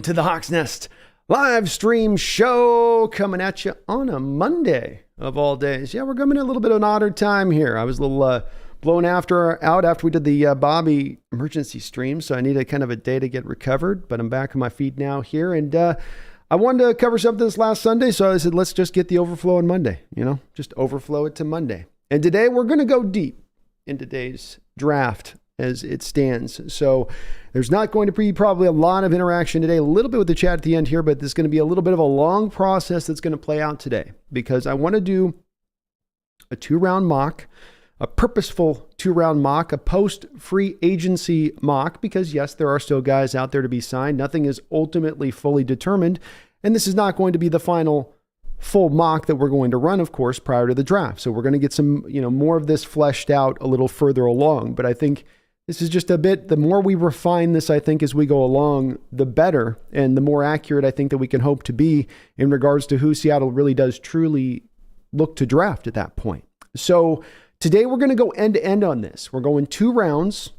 to the Hawks Nest live stream show coming at you on a Monday of all days. Yeah, we're coming a little bit of an odder time here. I was a little blown out after we did the Bobby emergency stream, so I need a kind of a day to get recovered, but I'm back on my feet now here, and I wanted to cover something this last Sunday, so I said, let's just get the overflow on Monday, just overflow it to Monday. And today we're going to go deep in today's draft as it stands. So there's not going to be probably a lot of interaction today, a little bit with the chat at the end here, but there's going to be a little bit of a long process that's going to play out today because I want to do a 2-round mock, a purposeful 2-round mock, a post-free agency mock, because yes, there are still guys out there to be signed. Nothing is ultimately fully determined, and this is not going to be the final full mock that we're going to run, of course, prior to the draft. So we're going to get some, more of this fleshed out a little further along, but I think this is just a bit, the more we refine this, I think, as we go along, the better, and the more accurate I think that we can hope to be in regards to who Seattle really does truly look to draft at that point. So today we're going to go end to end on this. We're going 2 rounds.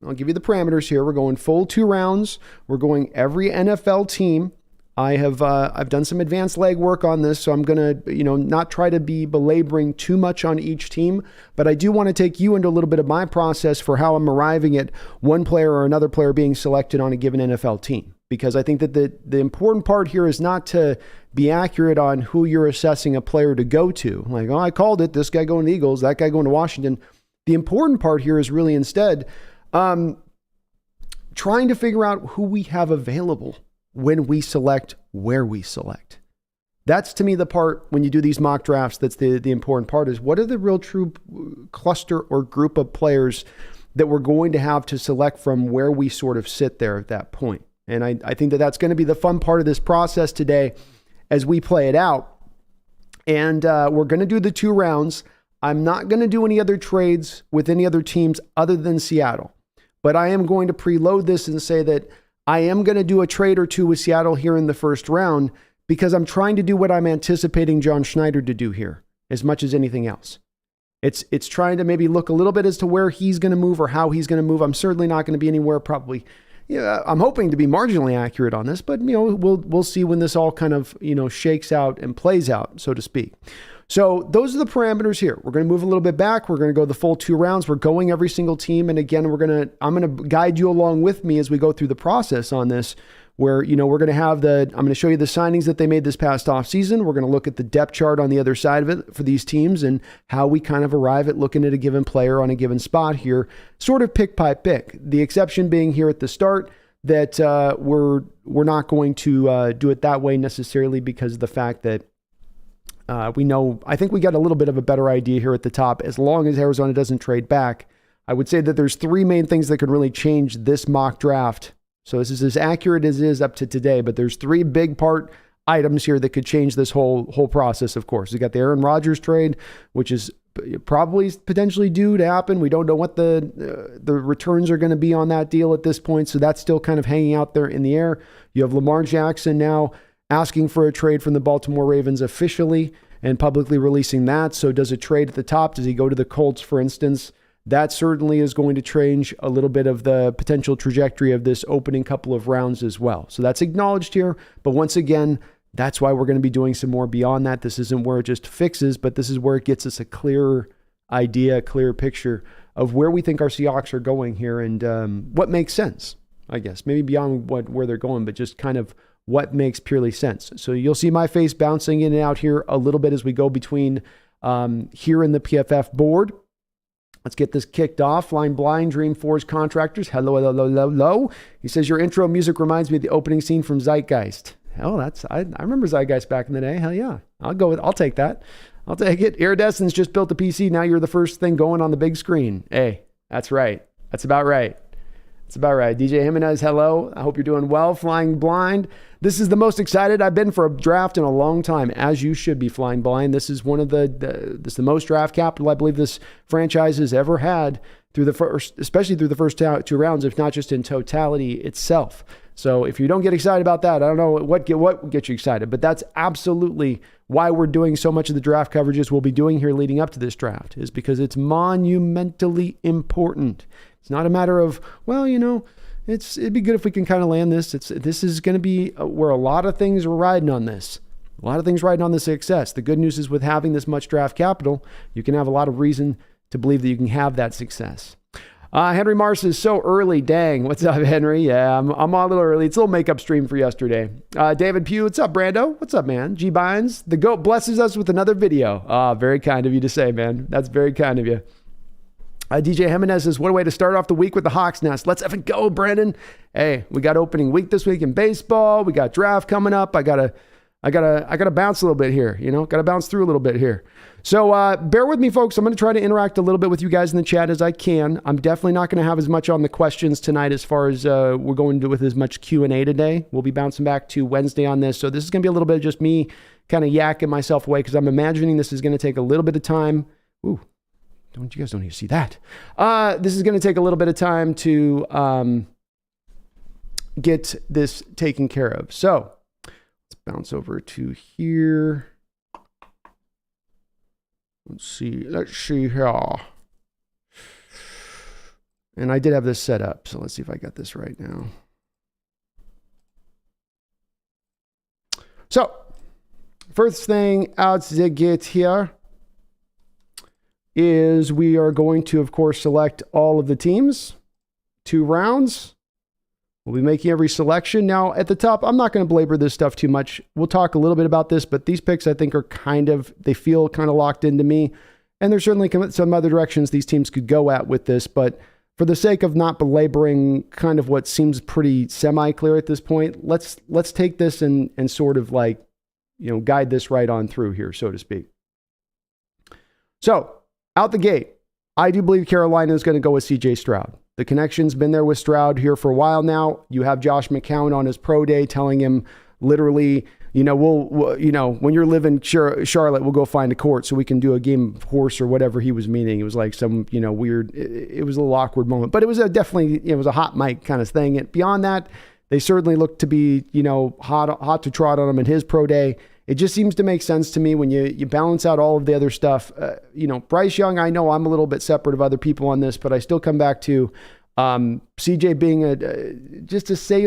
I'll give you the parameters here. We're going full 2 rounds. We're going every NFL team. I've done some advanced legwork on this, so I'm going to, not try to be belaboring too much on each team, but I do want to take you into a little bit of my process for how I'm arriving at one player or another player being selected on a given NFL team. Because I think that the important part here is not to be accurate on who you're assessing a player to go to. Like, I called it, this guy going to the Eagles, that guy going to Washington. The important part here is really instead trying to figure out who we have available when we select where we select. That's to me the part when you do these mock drafts, that's the important part, is what are the real true cluster or group of players that we're going to have to select from where we sort of sit there at that point. And I think that that's going to be the fun part of this process today as we play it out. And we're going to do the 2 rounds. I'm not going to do any other trades with any other teams other than Seattle. But I am going to preload this and say that I am going to do a trade or 2 with Seattle here in the first round because I'm trying to do what I'm anticipating John Schneider to do here as much as anything else. It's trying to maybe look a little bit as to where he's going to move or how he's going to move. I'm certainly not going to be anywhere probably. I'm hoping to be marginally accurate on this, but we'll see when this all kind of shakes out and plays out, so to speak. So those are the parameters here. We're going to move a little bit back. We're going to go the full 2 rounds. We're going every single team, and again, I'm going to guide you along with me as we go through the process on this. Where we're going to have I'm going to show you the signings that they made this past offseason. We're going to look at the depth chart on the other side of it for these teams and how we kind of arrive at looking at a given player on a given spot here, sort of pick by pick. The exception being here at the start that we're not going to do it that way necessarily because of the fact that I think we got a little bit of a better idea here at the top. As long as Arizona doesn't trade back, I would say that there's 3 main things that could really change this mock draft. So this is as accurate as it is up to today, but there's 3 big part items here that could change this whole process, of course. We got the Aaron Rodgers trade, which is probably potentially due to happen. We don't know what the returns are going to be on that deal at this point, so that's still kind of hanging out there in the air. You have Lamar Jackson now asking for a trade from the Baltimore Ravens officially and publicly releasing that. So does it trade at the top? Does he go to the Colts, for instance? That certainly is going to change a little bit of the potential trajectory of this opening couple of rounds as well. So that's acknowledged here. But once again, that's why we're going to be doing some more beyond that. This isn't where it just fixes, but this is where it gets us a clearer idea, a clearer picture of where we think our Seahawks are going here and what makes sense, I guess. Maybe beyond where they're going, but just kind of what makes purely sense. So you'll see my face bouncing in and out here a little bit as we go between here in the PFF board. Let's get this kicked off. Flying Blind, Dreamforce Contractors. Hello, hello, hello, hello. He says, your intro music reminds me of the opening scene from Zeitgeist. Hell, I remember Zeitgeist back in the day. Hell yeah. I'll take that. I'll take it. Iridescence just built a PC. Now you're the first thing going on the big screen. Hey, that's right. That's about right. That's about right. DJ Jimenez, hello. I hope you're doing well. Flying Blind. This is the most excited I've been for a draft in a long time, as you should be, Flying Blind. This is one of this is the most draft capital I believe this franchise has ever had especially through the first 2 rounds, if not just in totality itself. So if you don't get excited about that, I don't know what gets you excited, but that's absolutely why we're doing so much of the draft coverages we'll be doing here leading up to this draft, is because it's monumentally important. It's not a matter of, well, it'd be good if we can kind of land this. This is going to be where a lot of things are riding on this. A lot of things riding on the success. The good news is with having this much draft capital, you can have a lot of reason to believe that you can have that success. Henry Mars is so early. Dang. What's up, Henry? Yeah, I'm a little early. It's a little makeup stream for yesterday. David Pugh, what's up, Brando? What's up, man? G Bynes, the GOAT blesses us with another video. Very kind of you to say, man. That's very kind of you. DJ Jimenez says, what a way to start off the week with the Hawks Nest. Let's effing go, Brandon. Hey, we got opening week this week in baseball. We got draft coming up. I gotta bounce a little bit here, gotta bounce through a little bit here. So bear with me, folks. I'm going to try to interact a little bit with you guys in the chat as I can. I'm definitely not going to have as much on the questions tonight as far as we're going to do with as much Q&A today. We'll be bouncing back to Wednesday on this. So this is going to be a little bit of just me kind of yakking myself away because I'm imagining this is going to take a little bit of time. Ooh, you guys don't need to see that. This is going to take a little bit of time to get this taken care of. So let's bounce over to here. Let's see here. And I did have this set up, so let's see if I got this right now. So, first thing out to get here is we are going to, of course, select all of the teams. 2 rounds. We'll be making every selection. Now, at the top, I'm not going to belabor this stuff too much. We'll talk a little bit about this, but these picks, I think, are they feel kind of locked into me. And there's certainly some other directions these teams could go at with this. But for the sake of not belaboring kind of what seems pretty semi-clear at this point, let's take this and sort of guide this right on through here, so to speak. So, out the gate, I do believe Carolina is going to go with CJ Stroud. The connection's been there with Stroud here for a while now. You have Josh McCown on his pro day telling him literally, when you're living Charlotte, we'll go find a court so we can do a game of horse or whatever he was meaning. It was like some, weird, it was a little awkward moment, but it was it was a hot mic kind of thing. And beyond that, they certainly look to be, hot to trot on him in his pro day. It just seems to make sense to me when you balance out all of the other stuff. Bryce Young, I know I'm a little bit separate of other people on this, but I still come back to CJ being a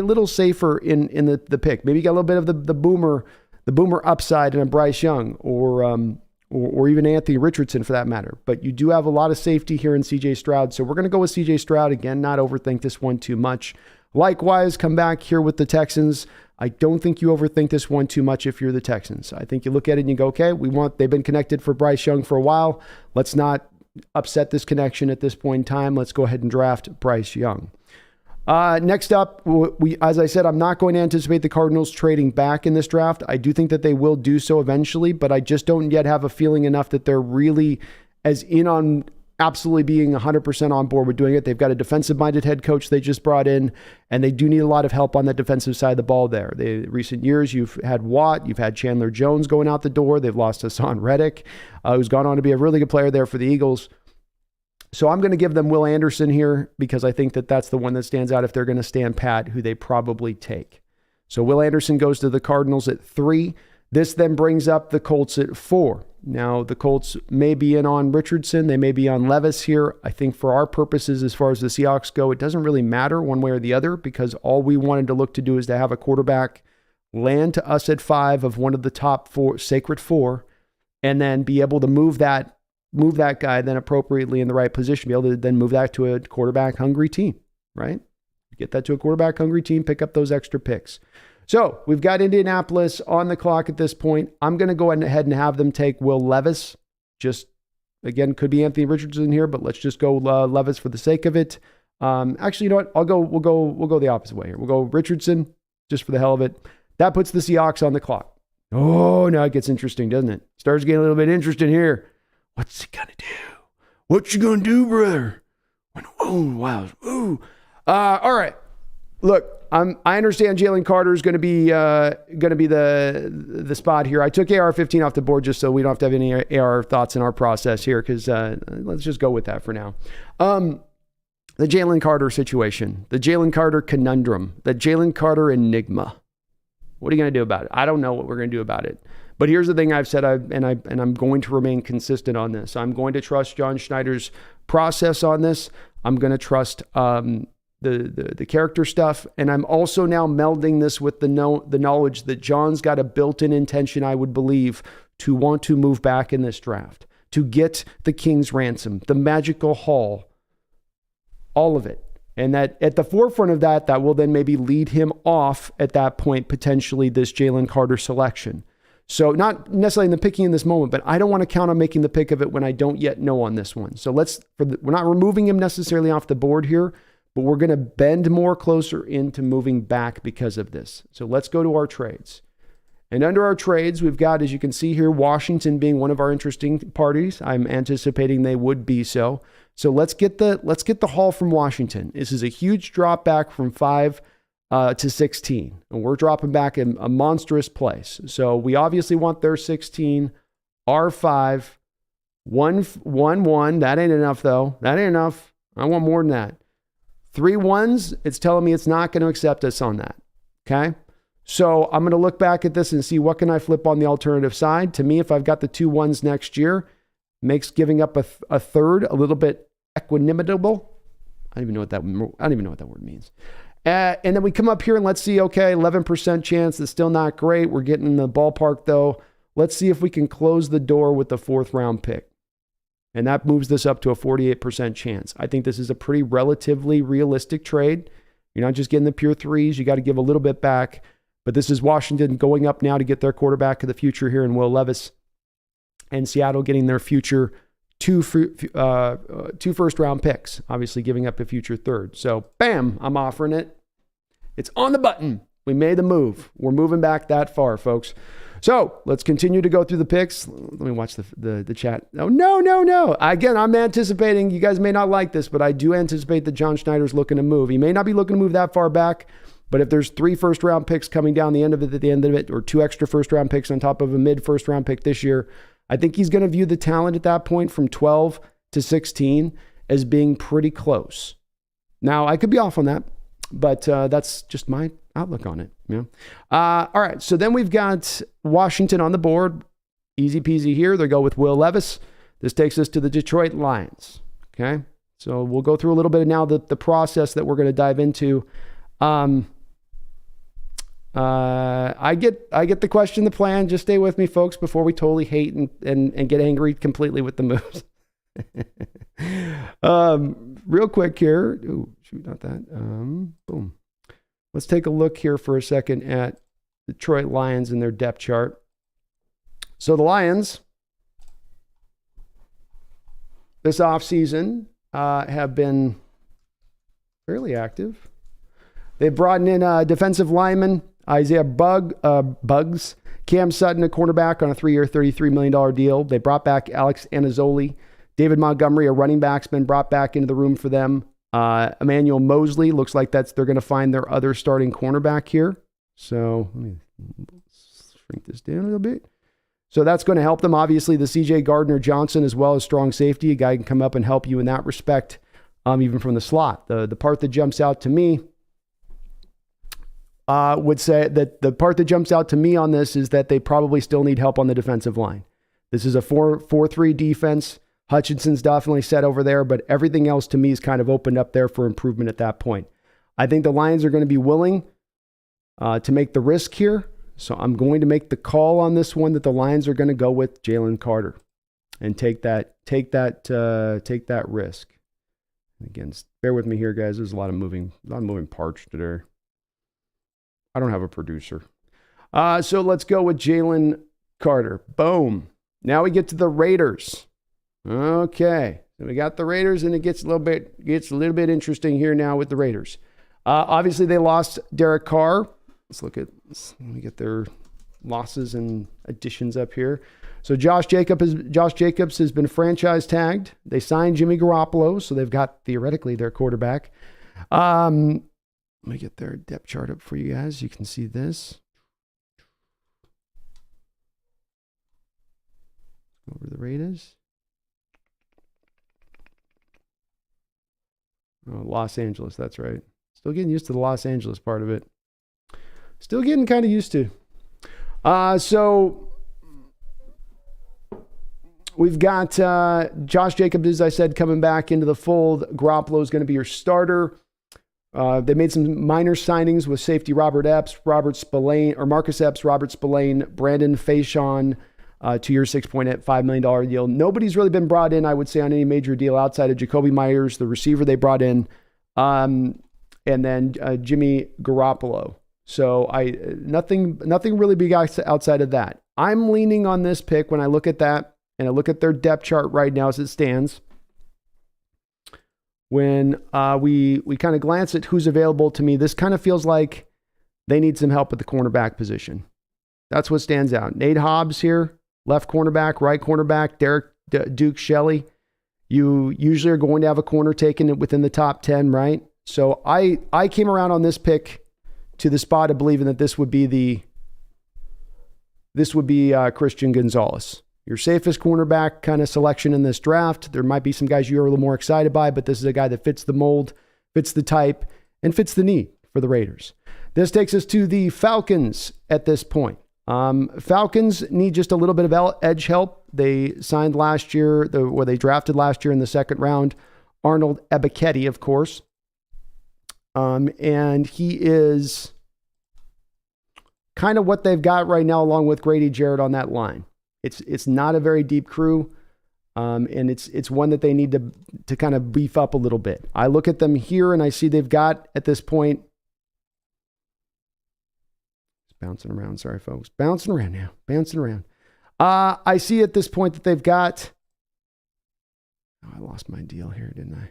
little safer in the pick. Maybe you got a little bit of the boomer upside in a Bryce Young or even Anthony Richardson for that matter. But you do have a lot of safety here in CJ Stroud. So we're going to go with CJ Stroud again, not overthink this one too much. Likewise, come back here with the Texans. I don't think you overthink this one too much if you're the Texans. I think you look at it and you go, okay, they've been connected for Bryce Young for a while. Let's not upset this connection at this point in time. Let's go ahead and draft Bryce Young. Next up, as I said, I'm not going to anticipate the Cardinals trading back in this draft. I do think that they will do so eventually, but I just don't yet have a feeling enough that they're really as in on absolutely being 100% on board with doing it. They've got a defensive-minded head coach they just brought in, and they do need a lot of help on the defensive side of the ball there. Recent years, you've had Watt, you've had Chandler Jones going out the door. They've lost Hassan Reddick, who's gone on to be a really good player there for the Eagles. So I'm going to give them Will Anderson here because I think that that's the one that stands out if they're going to stand pat, who they probably take. So Will Anderson goes to the Cardinals at 3. This then brings up the Colts at 4. Now, the Colts may be in on Richardson. They may be on Levis here. I think for our purposes, as far as the Seahawks go, it doesn't really matter one way or the other because all we wanted to look to do is to have a quarterback land to us at 5 of one of the top 4, sacred 4, and then be able to move that guy then appropriately in the right position, be able to then move that to a quarterback-hungry team, right? Get that to a quarterback-hungry team, pick up those extra picks. So we've got Indianapolis on the clock at this point. I'm going to go ahead and have them take Will Levis. Just, again, could be Anthony Richardson here, but let's just go Levis for the sake of it. Actually, you know what? We'll go the opposite way here. We'll go Richardson just for the hell of it. That puts the Seahawks on the clock. Oh, now it gets interesting, doesn't it? Starts getting a little bit interesting here. What's he going to do? What you going to do, brother? Oh, wow. Ooh. All right. Look, I understand Jalen Carter is going to be the spot here. I took AR-15 off the board just so we don't have to have any AR thoughts in our process here because let's just go with that for now. The Jalen Carter situation, the Jalen Carter conundrum, the Jalen Carter enigma. What are you going to do about it? I don't know what we're going to do about it. But here's the thing I've said, and I'm going to remain consistent on this. I'm going to trust John Schneider's process on this. I'm going to trust the character stuff. And I'm also now melding this with the knowledge that John's got a built-in intention, I would believe, to want to move back in this draft, to get the King's Ransom, the magical haul, all of it. And that at the forefront of that will then maybe lead him off at that point, potentially this Jalen Carter selection. So not necessarily in the picking in this moment, but I don't want to count on making the pick of it when I don't yet know on this one. So we're not removing him necessarily off the board here, but we're going to bend more closer into moving back because of this. So let's go to our trades. And under our trades, we've got, as you can see here, Washington being one of our interesting parties. I'm anticipating they would be so. So let's get the haul from Washington. This is a huge drop back from 5 to 16. And we're dropping back in a monstrous place. So we obviously want their 16, our 5, 1, 1, 1. That ain't enough though. That ain't enough. I want more than that. 3 1s, it's telling me it's not going to accept us on that. Okay. So I'm going to look back at this and see what can I flip on the alternative side. To me, if I've got the 2 1s next year, makes giving up a third a little bit equanimitable. I don't even know what that word means. And then we come up here and let's see, okay, 11% chance. That's still not great. We're getting in the ballpark though. Let's see if we can close the door with the 4th round pick. And that moves this up to a 48% chance. I think this is a pretty relatively realistic trade. You're not just getting the pure 3s. You got to give a little bit back. But this is Washington going up now to get their quarterback of the future here in Will Levis. And Seattle getting their future 2 first round picks, obviously giving up a future 3rd. So bam, I'm offering it. It's on the button. We made the move. We're moving back that far, folks. So let's continue to go through the picks. Let me watch the chat. Oh, no. Again, I'm anticipating, you guys may not like this, but I do anticipate that John Schneider's looking to move. He may not be looking to move that far back, but if there's 3 first round picks coming down the end of it at the end of it, or 2 extra first round picks on top of a mid first round pick this year, I think he's going to view the talent at that point from 12 to 16 as being pretty close. Now, I could be off on that, but that's just my outlook on it. Yeah. All right. So then we've got Washington on the board. Easy peasy here. They go with Will Levis. This takes us to the Detroit Lions. Okay. So we'll go through a little bit of now the process that we're going to dive into. I get the question, the plan. Just stay with me, folks, before we totally hate and get angry completely with the moves. Real quick here. Ooh, shoot, not that. Boom. Let's take a look here for a second at Detroit Lions and their depth chart. So the Lions this offseason have been fairly active. They brought in defensive lineman Isaiah Bugs, Cam Sutton, a cornerback on a 3-year, $33 million deal. They brought back Alex Anazzoli. David Montgomery, a running back's been brought back into the room for them. Emmanuel Mosley, looks like they're going to find their other starting cornerback here. So let me shrink this down a little bit. So that's going to help them. Obviously, the CJ Gardner-Johnson, as well as strong safety, a guy can come up and help you in that respect, even from the slot. The part that jumps out to me would say that the part that jumps out to me on this is that they probably still need help on the defensive line. This is a 4-3 defense. Hutchinson's definitely set over there, but everything else to me is kind of opened up there for improvement at that point. I think the Lions are going to be willing to make the risk here. So I'm going to make the call on this one that the Lions are going to go with Jalen Carter and take that risk. Again, bear with me here, guys. There's a lot of moving parts today. I don't have a producer. So let's go with Jalen Carter. Boom. Now we get to the Raiders. Okay. So we got the Raiders, and it gets a little bit interesting here now with the Raiders. Obviously, they lost Derek Carr. Let me get their losses and additions up here. So Josh Jacobs has been franchise tagged. They signed Jimmy Garoppolo, so they've got theoretically their quarterback. Let me get their depth chart up for you guys. You can see this. Over the Raiders. Oh, Los Angeles, that's right. Still getting used to the Los Angeles part of it. Still getting kind of used to. So we've got Josh Jacobs, as I said, coming back into the fold. Garoppolo is going to be your starter. They made some minor signings with safety Robert Epps, Marcus Epps, Robert Spillane, Brandon Faison, 2 year, $6.5 million deal. Nobody's really been brought in, I would say, on any major deal outside of Jacoby Myers, the receiver they brought in, and then Jimmy Garoppolo. So nothing really big outside of that. I'm leaning on this pick when I look at that, and I look at their depth chart right now as it stands. When we kind of glance at who's available to me, this kind of feels like they need some help at the cornerback position. That's what stands out. Nate Hobbs here, left cornerback, right cornerback, Derek Duke Shelley. You usually are going to have a corner taken within the top 10, right? So I came around on this pick to the spot of believing that this would be Christian Gonzalez. Your safest cornerback kind of selection in this draft. There might be some guys you're a little more excited by, but this is a guy that fits the mold, fits the type, and fits the need for the Raiders. This takes us to the Falcons at this point. Falcons need just a little bit of edge help. They signed last year, they drafted last year in the second round, Arnold Ebiketie, of course. And he is kind of what they've got right now, along with Grady Jarrett on that line. It's not a very deep crew, and it's one that they need to kind of beef up a little bit. I look at them here, and I see they've got, at this point, bouncing around. Sorry, folks. Bouncing around. I see at this point that they've got, I lost my deal here, didn't I?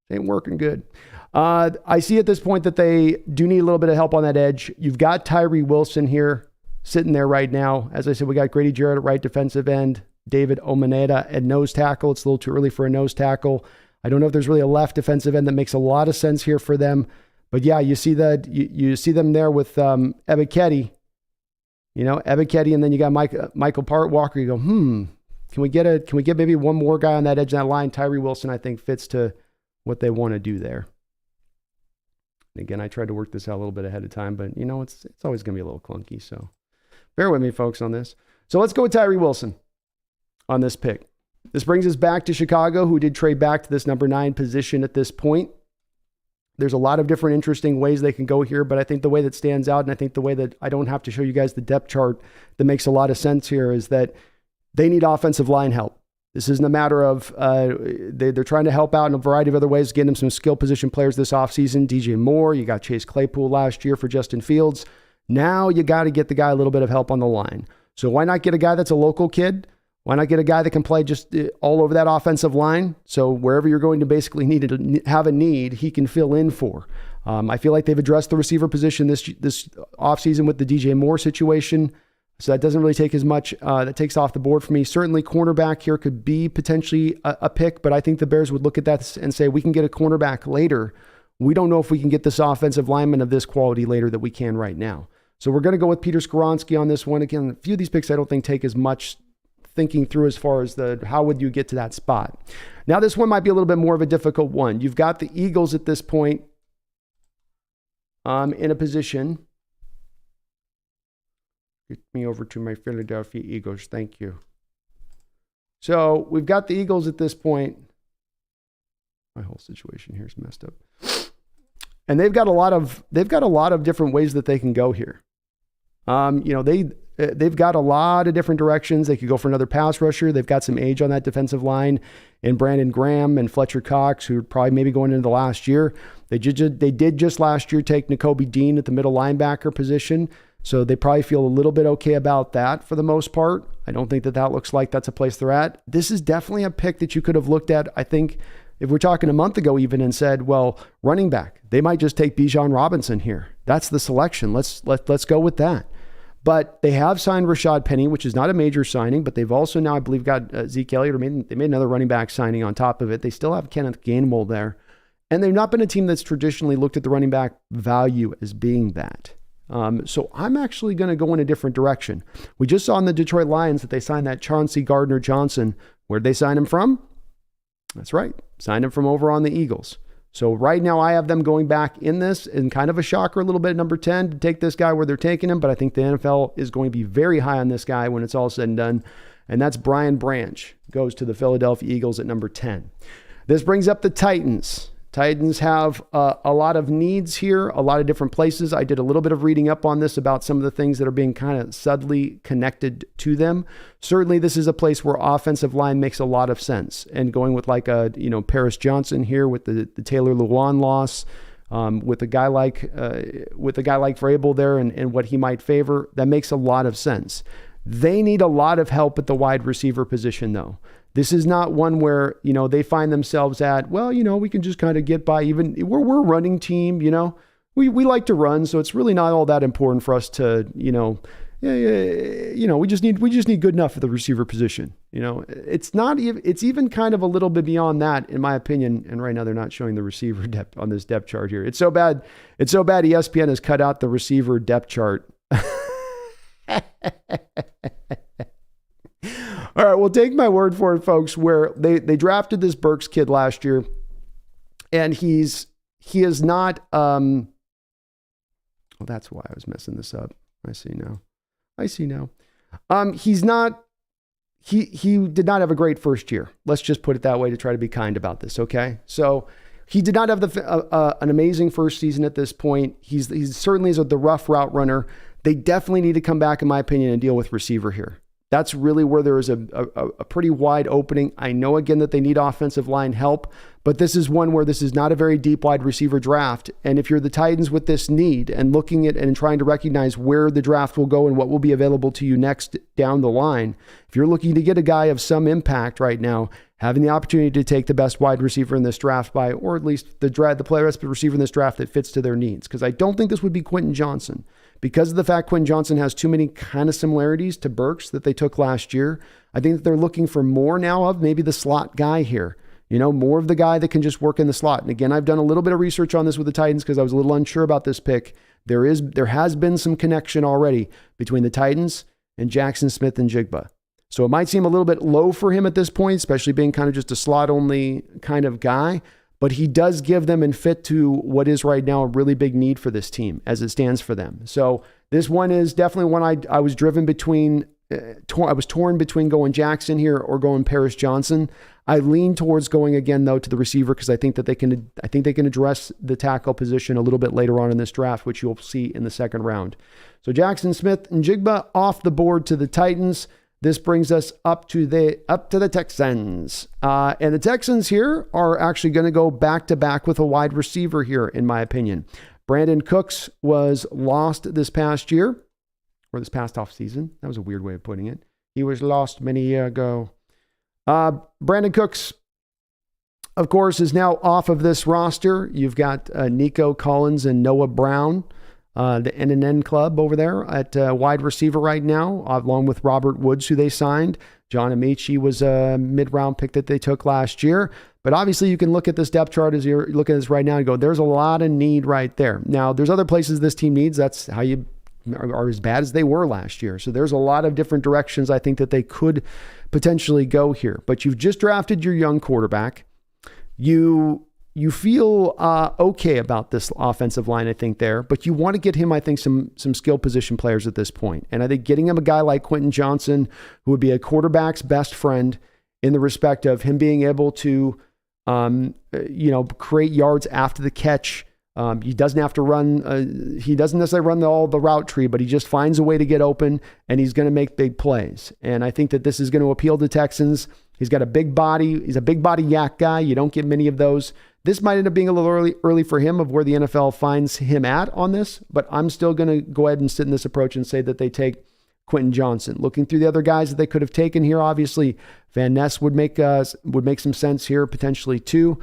It ain't working good. I see at this point that they do need a little bit of help on that edge. You've got Tyree Wilson here sitting there right now. As I said, we got Grady Jarrett at right defensive end, David Omaneda at nose tackle. It's a little too early for a nose tackle. I don't know if there's really a left defensive end that makes a lot of sense here for them. But yeah, you see that you see them there with Ebiketie, Ebiketie, and then you got Michael Walker. You go, can we get maybe one more guy on that edge of that line? Tyree Wilson, I think, fits to what they want to do there. And again, I tried to work this out a little bit ahead of time, but it's always going to be a little clunky. So bear with me, folks, on this. So let's go with Tyree Wilson on this pick. This brings us back to Chicago, who did trade back to this number 9 position at this point. There's a lot of different interesting ways they can go here, but I think the way that stands out, and I think the way that I don't have to show you guys the depth chart that makes a lot of sense here, is that they need offensive line help. This isn't a matter of they're trying to help out in a variety of other ways, getting them some skill position players this offseason. DJ Moore, you got Chase Claypool last year for Justin Fields. Now you got to get the guy a little bit of help on the line. So why not get a guy that's a local kid? Why not get a guy that can play just all over that offensive line? So wherever you're going to basically need to have a need, he can fill in for. I feel like they've addressed the receiver position this offseason with the DJ Moore situation. So that doesn't really take as much. That takes off the board for me. Certainly cornerback here could be potentially a pick, but I think the Bears would look at that and say, we can get a cornerback later. We don't know if we can get this offensive lineman of this quality later that we can right now. So we're going to go with Peter Skoronski on this one. Again, a few of these picks I don't think take as much thinking through as far as how would you get to that spot. Now this one might be a little bit more of a difficult one. You've got the Eagles at this point in a position. Get me over to my Philadelphia Eagles. Thank you. So we've got the Eagles at this point. My whole situation here is messed up. And they've got a lot of different ways that they can go here. They've got a lot of different directions. They could go for another pass rusher. They've got some age on that defensive line in Brandon Graham and Fletcher Cox, who are probably maybe going into the last year. They did just last year take Nakobe Dean at the middle linebacker position. So they probably feel a little bit okay about that for the most part. I don't think that looks like that's a place they're at. This is definitely a pick that you could have looked at, I think, if we're talking a month ago even, and said, well, running back, they might just take Bijan Robinson here. That's the selection. Let's go with that. But they have signed Rashad Penny, which is not a major signing, but they've also now, I believe, got Zeke Elliott. They made another running back signing on top of it. They still have Kenneth Gainwell there. And they've not been a team that's traditionally looked at the running back value as being that. So I'm actually going to go in a different direction. We just saw in the Detroit Lions that they signed that Chauncey Gardner-Johnson. Where'd they sign him from? That's right. Signed him from over on the Eagles. So right now I have them going back in this, and kind of a shocker a little bit, number 10, to take this guy where they're taking him. But I think the NFL is going to be very high on this guy when it's all said and done. And that's Brian Branch, goes to the Philadelphia Eagles at number 10. This brings up the Titans. Titans have a lot of needs here, a lot of different places. I did a little bit of reading up on this about some of the things that are being kind of subtly connected to them. Certainly, this is a place where offensive line makes a lot of sense. And going with like a, Paris Johnson here with the Taylor Lewan loss, with a guy like Vrabel there and what he might favor, that makes a lot of sense. They need a lot of help at the wide receiver position, though. This is not one where, they find themselves at, we can just kind of get by. Even we're a running team, we like to run. So it's really not all that important for us to, we just need good enough at the receiver position. It's even kind of a little bit beyond that, in my opinion. And right now they're not showing the receiver depth on this depth chart here. It's so bad. ESPN has cut out the receiver depth chart. All right, well, take my word for it, folks, where they drafted this Burks kid last year, and he is not, that's why I was messing this up. I see now. He did not have a great first year. Let's just put it that way to try to be kind about this, okay? So he did not have an amazing first season at this point. He's certainly the rough route runner. They definitely need to come back, in my opinion, and deal with receiver here. That's really where there is a pretty wide opening. I know, again, that they need offensive line help, but this is one where this is not a very deep wide receiver draft. And if you're the Titans with this need and looking at and trying to recognize where the draft will go and what will be available to you next down the line, if you're looking to get a guy of some impact right now, having the opportunity to take the best wide receiver in this draft by, or at least the best receiver in this draft that fits to their needs, because I don't think this would be Quentin Johnson. Because of the fact Quentin Johnson has too many kind of similarities to Burks that they took last year, I think that they're looking for more now of maybe the slot guy here. More of the guy that can just work in the slot. And again, I've done a little bit of research on this with the Titans because I was a little unsure about this pick. There has been some connection already between the Titans and Jackson Smith-Njigba. So it might seem a little bit low for him at this point, especially being kind of just a slot-only kind of guy. But he does give them and fit to what is right now a really big need for this team as it stands for them. So this one is definitely one I was driven between. I was torn between going Jackson here or going Paris Johnson. I lean towards going again though to the receiver because I think they can address the tackle position a little bit later on in this draft, which you'll see in the second round. So Jackson Smith-Njigba off the board to the Titans. This brings us up to the Texans. And the Texans here are actually going to go back-to-back with a wide receiver here, in my opinion. Brandon Cooks was lost this past year, or this past offseason. That was a weird way of putting it. He was lost many years ago. Brandon Cooks, of course, is now off of this roster. You've got Nico Collins and Noah Brown. The NNN club over there at wide receiver right now, along with Robert Woods, who they signed. John Amici was a mid-round pick that they took last year. But obviously you can look at this depth chart as you're looking at this right now and go, there's a lot of need right there. Now, there's other places this team needs. That's how you are as bad as they were last year. So there's a lot of different directions I think that they could potentially go here. But you've just drafted your young quarterback. You feel okay about this offensive line, I think, there, but you want to get him, I think, some skill position players at this point. And I think getting him a guy like Quentin Johnson, who would be a quarterback's best friend in the respect of him being able to, create yards after the catch. He doesn't have to run. He doesn't necessarily run all the route tree, but he just finds a way to get open, and he's going to make big plays. And I think that this is going to appeal to Texans. He's got a big body. He's a big body yak guy. You don't get many of those. This might end up being a little early for him of where the NFL finds him at on this, but I'm still going to go ahead and sit in this approach and say that they take Quentin Johnson. Looking through the other guys that they could have taken here, obviously Van Ness would make some sense here potentially too,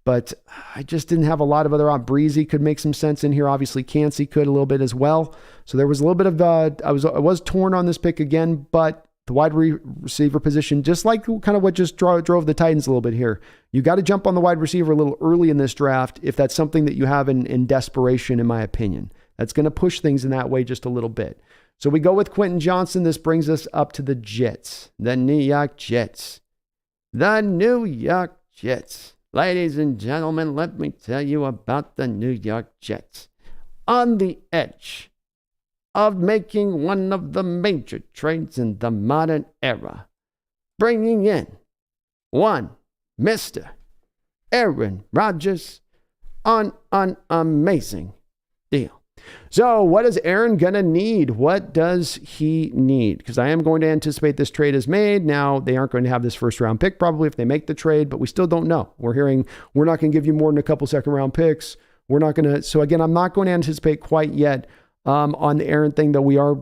but I just didn't have a lot of other. Breezy could make some sense in here. Obviously Cansey could a little bit as well. So there was a little bit of I was torn on this pick again, but the wide receiver position, just like kind of what just drove the Titans a little bit here. You got to jump on the wide receiver a little early in this draft if that's something that you have in desperation, in my opinion. That's going to push things in that way just a little bit. So we go with Quentin Johnson. This brings us up to the Jets, the New York Jets. The New York Jets. Ladies and gentlemen, let me tell you about the New York Jets. On the edge of making one of the major trades in the modern era, bringing in one Mr. Aaron Rodgers, amazing deal. So what is Aaron going to need? What does he need? Because I am going to anticipate this trade is made. Now, they aren't going to have this first round pick probably if they make the trade, but we still don't know. We're hearing we're not going to give you more than a couple second round picks. We're not going to. So again, I'm not going to anticipate quite yet on the Aaron thing, though we are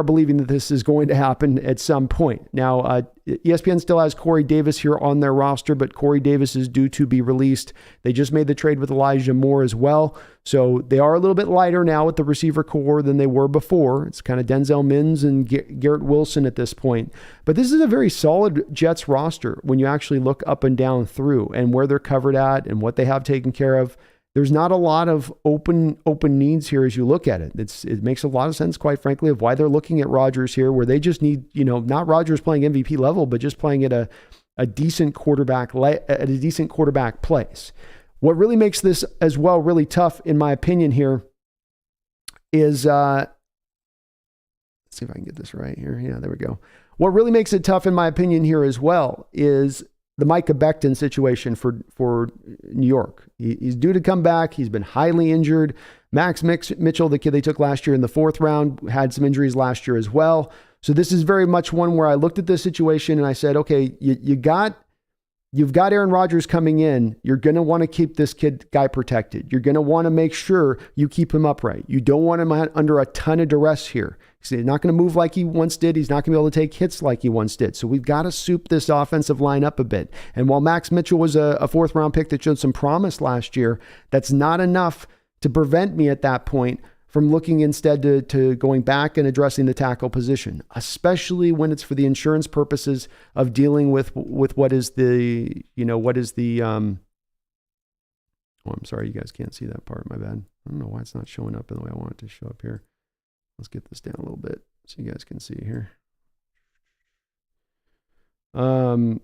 believing that this is going to happen at some point. Now, ESPN still has Corey Davis here on their roster, but Corey Davis is due to be released. They just made the trade with Elijah Moore as well. So they are a little bit lighter now with the receiver core than they were before. It's kind of Denzel Mims and Garrett Wilson at this point. But this is a very solid Jets roster when you actually look up and down through and where they're covered at and what they have taken care of. There's not a lot of open needs here as you look at it. It makes a lot of sense, quite frankly, of why they're looking at Rodgers here, where they just need, not Rodgers playing MVP level, but just playing at a decent quarterback place. What really makes this as well really tough, in my opinion, here is let's see if I can get this right here. Yeah, there we go. What really makes it tough, in my opinion, here as well is the Micah Becton situation for New York. He's due to come back. He's been highly injured. Max Mitchell, the kid they took last year in the 4th round, had some injuries last year as well. So this is very much one where I looked at this situation and I said, okay, you've got Aaron Rodgers coming in. You're going to want to keep this guy protected. You're going to want to make sure you keep him upright. You don't want him under a ton of duress here. He's not going to move like he once did. He's not going to be able to take hits like he once did. So we've got to soup this offensive line up a bit. And while Max Mitchell was a 4th round pick that showed some promise last year, that's not enough to prevent me at that point from looking instead to going back and addressing the tackle position, especially when it's for the insurance purposes of dealing with what is the, I'm sorry, you guys can't see that part. My bad. I don't know why it's not showing up in the way I want it to show up here. Let's get this down a little bit so you guys can see here. So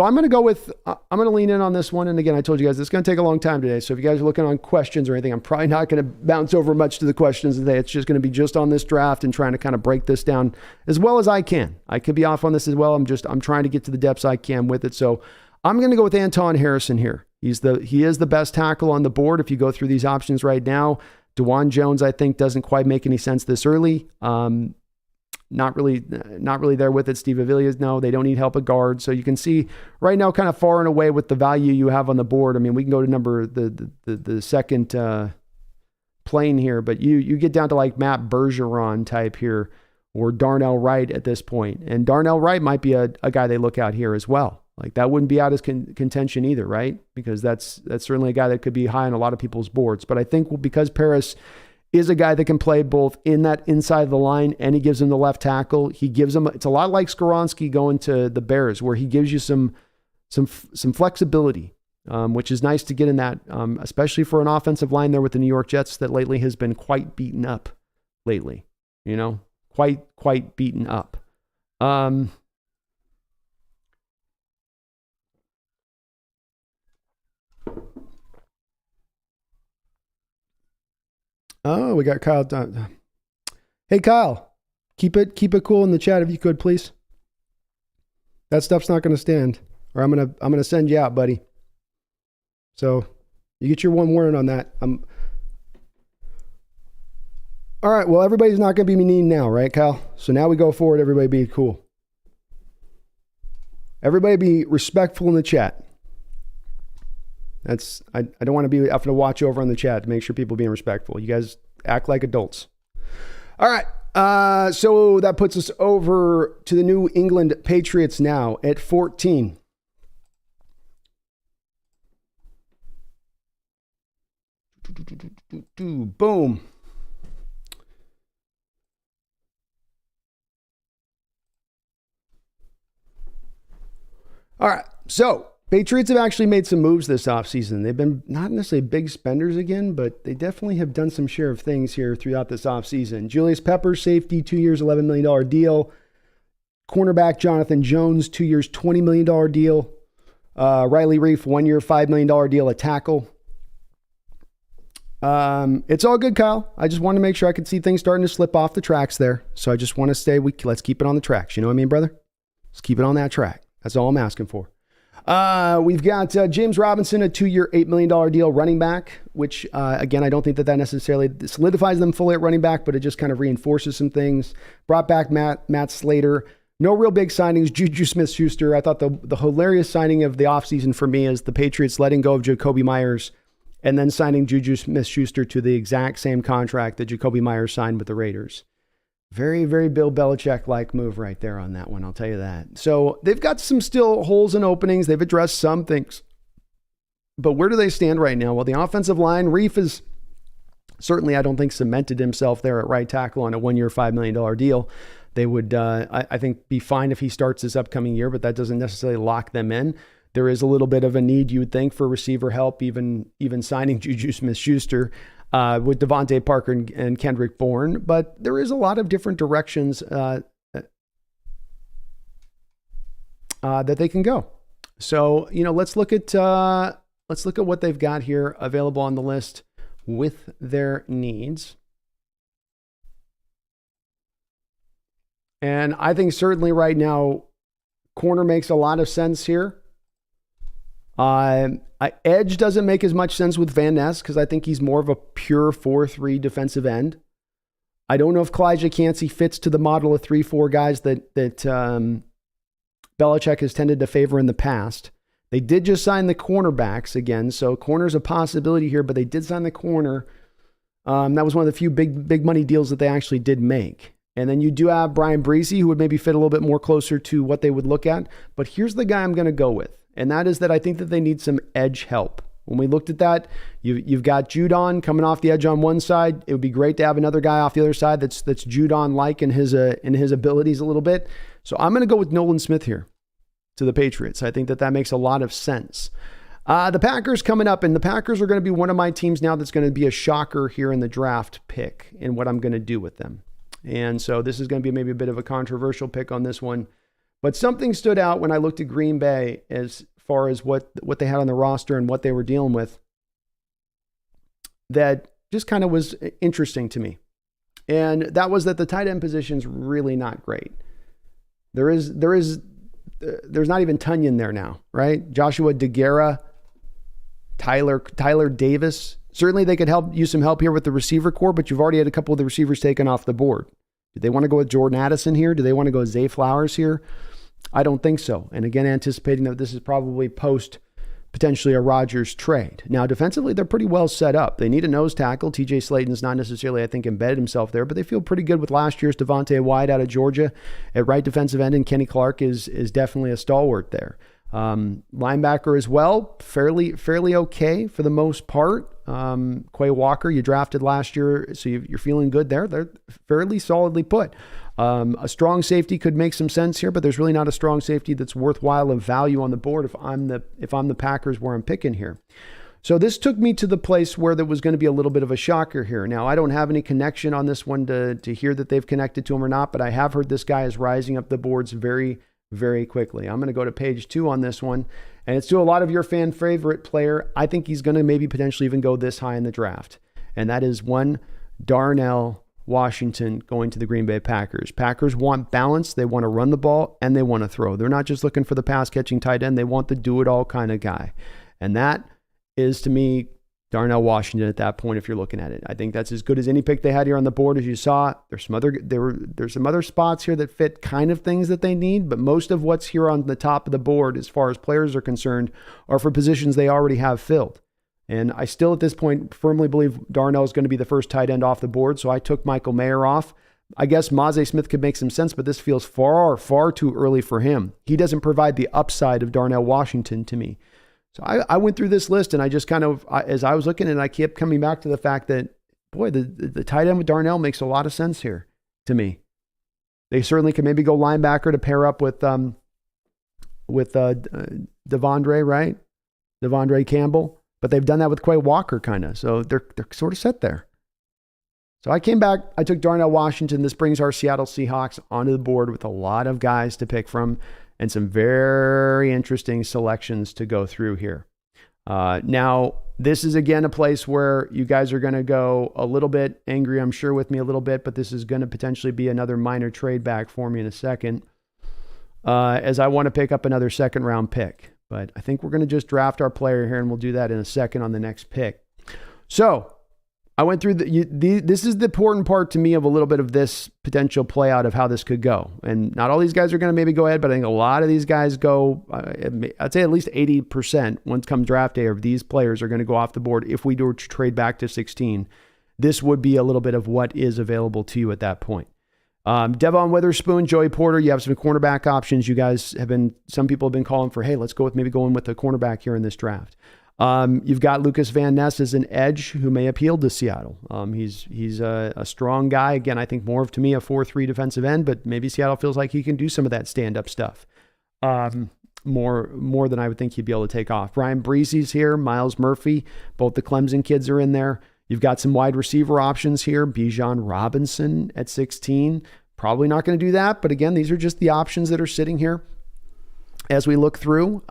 I'm going to lean in on this one. And again, I told you guys, it's going to take a long time today. So if you guys are looking on questions or anything, I'm probably not going to bounce over much to the questions today. It's just going to be just on this draft and trying to kind of break this down as well as I can. I could be off on this as well. I'm trying to get to the depths I can with it. So I'm going to go with Anton Harrison here. He is the best tackle on the board. If you go through these options right now, DeJuan Jones, I think, doesn't quite make any sense this early. Not really there with it. Steve Avilia's, no, they don't need help at guard. So you can see right now kind of far and away with the value you have on the board. I mean, we can go to the second plane here, but you get down to like Matt Bergeron type here or Darnell Wright at this point. And Darnell Wright might be a guy they look out here as well. Like that wouldn't be out of contention either, right? Because that's certainly a guy that could be high on a lot of people's boards. But I think because Paris is a guy that can play both in that inside of the line and he gives him the left tackle. He gives him, it's a lot like Skoronski going to the Bears where he gives you some flexibility, which is nice to get in that, especially for an offensive line there with the New York Jets that lately has been quite beaten up lately, quite beaten up. Oh, we got Kyle. Hey, Kyle, keep it cool in the chat if you could, please. That stuff's not going to stand, or I'm gonna send you out, buddy. So you get your one word on that. All right. Well, everybody's not going to be mean now, right, Kyle? So now we go forward. Everybody be cool. Everybody be respectful in the chat. I don't want to be having to watch over on the chat to make sure people are being respectful. You guys act like adults. All right. So that puts us over to the New England Patriots now at 14. Boom. All right. So Patriots have actually made some moves this offseason. They've been not necessarily big spenders again, but they definitely have done some share of things here throughout this offseason. Julius Peppers, safety, 2 years, $11 million deal. Cornerback Jonathan Jones, 2 years, $20 million deal. Riley Reif, 1 year, $5 million deal, a tackle. It's all good, Kyle. I just wanted to make sure I could see things starting to slip off the tracks there. So I just want to let's keep it on the tracks. You know what I mean, brother? Let's keep it on that track. That's all I'm asking for. We've got James Robinson, a 2-year, $8 million deal, running back, which, again, I don't think that necessarily solidifies them fully at running back, but it just kind of reinforces some things. Brought back Matt Slater. No real big signings. Juju Smith-Schuster. I thought the hilarious signing of the offseason for me is the Patriots letting go of Jacoby Myers and then signing Juju Smith-Schuster to the exact same contract that Jacoby Myers signed with the Raiders. Very, very Bill Belichick-like move right there on that one, I'll tell you that. So they've got some still holes and openings. They've addressed some things. But where do they stand right now? Well, the offensive line, Reef is certainly, I don't think, cemented himself there at right tackle on a 1-year, $5 million deal. They would, I think, be fine if he starts this upcoming year, but that doesn't necessarily lock them in. There is a little bit of a need, you would think, for receiver help, even signing Juju Smith-Schuster with Devontae Parker and Kendrick Bourne. But there is a lot of different directions that they can go. So, let's look at what they've got here available on the list with their needs. And I think certainly right now, corner makes a lot of sense here. Edge doesn't make as much sense with Van Ness because I think he's more of a pure 4-3 defensive end. I don't know if Kalijah Cansey fits to the model of 3-4 guys that Belichick has tended to favor in the past. They did just sign the cornerbacks again, so corner's a possibility here, but they did sign the corner. That was one of the few big money deals that they actually did make. And then you do have Brian Breesy, who would maybe fit a little bit more closer to what they would look at. But here's the guy I'm going to go with. And that is that I think that they need some edge help. When we looked at that, you've got Judon coming off the edge on one side. It would be great to have another guy off the other side that's Judon-like in his abilities a little bit. So I'm going to go with Nolan Smith here to the Patriots. I think that makes a lot of sense. The Packers coming up, and the Packers are going to be one of my teams now that's going to be a shocker here in the draft pick in what I'm going to do with them. And so this is going to be maybe a bit of a controversial pick on this one. But something stood out when I looked at Green Bay as far as what they had on the roster and what they were dealing with that just kind of was interesting to me. And that was that the tight end position's really not great. There's not even Tunyon there now, right? Joshua DeGuara, Tyler Davis. Certainly they could use some help here with the receiver core, but you've already had a couple of the receivers taken off the board. Do they want to go with Jordan Addison here? Do they want to go with Zay Flowers here? I don't think so. And again, anticipating that this is probably post potentially a Rodgers trade. Now, defensively, they're pretty well set up. They need a nose tackle. TJ Slayton's not necessarily, I think, embedded himself there, but they feel pretty good with last year's Devontae White out of Georgia at right defensive end, and Kenny Clark is definitely a stalwart there. Linebacker as well, fairly okay for the most part. Quay Walker, you drafted last year, so you're feeling good there. They're fairly solidly put. A strong safety could make some sense here, but there's really not a strong safety that's worthwhile of value on the board if I'm the Packers where I'm picking here. So this took me to the place where there was going to be a little bit of a shocker here. Now, I don't have any connection on this one to hear that they've connected to him or not, but I have heard this guy is rising up the boards very, very quickly. I'm going to go to page 2 on this one, and it's to a lot of your fan favorite player. I think he's going to maybe potentially even go this high in the draft, and that is one Darnell Washington going to the Green Bay Packers. Packers want balance. They want to run the ball, and they want to throw. They're not just looking for the pass-catching tight end. They want the do-it-all kind of guy, and that is, to me, Darnell Washington at that point, if you're looking at it. I think that's as good as any pick they had here on the board, as you saw. There's some other spots here that fit kind of things that they need, but most of what's here on the top of the board as far as players are concerned are for positions they already have filled. And I still at this point firmly believe Darnell is going to be the first tight end off the board, so I took Michael Mayer off. I guess Maze Smith could make some sense, but this feels far, far too early for him. He doesn't provide the upside of Darnell Washington to me. So I went through this list, and I just kind of, as I was looking at it, I kept coming back to the fact that, boy, the tight end with Darnell makes a lot of sense here to me. They certainly can maybe go linebacker to pair up with Devondre, right? Devondre Campbell. But they've done that with Quay Walker kind of. So they're sort of set there. So I came back. I took Darnell Washington. This brings our Seattle Seahawks onto the board with a lot of guys to pick from and some very interesting selections to go through here. Now, this is, again, a place where you guys are going to go a little bit angry, I'm sure, with me a little bit, but this is going to potentially be another minor trade back for me in a second, as I want to pick up another second-round pick. But I think we're going to just draft our player here, and we'll do that in a second on the next pick. So I went through this is the important part to me of a little bit of this potential play out of how this could go. And not all these guys are going to maybe go ahead, but I think a lot of these guys go, I'd say at least 80% once come draft day of these players are going to go off the board. If we do trade back to 16, this would be a little bit of what is available to you at that point. Devon Witherspoon, Joey Porter, you have some cornerback options. You guys some people have been calling for, hey, let's go with maybe going with a cornerback here in this draft. You've got Lucas Van Ness as an edge who may appeal to Seattle. He's a strong guy. Again, I think more of, to me, a 4-3 defensive end, but maybe Seattle feels like he can do some of that stand-up stuff. More than I would think he'd be able to take off. Brian Breezy's here, Miles Murphy, both the Clemson kids are in there. You've got some wide receiver options here. Bijan Robinson at 16. Probably not going to do that, but again, these are just the options that are sitting here as we look through.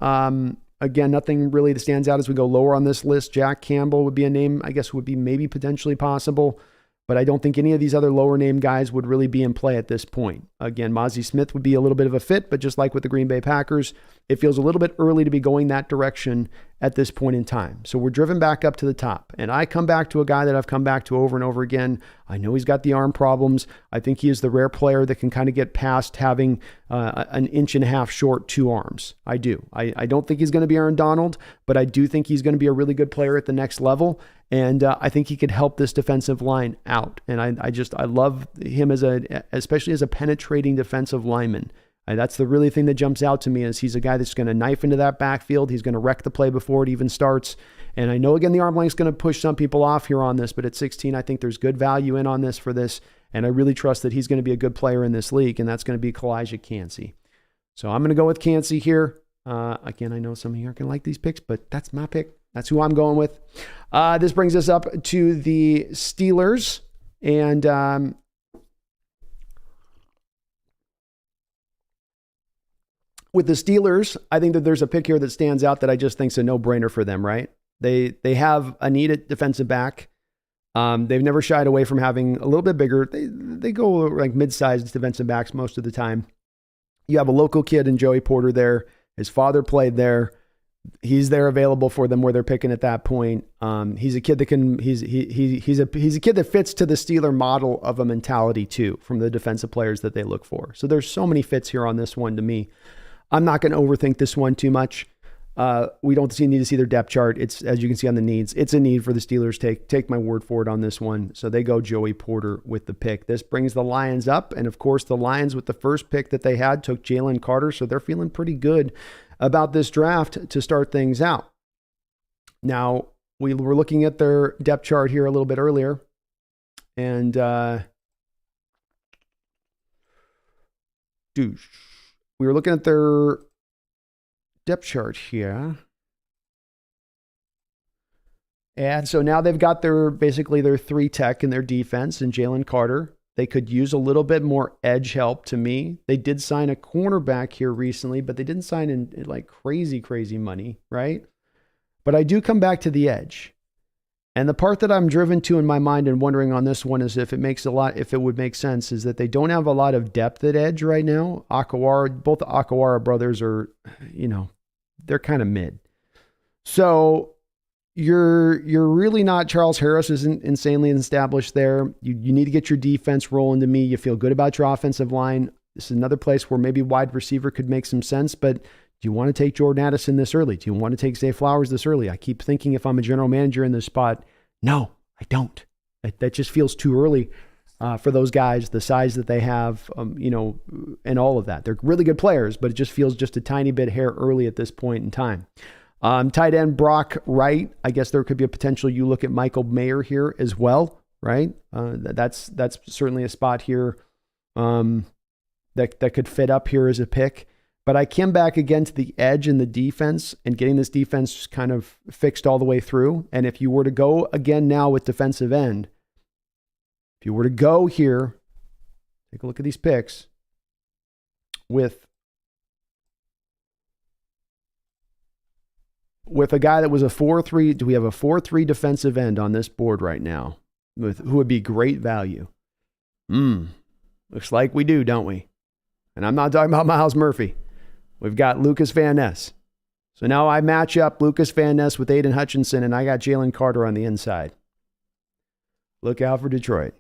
Again, nothing really that stands out as we go lower on this list. Jack Campbell would be a name, I guess, would be maybe potentially possible, but I don't think any of these other lower name guys would really be in play at this point. Again, Mozzie Smith would be a little bit of a fit, but just like with the Green Bay Packers, it feels a little bit early to be going that direction at this point in time. So we're driven back up to the top. And I come back to a guy that I've come back to over and over again. I know he's got the arm problems. I think he is the rare player that can kind of get past having an inch and a half short two arms. I do. I don't think he's going to be Aaron Donald, but I do think he's going to be a really good player at the next level. And I think he could help this defensive line out. And I love him especially as a penetrating defensive lineman. That's the really thing that jumps out to me is he's a guy that's going to knife into that backfield. He's going to wreck the play before it even starts. And I know, again, the arm length is going to push some people off here on this, but at 16, I think there's good value in on this for this. And I really trust that he's going to be a good player in this league, and that's going to be Kalijah Cansey. So I'm going to go with Cansey here. Again, I know some of you aren't going to like these picks, but that's my pick. That's who I'm going with. This brings us up to the Steelers. And with the Steelers, I think that there's a pick here that stands out that I just think is a no-brainer for them, right? They have a need at defensive back. They've never shied away from having a little bit bigger. They go like mid-sized defensive backs most of the time. You have a local kid in Joey Porter there. His father played there. He's there available for them where they're picking at that point. He's a kid that can. He's a kid that fits to the Steeler model of a mentality too, from the defensive players that they look for. So there's so many fits here on this one to me. I'm not going to overthink this one too much. We don't need to see their depth chart. It's, as you can see on the needs, it's a need for the Steelers. Take my word for it on this one. So they go Joey Porter with the pick. This brings the Lions up. And of course, the Lions with the first pick that they had took Jalen Carter. So they're feeling pretty good about this draft to start things out. Now, we were looking at their depth chart here a little bit earlier. And we were looking at their depth chart here. And so now they've got basically their 3 tech in their defense and Jalen Carter. They could use a little bit more edge help to me. They did sign a cornerback here recently, but they didn't sign in like crazy money, right? But I do come back to the edge. And the part that I'm driven to in my mind and wondering on this one is if it would make sense, is that they don't have a lot of depth at edge right now. Both the Akawara brothers are, they're kind of mid. So you're really not. Charles Harris isn't insanely established there. You need to get your defense rolling to me. You feel good about your offensive line. This is another place where maybe wide receiver could make some sense, but do you want to take Jordan Addison this early? Do you want to take Zay Flowers this early? I keep thinking if I'm a general manager in this spot, no, I don't. That just feels too early for those guys, the size that they have, and all of that. They're really good players, but it just feels just a tiny bit hair early at this point in time. Tight end Brock Wright. I guess there could be a potential. You look at Michael Mayer here as well, right? That's certainly a spot here that could fit up here as a pick. But I came back again to the edge in the defense and getting this defense kind of fixed all the way through. And if you were to go again now with defensive end, if you were to go here, take a look at these picks with a guy that was a 4-3. Do we have a 4-3 defensive end on this board right now who would be great value? Looks like we do, don't we? And I'm not talking about Miles Murphy. We've got Lucas Van Ness. So now I match up Lucas Van Ness with Aiden Hutchinson, and I got Jalen Carter on the inside. Look out for Detroit.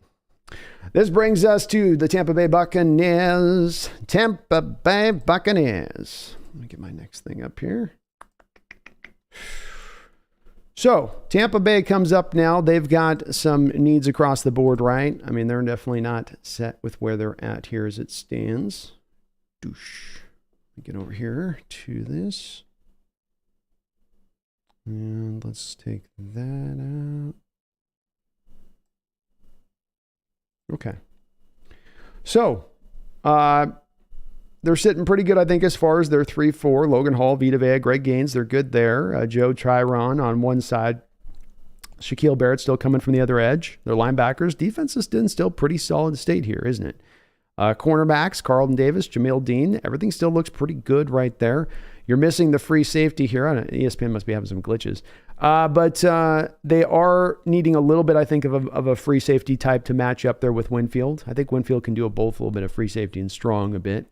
This brings us to the Tampa Bay Buccaneers. Tampa Bay Buccaneers. Let me get my next thing up here. So Tampa Bay comes up now. They've got some needs across the board, right? I mean, they're definitely not set with where they're at here as it stands. Doosh. Let me get over here to this. And let's take that out. Okay. So, they're sitting pretty good, I think, as far as their 3-4. Logan Hall, Vita Vea, Greg Gaines, they're good there. Joe Tryon on one side. Shaquille Barrett still coming from the other edge. Their linebackers. Defense is in still pretty solid state here, isn't it? Cornerbacks, Carlton Davis, Jamil Dean. Everything still looks pretty good right there. You're missing the free safety here. I don't know, ESPN must be having some glitches. But they are needing a little bit, I think, of a free safety type to match up there with Winfield. I think Winfield can do a both, a little bit of free safety and strong a bit.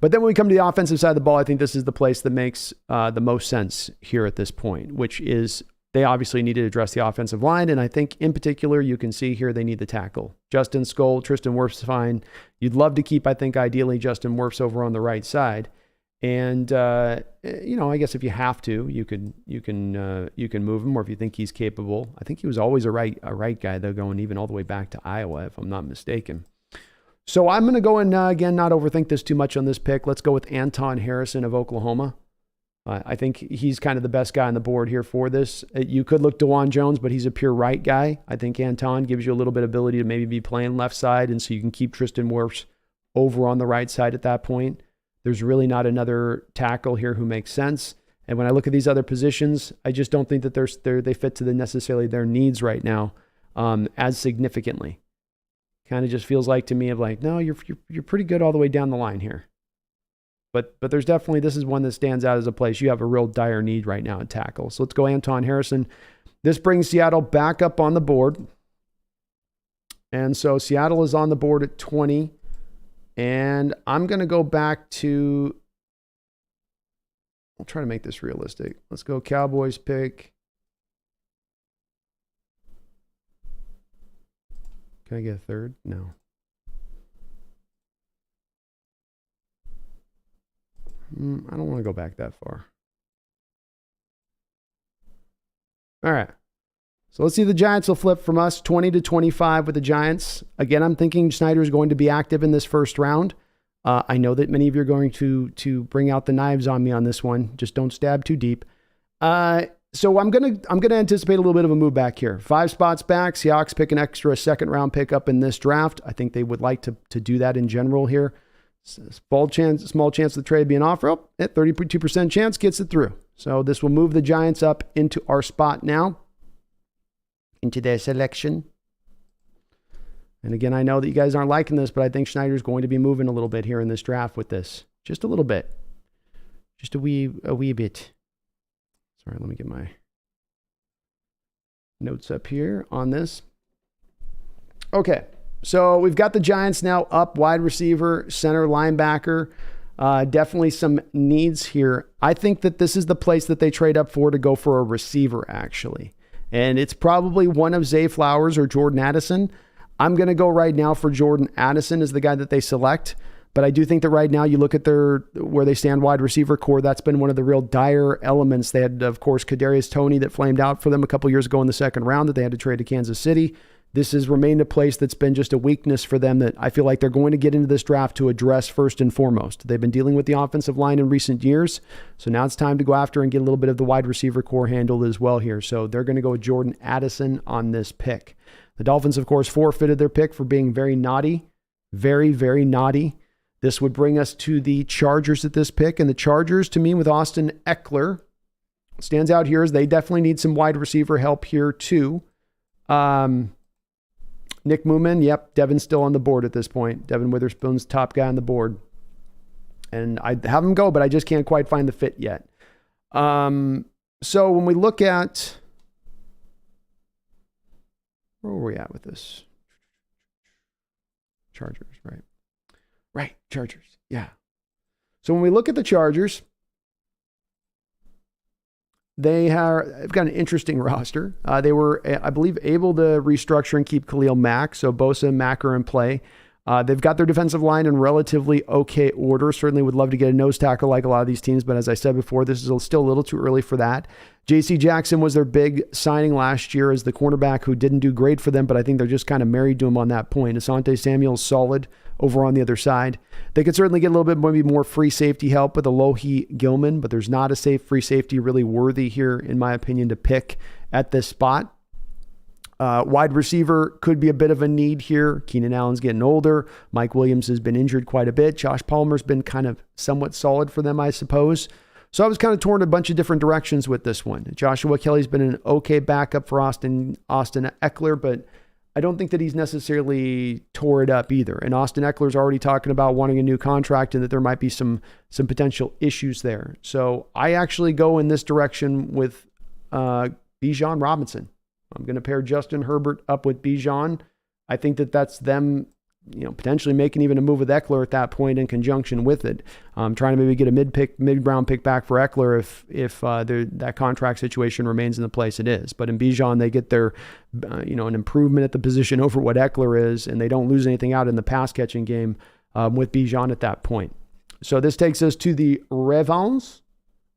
But then when we come to the offensive side of the ball, I think this is the place that makes the most sense here at this point, which is they obviously need to address the offensive line. And I think in particular, you can see here they need the tackle. Justin Skoll, Tristan Wirfs fine. You'd love to keep, I think, ideally Justin Wirfs over on the right side. And, I guess if you have to, you can move him, or if you think he's capable. I think he was always a right guy, though, going even all the way back to Iowa, if I'm not mistaken. So I'm going to go and, again, not overthink this too much on this pick. Let's go with Anton Harrison of Oklahoma. I think he's kind of the best guy on the board here for this. You could look DeJuan Jones, but he's a pure right guy. I think Anton gives you a little bit of ability to maybe be playing left side, and so you can keep Tristan Wirfs over on the right side at that point. There's really not another tackle here who makes sense. And when I look at these other positions, I just don't think that they fit to necessarily their needs right now as significantly. Kind of just feels like to me of like, no, you're pretty good all the way down the line here. But there's definitely, this is one that stands out as a place you have a real dire need right now at tackle. So let's go Anton Harrison. This brings Seattle back up on the board. And so Seattle is on the board at 20. And I'm going to go back to, I'll try to make this realistic. Let's go Cowboys pick. Can I get a third? No. I don't want to go back that far. All right. So let's see, the Giants will flip from us 20 to 25 with the Giants. Again, I'm thinking Snyder is going to be active in this first round. I know that many of you are going to bring out the knives on me on this one. Just don't stab too deep. So I'm gonna anticipate a little bit of a move back here. 5 spots back. Seahawks pick an extra second round pick up in this draft. I think they would like to do that in general here. Small chance of the trade being offered. Oh, at 32% chance gets it through. So this will move the Giants up into our spot now, into their selection. And again, I know that you guys aren't liking this, but I think Schneider's going to be moving a little bit here in this draft with this. Just a little bit. Just a wee bit. Sorry, let me get my notes up here on this. Okay, so we've got the Giants now up, wide receiver, center, linebacker. Definitely some needs here. I think that this is the place that they trade up for to go for a receiver, actually. And it's probably one of Zay Flowers or Jordan Addison. I'm going to go right now for Jordan Addison as the guy that they select. But I do think that right now you look at where they stand wide receiver core, that's been one of the real dire elements. They had, of course, Kadarius Toney that flamed out for them a couple years ago in the second round that they had to trade to Kansas City. This has remained a place that's been just a weakness for them that I feel like they're going to get into this draft to address first and foremost. They've been dealing with the offensive line in recent years, so now it's time to go after and get a little bit of the wide receiver core handled as well here. So they're going to go with Jordan Addison on this pick. The Dolphins, of course, forfeited their pick for being very naughty, very, very naughty. This would bring us to the Chargers at this pick, and the Chargers, to me, with Austin Eckler, stands out here as they definitely need some wide receiver help here too. Nick Mooman, yep, Devin's still on the board at this point. Devin Witherspoon's top guy on the board. And I have him go, but I just can't quite find the fit yet. So when we look at, where were we at with this? Chargers, right? Right, Chargers, yeah. So when we look at the Chargers, they've got an interesting roster. They were, I believe, able to restructure and keep Khalil Mack. So Bosa and Mack are in play. They've got their defensive line in relatively okay order. Certainly would love to get a nose tackle like a lot of these teams, but as I said before, this is still a little too early for that. J.C. Jackson was their big signing last year as the cornerback who didn't do great for them, but I think they're just kind of married to him on that point. Asante Samuel's solid over on the other side. They could certainly get a little bit maybe more free safety help with Alohi Gilman, but there's not a safe free safety really worthy here, in my opinion, to pick at this spot. Wide receiver could be a bit of a need here. Keenan Allen's getting older. Mike Williams has been injured quite a bit. Josh Palmer's been kind of somewhat solid for them, I suppose. So I was kind of torn a bunch of different directions with this one. Joshua Kelly's been an okay backup for Austin Eckler, but I don't think that he's necessarily tore it up either. And Austin Eckler's already talking about wanting a new contract and that there might be some potential issues there. So I actually go in this direction with Bijan Robinson. I'm going to pair Justin Herbert up with Bijan. I think that that's them, potentially making even a move with Eckler at that point in conjunction with it. Trying to maybe get a mid-round pick back for Eckler if that contract situation remains in the place it is. But in Bijan, they get their, an improvement at the position over what Eckler is, and they don't lose anything out in the pass catching game with Bijan at that point. So this takes us to the Ravens.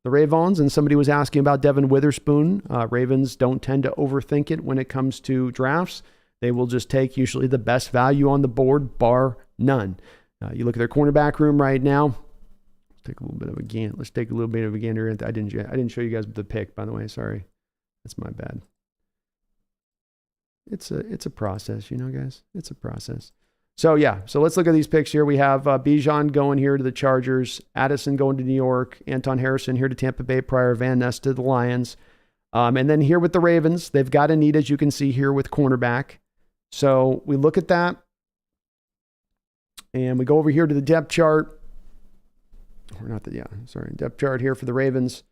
The Ravens, and somebody was asking about Devin Witherspoon. Ravens don't tend to overthink it when it comes to drafts. They will just take usually the best value on the board, bar none. You look at their cornerback room right now. Let's take a little bit of a gander. I didn't show you guys the pick, by the way. Sorry, that's my bad. It's a process, guys. It's a process. So let's look at these picks here. We have Bijan going here to the Chargers, Addison going to New York, Anton Harrison here to Tampa Bay prior, Van Ness to the Lions. And then here with the Ravens, they've got a need, as you can see here, with cornerback. So we look at that, and we go over here to the depth chart. Depth chart here for the Ravens.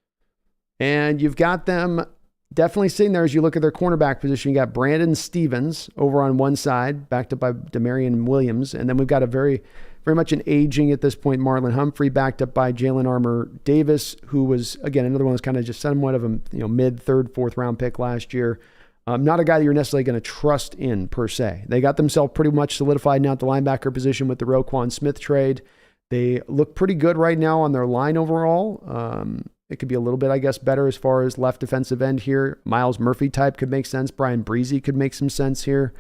And you've got them definitely sitting there as you look at their cornerback position. You got Brandon Stevens over on one side, backed up by Demarion Williams. And then we've got a very, very much an aging at this point, Marlon Humphrey, backed up by Jalen Armour Davis, who was, again, another one was kind of just somewhat of a mid, third, fourth round pick last year. Not a guy that you're necessarily going to trust in per se. They got themselves pretty much solidified now at the linebacker position with the Roquan Smith trade. They look pretty good right now on their line overall. It could be a little bit, I guess, better as far as left defensive end here. Miles Murphy type could make sense. Brian Breezy could make some sense here.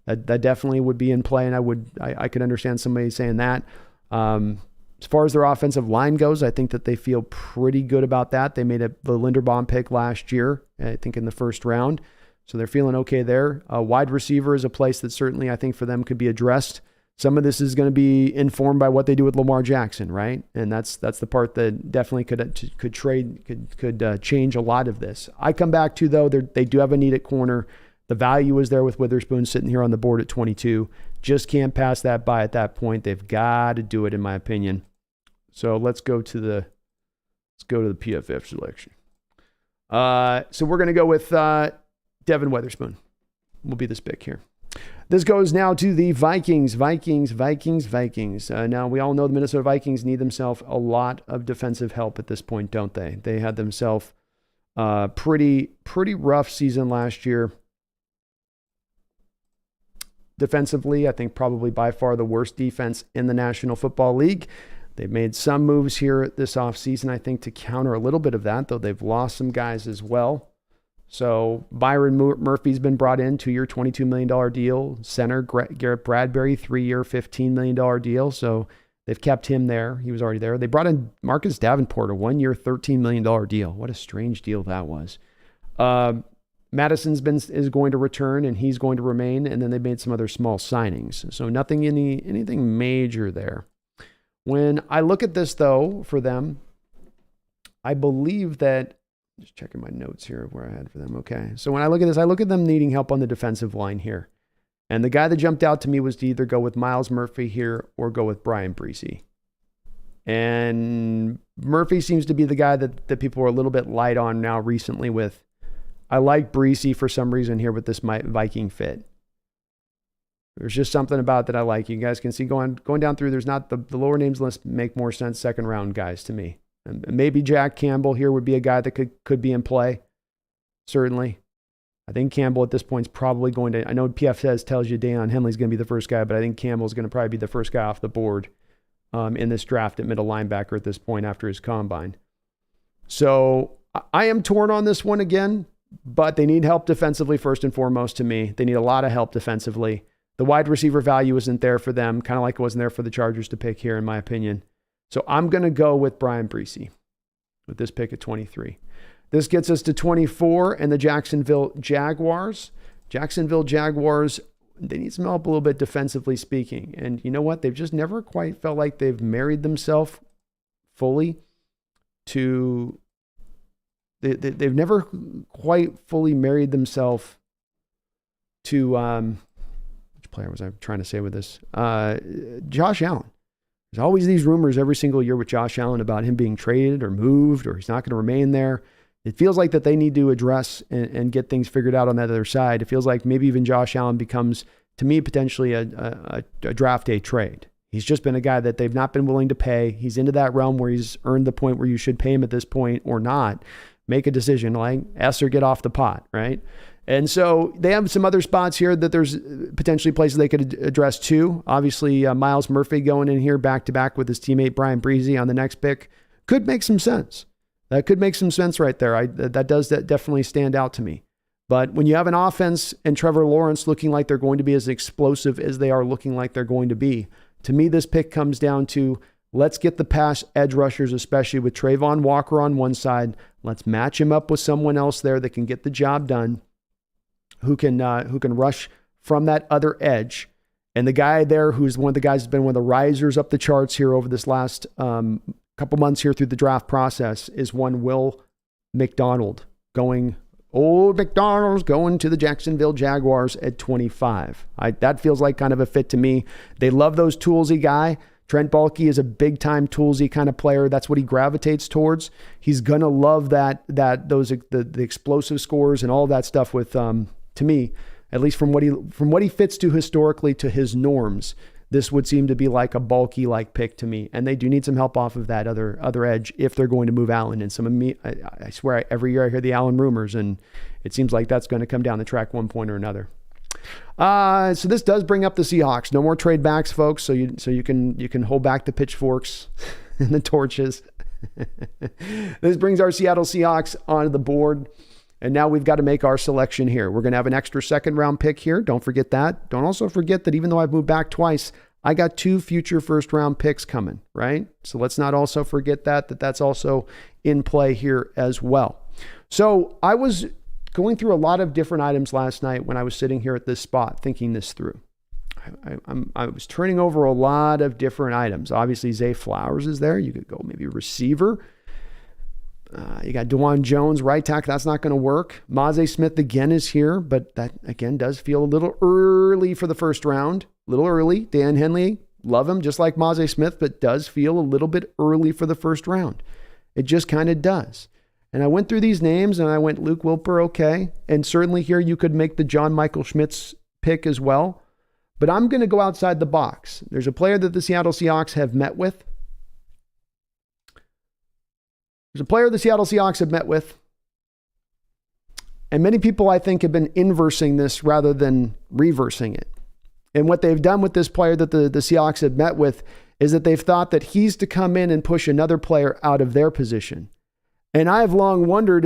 That definitely would be in play, and I could understand somebody saying that. As far as their offensive line goes, I think that they feel pretty good about that. They made the Linderbaum pick last year, I think in the first round. So they're feeling okay there. Wide receiver is a place that certainly I think for them could be addressed. Some of this is going to be informed by what they do with Lamar Jackson, right? And that's the part that definitely could change a lot of this. I come back to, though, they do have a need at corner. The value is there with Witherspoon sitting here on the board at 22. Just can't pass that by at that point. They've got to do it, in my opinion. So let's go to the PFF selection. So we're going to go with Devin Witherspoon. Will be this pick here. This goes now to the Vikings. Now, we all know the Minnesota Vikings need themselves a lot of defensive help at this point, don't they? They had themselves a pretty rough season last year. Defensively, I think probably by far the worst defense in the National Football League. They've made some moves here this offseason, I think, to counter a little bit of that, though they've lost some guys as well. So Byron Murphy's been brought in, 2-year, $22 million deal. Center Garrett Bradbury, 3-year, $15 million deal. So they've kept him there. He was already there. They brought in Marcus Davenport, a 1-year, $13 million deal. What a strange deal that was. Madison's is going to return, and he's going to remain. And then they made some other small signings. So nothing anything major there. When I look at this, though, for them, I believe that. Just checking my notes here where I had for them. Okay. So when I look at this, I look at them needing help on the defensive line here. And the guy that jumped out to me was to either go with Miles Murphy here or go with Brian Breezy. And Murphy seems to be the guy that people are a little bit light on now recently with. I like Breezy for some reason here with this Viking fit. There's just something about that I like. You guys can see going down through, there's not the lower names list make more sense, second round guys to me. And maybe Jack Campbell here would be a guy that could be in play. Certainly. I think Campbell at this point is probably going to, I know PFS tells you Deion Henley's going to be the first guy, but I think Campbell's going to probably be the first guy off the board in this draft at middle linebacker at this point after his combine. So I am torn on this one again, but they need help defensively first and foremost to me. They need a lot of help defensively. The wide receiver value isn't there for them, kind of like it wasn't there for the Chargers to pick here, in my opinion. So I'm going to go with Brian Bresee with this pick at 23. This gets us to 24 and the Jacksonville Jaguars. Jacksonville Jaguars, they need some help a little bit defensively speaking. And you know what? They've just never quite felt like they've married themselves fully to... They've never quite fully married themselves to... which player was I trying to say with this? Josh Allen. There's always these rumors every single year with Josh Allen about him being traded or moved or he's not going to remain there. It feels like that they need to address and get things figured out on that other side. It feels like maybe even Josh Allen becomes, to me, potentially a draft day trade. He's just been a guy that they've not been willing to pay. He's into that realm where he's earned the point where you should pay him at this point or not. Make a decision like S or get off the pot, right? And so they have some other spots here that there's potentially places they could address too. Obviously, Miles Murphy going in here back-to-back with his teammate Brian Bresee on the next pick could make some sense. That could make some sense right there. That definitely stand out to me. But when you have an offense and Trevor Lawrence looking like they're going to be as explosive as they are looking like they're going to be, to me, this pick comes down to let's get the pass edge rushers, especially with Trayvon Walker on one side. Let's match him up with someone else there that can get the job done, who can rush from that other edge. And the guy there who's one of the guys who's been one of the risers up the charts here over this last couple months here through the draft process is one Will McDonald old McDonald's going to the Jacksonville Jaguars at 25. That feels like kind of a fit to me. They love those toolsy guy. Trent Baalke is a big-time toolsy kind of player. That's what he gravitates towards. He's gonna love the explosive scores and all that stuff with to me, at least from what he fits to historically to his norms. This would seem to be like a Baalke-like pick to me, and they do need some help off of that other edge if they're going to move Allen. And some of me, I swear, every year I hear the Allen rumors, and it seems like that's going to come down the track one point or another. So this does bring up the Seahawks. No more trade backs, folks. So you can hold back the pitchforks and the torches. This brings our Seattle Seahawks onto the board. And now we've got to make our selection here. We're going to have an extra second round pick here. Don't forget that. Don't also forget that even though I've moved back twice, I got 2 future first round picks coming, right? So let's not also forget that's also in play here as well. So I was going through a lot of different items last night when I was sitting here at this spot thinking this through. I was turning over a lot of different items. Obviously, Zay Flowers is there. You could go maybe receiver. You got DeJuan Jones, right tackle. That's not going to work. Maze Smith again is here, but that again does feel a little early for the first round. A little early. Dan Henley, love him just like Maze Smith, but does feel a little bit early for the first round. It just kind of does. And I went through these names and I went Luke Wilper, okay. And certainly here you could make the John Michael Schmitz pick as well. But I'm going to go outside the box. There's a player that the Seattle Seahawks have met with. There's a player the Seattle Seahawks have met with. And many people, I think, have been inversing this rather than reversing it. And what they've done with this player that the Seahawks have met with is that they've thought that he's to come in and push another player out of their position. And I've long wondered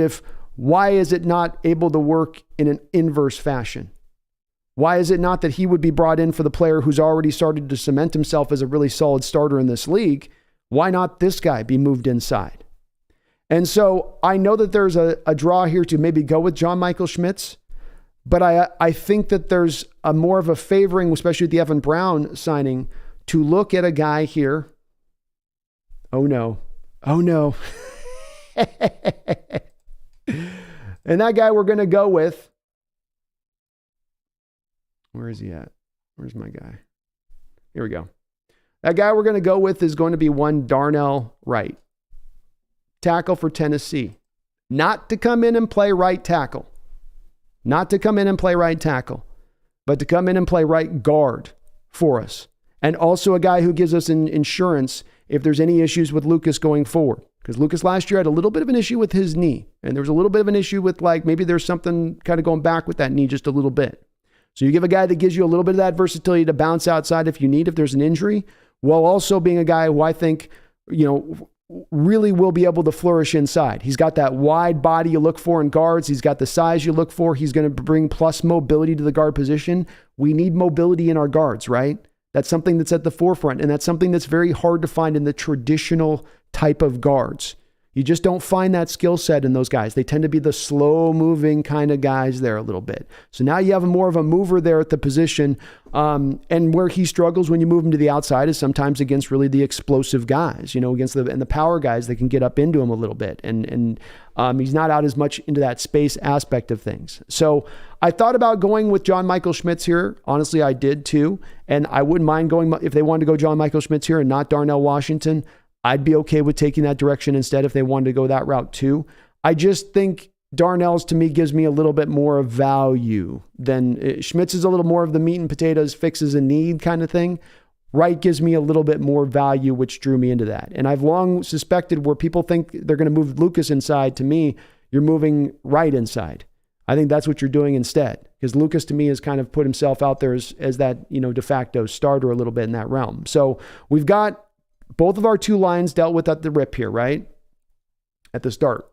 why is it not able to work in an inverse fashion? Why is it not that he would be brought in for the player who's already started to cement himself as a really solid starter in this league? Why not this guy be moved inside? And so I know that there's a draw here to maybe go with John Michael Schmitz, but I think that there's a more of a favoring, especially with the Evan Brown signing, to look at a guy here. Oh no. And that guy we're going to go with. Where is he at? Where's my guy? Here we go. That guy we're going to go with is going to be one Darnell Wright. Tackle for Tennessee. Not to come in and play right tackle. But to come in and play right guard for us. And also a guy who gives us insurance if there's any issues with Lucas going forward. Because Lucas last year had a little bit of an issue with his knee. And there was a little bit of an issue with like, maybe there's something kind of going back with that knee just a little bit. So you give a guy that gives you a little bit of that versatility to bounce outside if you need, if there's an injury, while also being a guy who I think, really will be able to flourish inside. He's got that wide body you look for in guards. He's got the size you look for. He's going to bring plus mobility to the guard position. We need mobility in our guards, right? That's something that's at the forefront, and that's something that's very hard to find in the traditional type of guards. You just don't find that skill set in those guys. They tend to be the slow moving kind of guys there a little bit. So now you have more of a mover there at the position. And where he struggles when you move him to the outside is sometimes against really the explosive guys, against the power guys that can get up into him a little bit. And he's not out as much into that space aspect of things. So I thought about going with John Michael Schmitz here. Honestly, I did too. And I wouldn't mind going, if they wanted to go John Michael Schmitz here and not Darnell Washington, I'd be okay with taking that direction instead if they wanted to go that route too. I just think Darnell's to me gives me a little bit more of value than Schmitz is a little more of the meat and potatoes, fixes a need kind of thing. Wright gives me a little bit more value, which drew me into that. And I've long suspected where people think they're going to move Lucas inside, to me, you're moving Wright inside. I think that's what you're doing instead, because Lucas to me has kind of put himself out there as that, de facto starter a little bit in that realm. So we've got both of our two lines dealt with at the rip here, right? At the start.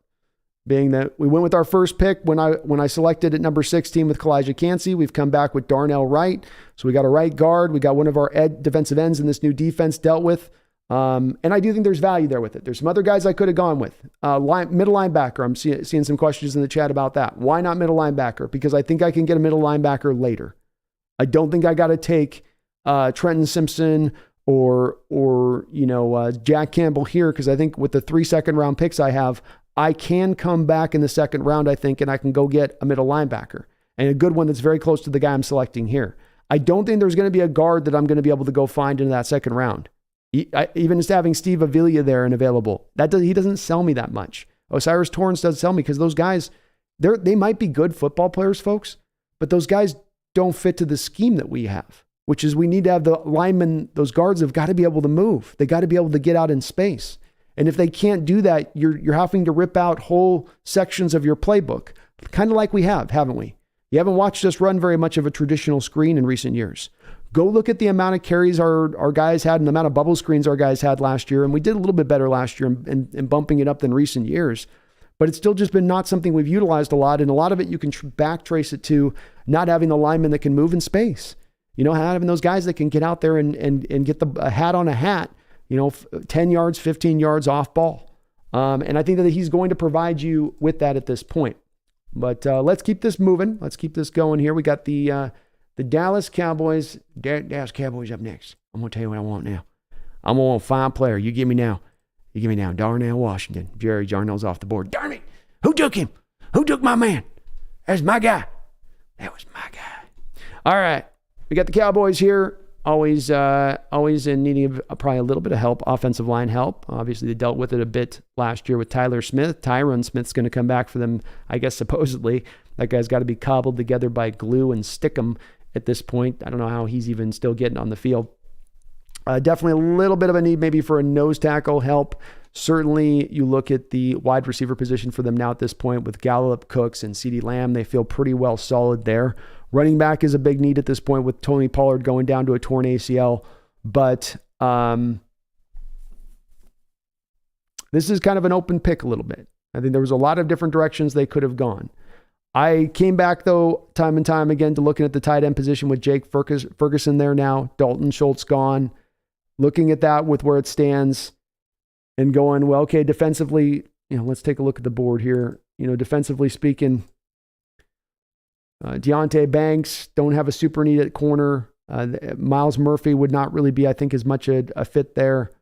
Being that we went with our first pick when I selected at number 16 with Kalijah Cansey. We've come back with Darnell Wright. So we got a right guard. We got one of our defensive ends in this new defense dealt with. And I do think there's value there with it. There's some other guys I could have gone with. Middle linebacker. I'm seeing some questions in the chat about that. Why not middle linebacker? Because I think I can get a middle linebacker later. I don't think I got to take Trenton Simpson or Jack Campbell here, because I think with the 3 second-round picks I have, I can come back in the second round, I think, and I can go get a middle linebacker, and a good one that's very close to the guy I'm selecting here. I don't think there's going to be a guard that I'm going to be able to go find in that second round. Even just having Steve Avila there and available, he doesn't sell me that much. Osiris Torrance does sell me, because those guys, they might be good football players, folks, but those guys don't fit to the scheme that we have, which is we need to have the linemen, those guards have got to be able to move. They got to be able to get out in space. And if they can't do that, you're having to rip out whole sections of your playbook, kind of like we have, haven't we? You haven't watched us run very much of a traditional screen in recent years. Go look at the amount of carries our guys had and the amount of bubble screens our guys had last year. And we did a little bit better last year in bumping it up than recent years. But it's still just been not something we've utilized a lot. And a lot of it you can back trace it to not having the linemen that can move in space. Having those guys that can get out there and get a hat on a hat, 10 yards, 15 yards off ball. And I think that he's going to provide you with that at this point. But let's keep this moving. Let's keep this going here. We got the Dallas Cowboys. Dallas Cowboys up next. I'm going to tell you what I want now. I'm going to want a fine player. You give me now. Darnell Washington. Jerry Darnell's off the board. Darn it. Who took him? Who took my man? That's my guy. That was my guy. All right. We got the Cowboys here, always in needing probably a little bit of help, offensive line help. Obviously, they dealt with it a bit last year with Tyler Smith. Tyron Smith's going to come back for them, I guess, supposedly. That guy's got to be cobbled together by glue and stick him at this point. I don't know how he's even still getting on the field. Definitely a little bit of a need maybe for a nose tackle help. Certainly, you look at the wide receiver position for them now at this point with Gallup, Cooks, and CeeDee Lamb. They feel pretty well solid there. Running back is a big need at this point with Tony Pollard going down to a torn ACL. But this is kind of an open pick a little bit. I think there was a lot of different directions they could have gone. I came back, though, time and time again to looking at the tight end position with Jake Ferguson there now. Dalton Schultz gone. Looking at that with where it stands and going, well, okay, defensively, let's take a look at the board here. Defensively speaking, Deontay Banks, don't have a super need at corner. Miles Murphy would not really be, I think, as much a fit there.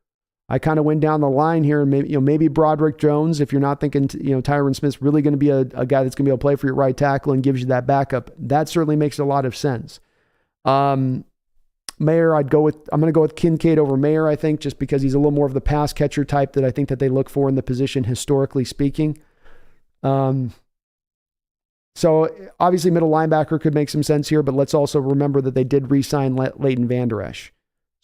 I kind of went down the line here, and maybe Broderick Jones, if you're not thinking, Tyron Smith's really going to be a guy that's going to be able to play for your right tackle and gives you that backup. That certainly makes a lot of sense. Mayer, I'm going to go with Kincaid over Mayer, I think, just because he's a little more of the pass catcher type that I think that they look for in the position, historically speaking. So obviously middle linebacker could make some sense here, but let's also remember that they did re-sign Leighton Vander Esch.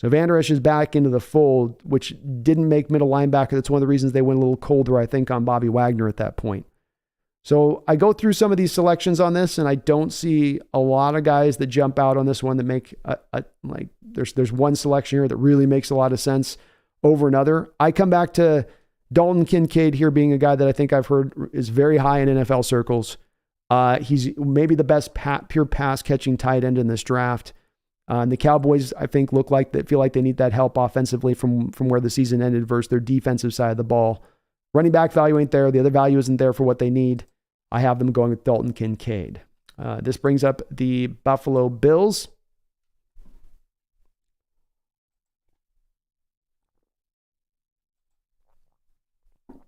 So Vander Esch is back into the fold, which didn't make middle linebacker. That's one of the reasons they went a little colder, I think, on Bobby Wagner at that point. So I go through some of these selections on this, and I don't see a lot of guys that jump out on this one that make like there's one selection here that really makes a lot of sense over another. I come back to Dalton Kincaid here being a guy that I think I've heard is very high in NFL circles. He's maybe the best pure pass catching tight end in this draft. And the Cowboys, I think, feel like they need that help offensively from where the season ended versus their defensive side of the ball. Running back value ain't there. The other value isn't there for what they need. I have them going with Dalton Kincaid. This brings up the Buffalo Bills.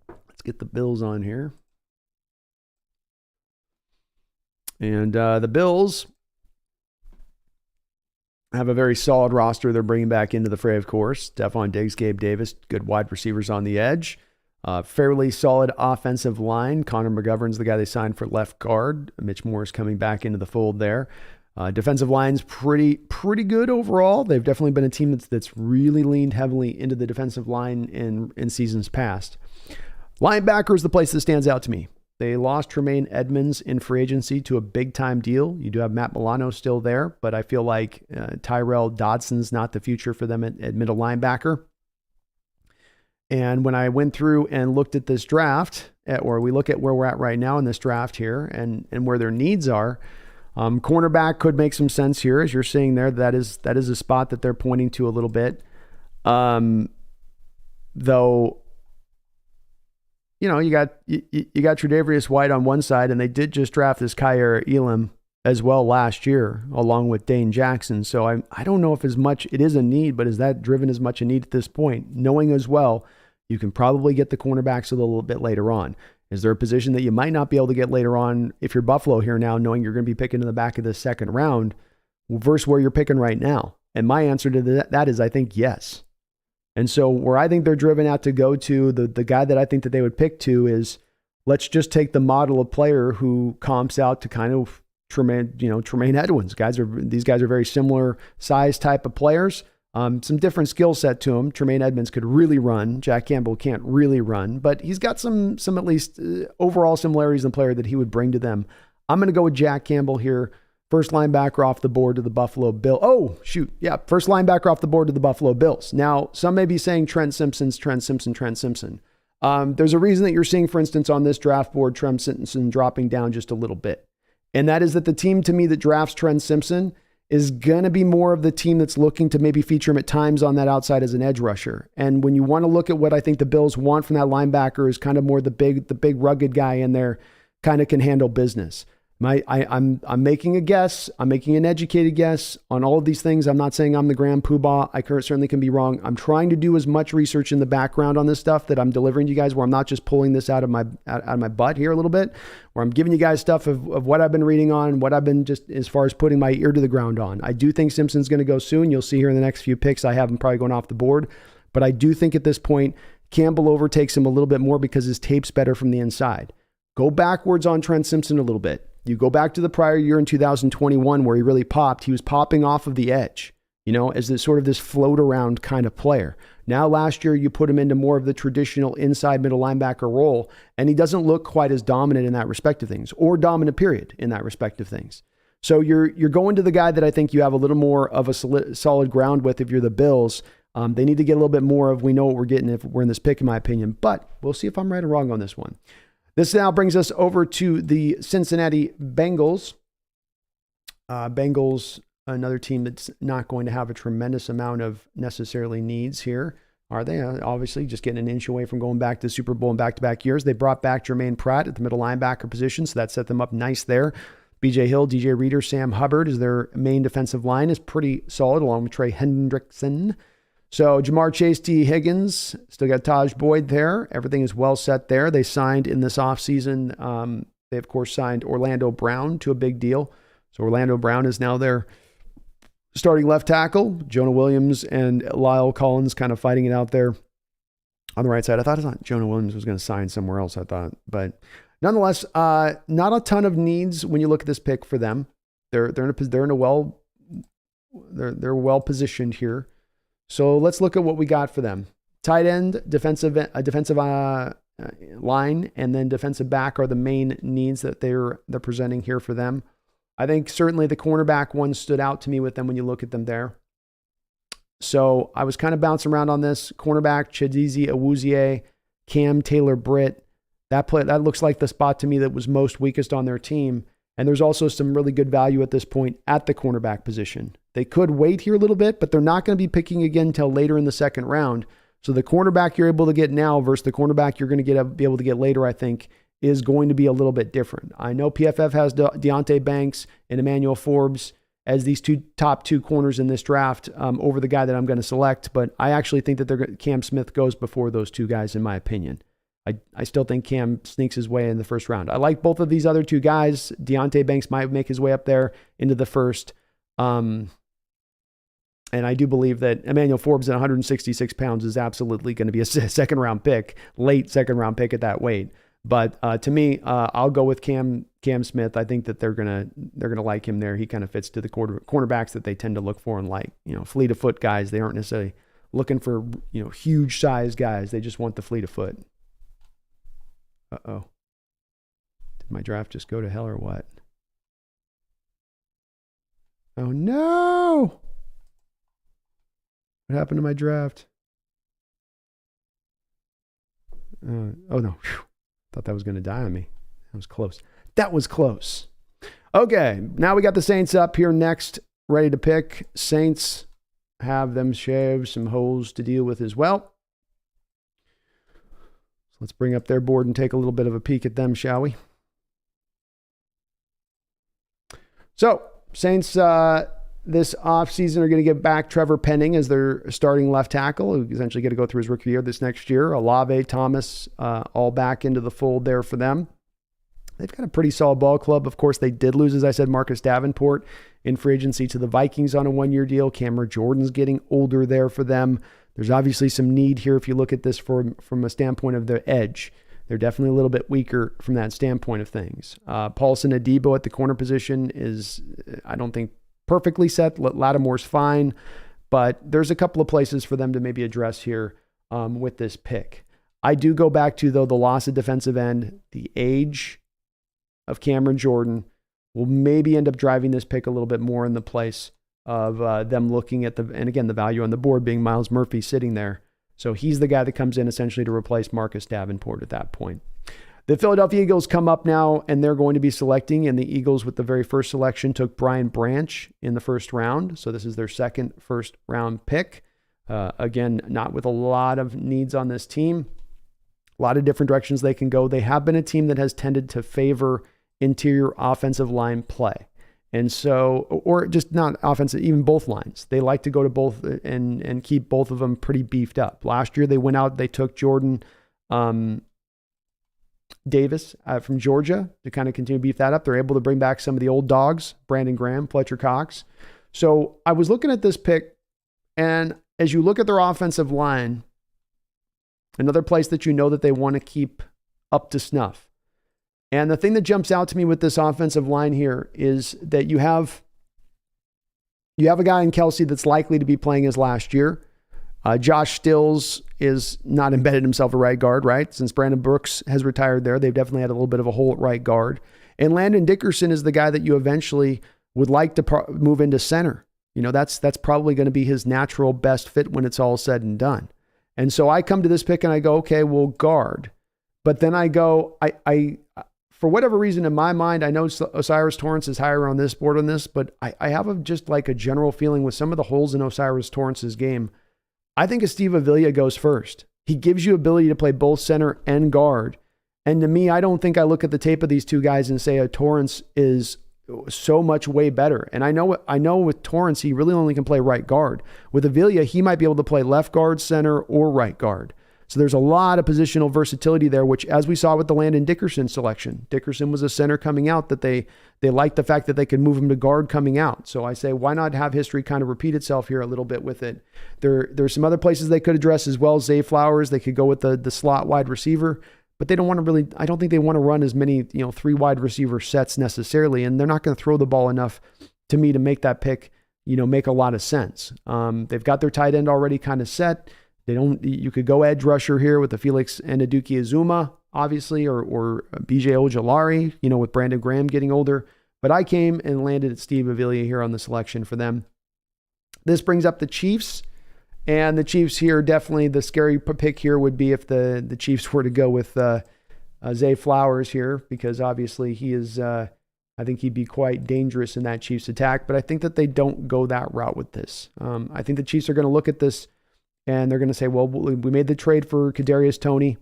Let's get the Bills on here. And the Bills have a very solid roster they're bringing back into the fray, of course. Stephon Diggs, Gabe Davis, good wide receivers on the edge. Fairly solid offensive line. Connor McGovern's the guy they signed for left guard. Mitch Morris coming back into the fold there. Defensive line's pretty good overall. They've definitely been a team that's really leaned heavily into the defensive line in seasons past. Linebacker is the place that stands out to me. They lost Tremaine Edmonds in free agency to a big-time deal. You do have Matt Milano still there, but I feel like Tyrell Dodson's not the future for them at middle linebacker. And when I went through and looked at this draft, or we look at where we're at right now in this draft here and where their needs are, cornerback could make some sense here. As you're seeing there, that is a spot that they're pointing to a little bit. Though, you know, you got Tre'Davious White on one side, and they did just draft this Kyer Elam as well last year, along with Dane Jackson. So I don't know if as much it is a need, but is that driven as much a need at this point? Knowing as well, you can probably get the cornerbacks a little bit later on. Is there a position that you might not be able to get later on if you're Buffalo here now, knowing you're going to be picking in the back of the second round versus where you're picking right now? And my answer to that is I think yes. And so where I think they're driven out to go to, the guy that I think that they would pick to is, let's just take the model of player who comps out to kind of Tremaine Edmonds. These guys are very similar size type of players. Some different skill set to him. Tremaine Edmonds could really run. Jack Campbell can't really run, but he's got some at least overall similarities in the player that he would bring to them. I'm going to go with Jack Campbell here. First linebacker off the board to the Buffalo Bills. Oh, shoot. Yeah, first linebacker off the board to the Buffalo Bills. Now, some may be saying Trent Simpson. There's a reason that you're seeing, for instance, on this draft board, Trent Simpson dropping down just a little bit. And that is that the team, to me, that drafts Trent Simpson is going to be more of the team that's looking to maybe feature him at times on that outside as an edge rusher. And when you want to look at what I think the Bills want from that linebacker is kind of more the big rugged guy in there, kind of can handle business. I'm making a guess. I'm making an educated guess on all of these things. I'm not saying I'm the grand poobah. I certainly can be wrong. I'm trying to do as much research in the background on this stuff that I'm delivering to you guys, where I'm not just pulling this out of my butt here a little bit, where I'm giving you guys stuff of what I've been reading on, what I've been just as far as putting my ear to the ground on. I do think Simpson's going to go soon. You'll see here in the next few picks, I have him probably going off the board. But I do think at this point, Campbell overtakes him a little bit more because his tape's better from the inside. Go backwards on Trent Simpson a little bit. You go back to the prior year in 2021 where he really popped. He was popping off of the edge, as this sort of this float around kind of player. Now last year you put him into more of the traditional inside middle linebacker role, and he doesn't look quite as dominant in that respect of things, or dominant period in that respect of things. So you're going to the guy that I think you have a little more of a solid ground with if you're the Bills. They need to get a little bit more of, we know what we're getting if we're in this pick, in my opinion, but we'll see if I'm right or wrong on this one. This now brings us over to the Cincinnati Bengals. Bengals, another team that's not going to have a tremendous amount of necessarily needs here, are they? Obviously, just getting an inch away from going back to the Super Bowl in back-to-back years. They brought back Jermaine Pratt at the middle linebacker position, so that set them up nice there. B.J. Hill, DJ Reader, Sam Hubbard is their main defensive line, is pretty solid, along with Trey Hendrickson. So Jamar Chase, T. Higgins, still got Taj Boyd there. Everything is well set there. They signed in this offseason. They, of course, signed Orlando Brown to a big deal. So Orlando Brown is now their starting left tackle. Jonah Williams and Lyle Collins kind of fighting it out there on the right side. I thought Jonah Williams was going to sign somewhere else, But nonetheless, not a ton of needs when you look at this pick for them. They're well positioned here. So let's look at what we got for them. Tight end, defensive line, and then defensive back are the main needs that they're presenting here for them. I think certainly the cornerback one stood out to me with them when you look at them there. So I was kind of bouncing around on this. Cornerback, Chidozie Awuzie, Cam Taylor-Britt. That looks like the spot to me that was most weakest on their team. And there's also some really good value at this point at the cornerback position. They could wait here a little bit, but they're not going to be picking again until later in the second round. So the cornerback you're able to get now versus the cornerback you're going to be able to get later, I think, is going to be a little bit different. I know PFF has Deonte Banks and Emmanuel Forbes as these top two corners in this draft over the guy that I'm going to select, but I actually think that Cam Smith goes before those two guys, in my opinion. I still think Cam sneaks his way in the first round. I like both of these other two guys. Deonte Banks might make his way up there into the first. And I do believe that Emmanuel Forbes at 166 pounds is absolutely going to be a second round pick, late second round pick at that weight. But to me, I'll go with Cam Smith. I think that they're gonna like him there. He kind of fits to the cornerbacks that they tend to look for and like, fleet of foot guys. They aren't necessarily looking for, huge size guys. They just want the fleet of foot. Uh-oh. Did my draft just go to hell or what? Oh, no. What happened to my draft? Oh, no. Whew. Thought that was going to die on me. That was close. Okay, now we got the Saints up here next, ready to pick. Saints have them shave some holes to deal with as well. Let's bring up their board and take a little bit of a peek at them, shall we? So, Saints this offseason are going to get back Trevor Penning as their starting left tackle, who essentially get to go through his rookie year this next year. Olave, Thomas, all back into the fold there for them. They've got a pretty solid ball club. Of course, they did lose, as I said, Marcus Davenport in free agency to the Vikings on a one-year deal. Cameron Jordan's getting older there for them. There's obviously some need here if you look at this from a standpoint of their edge. They're definitely a little bit weaker from that standpoint of things. Paulson Adebo at the corner position is, I don't think, perfectly set. Lattimore's fine, but there's a couple of places for them to maybe address here with this pick. I do go back to, though, the loss of defensive end. The age of Cameron Jordan will maybe end up driving this pick a little bit more in the place of them looking at and again, the value on the board being Miles Murphy sitting there. So he's the guy that comes in essentially to replace Marcus Davenport at that point. The Philadelphia Eagles come up now, and they're going to be selecting, and the Eagles with the very first selection took Brian Branch in the first round. So this is their second first-round pick. Again, not with a lot of needs on this team. A lot of different directions they can go. They have been a team that has tended to favor interior offensive line play. And so, or just not offensive, even both lines. They like to go to both and keep both of them pretty beefed up. Last year, they went out, they took Jordan Davis from Georgia to kind of continue to beef that up. They're able to bring back some of the old dogs, Brandon Graham, Fletcher Cox. So I was looking at this pick, and as you look at their offensive line, another place that you know that they want to keep up to snuff. And the thing that jumps out to me with this offensive line here is that you have a guy in Kelsey that's likely to be playing his last year. Josh Stills is not embedded himself a right guard, right? Since Brandon Brooks has retired there, they've definitely had a little bit of a hole at right guard. And Landon Dickerson is the guy that you eventually would like to move into center. That's probably going to be his natural best fit when it's all said and done. And so I come to this pick and I go, okay, well, guard. But then I go, I for whatever reason in my mind, I know Osiris Torrance is higher on this board on this, but I have just like a general feeling with some of the holes in Osiris Torrance's game. I think Steve Avila goes first. He gives you ability to play both center and guard. And to me, I don't think I look at the tape of these two guys and say, Torrance is so much way better. And I know with Torrance, he really only can play right guard. With Avila, he might be able to play left guard, center, or right guard. So there's a lot of positional versatility there, which as we saw with the Landon Dickerson selection, Dickerson was a center coming out that they liked the fact that they could move him to guard coming out. So I say, why not have history kind of repeat itself here a little bit with it? There's some other places they could address as well. Zay Flowers, they could go with the slot wide receiver, but they don't want to really, I don't think they want to run as many, 3 wide receiver sets necessarily. And they're not going to throw the ball enough to me to make that pick, make a lot of sense. They've got their tight end already kind of set. You could go edge rusher here with the Felix Anudike-Uzomah, obviously, or BJ Ojulari, with Brandon Graham getting older. But I came and landed at Steve Avila here on the selection for them. This brings up the Chiefs. And the Chiefs here, definitely the scary pick here would be if the Chiefs were to go with Zay Flowers here, because obviously he is, I think he'd be quite dangerous in that Chiefs attack. But I think that they don't go that route with this. I think the Chiefs are going to look at this and they're going to say, well, we made the trade for Kadarius Toney.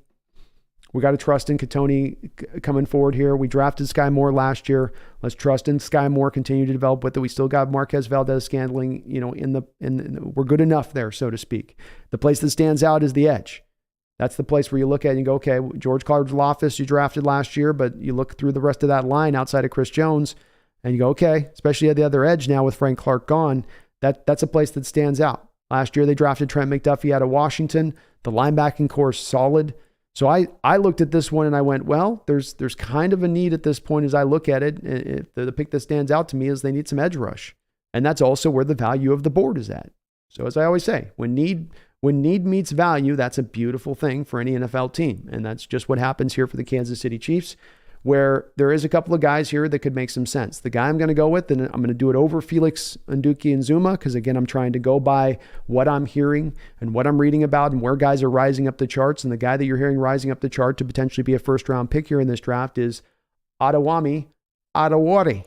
We got to trust in Toney coming forward here. We drafted Sky Moore last year. Let's trust in Sky Moore, continue to develop with it. We still got Marquez Valdez-Scantling, we're good enough there, so to speak. The place that stands out is the edge. That's the place where you look at it and you go, okay, George Karlaftis you drafted last year, but you look through the rest of that line outside of Chris Jones and you go, okay, especially at the other edge now with Frank Clark gone, that's a place that stands out. Last year they drafted Trent McDuffie out of Washington. The linebacking core is solid. So I looked at this one and I went, well, there's kind of a need at this point as I look at it. The pick that stands out to me is they need some edge rush. And that's also where the value of the board is at. So as I always say, when need meets value, that's a beautiful thing for any NFL team. And that's just what happens here for the Kansas City Chiefs, where there is a couple of guys here that could make some sense. The guy I'm going to go with, and I'm going to do it over Felix Anudike-Uzomah, because again, I'm trying to go by what I'm hearing and what I'm reading about and where guys are rising up the charts. And the guy that you're hearing rising up the chart to potentially be a first-round pick here in this draft is Adewami Adewale.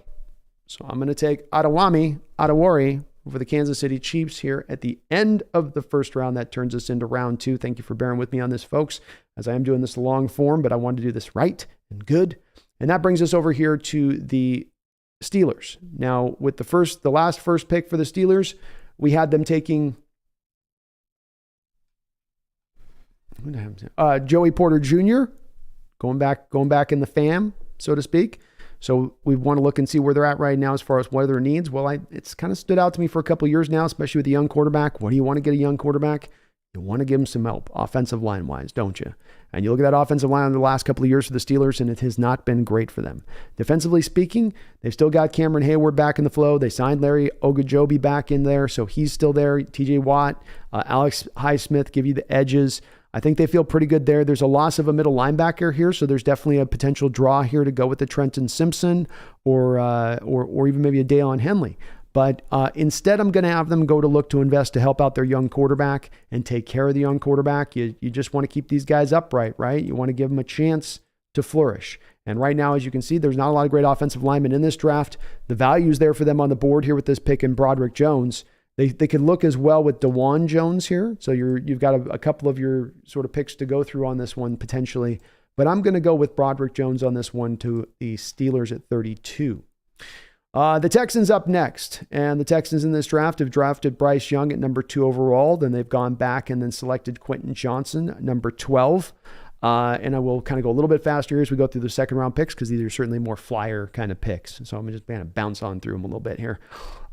So I'm going to take Adewami Adewale for the Kansas City Chiefs here at the end of the first round. That turns us into round 2. Thank you for bearing with me on this, folks, as I am doing this long form, but I wanted to do this right and good. And that brings us over here to the Steelers. Now, with the last first pick for the Steelers, we had them taking Joey Porter Jr., going back in the fam, so to speak. So we want to look and see where they're at right now as far as what are their needs. Well, it's kind of stood out to me for a couple of years now, especially with a young quarterback. What do you want to get a young quarterback? You want to give him some help, offensive line-wise, don't you? And you look at that offensive line in the last couple of years for the Steelers, and it has not been great for them. Defensively speaking, they've still got Cameron Hayward back in the flow. They signed Larry Ogunjobi back in there, so he's still there. TJ Watt, Alex Highsmith give you the edges. I think they feel pretty good there. There's a loss of a middle linebacker here, so there's definitely a potential draw here to go with the Trenton Simpson or even maybe a Deion Henley. But instead, I'm going to have them go to look to invest to help out their young quarterback and take care of the young quarterback. You just want to keep these guys upright, right? You want to give them a chance to flourish. And right now, as you can see, there's not a lot of great offensive linemen in this draft. The value is there for them on the board here with this pick in Broderick Jones. They could look as well with DeJuan Jones here. So you've got a couple of your sort of picks to go through on this one potentially. But I'm going to go with Broderick Jones on this one to the Steelers at 32. The Texans up next. And the Texans in this draft have drafted Bryce Young at number 2 overall. Then they've gone back and then selected Quentin Johnson at number 12. And I will kind of go a little bit faster here as we go through the second round picks, because these are certainly more flyer kind of picks. So I'm just going to bounce on through them a little bit here.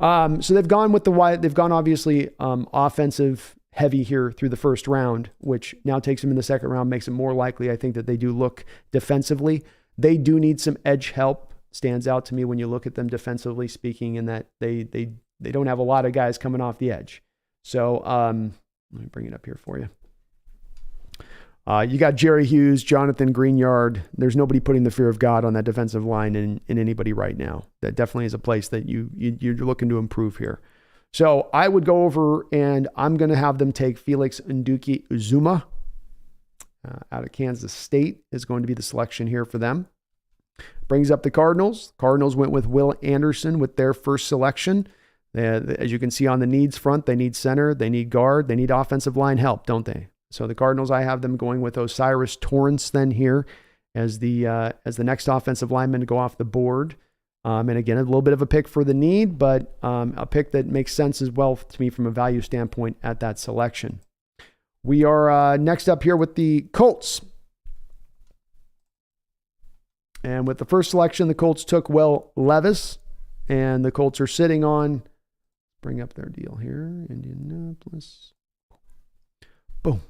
So they've gone with they've gone obviously offensive heavy here through the first round, which now takes them in the second round, makes it more likely, I think, that they do look defensively. They do need some edge help. Stands out to me when you look at them defensively speaking, in that they don't have a lot of guys coming off the edge. So let me bring it up here for you. You got Jerry Hughes, Jonathan Greenyard. There's nobody putting the fear of God on that defensive line in anybody right now. That definitely is a place that you're looking to improve here. So I would go over and I'm going to have them take Felix Anudike-Uzomah out of Kansas State is going to be the selection here for them. Brings up the Cardinals. Cardinals went with Will Anderson with their first selection. As you can see on the needs front, they need center, they need guard, they need offensive line help, don't they? So the Cardinals, I have them going with Osiris Torrance then here as the next offensive lineman to go off the board. And again, a little bit of a pick for the need, but a pick that makes sense as well to me from a value standpoint at that selection. We are next up here with the Colts. And with the first selection, the Colts took Will Levis, and the Colts are sitting on, bring up their deal here, Indianapolis. Boom.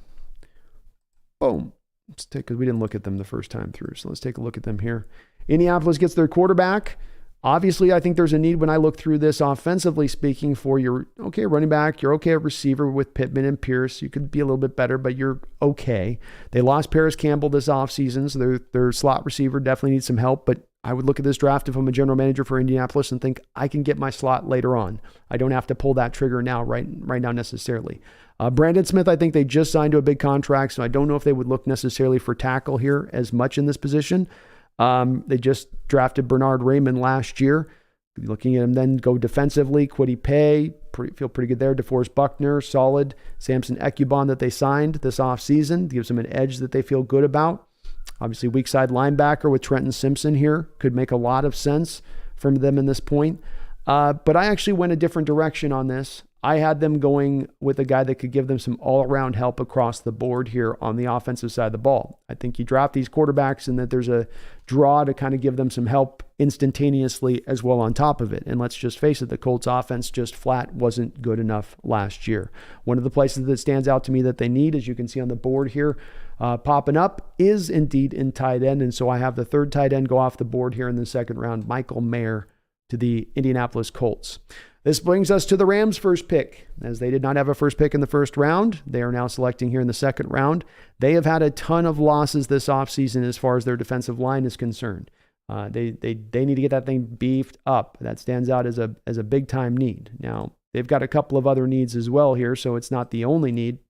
Boom. Let's take, because we didn't look at them the first time through, so let's take a look at them here. Indianapolis gets their quarterback. Obviously, I think there's a need when I look through this offensively speaking for your okay running back, you're okay at receiver with Pittman and Pierce. You could be a little bit better, but you're okay. They lost Paris Campbell this offseason, so their slot receiver definitely needs some help, but I would look at this draft if I'm a general manager for Indianapolis and think I can get my slot later on. I don't have to pull that trigger now, right now necessarily. Brandon Smith, I think they just signed to a big contract, so I don't know if they would look necessarily for tackle here as much in this position. They just drafted Bernard Raymond last year. Looking at him then go defensively, Kwity Paye, feel pretty good there. DeForest Buckner, solid. Samson Ekubon that they signed this offseason gives them an edge that they feel good about. Obviously, weak side linebacker with Trenton Simpson here could make a lot of sense from them in this point. But I actually went a different direction on this. I had them going with a guy that could give them some all-around help across the board here on the offensive side of the ball. I think you draft these quarterbacks and that there's a draw to kind of give them some help instantaneously as well on top of it. And let's just face it, the Colts offense just flat wasn't good enough last year. One of the places that stands out to me that they need, as you can see on the board here, popping up, is indeed in tight end. And so I have the third tight end go off the board here in the second round, Michael Mayer to the Indianapolis Colts. This brings us to the Rams' first pick. As they did not have a first pick in the first round, they are now selecting here in the second round. They have had a ton of losses this offseason as far as their defensive line is concerned. They need to get that thing beefed up. That stands out as a big-time need. Now, they've got a couple of other needs as well here, so it's not the only need.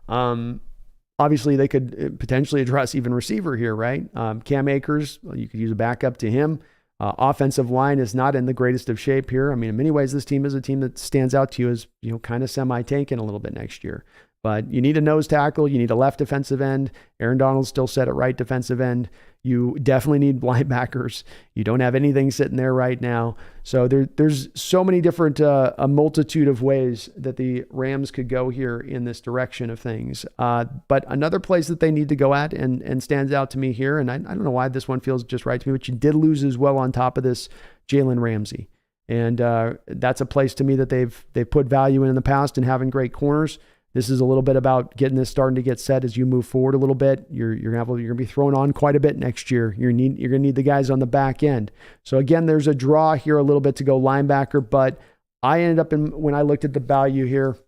Obviously, they could potentially address even receiver here, right? Cam Akers, you could use a backup to him. Offensive line is not in the greatest of shape here. I mean, in many ways, this team is a team that stands out to you as, kind of semi-tanking a little bit next year. But you need a nose tackle. You need a left defensive end. Aaron Donald's still set at right defensive end. You definitely need linebackers. You don't have anything sitting there right now. So there's so many different, a multitude of ways that the Rams could go here in this direction of things. But another place that they need to go at and stands out to me here, and I don't know why this one feels just right to me, but you did lose as well on top of this, Jalen Ramsey. And that's a place to me that they've put value in the past and having great corners. This is a little bit about getting this starting to get set as you move forward a little bit. You're gonna be thrown on quite a bit next year. You're gonna need the guys on the back end. So again, there's a draw here a little bit to go linebacker, but I ended up when I looked at the value here,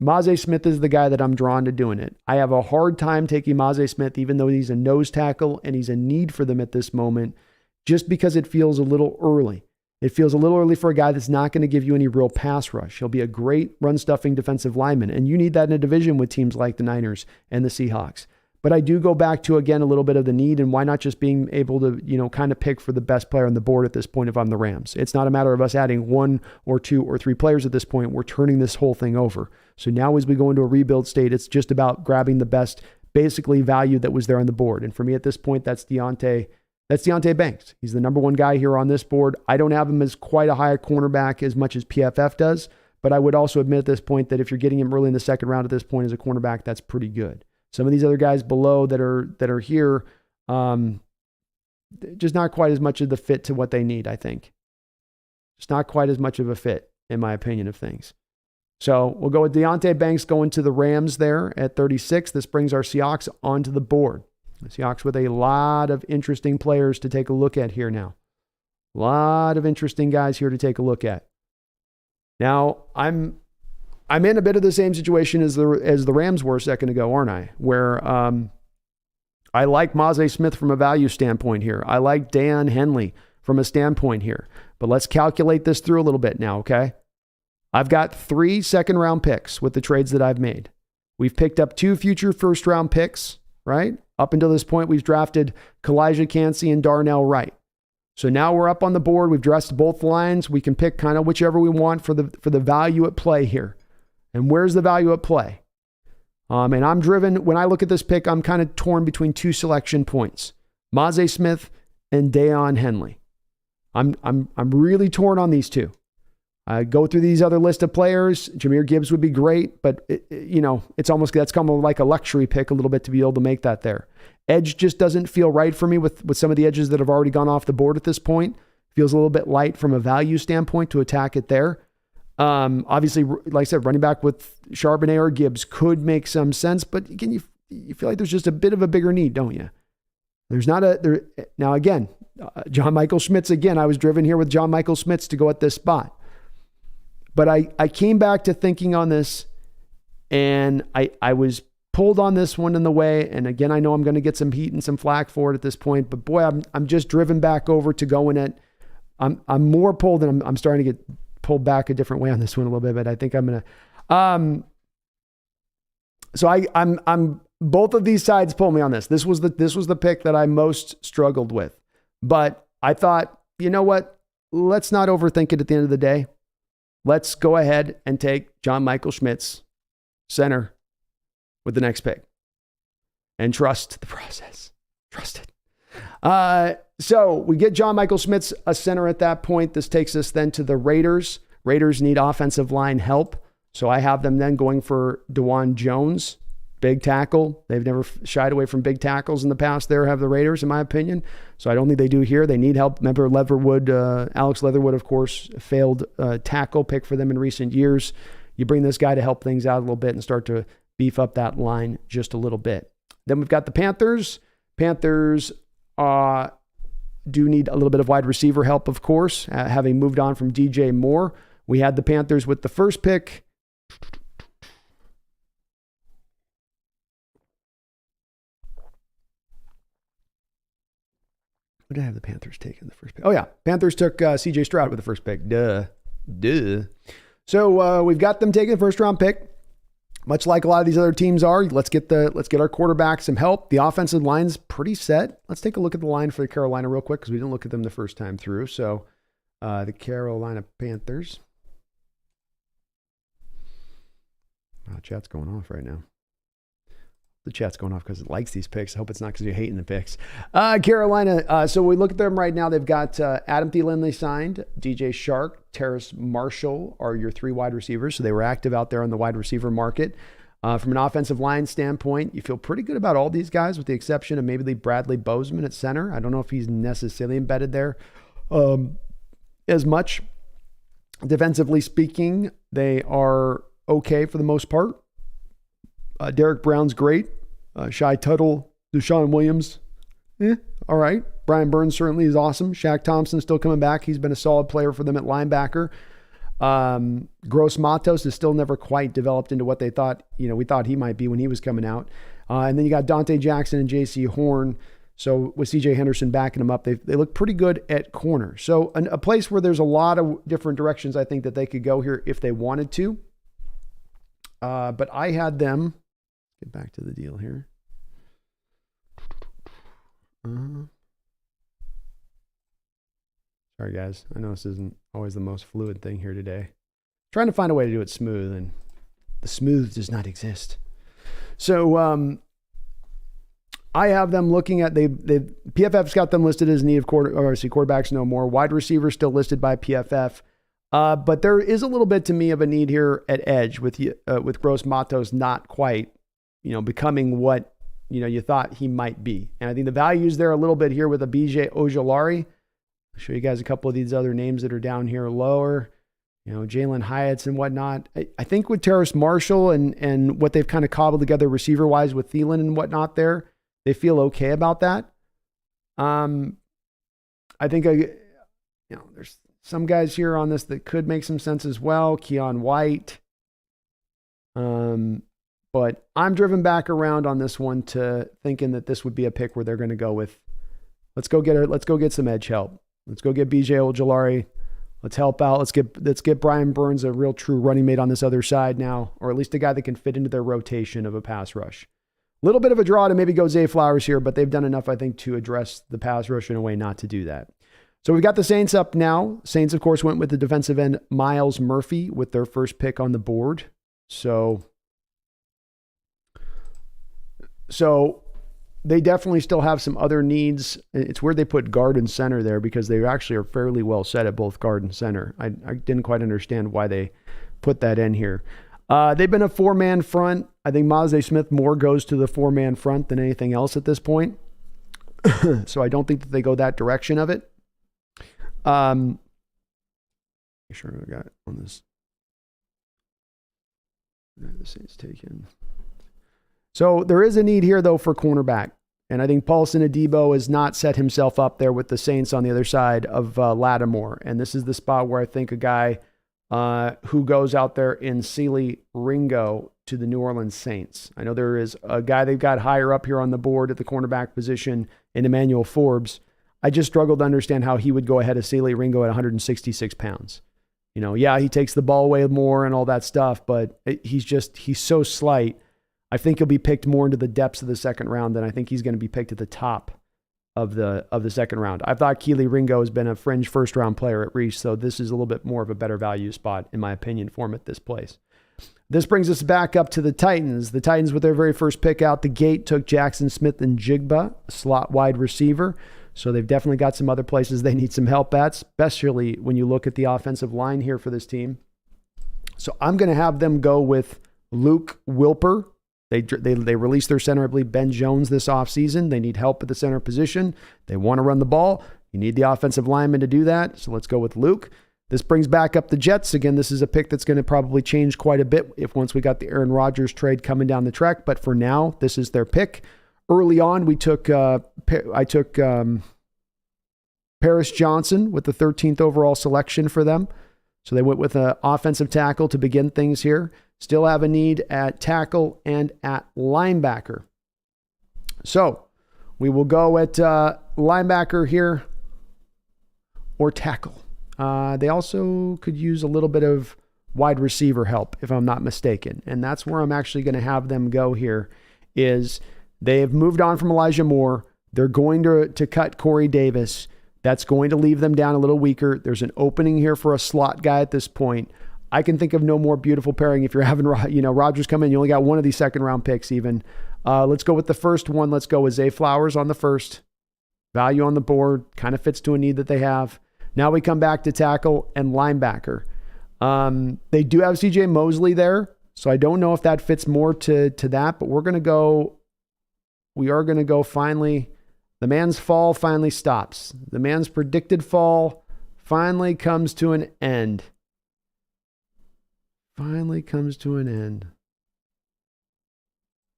Maze Smith is the guy that I'm drawn to doing it. I have a hard time taking Maze Smith, even though he's a nose tackle and he's a need for them at this moment, just because it feels a little early. It feels a little early for a guy that's not going to give you any real pass rush. He'll be a great run-stuffing defensive lineman, and you need that in a division with teams like the Niners and the Seahawks. But I do go back to, again, a little bit of the need, and why not just being able to, kind of pick for the best player on the board at this point if I'm the Rams. It's not a matter of us adding one or two or three players at this point. We're turning this whole thing over. So now as we go into a rebuild state, it's just about grabbing the best, basically, value that was there on the board. And for me at this point, that's Deontay Banks. He's the number one guy here on this board. I don't have him as quite a high cornerback as much as PFF does, but I would also admit at this point that if you're getting him early in the second round at this point as a cornerback, that's pretty good. Some of these other guys below that are here, just not quite as much of the fit to what they need, I think. Just not quite as much of a fit, in my opinion of things. So we'll go with Deontay Banks going to the Rams there at 36. This brings our Seahawks onto the board. The Seahawks with a lot of interesting players to take a look at here now. A lot of interesting guys here to take a look at. Now, I'm in a bit of the same situation as the Rams were a second ago, aren't I? Where I like Maze Smith from a value standpoint here. I like Dan Henley from a standpoint here. But let's calculate this through a little bit now, okay? I've got 3 second-round picks with the trades that I've made. We've picked up 2 future first-round picks, right? Up until this point, we've drafted Kalijah Cansey and Darnell Wright. So now we're up on the board. We've dressed both lines. We can pick kind of whichever we want for the value at play here. And where's the value at play? And I'm driven, when I look at this pick, I'm kind of torn between 2 selection points. Maze Smith and Deion Henley. I'm really torn on these two. I go through these other list of players. Jahmyr Gibbs would be great, but it's almost, that's kind of like a luxury pick a little bit to be able to make that there. Edge just doesn't feel right for me with some of the edges that have already gone off the board at this point. Feels a little bit light from a value standpoint to attack it there. Obviously, like I said, running back with Charbonnet or Gibbs could make some sense, but again, you feel like there's just a bit of a bigger need, don't you? There's not there. Now, again, John Michael Schmitz, again, I was driven here with John Michael Schmitz to go at this spot. But I came back to thinking on this, and I was pulled on this one in the way. And again, I know I'm going to get some heat and some flack for it at this point, but boy, I'm just driven back over to going at, I'm more pulled, and I'm starting to get pulled back a different way on this one a little bit, but I think I'm going to, so I'm both of these sides pull me on this. This was the pick that I most struggled with, but I thought, you know what? Let's not overthink it at the end of the day. Let's go ahead and take John Michael Schmitz, center, with the next pick, and trust the process. Trust it. So we get John Michael Schmitz a center at that point. This takes us then to the Raiders. Raiders need offensive line help. So I have them then going for DeJuan Jones, big tackle. They've never shied away from big tackles in the past there, have the Raiders, in my opinion. So I don't think they do here. They need help. Remember Leatherwood, Alex Leatherwood, of course, failed tackle pick for them in recent years. You bring this guy to help things out a little bit and start to beef up that line just a little bit. Then we've got the Panthers. Panthers do need a little bit of wide receiver help, of course, having moved on from DJ Moore. We had the Panthers with the first pick. What did I have the Panthers take in the first pick? Oh, yeah. Panthers took CJ Stroud with the first pick. Duh. So we've got them taking the first round pick. Much like a lot of these other teams are, let's get our quarterback some help. The offensive line's pretty set. Let's take a look at the line for Carolina real quick because we didn't look at them the first time through. So the Carolina Panthers. Wow, chat's going off right now. The chat's going off because it likes these picks. I hope it's not because you're hating the picks. Carolina, so we look at them right now. They've got Adam Thielen they signed, DJ Shark, Terrace Marshall are your three wide receivers. So they were active out there on the wide receiver market. From an offensive line standpoint, you feel pretty good about all these guys with the exception of maybe Bradley Bozeman at center. I don't know if he's necessarily embedded there as much. Defensively speaking, they are okay for the most part. Derek Brown's great. Shai Tuttle, Deshaun Williams, all right. Brian Burns certainly is awesome. Shaq Thompson still coming back. He's been a solid player for them at linebacker. Gross Matos is still never quite developed into what they thought, we thought he might be when he was coming out. And then you got Dante Jackson and J.C. Horn. So with C.J. Henderson backing them up, they look pretty good at corner. So a place where there's a lot of different directions I think that they could go here if they wanted to. But I had them. Get back to the deal here. Sorry, guys. I know this isn't always the most fluid thing here today. Trying to find a way to do it smooth, and the smooth does not exist. So I have them looking at PFF's got them listed as need of quarterbacks no more. Wide receivers still listed by PFF. But there is a little bit to me of a need here at edge with Gross Matos not quite, becoming what, you thought he might be. And I think the value is there a little bit here with a BJ Ojolari. I'll show you guys a couple of these other names that are down here lower, Jalen Hyatt's and whatnot. I think with Terrace Marshall and what they've kind of cobbled together receiver wise with Thielen and whatnot there, they feel okay about that. I think, there's some guys here on this that could make some sense as well. Keon White. But I'm driven back around on this one to thinking that this would be a pick where they're going to go with, let's go get some edge help. Let's go get BJ Ojolari. Let's help out. Let's get Brian Burns a real true running mate on this other side now, or at least a guy that can fit into their rotation of a pass rush. A little bit of a draw to maybe go Zay Flowers here, but they've done enough, I think, to address the pass rush in a way not to do that. So we've got the Saints up now. Saints, of course, went with the defensive end Miles Murphy with their first pick on the board. So they definitely still have some other needs. It's weird they put guard and center there because they actually are fairly well set at both guard and center. I didn't quite understand why they put that in here. They've been a four-man front. I think Mozzie Smith more goes to the four-man front than anything else at this point. So I don't think that they go that direction of it. Make sure I got it on this. The Saints taken. So there is a need here, though, for cornerback. And I think Paulson Adebo has not set himself up there with the Saints on the other side of Lattimore. And this is the spot where I think a guy who goes out there in Sealy Ringo to the New Orleans Saints. I know there is a guy they've got higher up here on the board at the cornerback position in Emmanuel Forbes. I just struggled to understand how he would go ahead of Sealy Ringo at 166 pounds. You know, yeah, he takes the ball away more and all that stuff, but he's so slight. I think he'll be picked more into the depths of the second round than I think he's going to be picked at the top of the second round. I thought Keely Ringo has been a fringe first round player at Reese, so this is a little bit more of a better value spot, in my opinion, for him at this place. This brings us back up to the Titans. The Titans, with their very first pick out the gate, took Jackson Smith and Jigba, slot wide receiver. So they've definitely got some other places they need some help at, especially when you look at the offensive line here for this team. So I'm going to have them go with Luke Wilper. They released their center, I believe, Ben Jones, this offseason. They need help at the center position. They want to run the ball. You need the offensive lineman to do that. So let's go with Luke. This brings back up the Jets. Again, this is a pick that's going to probably change quite a bit once we got the Aaron Rodgers trade coming down the track. But for now, this is their pick. Early on, I took Paris Johnson with the 13th overall selection for them. So they went with an offensive tackle to begin things here. Still have a need at tackle and at linebacker. So we will go at linebacker here or tackle. They also could use a little bit of wide receiver help, if I'm not mistaken. And that's where I'm actually going to have them go here is they have moved on from Elijah Moore. They're going to cut Corey Davis. That's going to leave them down a little weaker. There's an opening here for a slot guy at this point. I can think of no more beautiful pairing if you're having, Rodgers come in. You only got one of these second round picks even. Let's go with the first one. Let's go with Zay Flowers on the first. Value on the board. Kind of fits to a need that they have. Now we come back to tackle and linebacker. They do have CJ Mosley there, so I don't know if that fits more to that, but we are going to go finally. The man's fall finally stops. The man's predicted fall finally comes to an end. Finally comes to an end.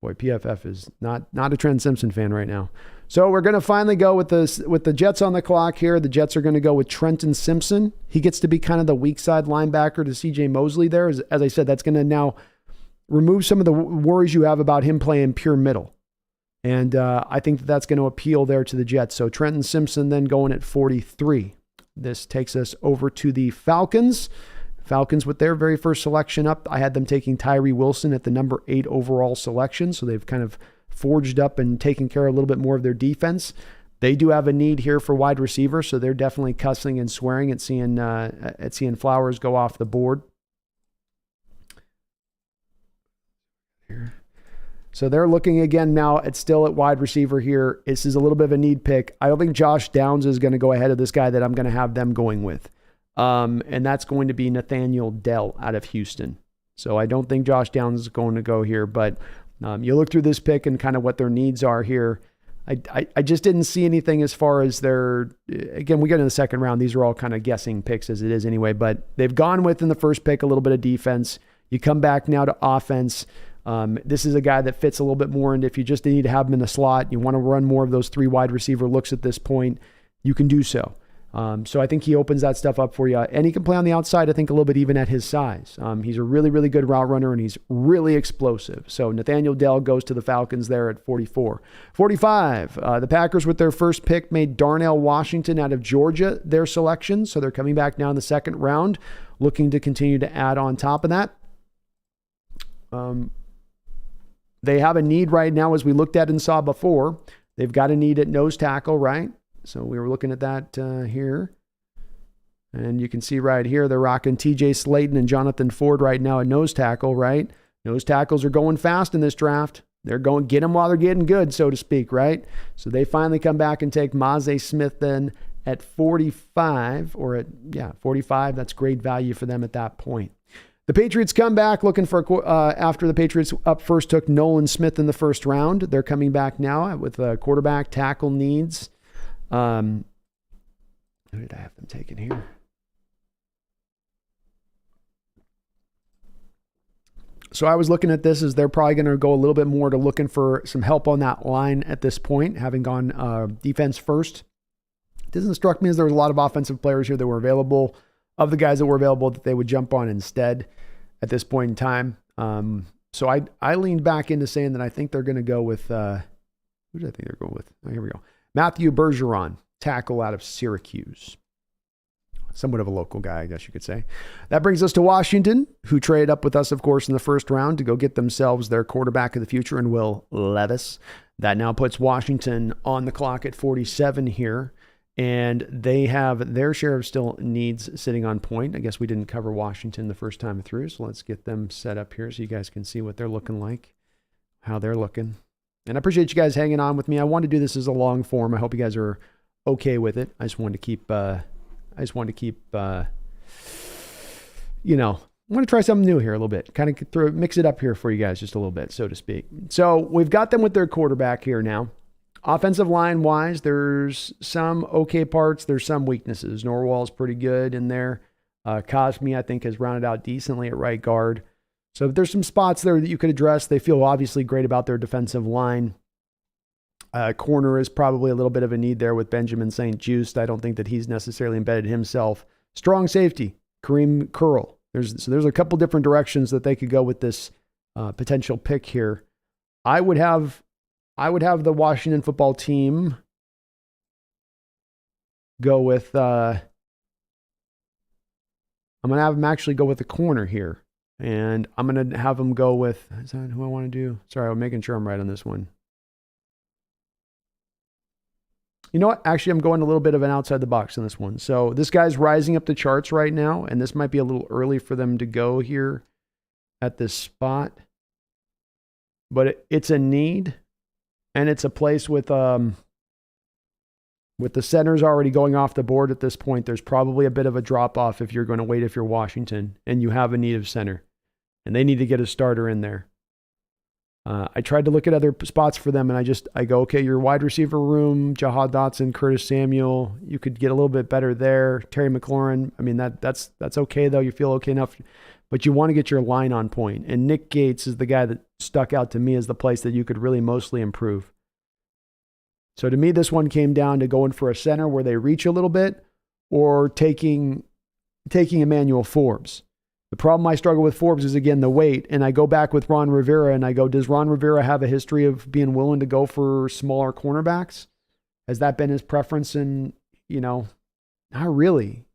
Boy, PFF is not a Trent Simpson fan right now. So we're going to finally go with the Jets on the clock here. The Jets are going to go with Trenton Simpson. He gets to be kind of the weak side linebacker to CJ Mosley there. As I said, that's going to now remove some of the worries you have about him playing pure middle. And I think that's going to appeal there to the Jets. So Trenton Simpson then going at 43. This takes us over to the Falcons. Falcons with their very first selection up. I had them taking Tyree Wilson at the number 8 overall selection. So they've kind of forged up and taken care of a little bit more of their defense. They do have a need here for wide receiver. So they're definitely cussing and swearing at seeing Flowers go off the board. Here. So they're looking again now still at wide receiver here. This is a little bit of a need pick. I don't think Josh Downs is going to go ahead of this guy that I'm going to have them going with. And that's going to be Nathaniel Dell out of Houston. So I don't think Josh Downs is going to go here, but you look through this pick and kind of what their needs are here. I just didn't see anything as far as again, we get in the second round. These are all kind of guessing picks as it is anyway, but they've gone with in the first pick a little bit of defense. You come back now to offense. This is a guy that fits a little bit more. And if you just need to have him in the slot, you want to run more of those 3 wide receiver looks at this point, you can do so. So I think he opens that stuff up for you. And he can play on the outside, I think, a little bit even at his size. He's a really, really good route runner, and he's really explosive. So Nathaniel Dell goes to the Falcons there at 44. 45, the Packers with their first pick made Darnell Washington out of Georgia their selection. So they're coming back now in the second round, looking to continue to add on top of that. They have a need right now, as we looked at and saw before. They've got a need at nose tackle, right? So we were looking at that here. And you can see right here, they're rocking TJ Slayton and Jonathan Ford right now at nose tackle, right? Nose tackles are going fast in this draft. They're going, get them while they're getting good, so to speak, right? So they finally come back and take Maze Smith then at 45, 45. That's great value for them at that point. The Patriots come back looking for, after the Patriots up first took Nolan Smith in the first round. They're coming back now with quarterback tackle needs. Who did I have them taken here? So I was looking at this as they're probably going to go a little bit more to looking for some help on that line at this point, having gone defense first. It doesn't struck me as there was a lot of offensive players here that were available. Of the guys that were available, that they would jump on instead at this point in time. So I leaned back into saying that I think they're going to go with, who did I think they're going with? Oh, here we go. Matthew Bergeron, tackle out of Syracuse. Somewhat of a local guy, I guess you could say. That brings us to Washington, who traded up with us, of course, in the first round to go get themselves their quarterback of the future in Will Levis. That now puts Washington on the clock at 47 here. And they have their share of still needs sitting on point. I guess we didn't cover Washington the first time through, so let's get them set up here so you guys can see what they're looking like, how they're looking. And I appreciate you guys hanging on with me. I wanted to do this as a long form. I hope you guys are okay with it. I just wanted to keep, you know, I want to try something new here a little bit. Kind of mix it up here for you guys just a little bit, so to speak. So we've got them with their quarterback here now. Offensive line wise, there's some okay parts. There's some weaknesses. Norwal's pretty good in there. Cosme, I think, has rounded out decently at right guard. So there's some spots there that you could address. They feel obviously great about their defensive line. Corner is probably a little bit of a need there with Benjamin St. Juste. I don't think that he's necessarily embedded himself. Strong safety, Kareem Curl. There's a couple different directions that they could go with this potential pick here. I would have the Washington football team go with, I'm going to have them actually go with the corner here. And I'm going to have them go with, is that who I want to do? Sorry, I'm making sure I'm right on this one. You know what? Actually, I'm going a little bit of an outside the box on this one. So this guy's rising up the charts right now, and this might be a little early for them to go here at this spot. But it's a need. And it's a place with the centers already going off the board at this point. There's probably a bit of a drop off if you're going to wait if you're Washington and you have a need of center. And they need to get a starter in there. I tried to look at other spots for them, and I go, okay, your wide receiver room, Jahad Dotson, Curtis Samuel, you could get a little bit better there. Terry McLaurin, I mean, that's okay, though. You feel okay enough. But you want to get your line on point. And Nick Gates is the guy that stuck out to me as the place that you could really mostly improve. So to me, this one came down to going for a center where they reach a little bit or taking Emmanuel Forbes. The problem I struggle with Forbes is, again, the weight. And I go back with Ron Rivera and I go, does Ron Rivera have a history of being willing to go for smaller cornerbacks? Has that been his preference? And, not really.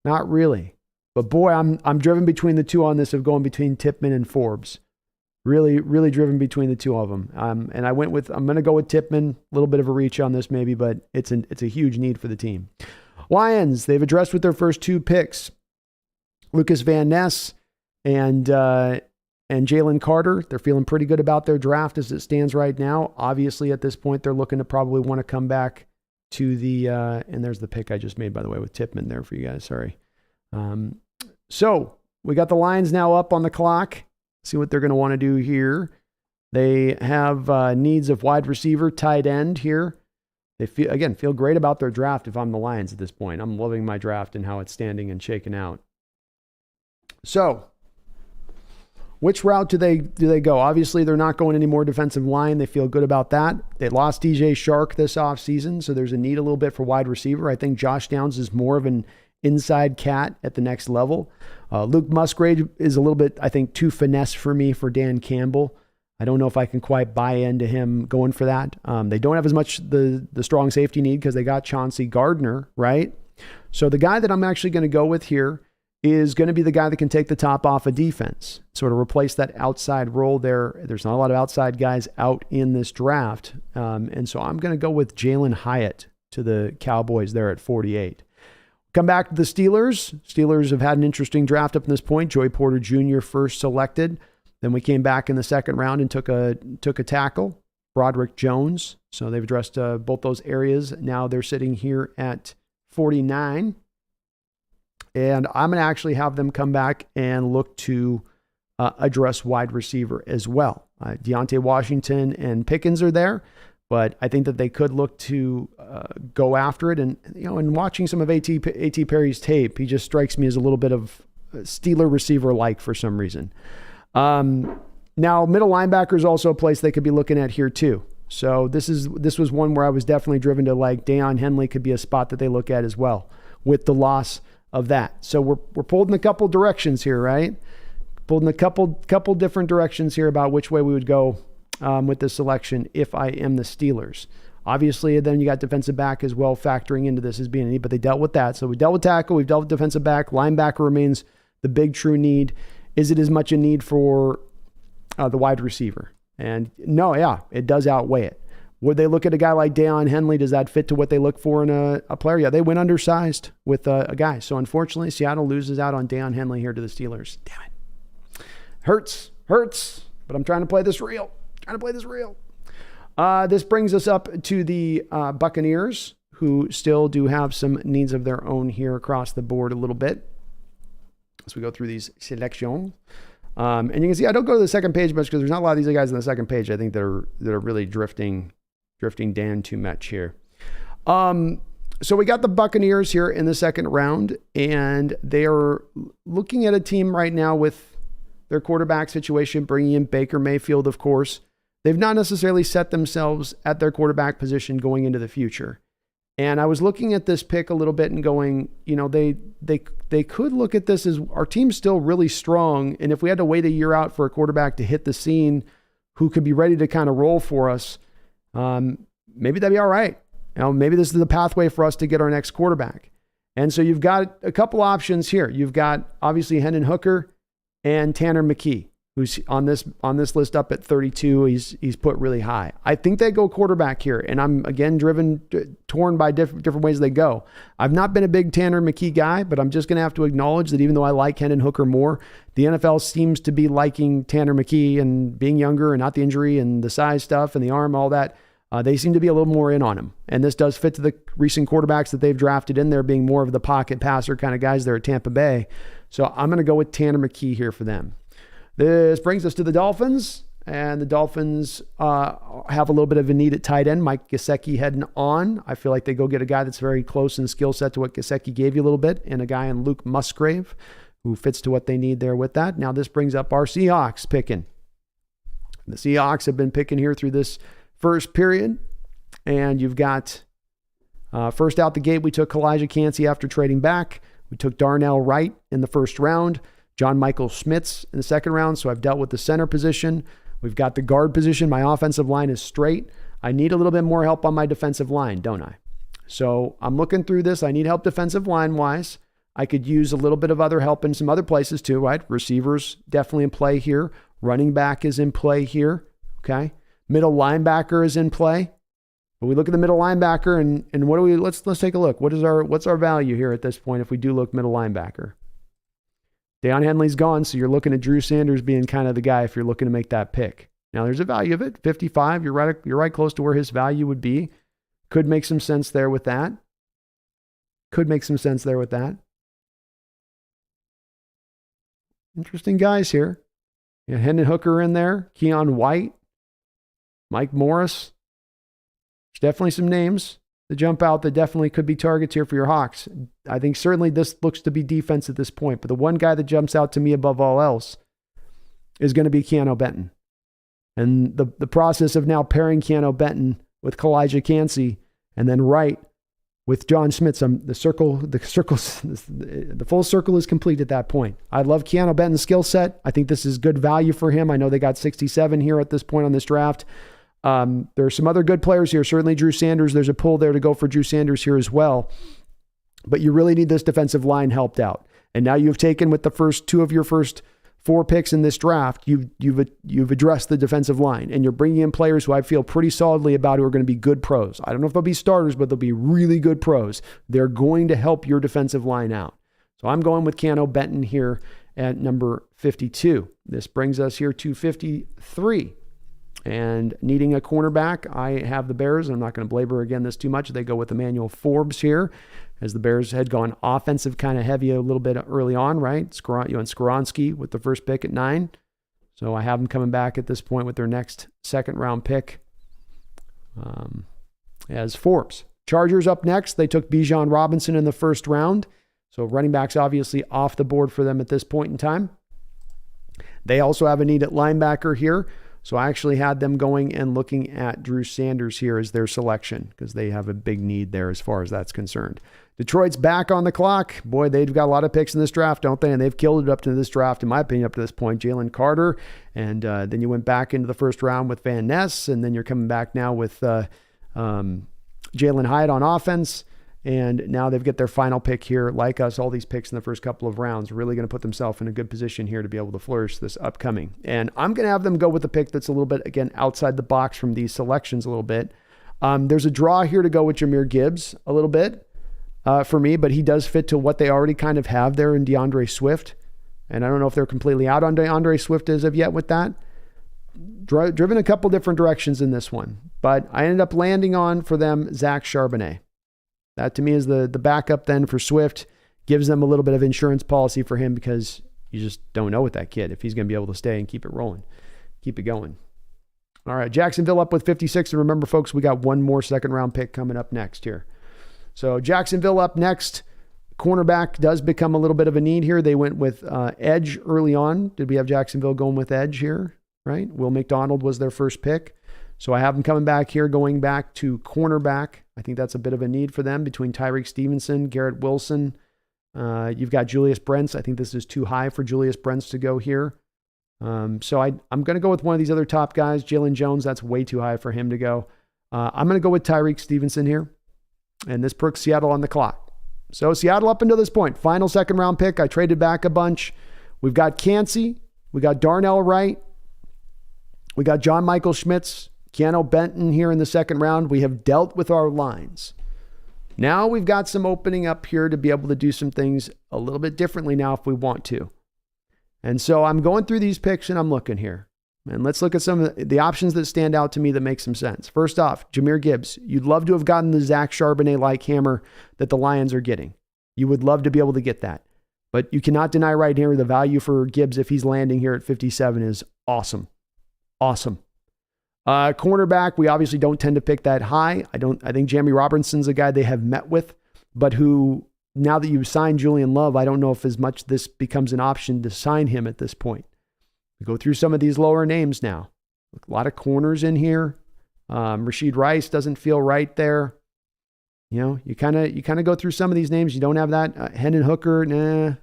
Not really. But boy, I'm driven between the two on this of going between Tippmann and Forbes. Really, really driven between the two of them. And I'm going to go with Tippmann. A little bit of a reach on this maybe, but it's a huge need for the team. Lions, they've addressed with their first two picks. Lucas Van Ness and Jalen Carter. They're feeling pretty good about their draft as it stands right now. Obviously, at this point, they're looking to probably want to come back to the, and there's the pick I just made, by the way, with Tippmann there for you guys. Sorry. So we got the Lions now up on the clock. See what they're going to want to do here. They have needs of wide receiver, tight end here. They feel great about their draft if I'm the Lions at this point. I'm loving my draft and how it's standing and shaking out. So, which route do they go? Obviously, they're not going any more defensive line. They feel good about that. They lost DJ Shark this offseason, so there's a need a little bit for wide receiver. I think Josh Downs is more of an inside cat at the next level. Luke Musgrave is a little bit, I think, too finesse for me for Dan Campbell. I don't know if I can quite buy into him going for that. They don't have as much the strong safety need because they got Chauncey Gardner, right? So the guy that I'm actually going to go with here is going to be the guy that can take the top off of defense, sort of replace that outside role there. There's not a lot of outside guys out in this draft. And so I'm going to go with Jalen Hyatt to the Cowboys there at 48. Come back to the Steelers. Steelers have had an interesting draft up to this point. Joey Porter Jr. first selected. Then we came back in the second round and took a tackle, Broderick Jones. So they've addressed both those areas. Now they're sitting here at 49. And I'm going to actually have them come back and look to address wide receiver as well. Deontay Washington and Pickens are there, but I think that they could look to go after it. And, in watching some of A.T. Perry's tape, he just strikes me as a little bit of Steeler receiver-like for some reason. Now, middle linebacker is also a place they could be looking at here too. So this was one where I was definitely driven to like Deion Henley could be a spot that they look at as well with the loss of that. So we're pulled in a couple directions here, right? Pulled in a couple different directions here about which way we would go with this selection if I am the Steelers. Obviously, then you got defensive back as well factoring into this as being a need, but they dealt with that. So we dealt with tackle, we've dealt with defensive back. Linebacker remains the big true need. Is it as much a need for the wide receiver? And no, yeah, it does outweigh it. Would they look at a guy like Deion Henley? Does that fit to what they look for in a player? Yeah, they went undersized with a guy. So unfortunately, Seattle loses out on Deion Henley here to the Steelers. Damn it. Hurts, but I'm trying to play this real. This brings us up to the Buccaneers, who still do have some needs of their own here across the board a little bit as we go through these selections. And you can see I don't go to the second page much because there's not a lot of these guys on the second page. I think that are really drifting Dan too much here. So we got the Buccaneers here in the second round, and they are looking at a team right now with their quarterback situation, bringing in Baker Mayfield, of course. They've not necessarily set themselves at their quarterback position going into the future. And I was looking at this pick a little bit and going, you know, they could look at this as our team's still really strong. And if we had to wait a year out for a quarterback to hit the scene who could be ready to kind of roll for us, maybe that'd be all right. You know, maybe this is the pathway for us to get our next quarterback. And so you've got a couple options here. You've got obviously Hendon Hooker and Tanner McKee, who's on this list up at 32. He's put really high. I think they go quarterback here, and I'm again torn by different ways they go. I've not been a big Tanner McKee guy, but I'm just going to have to acknowledge that even though I like Hendon Hooker more, the NFL seems to be liking Tanner McKee and being younger and not the injury and the size stuff and the arm, all that. They seem to be a little more in on him, and this does fit to the recent quarterbacks that they've drafted in there being more of the pocket passer kind of guys there at Tampa Bay. So I'm going to go with Tanner McKee here for them. This brings us to the Dolphins, and the Dolphins have a little bit of a need at tight end. Mike Gesicki heading on. I feel like they go get a guy that's very close in skill set to what Gesicki gave you a little bit, and a guy in Luke Musgrave who fits to what they need there with that. Now this brings up our Seahawks picking. The Seahawks have been picking here through this first period, and you've got first out the gate, we took Elijah Cansey after trading back. We took Darnell Wright in the first round. John Michael Schmitz in the second round. So I've dealt with the center position. We've got the guard position. My offensive line is straight. I need a little bit more help on my defensive line, don't I? So I'm looking through this. I need help defensive line wise. I could use a little bit of other help in some other places too, right? Receivers definitely in play here. Running back is in play here. Okay. Middle linebacker is in play. But we look at the middle linebacker and what do we, let's take a look. What's our value here at this point if we do look middle linebacker? Deion Henley's gone, so you're looking at Drew Sanders being kind of the guy if you're looking to make that pick. Now, there's a value of it, 55. You're right close to where his value would be. Could make some sense there with that. Interesting guys here. You got Hendon Hooker in there, Keon White, Mike Morris. There's definitely some names that jump out that definitely could be targets here for your Hawks. I think certainly this looks to be defense at this point, but the one guy that jumps out to me above all else is going to be Keanu Benton. And the process of now pairing Keanu Benton with Elijah Cansey and then Wright with John Schmitz, the full circle is complete at that point. I love Keanu Benton's skill set. I think this is good value for him. I know they got 67 here at this point on this draft. There are some other good players here. Certainly Drew Sanders. There's a pull there to go for Drew Sanders here as well. But you really need this defensive line helped out. And now you've taken with the first two of your first 4 picks in this draft, you've addressed the defensive line, and you're bringing in players who I feel pretty solidly about who are going to be good pros. I don't know if they'll be starters, but they'll be really good pros. They're going to help your defensive line out. So I'm going with Keanu Benton here at number 52. This brings us here to 53. And needing a cornerback, I have the Bears. I'm not going to belabor again this too much. They go with Emmanuel Forbes here, as the Bears had gone offensive kind of heavy a little bit early on, right? Skoronski with the first pick at 9. So I have them coming back at this point with their next second round pick as Forbes. Chargers up next. They took Bijan Robinson in the first round. So running backs obviously off the board for them at this point in time. They also have a need at linebacker here. So I actually had them going and looking at Drew Sanders here as their selection because they have a big need there as far as that's concerned. Detroit's back on the clock. Boy, they've got a lot of picks in this draft, don't they? And they've killed it up to this draft, in my opinion, up to this point. Jalen Carter, and then you went back into the first round with Van Ness, and then you're coming back now with Jalen Hyatt on offense. And now they've got their final pick here. Like us, all these picks in the first couple of rounds, really going to put themselves in a good position here to be able to flourish this upcoming. And I'm going to have them go with a pick that's a little bit, again, outside the box from these selections a little bit. There's a draw here to go with Jahmyr Gibbs a little bit for me, but he does fit to what they already kind of have there in DeAndre Swift. And I don't know if they're completely out on DeAndre Swift as of yet with that. Driven a couple different directions in this one, but I ended up landing on, for them, Zach Charbonnet. That to me is the backup then for Swift. Gives them a little bit of insurance policy for him because you just don't know with that kid if he's going to be able to stay and keep it rolling, keep it going. All right, Jacksonville up with 56. And remember, folks, we got one more second round pick coming up next here. So Jacksonville up next. Cornerback does become a little bit of a need here. They went with edge early on. Did we have Jacksonville going with edge here? Right? Will McDonald was their first pick. So I have them coming back here, going back to cornerback. I think that's a bit of a need for them between Tyreek Stevenson, Garrett Wilson. You've got Julius Brents. I think this is too high for Julius Brents to go here. So I'm going to go with one of these other top guys. Jalen Jones, that's way too high for him to go. I'm going to go with Tyreek Stevenson here. And this puts Seattle on the clock. So Seattle up until this point, final second round pick. I traded back a bunch. We've got Kancey. We got Darnell Wright. We got John Michael Schmitz. Keanu Benton here in the second round. We have dealt with our lines. Now we've got some opening up here to be able to do some things a little bit differently now if we want to. And so I'm going through these picks and I'm looking here. And let's look at some of the options that stand out to me that make some sense. First off, Jahmyr Gibbs. You'd love to have gotten the Zach Charbonnet-like hammer that the Lions are getting. You would love to be able to get that. But you cannot deny right here the value for Gibbs if he's landing here at 57 is awesome. Awesome. Cornerback, we obviously don't tend to pick that high. I think Jamie Robinson's a guy they have met with, but who, now that you've signed Julian Love, I don't know if as much this becomes an option to sign him at this point. We go through some of these lower names now. A lot of corners in here. Rashid Rice doesn't feel right there. You know, you kind of go through some of these names. You don't have that. Hendon Hooker, nah.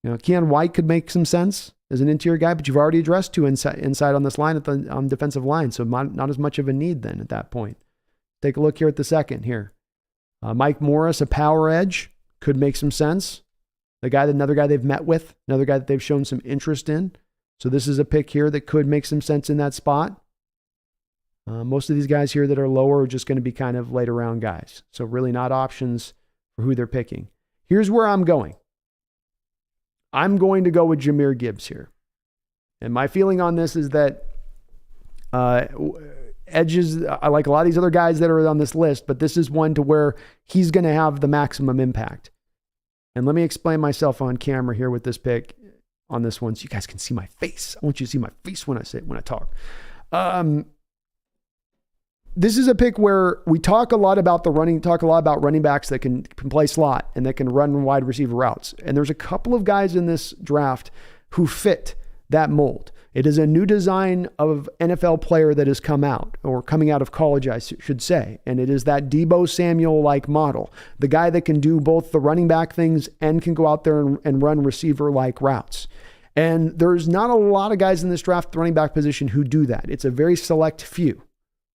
You know, Keon White could make some sense as an interior guy, but you've already addressed two inside on this line at the defensive line, so not as much of a need then at that point. Take a look here at the second here. Mike Morris, a power edge, could make some sense. Another guy they've met with, another guy that they've shown some interest in. So this is a pick here that could make some sense in that spot. Most of these guys here that are lower are just going to be kind of later round guys. So really not options for who they're picking. Here's where I'm going. I'm going to go with Jahmyr Gibbs here. And my feeling on this is that edges, I like a lot of these other guys that are on this list, but this is one to where he's going to have the maximum impact. And let me explain myself on camera here with this pick on this one so you guys can see my face. I want you to see my face when I talk. This is a pick where we talk a lot about running backs that can play slot and that can run wide receiver routes. And there's a couple of guys in this draft who fit that mold. It is a new design of NFL player that has come out, or coming out of college, I should say. And it is that Deebo Samuel-like model. The guy that can do both the running back things and can go out there and run receiver-like routes. And there's not a lot of guys in this draft, the running back position, who do that. It's a very select few.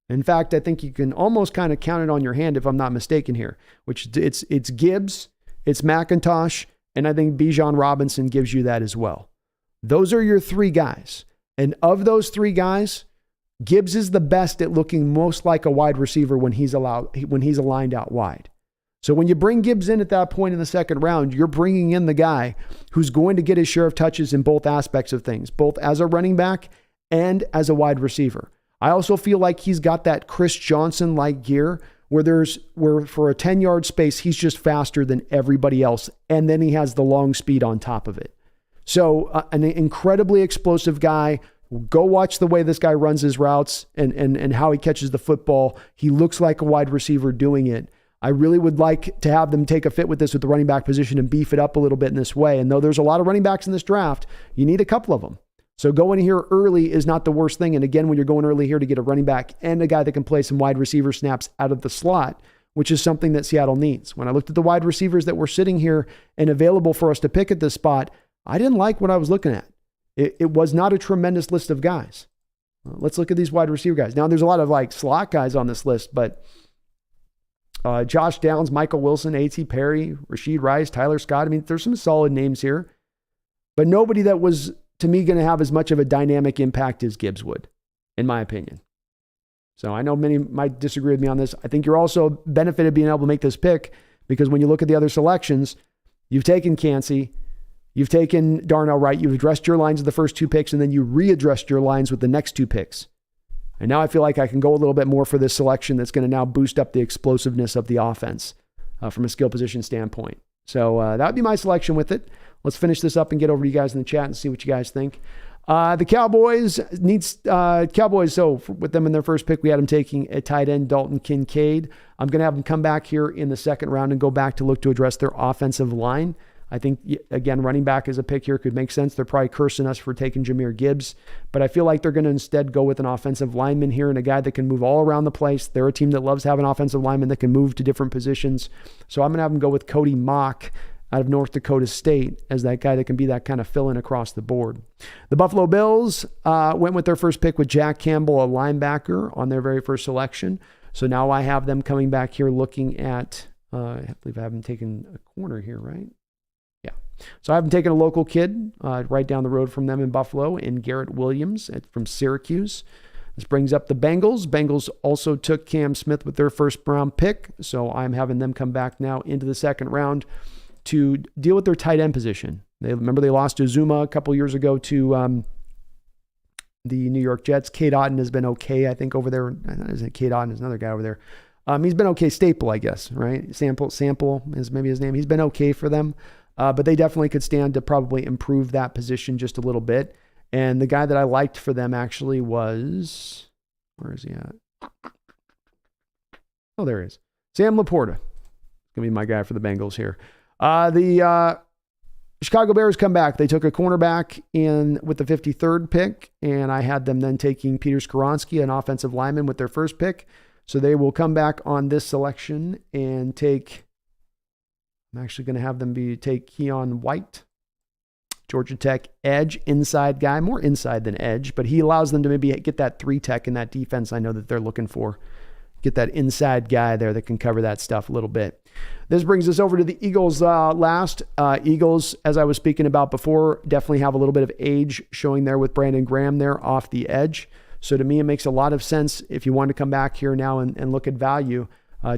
In fact, I think you can almost kind of count it on your hand if I'm not mistaken here, which it's Gibbs, it's McIntosh, and I think Bijan Robinson gives you that as well. Those are your three guys. And of those three guys, Gibbs is the best at looking most like a wide receiver when he's aligned out wide. So when you bring Gibbs in at that point in the second round, you're bringing in the guy who's going to get his share of touches in both aspects of things, both as a running back and as a wide receiver. I also feel like he's got that Chris Johnson-like gear where for a 10-yard space, he's just faster than everybody else. And then he has the long speed on top of it. So an incredibly explosive guy. Go watch the way this guy runs his routes and how he catches the football. He looks like a wide receiver doing it. I really would like to have them take a fit with this with the running back position and beef it up a little bit in this way. And though there's a lot of running backs in this draft, you need a couple of them. So going here early is not the worst thing. And again, when you're going early here to get a running back and a guy that can play some wide receiver snaps out of the slot, which is something that Seattle needs. When I looked at the wide receivers that were sitting here and available for us to pick at this spot, I didn't like what I was looking at. It was not a tremendous list of guys. Let's look at these wide receiver guys. Now, there's a lot of like slot guys on this list, but Josh Downs, Michael Wilson, A.T. Perry, Rashid Rice, Tyler Scott. I mean, there's some solid names here, but nobody that was, to me, going to have as much of a dynamic impact as Gibbs would, in my opinion. So I know many might disagree with me on this. I think you're also benefited being able to make this pick because when you look at the other selections, you've taken Cansey, you've taken Darnell Wright, you've addressed your lines with the first two picks, and then you readdressed your lines with the next two picks. And now I feel like I can go a little bit more for this selection that's going to now boost up the explosiveness of the offense from a skill position standpoint. So that would be my selection with it. Let's finish this up and get over to you guys in the chat and see what you guys think. The Cowboys so with them in their first pick, we had them taking a tight end, Dalton Kincaid. I'm going to have them come back here in the second round and go back to look to address their offensive line. I think, again, running back as a pick here could make sense. They're probably cursing us for taking Jahmyr Gibbs, but I feel like they're going to instead go with an offensive lineman here and a guy that can move all around the place. They're a team that loves having offensive linemen that can move to different positions. So I'm going to have them go with Cody Mock out of North Dakota State as that guy that can be that kind of fill-in across the board. The Buffalo Bills went with their first pick with Jack Campbell, a linebacker, on their very first selection. So now I have them coming back here looking at, I believe I have them taking a corner here, right? Yeah. So I have them taking a local kid right down the road from them in Buffalo, in Garrett Williams from Syracuse. This brings up the Bengals. Bengals also took Cam Smith with their first round pick. So I'm having them come back now into the second round to deal with their tight end position. They lost to Zuma a couple years ago to the New York Jets. Cade Otton has been okay, I think, over there. Isn't Cade Otton? Is another guy over there. He's been okay. Staple, I guess, right? Sample is maybe his name. He's been okay for them, but they definitely could stand to probably improve that position just a little bit. And the guy that I liked for them actually was, where is he at? Oh, there he is. Sam Laporta. Going to be my guy for the Bengals here. The Chicago Bears come back. They took a cornerback in with the 53rd pick, and I had them then taking Peter Skoronski, an offensive lineman, with their first pick. So they will come back on this selection and take, I'm actually going to have them take Keon White, Georgia Tech edge, inside guy, more inside than edge, but he allows them to maybe get that 3-tech in that defense I know that they're looking for. Get that inside guy there that can cover that stuff a little bit. This brings us over to the Eagles last. Eagles, as I was speaking about before, definitely have a little bit of age showing there with Brandon Graham there off the edge. So to me, it makes a lot of sense if you want to come back here now and look at value.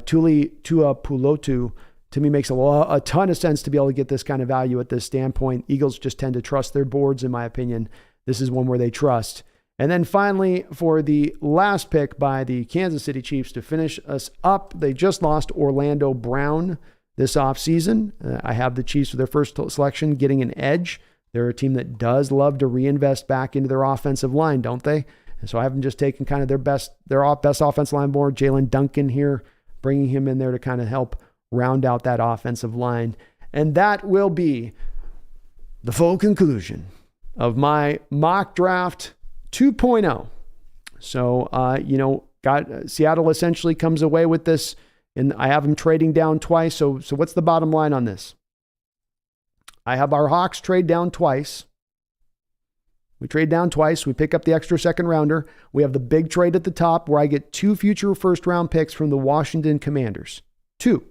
Tuli Tuipulotu, to me, makes a ton of sense to be able to get this kind of value at this standpoint. Eagles just tend to trust their boards, in my opinion. This is one where they trust. And then finally, for the last pick by the Kansas City Chiefs to finish us up, they just lost Orlando Brown this offseason. I have the Chiefs with their first selection getting an edge. They're a team that does love to reinvest back into their offensive line, don't they? And so I have them just taking kind of their best offensive line board, Jalen Duncan here, bringing him in there to kind of help round out that offensive line. And that will be the full conclusion of my mock draft 2.0. So, Seattle essentially comes away with this, and I have them trading down twice. So what's the bottom line on this? I have our Hawks trade down twice. We trade down twice. We pick up the extra second rounder. We have the big trade at the top where I get 2 future first round picks from the Washington Commanders. 2.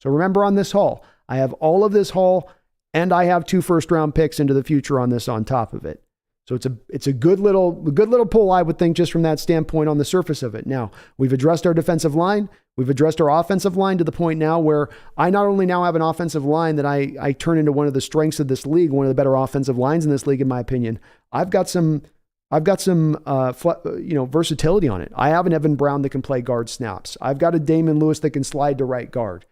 So remember on this haul, I have all of this haul, and I have 2 first round picks into the future on this on top of it. So it's a good little pull, I would think, just from that standpoint on the surface of it. Now, we've addressed our defensive line. We've addressed our offensive line to the point now where I not only now have an offensive line that I turn into one of the strengths of this league, one of the better offensive lines in this league, in my opinion. I've got some versatility on it. I have an Evan Brown that can play guard snaps. I've got a Damon Lewis that can slide to right guard.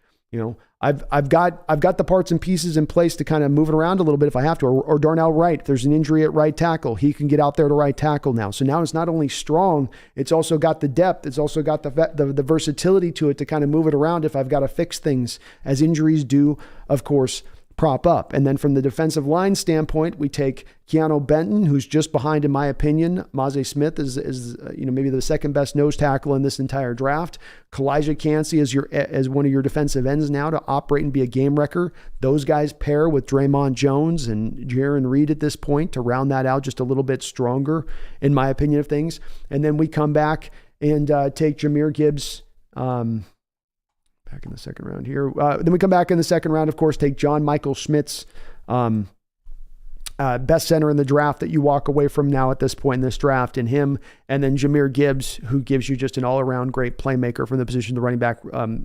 I've got the parts and pieces in place to kind of move it around a little bit if I have to, or Darnell Wright. If there's an injury at right tackle, he can get out there to right tackle now. So now it's not only strong, it's also got the depth. It's also got the versatility to it to kind of move it around if I've got to fix things, as injuries do, of course, prop up. And then from the defensive line standpoint, we take Keanu Benton, who's just behind, in my opinion. Maze Smith is maybe the second best nose tackle in this entire draft. Kalijah Cansey is one of your defensive ends now to operate and be a game wrecker. Those guys pair with Draymond Jones and Jaron Reed at this point to round that out just a little bit stronger, in my opinion of things. And then we come back and take Jahmyr Gibbs, back in the second round here. Then we come back in the second round, of course, take John Michael Schmitz, best center in the draft that you walk away from now at this point in this draft, in him. And then Jahmyr Gibbs, who gives you just an all-around great playmaker from the position, the running back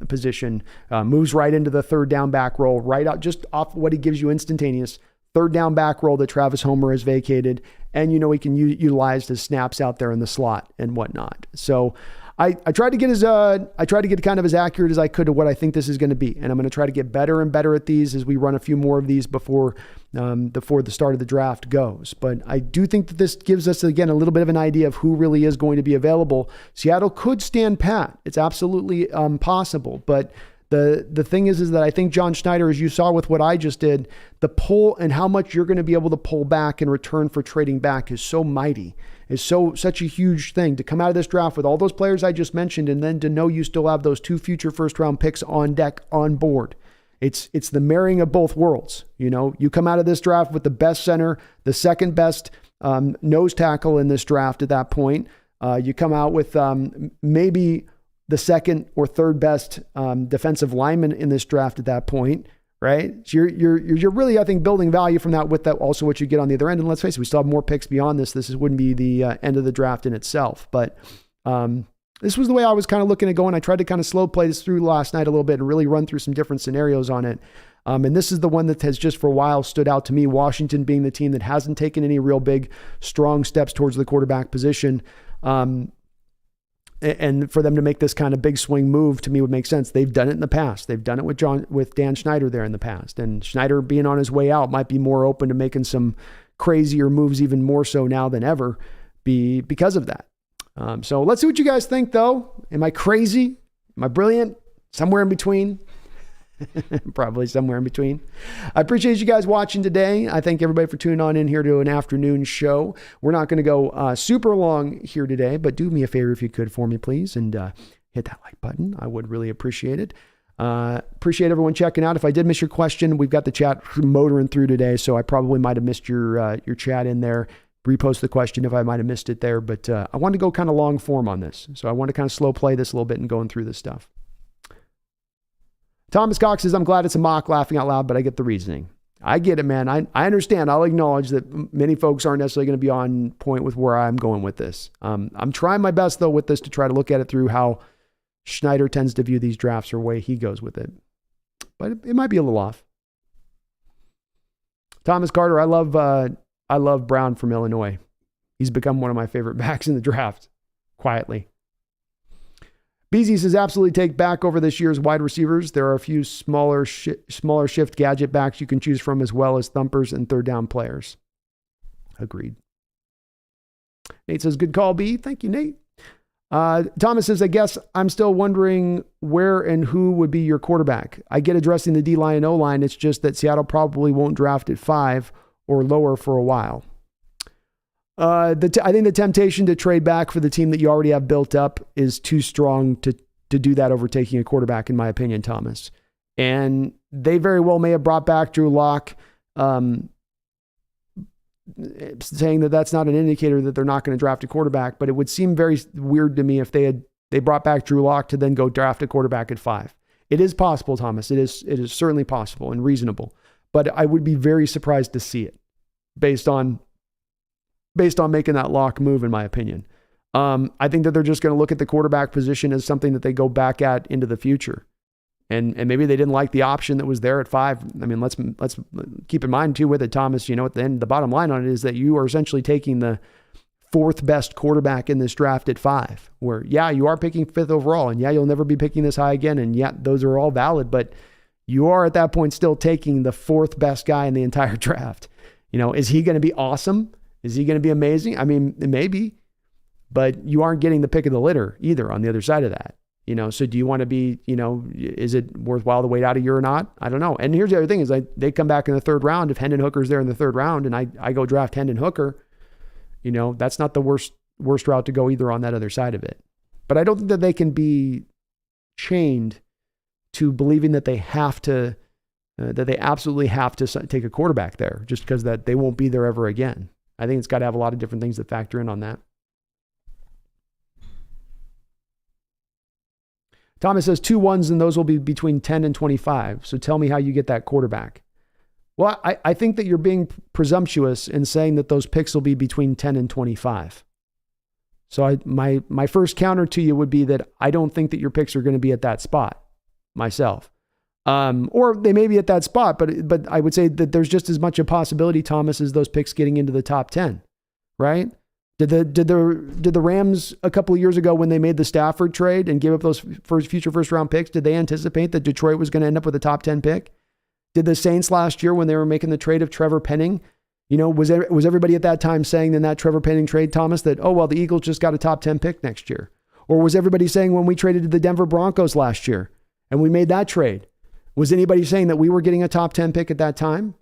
position, moves right into the third down back role, right out just off what he gives you instantaneous. Third down back role that Travis Homer has vacated. And, he can utilize his snaps out there in the slot and whatnot. So I tried to get kind of as accurate as I could to what I think this is going to be. And I'm going to try to get better and better at these as we run a few more of these before the start of the draft goes. But I do think that this gives us, again, a little bit of an idea of who really is going to be available. Seattle could stand pat. It's absolutely possible. But the thing is that I think John Schneider, as you saw with what I just did, the pull and how much you're going to be able to pull back in return for trading back is so mighty, is such a huge thing to come out of this draft with all those players I just mentioned, and then to know you still have those 2 future first round picks on deck, on board. It's the marrying of both worlds. You come out of this draft with the best center, the second best nose tackle in this draft at that point. You come out with maybe the second or third best defensive lineman in this draft at that point, right? So you're really, I think, building value from that, with that also what you get on the other end. And let's face it, we still have more picks beyond this. This wouldn't be the end of the draft in itself. But this was the way I was kind of looking at going. I tried to kind of slow play this through last night a little bit and really run through some different scenarios on it. And this is the one that has just for a while stood out to me, Washington being the team that hasn't taken any real big, strong steps towards the quarterback position. And for them to make this kind of big swing move to me would make sense. They've done it in the past. They've done it with Dan Schneider there in the past. And Schneider being on his way out might be more open to making some crazier moves, even more so now than ever, because of that. So let's see what you guys think, though. Am I crazy? Am I brilliant? Somewhere in between. Probably somewhere in between. I appreciate you guys watching today. I thank everybody for tuning on in here to an afternoon show. We're not going to go super long here today, but do me a favor if you could for me, please, and hit that like button. I would really appreciate it. Appreciate everyone checking out. If I did miss your question, we've got the chat motoring through today, so I probably might have missed your chat in there. Repost the question if I might have missed it there, but I want to go kind of long form on this. So I want to kind of slow play this a little bit and going through this stuff. Thomas Cox says, I'm glad it's a mock, laughing out loud, but I get the reasoning. I get it, man. I understand. I'll acknowledge that many folks aren't necessarily going to be on point with where I'm going with this. I'm trying my best, though, with this to try to look at it through how Schneider tends to view these drafts or way he goes with it. But it might be a little off. Thomas Carter, I love Brown from Illinois. He's become one of my favorite backs in the draft, quietly. BZ says, absolutely take back over this year's wide receivers. There are a few smaller shift gadget backs you can choose from, as well as thumpers and third down players. Agreed. Nate says, good call, B. Thank you, Nate. Thomas says, I guess I'm still wondering where and who would be your quarterback. I get addressing the D-line and O-line. It's just that Seattle probably won't draft at 5 or lower for a while. I think the temptation to trade back for the team that you already have built up is too strong to do that over taking a quarterback, in my opinion, Thomas. And they very well may have brought back Drew Lock, saying that that's not an indicator that they're not going to draft a quarterback, but it would seem very weird to me if they brought back Drew Lock to then go draft a quarterback at 5. It is possible, Thomas. It is certainly possible and reasonable, but I would be very surprised to see it based on making that Lock move, in my opinion. I think that they're just going to look at the quarterback position as something that they go back at into the future. And maybe they didn't like the option that was there at 5. I mean, let's keep in mind too with it, Thomas, at the end, the bottom line on it is that you are essentially taking the 4th best quarterback in this draft at 5, where, yeah, you are picking 5th overall, and yeah, you'll never be picking this high again. And yeah, those are all valid, but you are at that point still taking the 4th best guy in the entire draft. Is he going to be awesome? Is he going to be amazing? I mean, maybe, but you aren't getting the pick of the litter either on the other side of that. So do you want to be, is it worthwhile to wait out a year or not? I don't know. And here's the other thing is they come back in the third round. If Hendon Hooker's there in the third round and I go draft Hendon Hooker, that's not the worst route to go either on that other side of it. But I don't think that they can be chained to believing that they have to, that they absolutely have to take a quarterback there just because that they won't be there ever again. I think it's got to have a lot of different things that factor in on that. Thomas says 2 1s and those will be between 10 and 25. So tell me how you get that quarterback. Well, I think that you're being presumptuous in saying that those picks will be between 10 and 25. So my first counter to you would be that I don't think that your picks are going to be at that spot myself. Or they may be at that spot, but I would say that there's just as much a possibility, Thomas, as those picks getting into the top 10, right? Did the Rams a couple of years ago when they made the Stafford trade and gave up those future first round picks, did they anticipate that Detroit was going to end up with a top 10 pick? Did the Saints last year when they were making the trade of Trevor Penning, was everybody at that time saying in that Trevor Penning trade, Thomas, that, oh, well, the Eagles just got a top 10 pick next year? Or was everybody saying when we traded to the Denver Broncos last year and we made that trade, was anybody saying that we were getting a top 10 pick at that time?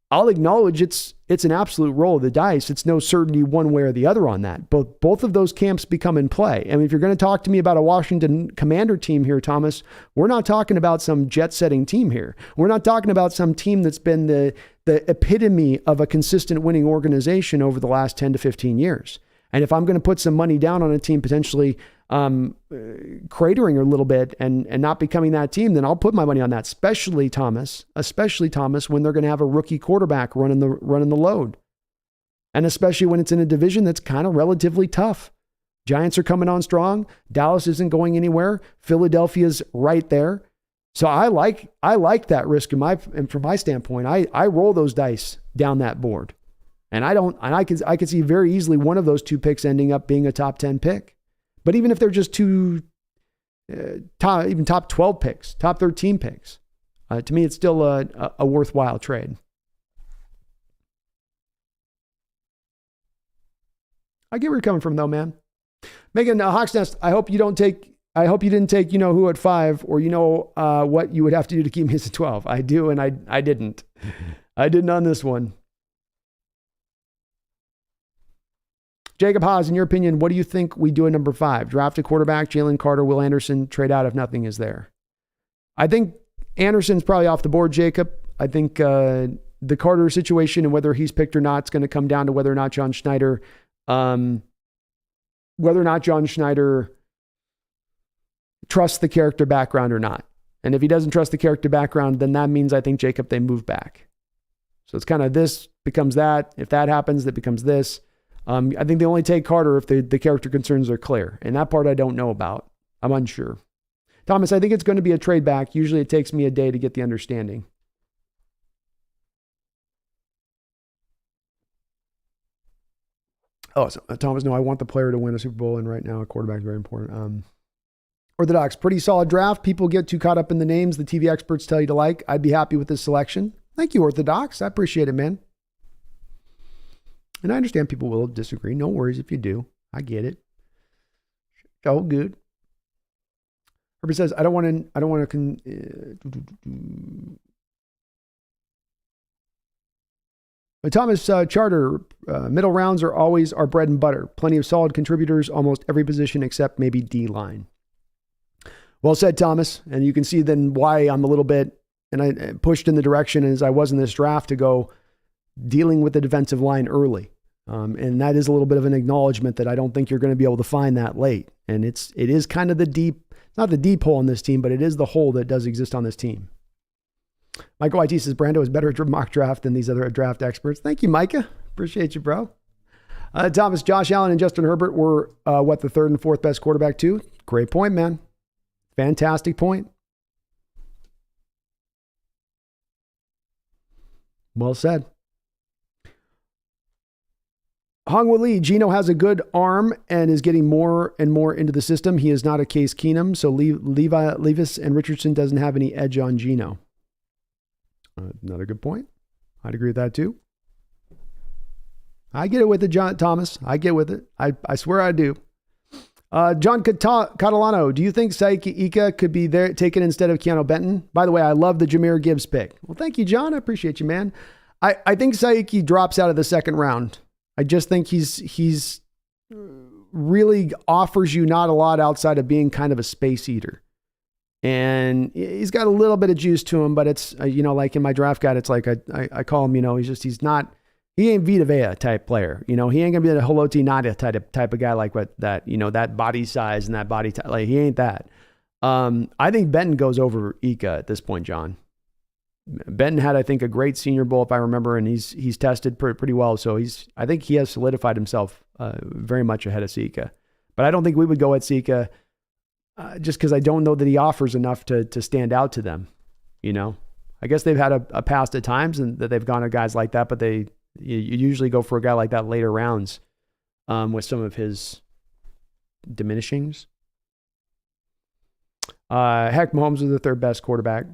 I'll acknowledge it's an absolute roll of the dice. It's no certainty one way or the other on that. Both of those camps become in play. I mean, if you're going to talk to me about a Washington Commander team here, Thomas, we're not talking about some jet-setting team here. We're not talking about some team that's been the epitome of a consistent winning organization over the last 10 to 15 years. And if I'm going to put some money down on a team potentially cratering a little bit and not becoming that team, then I'll put my money on that, especially Thomas, when they're going to have a rookie quarterback running the load. And especially when it's in a division that's kind of relatively tough. Giants are coming on strong. Dallas isn't going anywhere. Philadelphia's right there. So I like that risk and from my standpoint, I roll those dice down that board. And I can see very easily one of those 2 picks ending up being a top 10 pick. But even if they're just top 12 picks, top 13 picks, to me, it's still a worthwhile trade. I get where you're coming from though, man. Megan, Hawks Nest, I hope you didn't take, who at 5 or, what you would have to do to keep me as a 12. I do. And I didn't. I didn't on this one. Jacob Haas, in your opinion, what do you think we do at number 5? Draft a quarterback, Jalen Carter, Will Anderson, trade out if nothing is there. I think Anderson's probably off the board, Jacob. I think the Carter situation and whether he's picked or not is going to come down to whether or not John Schneider trusts the character background or not. And if he doesn't trust the character background, then that means, I think, Jacob, they move back. So it's kind of this becomes that. If that happens, that becomes this. I think they only take Carter if the character concerns are clear. And that part I don't know about. I'm unsure. Thomas, I think it's going to be a trade back. Usually it takes me a day to get the understanding. Oh, so Thomas, no, I want the player to win a Super Bowl, and right now a quarterback is very important. Orthodox, pretty solid draft. People get too caught up in the names the TV experts tell you to like. I'd be happy with this selection. Thank you, Orthodox. I appreciate it, man. And I understand people will disagree. No worries if you do. I get it. All good. Herbie says, I don't want to. Thomas Charter, middle rounds are always our bread and butter. Plenty of solid contributors, almost every position except maybe D-line. Well said, Thomas. And you can see then why I'm a little bit, and I pushed in the direction as I was in this draft to go dealing with the defensive line early. And that is a little bit of an acknowledgement that I don't think you're going to be able to find that late. And it is kind of not the deep hole in this team, but it is the hole that does exist on this team. Michael YT says, Brando is better at mock draft than these other draft experts. Thank you, Micah. Appreciate you, bro. Thomas, Josh Allen and Justin Herbert were, the third and fourth best quarterback too? Great point, man. Fantastic point. Well said. Hongwa Lee, Geno has a good arm and is getting more and more into the system. He is not a Case Keenum, so Levis and Richardson doesn't have any edge on Geno. Another good point. I'd agree with that too. I get it with it, Thomas. I get with it. I swear I do. John Catalano, do you think Saiki Ika could be there taken instead of Keanu Benton? By the way, I love the Jahmyr Gibbs pick. Well, thank you, John. I appreciate you, man. I think Saiki drops out of the second round. I just think he's really offers you not a lot outside of being kind of a space eater. And he's got a little bit of juice to him, but it's, like in my draft guide, it's like I call him, he ain't Vita Vea type player. He ain't gonna be a Haloti Nadia type of guy like what that, that body size and that body type. Like he ain't that. I think Benton goes over Ika at this point, John. Benton had, I think, a great Senior Bowl, if I remember, and he's tested pretty well. So I think he has solidified himself very much ahead of Sika. But I don't think we would go at Sika just because I don't know that he offers enough to stand out to them. I guess they've had a past at times and that they've gone to guys like that, but you usually go for a guy like that later rounds with some of his diminishings. Heck, Mahomes is the third best quarterback.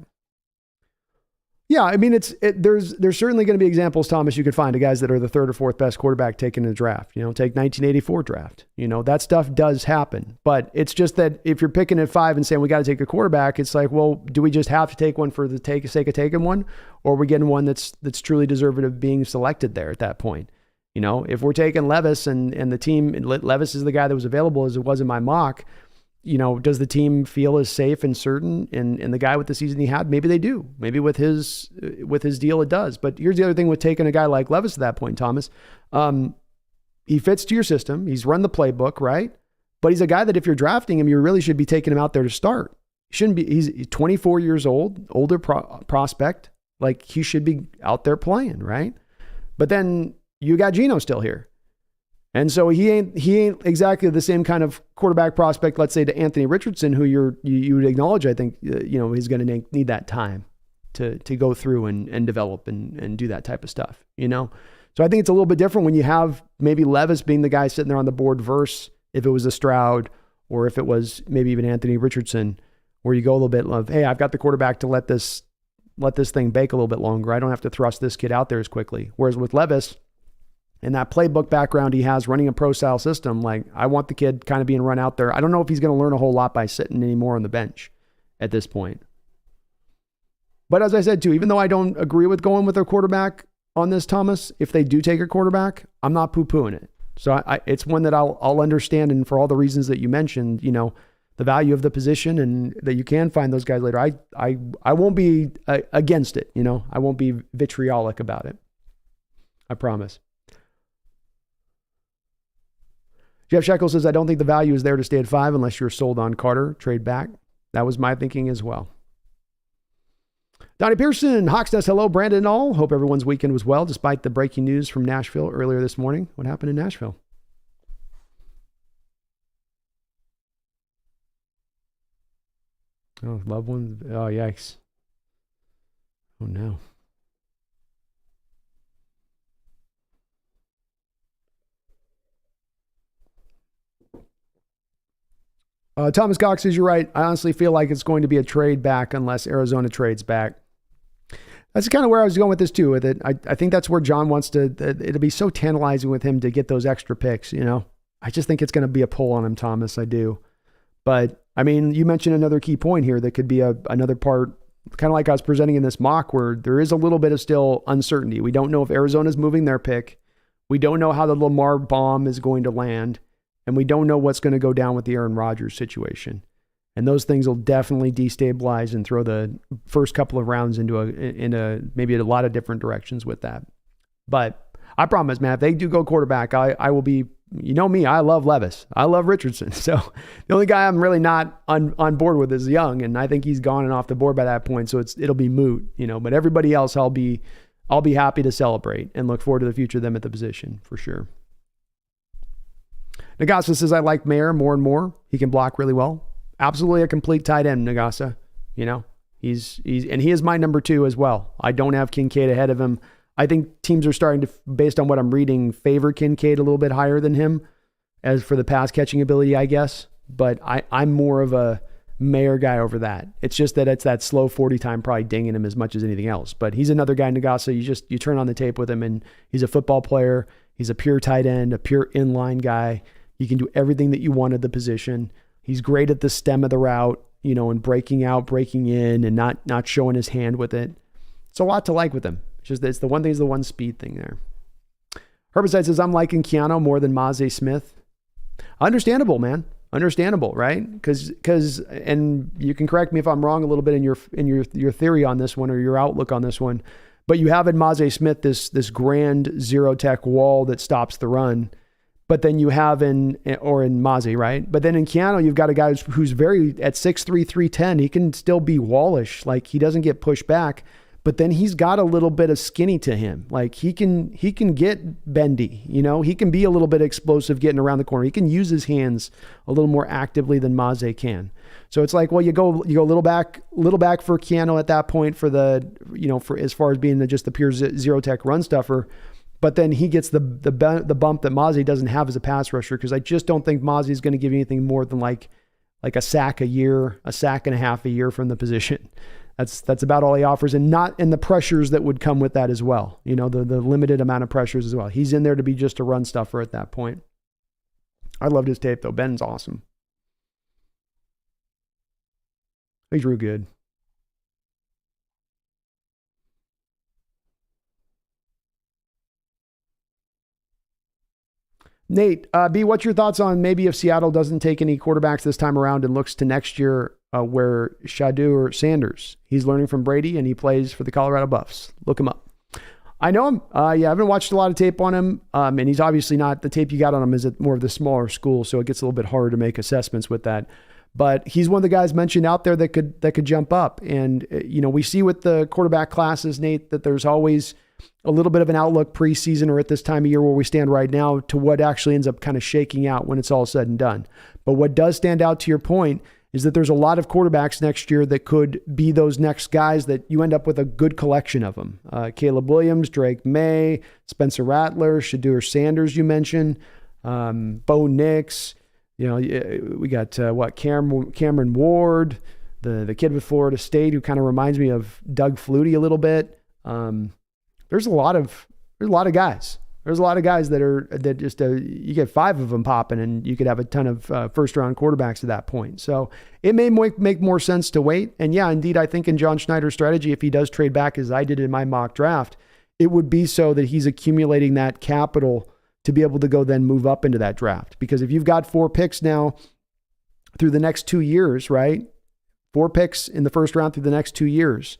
Yeah, I mean, there's certainly going to be examples, Thomas, you could find of guys that are the third or fourth best quarterback taken in the draft. Take 1984 draft. That stuff does happen. But it's just that if you're picking at 5 and saying we got to take a quarterback, it's like, well, do we just have to take one for the sake of taking one? Or are we getting one that's truly deserving of being selected there at that point? If we're taking Levis and the team, Levis is the guy that was available as it was in my mock, does the team feel as safe and certain in the guy with the season he had? Maybe they do. Maybe with his deal it does. But here's the other thing with taking a guy like Levis at that point, Thomas. He fits to your system. He's run the playbook, right? But he's a guy that if you're drafting him, you really should be taking him out there to start. Shouldn't be. He's 24 years old, older prospect. Like he should be out there playing, right? But then you got Geno still here. And so he ain't exactly the same kind of quarterback prospect, let's say, to Anthony Richardson, who you would acknowledge, I think, he's going to need that time to go through and develop and do that type of stuff, So I think it's a little bit different when you have maybe Levis being the guy sitting there on the board versus if it was a Stroud or if it was maybe even Anthony Richardson, where you go a little bit of, hey, I've got the quarterback to let this thing bake a little bit longer. I don't have to thrust this kid out there as quickly. Whereas with Levis, and that playbook background he has running a pro-style system, like I want the kid kind of being run out there. I don't know if he's going to learn a whole lot by sitting anymore on the bench at this point. But as I said too, even though I don't agree with going with a quarterback on this, Thomas, if they do take a quarterback, I'm not poo-pooing it. So it's one that I'll understand, and for all the reasons that you mentioned, the value of the position and that you can find those guys later. I won't be against it. I won't be vitriolic about it. I promise. Jeff Shekel says, I don't think the value is there to stay at 5 unless you're sold on Carter. Trade back. That was my thinking as well. Donnie Pearson, Hawksnest, hello, Brandon and all. Hope everyone's weekend was well, despite the breaking news from Nashville earlier this morning. What happened in Nashville? Oh, loved ones. Oh, yikes. Oh, no. Thomas Cox says, you're right. I honestly feel like it's going to be a trade back unless Arizona trades back. That's kind of where I was going with this too. With it, I think that's where John wants to. It'll be so tantalizing with him to get those extra picks. I just think it's going to be a pull on him, Thomas. I do. But I mean, you mentioned another key point here that could be another part, kind of like I was presenting in this mock, where there is a little bit of still uncertainty. We don't know if Arizona's moving their pick. We don't know how the Lamar bomb is going to land. And we don't know what's going to go down with the Aaron Rodgers situation. And those things will definitely destabilize and throw the first couple of rounds into maybe a lot of different directions with that. But I promise, man, if they do go quarterback, I will be, me, I love Levis. I love Richardson. So the only guy I'm really not on board with is Young. And I think he's gone and off the board by that point. So it'll be moot, but everybody else I'll be happy to celebrate and look forward to the future of them at the position for sure. Nagasa says, I like Mayer more and more. He can block really well. Absolutely a complete tight end, Nagasa. He's and he is my number 2 as well. I don't have Kincaid ahead of him. I think teams are starting to, based on what I'm reading, favor Kincaid a little bit higher than him as for the pass catching ability, I guess. But I'm more of a Mayer guy over that. It's just that it's that slow 40 time probably dinging him as much as anything else. But he's another guy, Nagasa. You turn on the tape with him and he's a football player. He's a pure tight end, a pure inline guy. He can do everything that you want at the position. He's great at the stem of the route, and breaking out, breaking in, and not showing his hand with it. It's a lot to like with him. It's the one thing is the one speed thing there. Herbicide says, I'm liking Keanu more than Maze Smith. Understandable, man. Understandable, right? Because and you can correct me if I'm wrong a little bit in your theory on this one or your outlook on this one, but you have in Maze Smith this grand zero tech wall that stops the run, but then you have in Maze, right? But then in Keanu, you've got a guy who's very at 6'3", 310. He can still be wallish, like he doesn't get pushed back. But then he's got a little bit of skinny to him. Like he can get bendy, he can be a little bit explosive getting around the corner. He can use his hands a little more actively than Maze can. So it's like, well, you go a little back for Keanu at that point for the, for as far as being just the pure zero tech run stuffer. But then he gets the bump that Maze doesn't have as a pass rusher. Cause I just don't think Maze is going to give you anything more than like a sack a year, a sack and a half a year from the position. That's about all he offers, and the pressures that would come with that as well. The limited amount of pressures as well. He's in there to be just a run stuffer at that point. I loved his tape though. Ben's awesome. He's real good. Nate, B, what's your thoughts on maybe if Seattle doesn't take any quarterbacks this time around and looks to next year where Shadur Sanders, he's learning from Brady and he plays for the Colorado Buffs. Look him up. I know him. I haven't watched a lot of tape on him. And he's obviously not, the tape you got on him is at more of the smaller school. So it gets a little bit harder to make assessments with that. But he's one of the guys mentioned out there that could jump up. And, we see with the quarterback classes, Nate, that there's always a little bit of an outlook preseason or at this time of year where we stand right now to what actually ends up kind of shaking out when it's all said and done. But what does stand out to your point is that there's a lot of quarterbacks next year that could be those next guys that you end up with a good collection of them. Caleb Williams, Drake May, Spencer Rattler, Shadur Sanders, you mentioned, Bo Nix, we got Cameron Ward, the kid with Florida State who kind of reminds me of Doug Flutie a little bit. There's a lot of guys. There's a lot of guys that just you get 5 of them popping and you could have a ton of first round quarterbacks at that point. So it may make more sense to wait. And yeah, indeed, I think in John Schneider's strategy, if he does trade back as I did in my mock draft, it would be so that he's accumulating that capital to be able to go then move up into that draft. Because if you've got 4 picks now through the next 2 years, right? 4 picks in the first round through the next 2 years.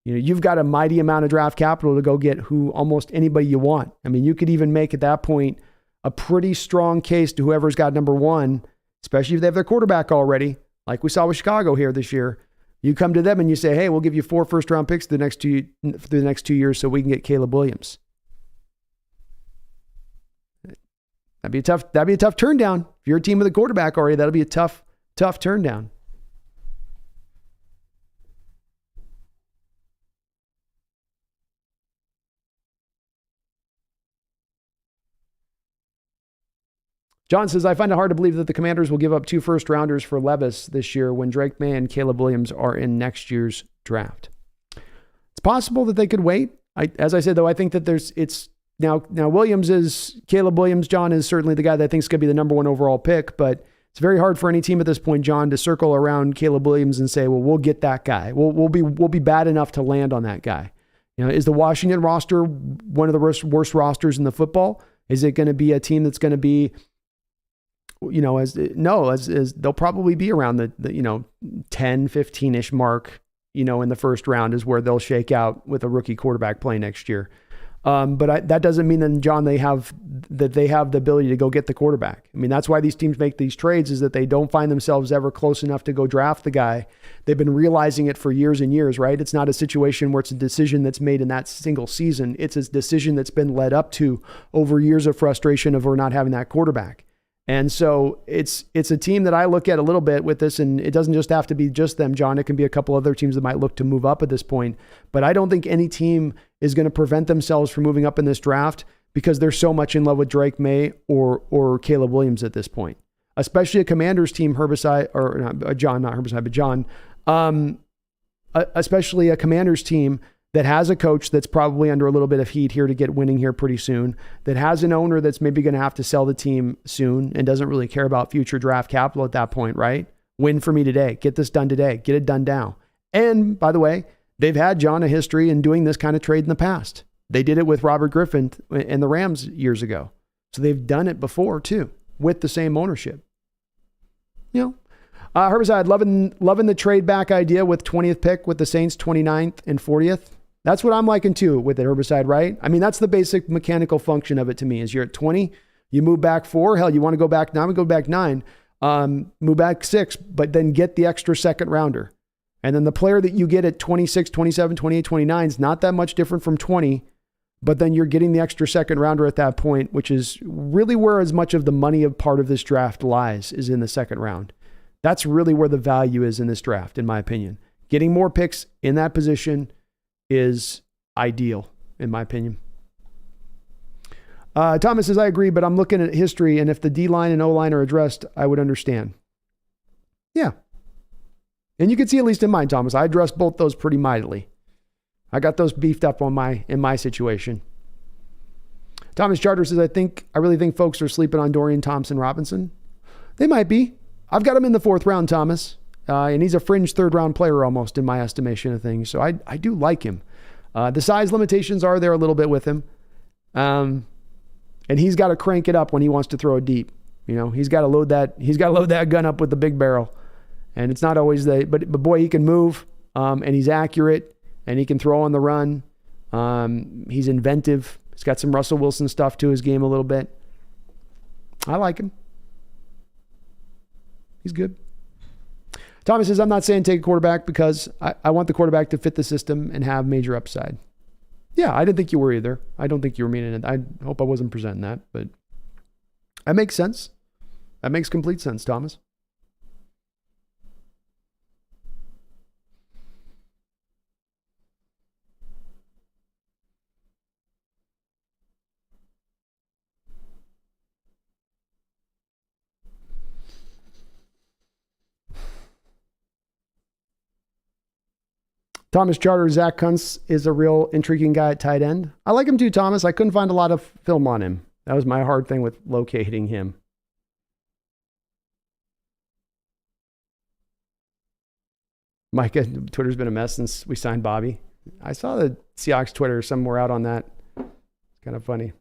You've got a mighty amount of draft capital to go get who almost anybody you want. I mean, you could even make at that point a pretty strong case to whoever's got number 1, especially if they have their quarterback already, like we saw with Chicago here this year. You come to them and you say, hey, we'll give you 4 first round picks through the next 2 years so we can get Caleb Williams. That'd be a tough turn down. If you're a team with a quarterback already, that'll be a tough turn down. John says, I find it hard to believe that the Commanders will give up 2 first rounders for Levis this year when Drake May and Caleb Williams are in next year's draft. It's possible that they could wait. As I said, though, I think that it's now Caleb Williams, John, is certainly the guy that I think is going to be the number 1 overall pick, but it's very hard for any team at this point, John, to circle around Caleb Williams and say, well, we'll get that guy. We'll be bad enough to land on that guy. Is the Washington roster one of the worst rosters in the football? Is it going to be a team that's going to be as they'll probably be around the 10, 15-ish mark, in the first round is where they'll shake out with a rookie quarterback play next year. But that doesn't mean that, John, they have the ability to go get the quarterback. I mean, that's why these teams make these trades, is that they don't find themselves ever close enough to go draft the guy. They've been realizing it for years and years, right? It's not a situation where it's a decision that's made in that single season. It's a decision that's been led up to over years of frustration of not having that quarterback. And so it's a team that I look at a little bit with this, and it doesn't just have to be just them, John. It can be a couple other teams that might look to move up at this point. But I don't think any team is going to prevent themselves from moving up in this draft because they're so much in love with Drake May or Caleb Williams at this point. Especially a Commanders team, especially a Commanders team that has a coach that's probably under a little bit of heat here to get winning here pretty soon, that has an owner that's maybe going to have to sell the team soon and doesn't really care about future draft capital at that point, right? Win for me today. Get this done today. Get it done now. And by the way, they've had, John, a history in doing this kind of trade in the past. They did it with Robert Griffin and the Rams years ago. So they've done it before too, with the same ownership. Herbicide, loving the trade back idea with 20th pick with the Saints, 29th and 40th. That's what I'm liking too with the Herbicide, right? I mean, that's the basic mechanical function of it to me is you're at 20, you move back 4. Hell, you want to go back 9, we go back 9, move back 6, but then get the extra second rounder. And then the player that you get at 26, 27, 28, 29 is not that much different from 20, but then you're getting the extra second rounder at that point, which is really where as much of the money of part of this draft lies, is in the second round. That's really where the value is in this draft, in my opinion. Getting more picks in that position is ideal, in my opinion. Thomas says, I agree, but I'm looking at history, and if the D-line and O-line are addressed, I would understand. Yeah. And you can see, at least in mine, Thomas, I addressed both those pretty mightily. I got those beefed up in my situation. Thomas Charter says, I really think folks are sleeping on Dorian Thompson-Robinson. They might be. I've got him in the 4th round, Thomas. And he's a fringe 3rd round player almost in my estimation of things. So I do like him. The size limitations are there a little bit with him. And he's got to crank it up when he wants to throw it deep. He's got to load that gun up with the big barrel. And it's not always but boy, he can move, and he's accurate, and he can throw on the run. He's inventive. He's got some Russell Wilson stuff to his game a little bit. I like him. He's good. Thomas says, I'm not saying take a quarterback because I want the quarterback to fit the system and have major upside. Yeah, I didn't think you were either. I don't think you were meaning it. I hope I wasn't presenting that, but that makes sense. That makes complete sense, Thomas. Thomas Charter, Zach Kuntz is a real intriguing guy at tight end. I like him too, Thomas. I couldn't find a lot of film on him. That was my hard thing with locating him. Micah, Twitter's been a mess since we signed Bobby. I saw the Seahawks Twitter somewhere out on that. It's kind of funny.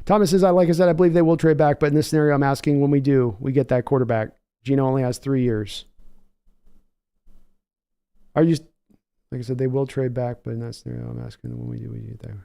Thomas says, like I said, I believe they will trade back, but in this scenario, I'm asking when we do, we get that quarterback. Gino only has 3 years. Like I said, they will trade back, but in that scenario, I'm asking when we do, we get that.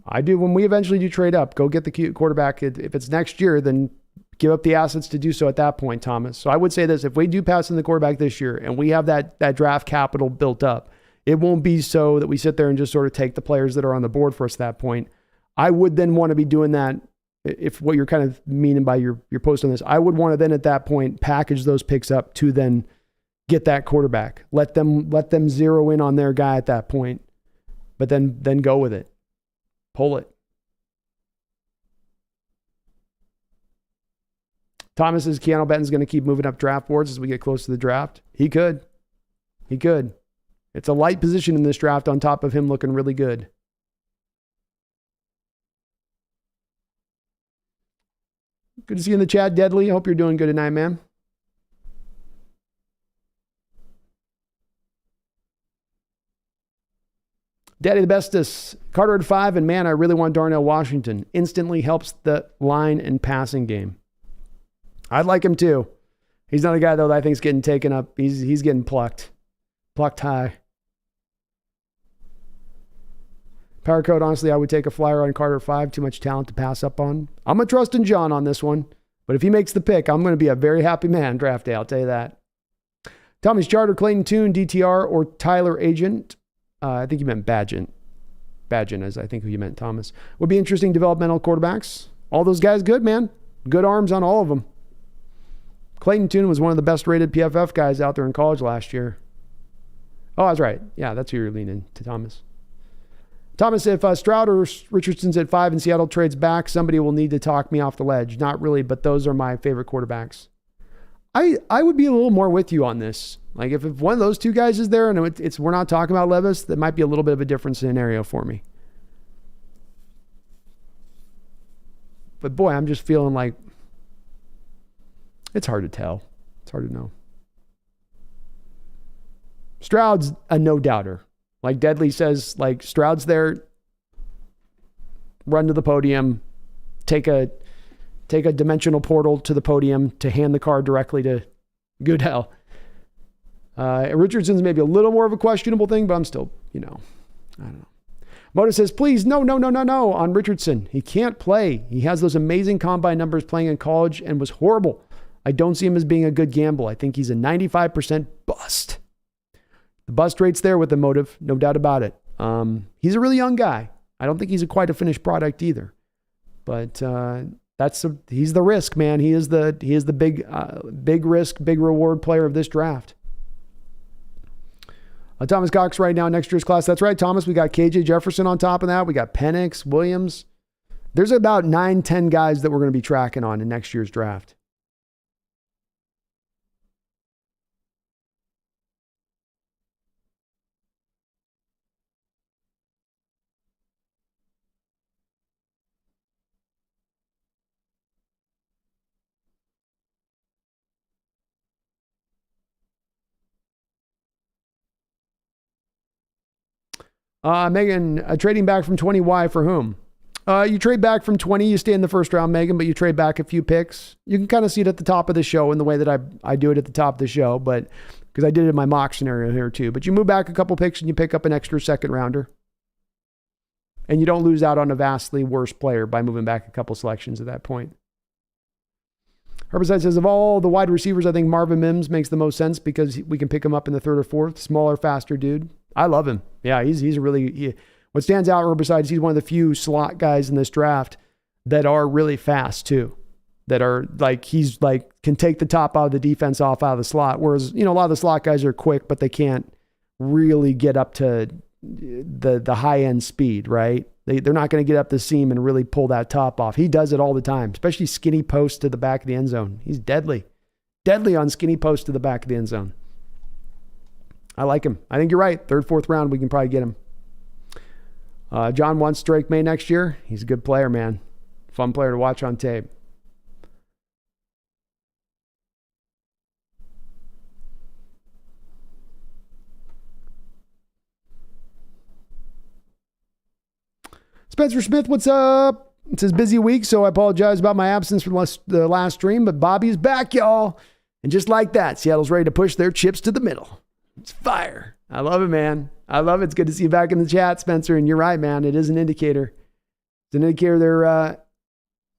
I do. When we eventually do trade up, go get the quarterback. If it's next year, then give up the assets to do so at that point, Thomas. So I would say this, if we do pass in the quarterback this year and we have that draft capital built up, it won't be so that we sit there and just sort of take the players that are on the board for us at that point. I would then want to be doing that. If what you're kind of meaning by your post on this, I would want to then at that point package those picks up to then get that quarterback. Let them zero in on their guy at that point, but then go with it. Pull it. Thomas says Keanu Benton's going to keep moving up draft boards as we get close to the draft. He could. It's a light position in this draft on top of him looking really good. Good to see you in the chat, Deadly. Hope you're doing good tonight, man. Daddy the bestest. Carter at 5, and man, I really want Darnell Washington. Instantly helps the line and passing game. I'd like him too. He's not a guy, though, that I think is getting taken up. He's getting plucked. Plucked high. Power code, honestly, I would take a flyer on Carter 5. Too much talent to pass up on. I'm going to trust in John on this one. But if he makes the pick, I'm going to be a very happy man draft day. I'll tell you that. Tommy's Charter, Clayton Tune, DTR, or Tyler Agent. I think you meant Badgent. Badgent is, I think, who you meant, Thomas. Would be interesting developmental quarterbacks. All those guys good, man. Good arms on all of them. Clayton Tune was one of the best rated PFF guys out there in college last year. Oh, that's right. Yeah, that's who you're leaning to, Thomas. Thomas, if Stroud or Richardson's at 5 and Seattle trades back, somebody will need to talk me off the ledge. Not really, but those are my favorite quarterbacks. I would be a little more with you on this. Like if one of those two guys is there and we're not talking about Levis, that might be a little bit of a different scenario for me. But boy, I'm just feeling like it's hard to tell. It's hard to know. Stroud's a no-doubter. Like Deadly says, like Stroud's there, run to the podium, take a dimensional portal to the podium to hand the card directly to Goodell. Richardson's maybe a little more of a questionable thing, but I'm still, I don't know. Moda says, please, no, on Richardson. He can't play. He has those amazing combine numbers playing in college and was horrible. I don't see him as being a good gamble. I think he's a 95% bust. The bust rate's there with the motive, no doubt about it. He's a really young guy. I don't think he's quite a finished product either. But he's the risk, man. He is the big risk, big reward player of this draft. Thomas Cox right now, next year's class. That's right, Thomas. We got KJ Jefferson on top of that. We got Penix, Williams. There's about 9-10 guys that we're going to be tracking on in next year's draft. Megan, trading back from 20Y for whom? You trade back from 20, you stay in the first round, Megan, but you trade back a few picks. You can kind of see it at the top of the show in the way that I do it at the top of the show, but because I did it in my mock scenario here too. But you move back a couple picks and you pick up an extra second rounder. And you don't lose out on a vastly worse player by moving back a couple selections at that point. Herbicide says, of all the wide receivers, I think Marvin Mims makes the most sense because we can pick him up in the third or fourth. Smaller, faster dude. I love him. Yeah, he's a really... what stands out, Herbicide, is he's one of the few slot guys in this draft that are really fast too. That are can take the top out of the defense off out of the slot. Whereas, a lot of the slot guys are quick, but they can't really get up to the high end speed, right? They're not going to get up the seam and really pull that top off. He does it all the time, especially skinny post to the back of the end zone. He's deadly. Deadly on skinny post to the back of the end zone. I like him. I think you're right. Third, fourth round, we can probably get him. John wants Drake May next year. He's a good player, man. Fun player to watch on tape. Spencer Smith, what's up? It's his busy week, so I apologize about my absence from the last stream, but Bobby's back, y'all. And just like that, Seattle's ready to push their chips to the middle. It's fire. I love it, man. I love it. It's good to see you back in the chat, Spencer. And you're right, man. It is an indicator. It's an indicator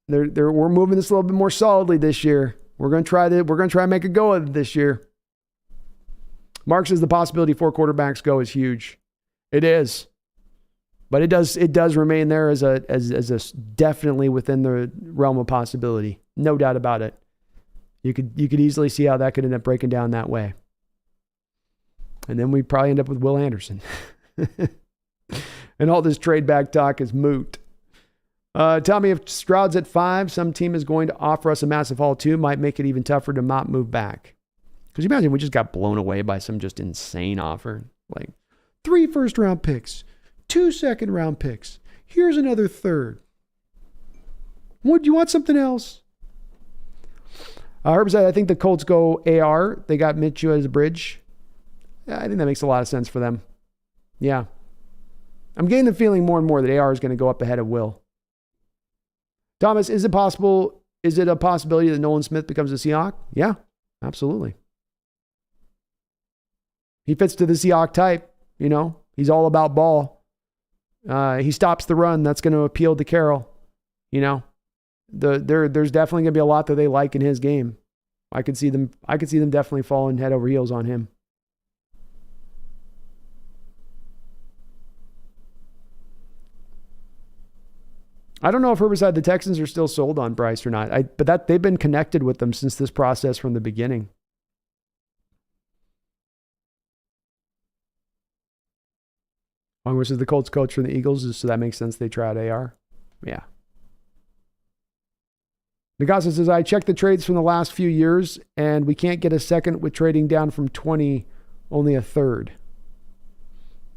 we're moving this a little bit more solidly this year. We're going to try and make a go of it this year. Mark says the possibility 4 quarterbacks go is huge. It is. But it does remain there as a definitely within the realm of possibility. No doubt about it. You could easily see how that could end up breaking down that way. And then we probably end up with Will Anderson. And all this trade back talk is moot. Tell me if Stroud's at 5, some team is going to offer us a massive haul too, might make it even tougher to not move back. Because you imagine we just got blown away by some just insane offer. Like 3 first-round picks, 2 second-round picks. Here's another third. Would you want something else? Herb said, I think the Colts go AR. They got Minshew as a bridge. I think that makes a lot of sense for them. Yeah. I'm getting the feeling more and more that AR is going to go up ahead of Will. Thomas, is it a possibility that Nolan Smith becomes a Seahawk? Yeah, absolutely. He fits to the Seahawk type, He's all about ball. He stops the run. That's going to appeal to Carroll. There's definitely going to be a lot that they like in his game. I could see them definitely falling head over heels on him. I don't know if Herbicide the Texans are still sold on Bryce or not. But they've been connected with them since this process from the beginning. Longworth is the Colts coach for the Eagles, so that makes sense. They try out AR. Yeah. Nagasa says, I checked the trades from the last few years, and we can't get a second with trading down from 20, only a third.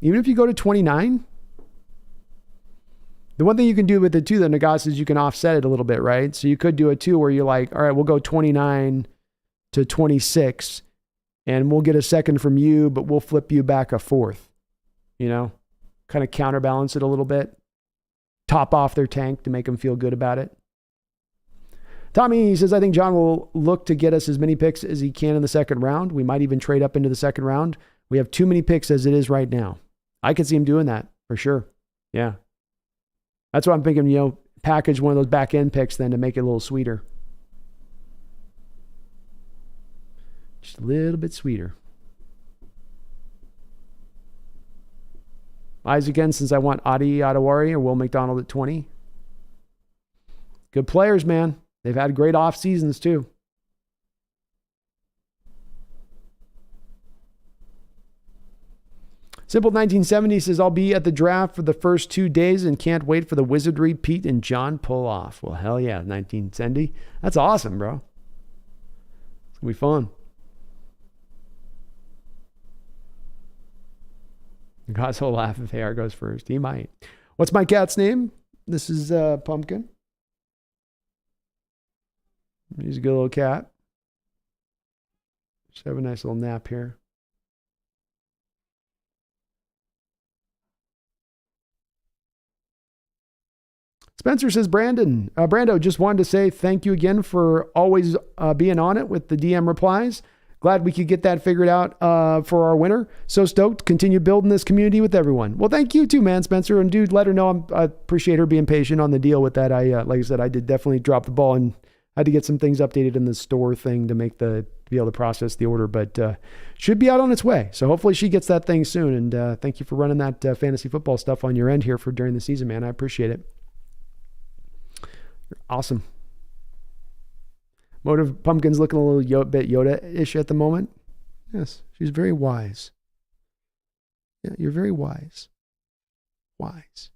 Even if you go to 29, the one thing you can do with it too, the Nagasa, is you can offset it a little bit, right? So you could do it too, where you're like, all right, we'll go 29 to 26, and we'll get a second from you, but we'll flip you back a fourth, you know, kind of counterbalance it a little bit, top off their tank to make them feel good about it. Tommy says, I think John will look to get us as many picks as he can in the second round. We might even trade up into the second round. We have too many picks as it is right now. I could see him doing that for sure. Yeah. That's what I'm thinking, you know, package one of those back end picks then to make it a little sweeter. Just a little bit sweeter. Eyes again, since I want Adi Adewari or Will McDonald at 20. Good players, man. They've had great off seasons too. Simple 1970 says, I'll be at the draft for the first 2 days and can't wait for the wizardry Pete and John pull off. Well, hell yeah, 1970. That's awesome, bro. It's going to be fun. God's will laugh if AR goes first. He might. What's my cat's name? This is Pumpkin. He's a good little cat. Just have a nice little nap here. Spencer says, Brando, just wanted to say thank you again for always being on it with the DM replies. Glad we could get that figured out for our winner. So stoked. Continue building this community with everyone. Well, thank you too, man, Spencer. And dude, let her know I appreciate her being patient on the deal with that. Like I said, I did definitely drop the ball and had to get some things updated in the store thing to be able to process the order, but should be out on its way. So hopefully she gets that thing soon. And thank you for running that fantasy football stuff on your end here for during the season, man. I appreciate it. You're awesome. Motive Pumpkin's looking a little bit Yoda-ish at the moment. Yes, she's very wise. Yeah, you're very wise. Wise.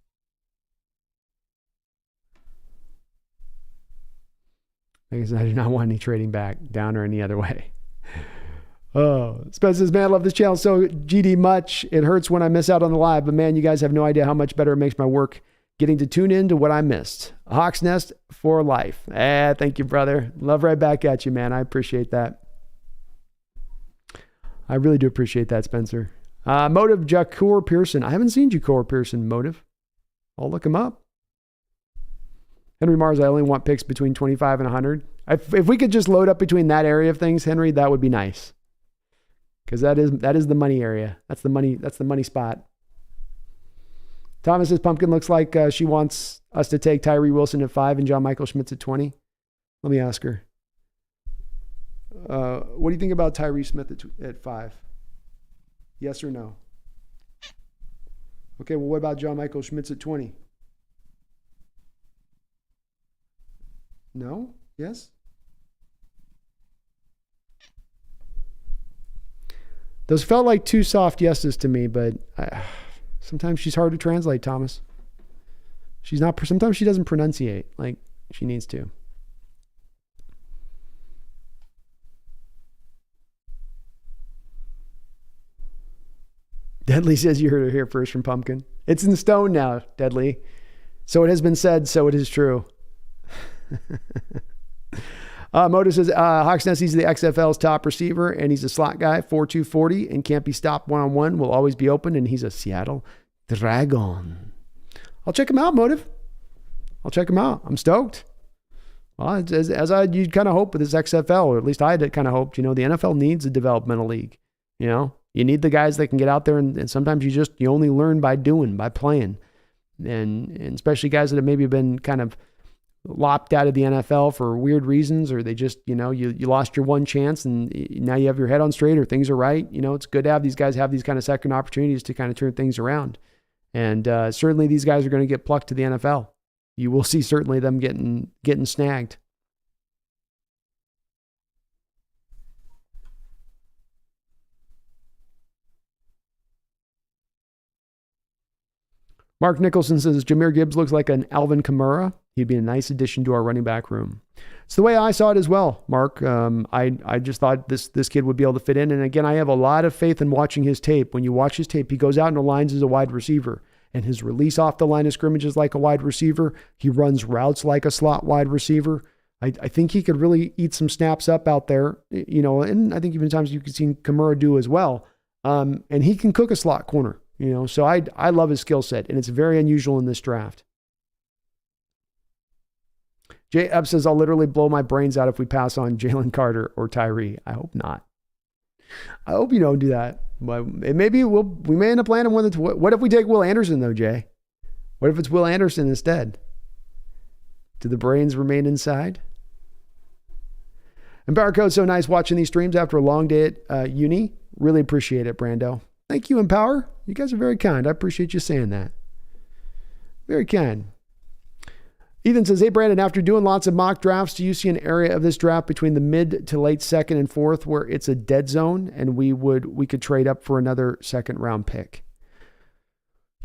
Like I said, I do not want any trading back down or any other way. Oh, Spencer says, man, I love this channel so GD much. It hurts when I miss out on the live, but man, you guys have no idea how much better it makes my work getting to tune in to what I missed. Hawks Nest for life. Thank you, brother. Love right back at you, man. I appreciate that. I really do appreciate that, Spencer. Motive Jacour Pearson. I haven't seen Jacour Pearson, Motive. I'll look him up. Henry Mars, I only want picks between 25 and 100. If we could just load up between that area of things, Henry, that would be nice. Because that is the money area. That's the money spot. Thomas says, Pumpkin looks like she wants us to take Tyree Wilson at 5 and John Michael Schmitz at 20. Let me ask her. What do you think about Tyree Smith at 5? Yes or no? Okay, well, what about John Michael Schmitz at 20? No? Yes? Those felt like two soft yeses to me, but sometimes she's hard to translate, Thomas. Sometimes she doesn't pronunciate like she needs to. Deadly says you heard it here first from Pumpkin. It's in stone now, Deadly. So it has been said, so it is true. Moto says, Hawks Nest, he's the XFL's top receiver, and he's a slot guy, 4'2", 40, and can't be stopped one-on-one, will always be open, and he's a Seattle Dragon. I'll check him out, Motive. I'll check him out. I'm stoked. Well, you'd kind of hope with this XFL, or at least I had kind of hoped, the NFL needs a developmental league. You need the guys that can get out there, and sometimes you only learn by doing, by playing. And especially guys that have maybe been kind of lopped out of the NFL for weird reasons, or they just, you lost your one chance and now you have your head on straight, or things are right. It's good to have these guys have these kind of second opportunities to kind of turn things around. And certainly these guys are going to get plucked to the NFL. You will see certainly them getting snagged. Mark Nicholson says, Jahmyr Gibbs looks like an Alvin Kamara. He'd be a nice addition to our running back room. It's the way I saw it as well, Mark. I just thought this kid would be able to fit in. And again, I have a lot of faith in watching his tape. When you watch his tape, he goes out into lines as a wide receiver. And his release off the line of scrimmage is like a wide receiver. He runs routes like a slot wide receiver. I think he could really eat some snaps up out there, and I think even times you could see Kamara do as well. And he can cook a slot corner, so I love his skill set, and it's very unusual in this draft. Jay Ebb says, I'll literally blow my brains out if we pass on Jalen Carter or Tyree. I hope not. I hope you don't do that. But maybe we may end up landing one. What if we take Will Anderson, though, Jay? What if it's Will Anderson instead? Do the brains remain inside? And Empower so nice watching these streams after a long day at uni. Really appreciate it, Brando. Thank you, Empower. You guys are very kind. I appreciate you saying that. Very kind. Ethan says, hey, Brandon, after doing lots of mock drafts, do you see an area of this draft between the mid to late second and fourth where it's a dead zone and we could trade up for another second round pick?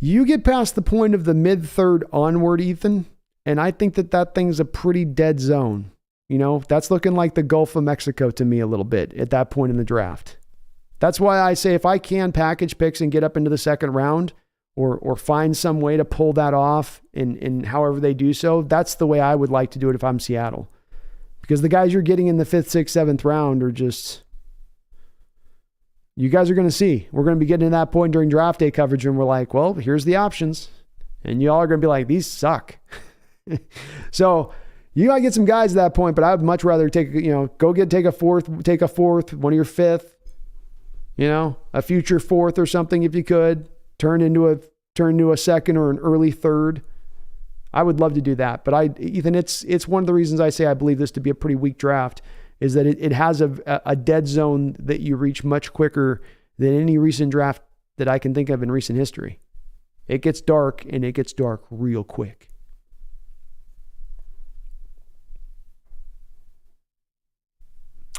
You get past the point of the mid third onward, Ethan, and I think that thing's a pretty dead zone. That's looking like the Gulf of Mexico to me a little bit at that point in the draft. That's why I say if I can package picks and get up into the second round, or find some way to pull that off in however they do so, that's the way I would like to do it if I'm Seattle. Because the guys you're getting in the 5th, 6th, 7th round are just, you guys are going to see. We're going to be getting to that point during draft day coverage and we're like, well, here's the options. And y'all are going to be like, these suck. So you got to get some guys at that point, but I would much rather take a fourth, one of your 5th, a future 4th or something if you could. Turn into a second or an early 3rd. I would love to do that. But Ethan, it's one of the reasons I say I believe this to be a pretty weak draft is that it has a dead zone that you reach much quicker than any recent draft that I can think of in recent history. It gets dark, and it gets dark real quick.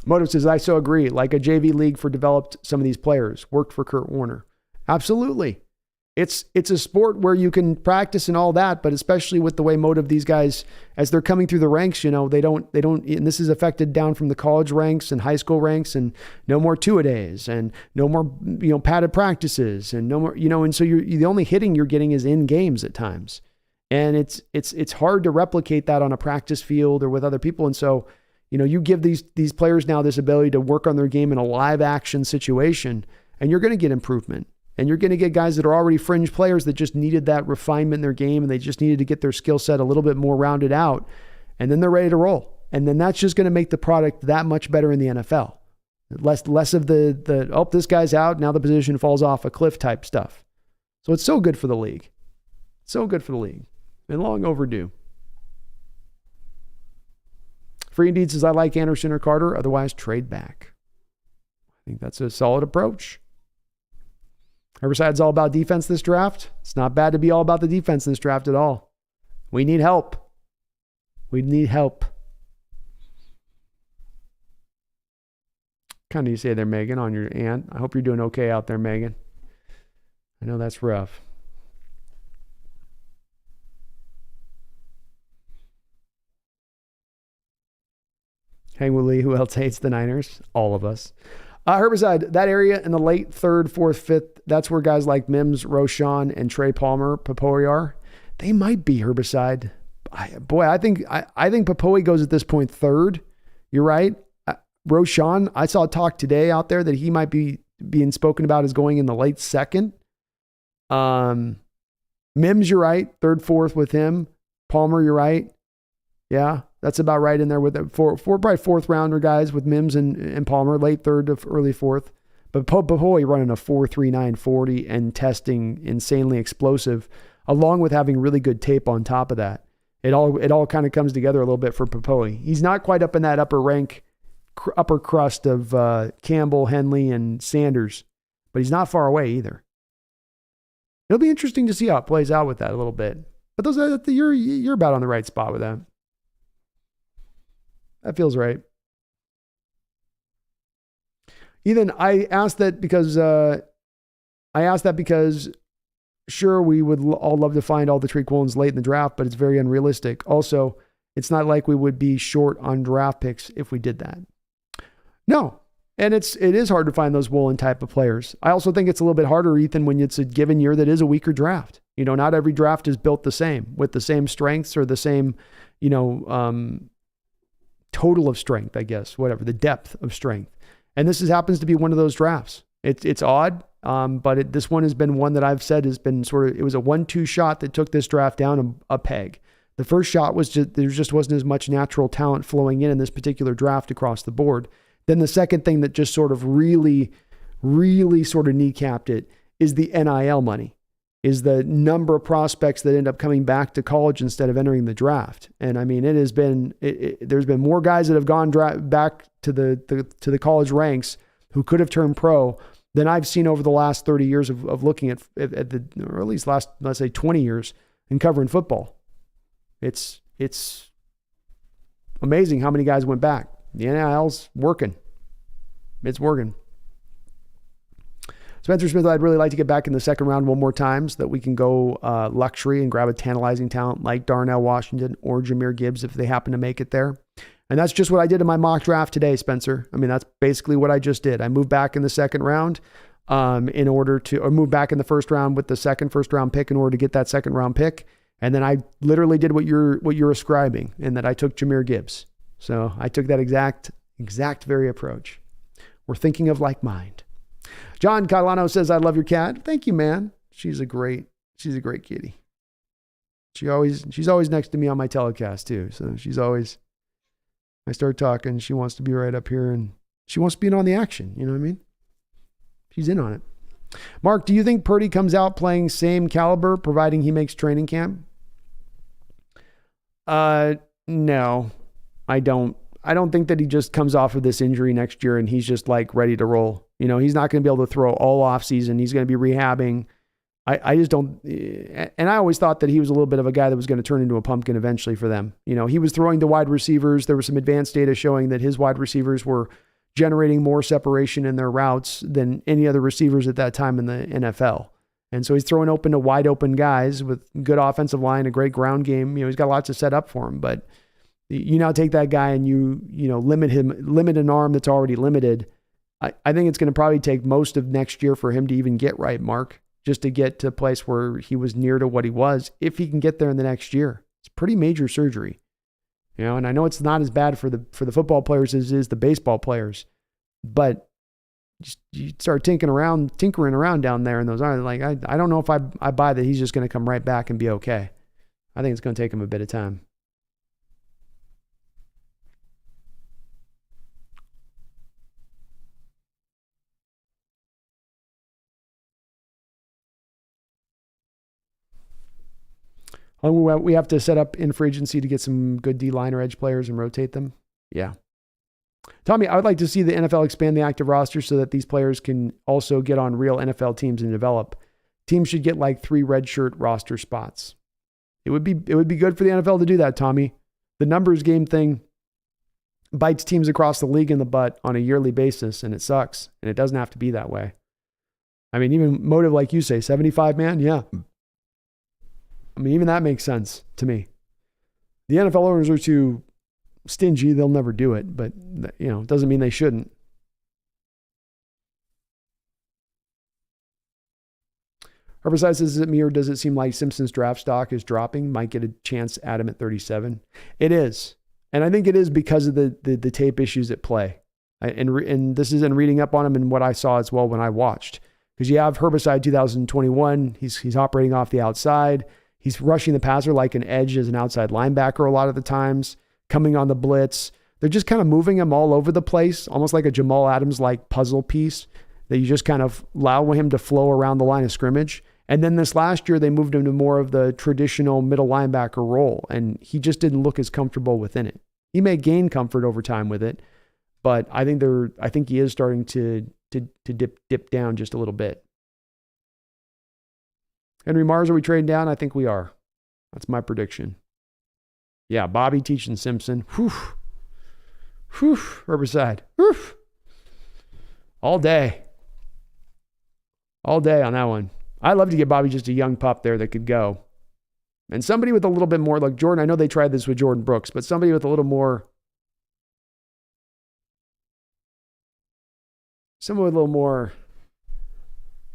Motive says, I so agree. Like a JV league for developed some of these players. Worked for Kurt Warner. Absolutely. It's a sport where you can practice and all that, but especially with the way Motive these guys, as they're coming through the ranks, they don't, and this is affected down from the college ranks and high school ranks, and no more two-a-days and no more, padded practices and no more, and so the only hitting you're getting is in games at times. And it's hard to replicate that on a practice field or with other people. And so, you give these players now this ability to work on their game in a live action situation, and you're going to get improvement. And you're going to get guys that are already fringe players that just needed that refinement in their game and they just needed to get their skill set a little bit more rounded out. And then they're ready to roll. And then that's just going to make the product that much better in the NFL. Less of the this guy's out, now the position falls off a cliff type stuff. So it's so good for the league. So good for the league. And long overdue. Free Indeed says, I like Anderson or Carter, otherwise trade back. I think that's a solid approach. Herbicide's all about defense this draft. It's not bad to be all about the defense in this draft at all. We need help. We need help. Kind of you say there, Megan, on your aunt. I hope you're doing okay out there, Megan. I know that's rough. Hang with Lee, who else hates the Niners? All of us. Herbicide, that area in the late 3rd, 4th, 5th, that's where guys like Mims, Roshan, and Trey Palmer, Papoi are. They might be Herbicide. I think Papoi goes at this point 3rd. You're right. Roshan, I saw talk today out there that he might be being spoken about as going in the late 2nd. Mims, you're right. 3rd, 4th with him. Palmer, you're right. Yeah. That's about right in there with it. Four probably 4th rounder guys with Mims and Palmer, late 3rd to early 4th. But Papoi running a 4.39 40 and testing insanely explosive, along with having really good tape on top of that. It all kind of comes together a little bit for Papoi. He's not quite up in that upper crust of Campbell, Henley, and Sanders, but he's not far away either. It'll be interesting to see how it plays out with that a little bit. But you're about on the right spot with that. That feels right. Ethan, I asked that because sure, we would all love to find all the Tariq Woolens late in the draft, but it's very unrealistic. Also, it's not like we would be short on draft picks if we did that. No. And it is hard to find those Woolen type of players. I also think it's a little bit harder, Ethan, when it's a given year that is a weaker draft. Not every draft is built the same with the same strengths or the same, total of strength, I guess, whatever, the depth of strength. And this happens to be one of those drafts. It's odd, but this one has been one that I've said has been it was a 1-2 shot that took this draft down a peg. The first shot was there just wasn't as much natural talent flowing in this particular draft across the board. Then the second thing that just sort of really, really sort of kneecapped it is the NIL money, is the number of prospects that end up coming back to college instead of entering the draft. And I mean, there's been more guys that have gone back to the college ranks who could have turned pro than I've seen over the last 30 years of looking at or at least last, let's say 20 years in covering football. It's amazing how many guys went back. The NIL's working. It's working. Spencer Smith, I'd really like to get back in the second round one more time so that we can go luxury and grab a tantalizing talent like Darnell Washington or Jahmyr Gibbs if they happen to make it there. And that's just what I did in my mock draft today, Spencer. I mean, that's basically what I just did. I moved back in the second round move back in the first round with the first round pick in order to get that second round pick. And then I literally did what you're ascribing, in that I took Jahmyr Gibbs. So I took that exact very approach. We're thinking of like mind. John Catalano says, I love your cat. Thank you, man. She's a great kitty. She's always next to me on my telecast too. So I start talking, she wants to be right up here and she wants to be in on the action. You know what I mean? She's in on it. Mark, do you think Purdy comes out playing same caliber, providing he makes training camp? No. I don't think that he just comes off of this injury next year and he's just like ready to roll. He's not going to be able to throw all off season. He's going to be rehabbing. I just don't. And I always thought that he was a little bit of a guy that was going to turn into a pumpkin eventually for them. He was throwing to wide receivers. There was some advanced data showing that his wide receivers were generating more separation in their routes than any other receivers at that time in the NFL. And so he's throwing open to wide open guys with good offensive line, a great ground game. He's got lots to set up for him, but you now take that guy and you limit an arm that's already limited. I think it's going to probably take most of next year for him to even get right, Mark, just to get to a place where he was near to what he was, if he can get there in the next year. It's pretty major surgery. And I know it's not as bad for the football players as it is the baseball players, but you start tinkering around down there in those arms. Like, I don't know if I buy that he's just going to come right back and be okay. I think it's going to take him a bit of time. We have to set up in free agency to get some good D-line or edge players and rotate them. Yeah. Tommy, I would like to see the NFL expand the active roster so that these players can also get on real NFL teams and develop. Teams should get like 3 redshirt roster spots. It would be good for the NFL to do that, Tommy. The numbers game thing bites teams across the league in the butt on a yearly basis, and it sucks. And it doesn't have to be that way. I mean, even motive, like you say, 75 man, yeah. I mean, even that makes sense to me. The NFL owners are too stingy. They'll never do it, but it doesn't mean they shouldn't. Herbicide says, is it me or does it seem like Simpson's draft stock is dropping? Might get a chance at him at 37. It is. And I think it is because of the tape issues at play. And this is in reading up on him and what I saw as well when I watched. Because you have Herbicide 2021. He's operating off the outside. He's rushing the passer like an edge as an outside linebacker a lot of the times, coming on the blitz. They're just kind of moving him all over the place, almost like a Jamal Adams-like puzzle piece that you just kind of allow him to flow around the line of scrimmage. And then this last year, they moved him to more of the traditional middle linebacker role, and he just didn't look as comfortable within it. He may gain comfort over time with it, but I think he is starting to dip down just a little bit. Henry Mars, are we trading down? I think we are. That's my prediction. Yeah, Bobby teaching Simpson. Whew. Herbicide. Whew. All day on that one. I'd love to get Bobby just a young pup there that could go. And somebody with a little bit more, like Jordan, I know they tried this with Jordan Brooks, but somebody with a little more,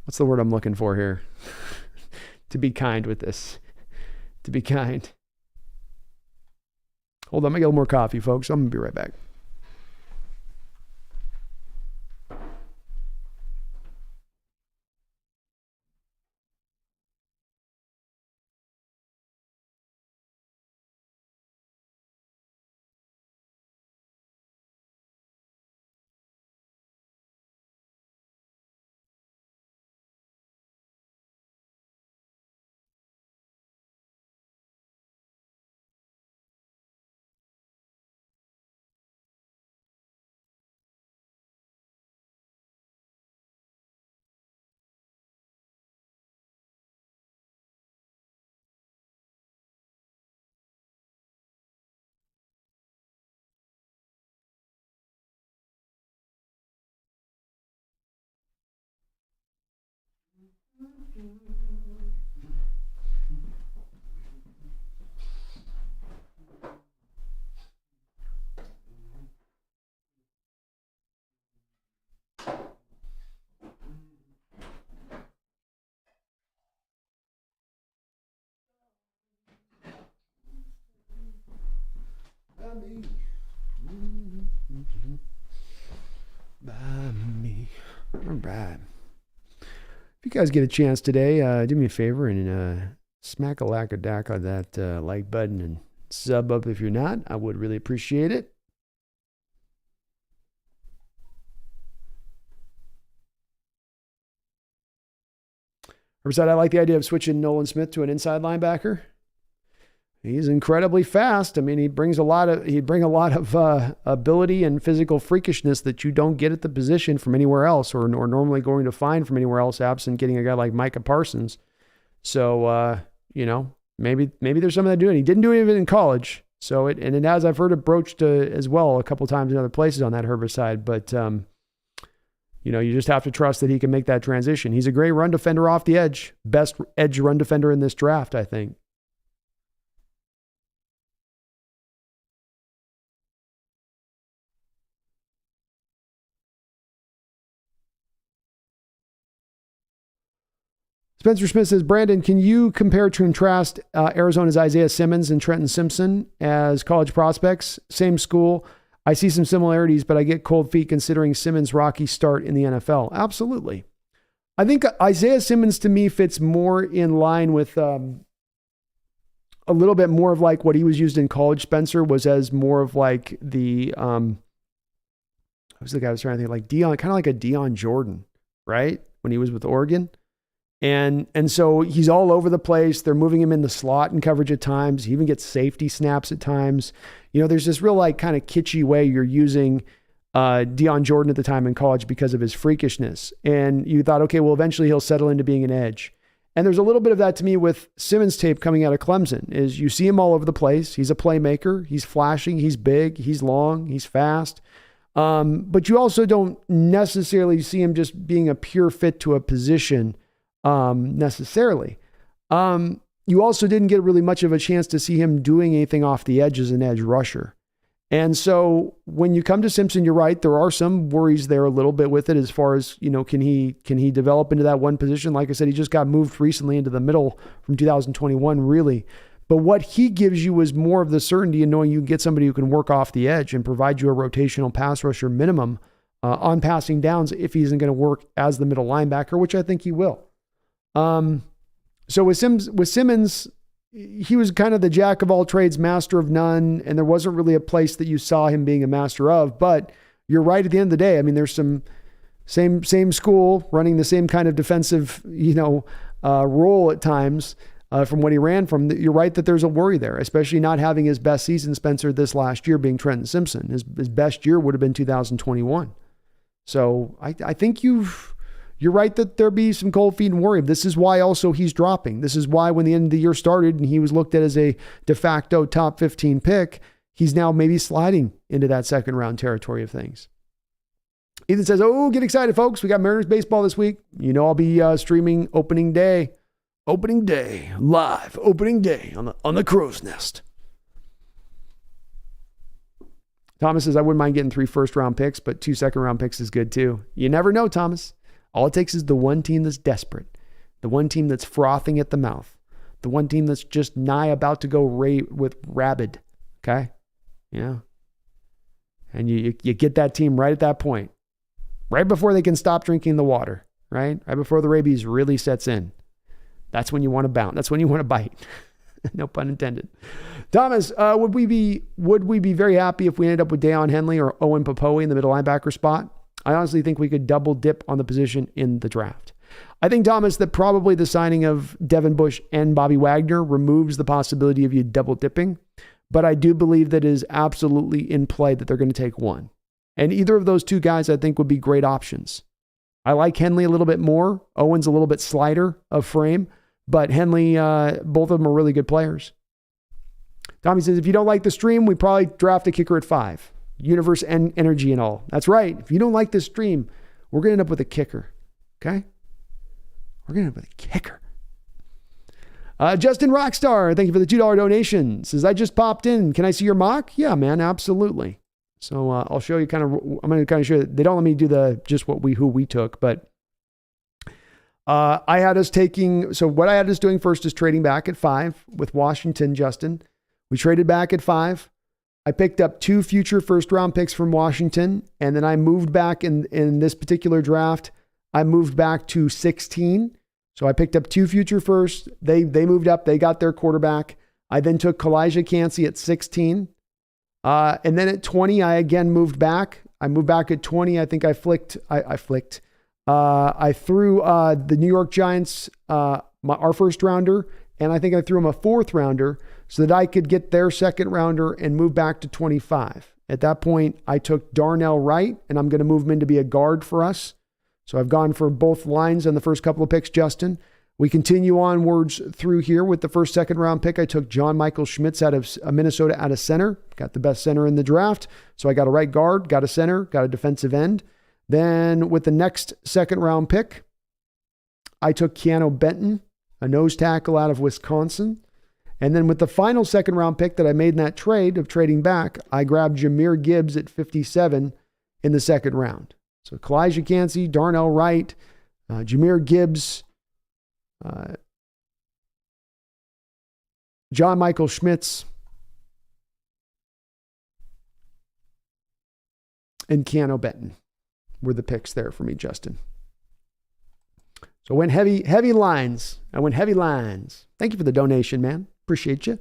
what's the word I'm looking for here? To be kind with this. To be kind. Hold on, I get a little more coffee, folks. I'm going to be right back. By me. All right. If you guys get a chance today, do me a favor and smack a lack-a-dack on that like button and sub up if you're not. I would really appreciate it. Riverside, I like the idea of switching Nolan Smith to an inside linebacker. He's incredibly fast. I mean, he'd bring a lot of ability and physical freakishness that you don't get at the position from anywhere else, or normally going to find from anywhere else, absent getting a guy like Micah Parsons. So, maybe there's something to do. And he didn't do any of it in college. So and as I've heard it broached as well a couple times in other places on that Herbicide. But you just have to trust that he can make that transition. He's a great run defender off the edge, best edge run defender in this draft, I think. Spencer Smith says, Brandon, can you compare to contrast Arizona's Isaiah Simmons and Trenton Simpson as college prospects? Same school. I see some similarities, but I get cold feet considering Simmons' rocky start in the NFL. Absolutely. I think Isaiah Simmons to me fits more in line with a little bit more of like what he was used in college. Spencer was as more of like the, who's the guy I was trying to think, like Deion, kind of like a Deion Jordan, right? When he was with Oregon. And so he's all over the place. They're moving him in the slot and coverage at times. He even gets safety snaps at times. There's this real like kind of kitschy way you're using Deion Jordan at the time in college because of his freakishness. And you thought, okay, well, eventually he'll settle into being an edge. And there's a little bit of that to me with Simmons' tape coming out of Clemson is you see him all over the place. He's a playmaker. He's flashing. He's big. He's long. He's fast. But you also don't necessarily see him just being a pure fit to a position necessarily. You also didn't get really much of a chance to see him doing anything off the edge as an edge rusher. And so when you come to Simpson, you're right. There are some worries there a little bit with it as far as, can he develop into that one position? Like I said, he just got moved recently into the middle from 2021, really. But what he gives you is more of the certainty in knowing you can get somebody who can work off the edge and provide you a rotational pass rusher minimum on passing downs if he isn't going to work as the middle linebacker, which I think he will. So with Simmons, he was kind of the jack of all trades, master of none, and there wasn't really a place that you saw him being a master of. But you're right at the end of the day. I mean, there's some same school running the same kind of defensive, role at times from what he ran from. You're right that there's a worry there, especially not having his best season, Spencer, this last year being Trenton Simpson. His best year would have been 2021. So I think you're right that there'd be some cold feet and worry. This is why also he's dropping. This is why when the end of the year started and he was looked at as a de facto top 15 pick, he's now maybe sliding into that second round territory of things. Ethan says, oh, get excited, folks. We got Mariners baseball this week. You know, I'll be streaming opening day live on the Crow's Nest. Thomas says, I wouldn't mind getting 3 first-round picks, but 2 second-round picks is good too. You never know, Thomas. All it takes is the one team that's desperate, the one team that's frothing at the mouth, the one team that's just nigh about to go with rabid. Okay? Yeah. And you get that team right at that point, right before they can stop drinking the water, right? Right before the rabies really sets in. That's when you want to bounce. That's when you want to bite. No pun intended. Thomas, would we be very happy if we ended up with Deion Henley or Owen Popoe in the middle linebacker spot? I honestly think we could double dip on the position in the draft. I think, Thomas, that probably the signing of Devin Bush and Bobby Wagner removes the possibility of you double dipping. But I do believe that it is absolutely in play that they're going to take one. And either of those two guys, I think, would be great options. I like Henley a little bit more. Owen's a little bit slighter of frame. But Henley, both of them are really good players. Tommy says, if you don't like the stream, we probably draft a kicker at 5. Universe and energy and all. That's right. If you don't like this stream, we're going to end up with a kicker. Okay? We're going to end up with a kicker. Justin Rockstar, thank you for the $2 donation. Says, I just popped in. Can I see your mock? Yeah, man, absolutely. So I'll show you I'm going to kind of show you. They don't let me do just who we took, but I had us taking, so what I had us doing first is trading back at 5 with Washington, Justin. We traded back at 5. I picked up 2 future first round picks from Washington. And then I moved back in this particular draft. I moved back to 16. So I picked up 2 future firsts. They moved up. They got their quarterback. I then took Kalijah Cansey at 16. And then at 20, I again moved back. I moved back at 20. I think I threw the New York Giants, our first rounder, and I think I threw them a 4th rounder so that I could get their 2nd rounder and move back to 25. At that point, I took Darnell Wright, and I'm going to move him in to be a guard for us. So I've gone for both lines on the first couple of picks, Justin. We continue onwards through here with the first, 2nd round pick. I took John Michael Schmitz out of Minnesota out of center. Got the best center in the draft. So I got a right guard, got a center, got a defensive end. Then with the next 2nd round pick, I took Keanu Benton, a nose tackle out of Wisconsin. And then with the final 2nd round pick that I made in that trade of trading back, I grabbed Jahmyr Gibbs at 57 in the 2nd round. So Kalijah Cansey, Darnell Wright, Jahmyr Gibbs, John Michael Schmitz, and Keanu Benton were the picks there for me, Justin. So I went heavy lines. Thank you for the donation, man. Appreciate you.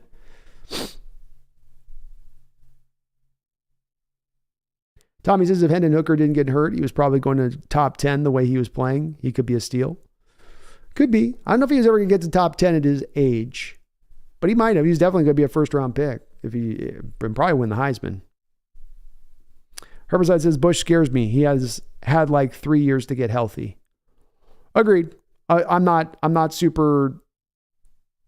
Tommy says if Hendon Hooker didn't get hurt, he was probably going to top 10 the way he was playing. He could be a steal. Could be. I don't know if he was ever going to get to top 10 at his age, but he might have. He's definitely going to be a 1st round pick if he probably win the Heisman. Herbicide says Bush scares me. He has had like 3 years to get healthy. Agreed. I'm not super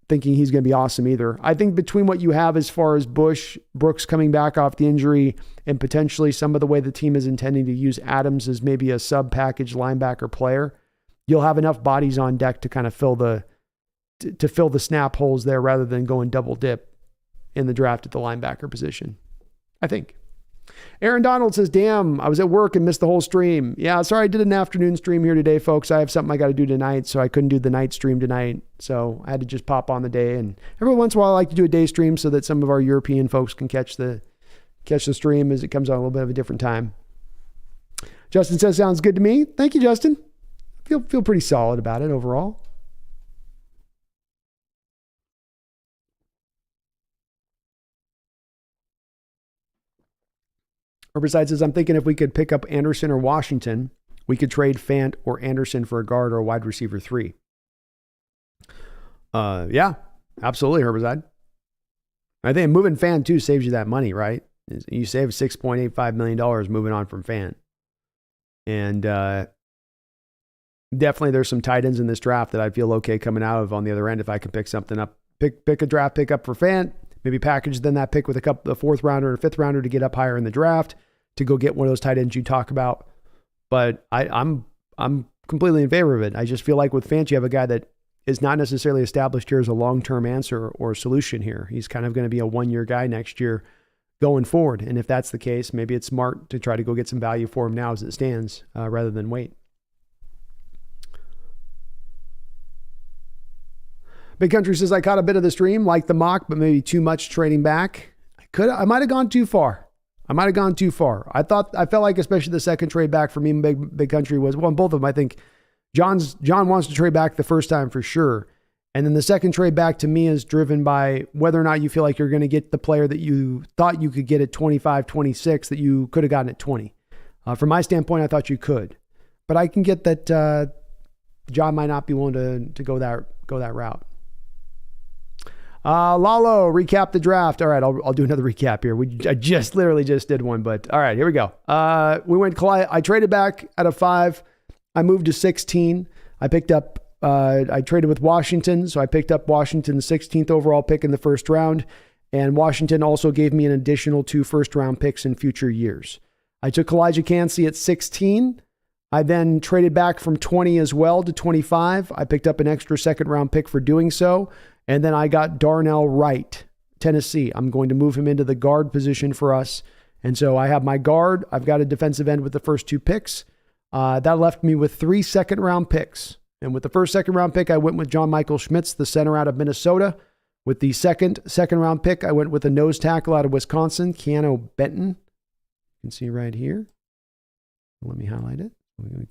thinking he's going to be awesome either. I think between what you have as far as Brooks coming back off the injury, and potentially some of the way the team is intending to use Adams as maybe a sub-package linebacker player, you'll have enough bodies on deck to kind of fill the snap holes there rather than going double dip in the draft at the linebacker position, I think. Aaron Donald says, damn, I was at work and missed the whole stream. Yeah, sorry, I did an afternoon stream here today, folks. I have something I got to do tonight, so I couldn't do the night stream tonight. So I had to just pop on the day. And every once in a while, I like to do a day stream so that some of our European folks can catch the stream as it comes on a little bit of a different time. Justin says, sounds good to me. Thank you, Justin. Feel pretty solid about it overall. Herbicide says, I'm thinking if we could pick up Anderson or Washington, we could trade Fant or Anderson for a guard or a wide receiver 3. Yeah, absolutely, Herbicide. I think moving Fant too saves you that money, right? You save $6.85 million moving on from Fant. And definitely there's some tight ends in this draft that I feel okay coming out of on the other end if I can pick something up. Pick a draft pick up for Fant. Maybe package then that pick with a 4th rounder or 5th rounder to get up higher in the draft to go get one of those tight ends you talk about. but I'm completely in favor of it. I just feel like with Fant, you have a guy that is not necessarily established here as a long-term answer or solution here. He's kind of going to be a one-year guy next year going forward. And if that's the case, maybe it's smart to try to go get some value for him now as it stands rather than wait. Big Country says, I caught a bit of the stream, like the mock, but maybe too much trading back. I might have gone too far. I felt like, especially the second trade back for me and Big Country was, well, both of them, I think John wants to trade back the first time for sure. And then the second trade back to me is driven by whether or not you feel like you're going to get the player that you thought you could get at 25, 26 that you could have gotten at 20. From my standpoint, I thought you could. But I can get that John might not be willing to go that route. Lalo, recap the draft. All right, I'll do another recap here. I literally just did one, but all right, here we go. I traded back out of 5. I moved to 16. I traded with Washington, so I picked up Washington's 16th overall pick in the first round, and Washington also gave me an additional 2 first-round picks in future years. I took Elijah Cansey at 16. I then traded back from 20 as well to 25. I picked up an extra second-round pick for doing so, and then I got Darnell Wright, Tennessee. I'm going to move him into the guard position for us, and so I have my guard. I've got a defensive end with the first 2 picks. That left me with 3 second-round picks. And with the first second-round pick, I went with John Michael Schmitz, the center out of Minnesota. With the second-round pick, I went with a nose tackle out of Wisconsin, Keanu Benton. You can see right here. Let me highlight it.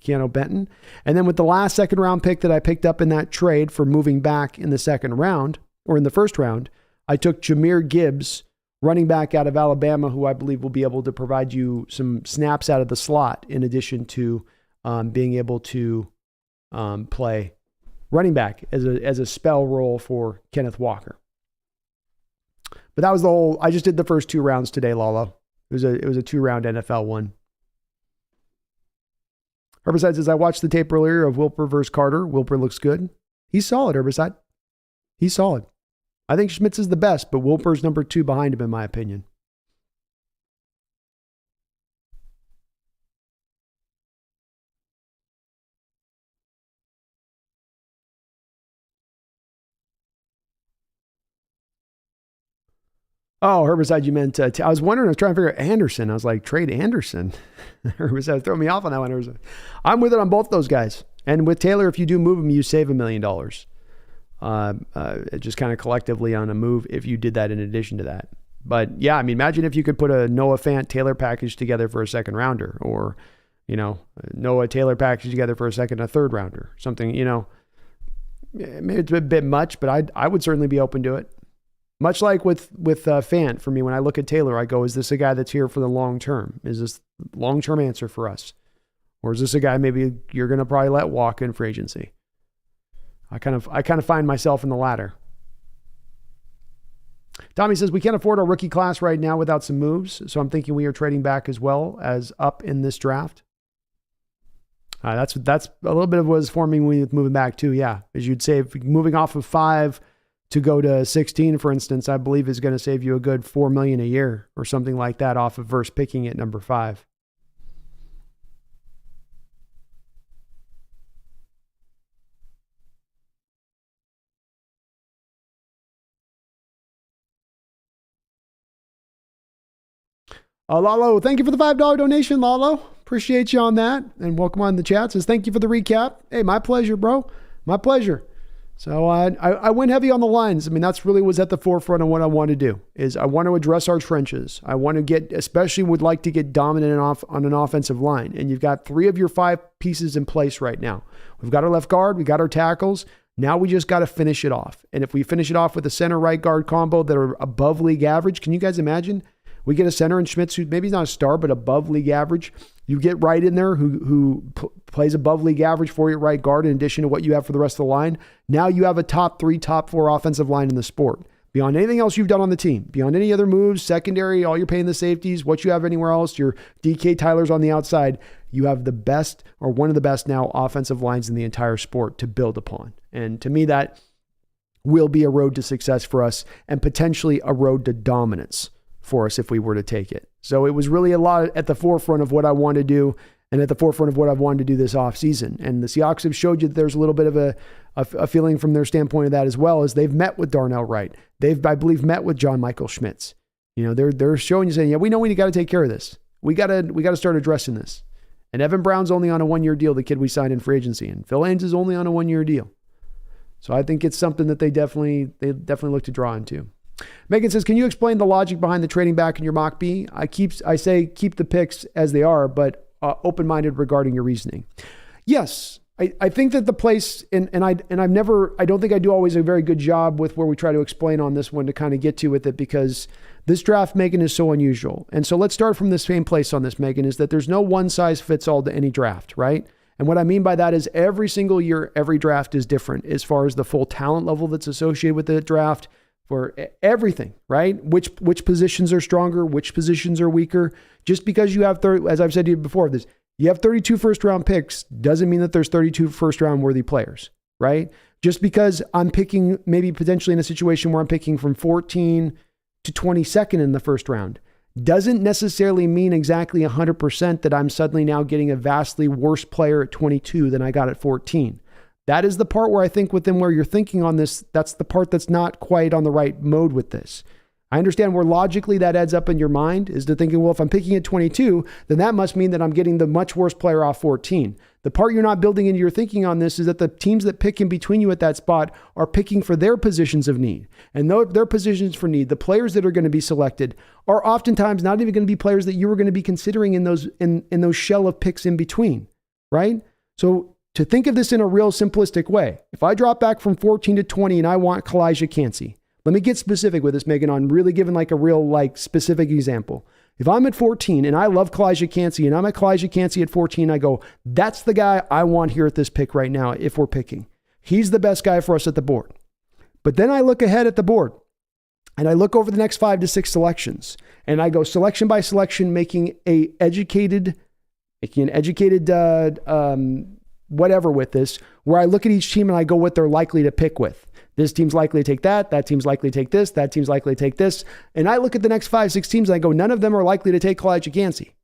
Keanu Benton. And then with the last second-round pick that I picked up in that trade for moving back in the second round, or in the first round, I took Jahmyr Gibbs, running back out of Alabama, who I believe will be able to provide you some snaps out of the slot in addition to being able to play running back as a spell role for Kenneth Walker. But that was I just did the first 2 rounds today, Lalo. It was a 2-round NFL one. Herbicide says, I watched the tape earlier of Wilper versus Carter. Wilper looks good. He's solid, Herbicide. He's solid. I think Schmitz is the best, but Wilper's number 2 behind him, in my opinion. Oh, Herbicide, you meant, I was wondering, I was trying to figure out Anderson. I was like, trade Anderson. Herbicide throw me off on that one. Herbicide. I'm with it on both those guys. And with Taylor, if you do move him, you save $1 million. Just kind of collectively on a move if you did that in addition to that. But yeah, I mean, imagine if you could put a Noah Fant Taylor package together for a second rounder, or, Noah Taylor package together for a second, a third rounder, something, maybe it's a bit much, but I would certainly be open to it. Much like with Fant, for me, when I look at Taylor, I go, is this a guy that's here for the long term? Is this long-term answer for us? Or is this a guy maybe you're going to probably let walk in free agency? I kind of find myself in the latter. Tommy says, we can't afford our rookie class right now without some moves, so I'm thinking we are trading back as well as up in this draft. That's a little bit of what was forming with moving back too, yeah. As you'd say, moving off of 5 to go to 16, for instance, I believe is going to save you a good $4 million a year or something like that off of versus picking at number 5. Lalo, thank you for the $5 donation, Lalo. Appreciate you on that. And welcome on the chat. Says, thank you for the recap. Hey, my pleasure, bro. My pleasure. So I went heavy on the lines. I mean, that's really was at the forefront of what I want to do, is I want to address our trenches. I want to would like to get dominant on an offensive line. And you've got 3 of your 5 pieces in place right now. We've got our left guard. We got our tackles. Now we just got to finish it off. And if we finish it off with a center right guard combo that are above league average, can you guys imagine? We get a center in Schmitz who maybe not a star, but above league average. You get Wright in there who plays above league average for you at right guard in addition to what you have for the rest of the line. Now you have a top 3, top 4 offensive line in the sport. Beyond anything else you've done on the team, beyond any other moves, secondary, all you're paying the safeties, what you have anywhere else, your DK Tyler's on the outside, you have the best or one of the best now offensive lines in the entire sport to build upon. And to me, that will be a road to success for us and potentially a road to dominance for us if we were to take it. So it was really a lot at the forefront of what I want to do. and at the forefront of what I've wanted to do this offseason. And the Seahawks have showed you that there's a little bit of a feeling from their standpoint of that as well, as they've met with Darnell Wright. They've, I believe, met with John Michael Schmitz. They're showing you, saying, yeah, we know we got to take care of this. We got to start addressing this. And Evan Brown's only on a 1-year deal, the kid we signed in free agency, and Phil Haynes is only on a 1-year deal. So I think it's something that they definitely look to draw into. Megan says, can you explain the logic behind the trading back in your mock B? I say keep the picks as they are, but open-minded regarding your reasoning. Yes, I think that the place, and I don't think I do always a very good job with where we try to explain on this one to kind of get to with it, because this draft, Megan, is so unusual. And so let's start from the same place on this, Megan, is that there's no one size fits all to any draft, right? And what I mean by that is every single year, every draft is different as far as the full talent level that's associated with the draft, for everything, right? Which positions are stronger, which positions are weaker. Just because you have, as I've said to you before, you have 32 first-round picks doesn't mean that there's 32 first-round worthy players, right? Just because I'm picking, maybe potentially in a situation where I'm picking from 14 to 22nd in the first round, doesn't necessarily mean exactly 100% that I'm suddenly now getting a vastly worse player at 22 than I got at 14. That is the part where I think within where you're thinking on this, that's the part that's not quite on the right mode with this. I understand where logically that adds up in your mind is to thinking, well, if I'm picking at 22, then that must mean that I'm getting the much worse player off 14. The part you're not building into your thinking on this is that the teams that pick in between you at that spot are picking for their positions of need. And their positions for need, the players that are going to be selected are oftentimes not even going to be players that you were going to be considering in those shell of picks in between, right? So to think of this in a real simplistic way, if I drop back from 14 to 20 and I want Kalijah Kancey, let me get specific with this, Megan, on really giving like a real specific example. If I'm at 14 and I love Kalijah Kancey and I'm at Kalijah Kancey at 14, I go, that's the guy I want here at this pick right now if we're picking. He's the best guy for us at the board. But then I look ahead at the board and I look over the next 5 to 6 selections and I go selection by selection, making an educated whatever with this, where I look at each team and I go what they're likely to pick with. This team's likely to take that team's likely to take this, that team's likely to take this. And I look at the next 5, 6 teams and I go, none of them are likely to take Kalijah Kancey.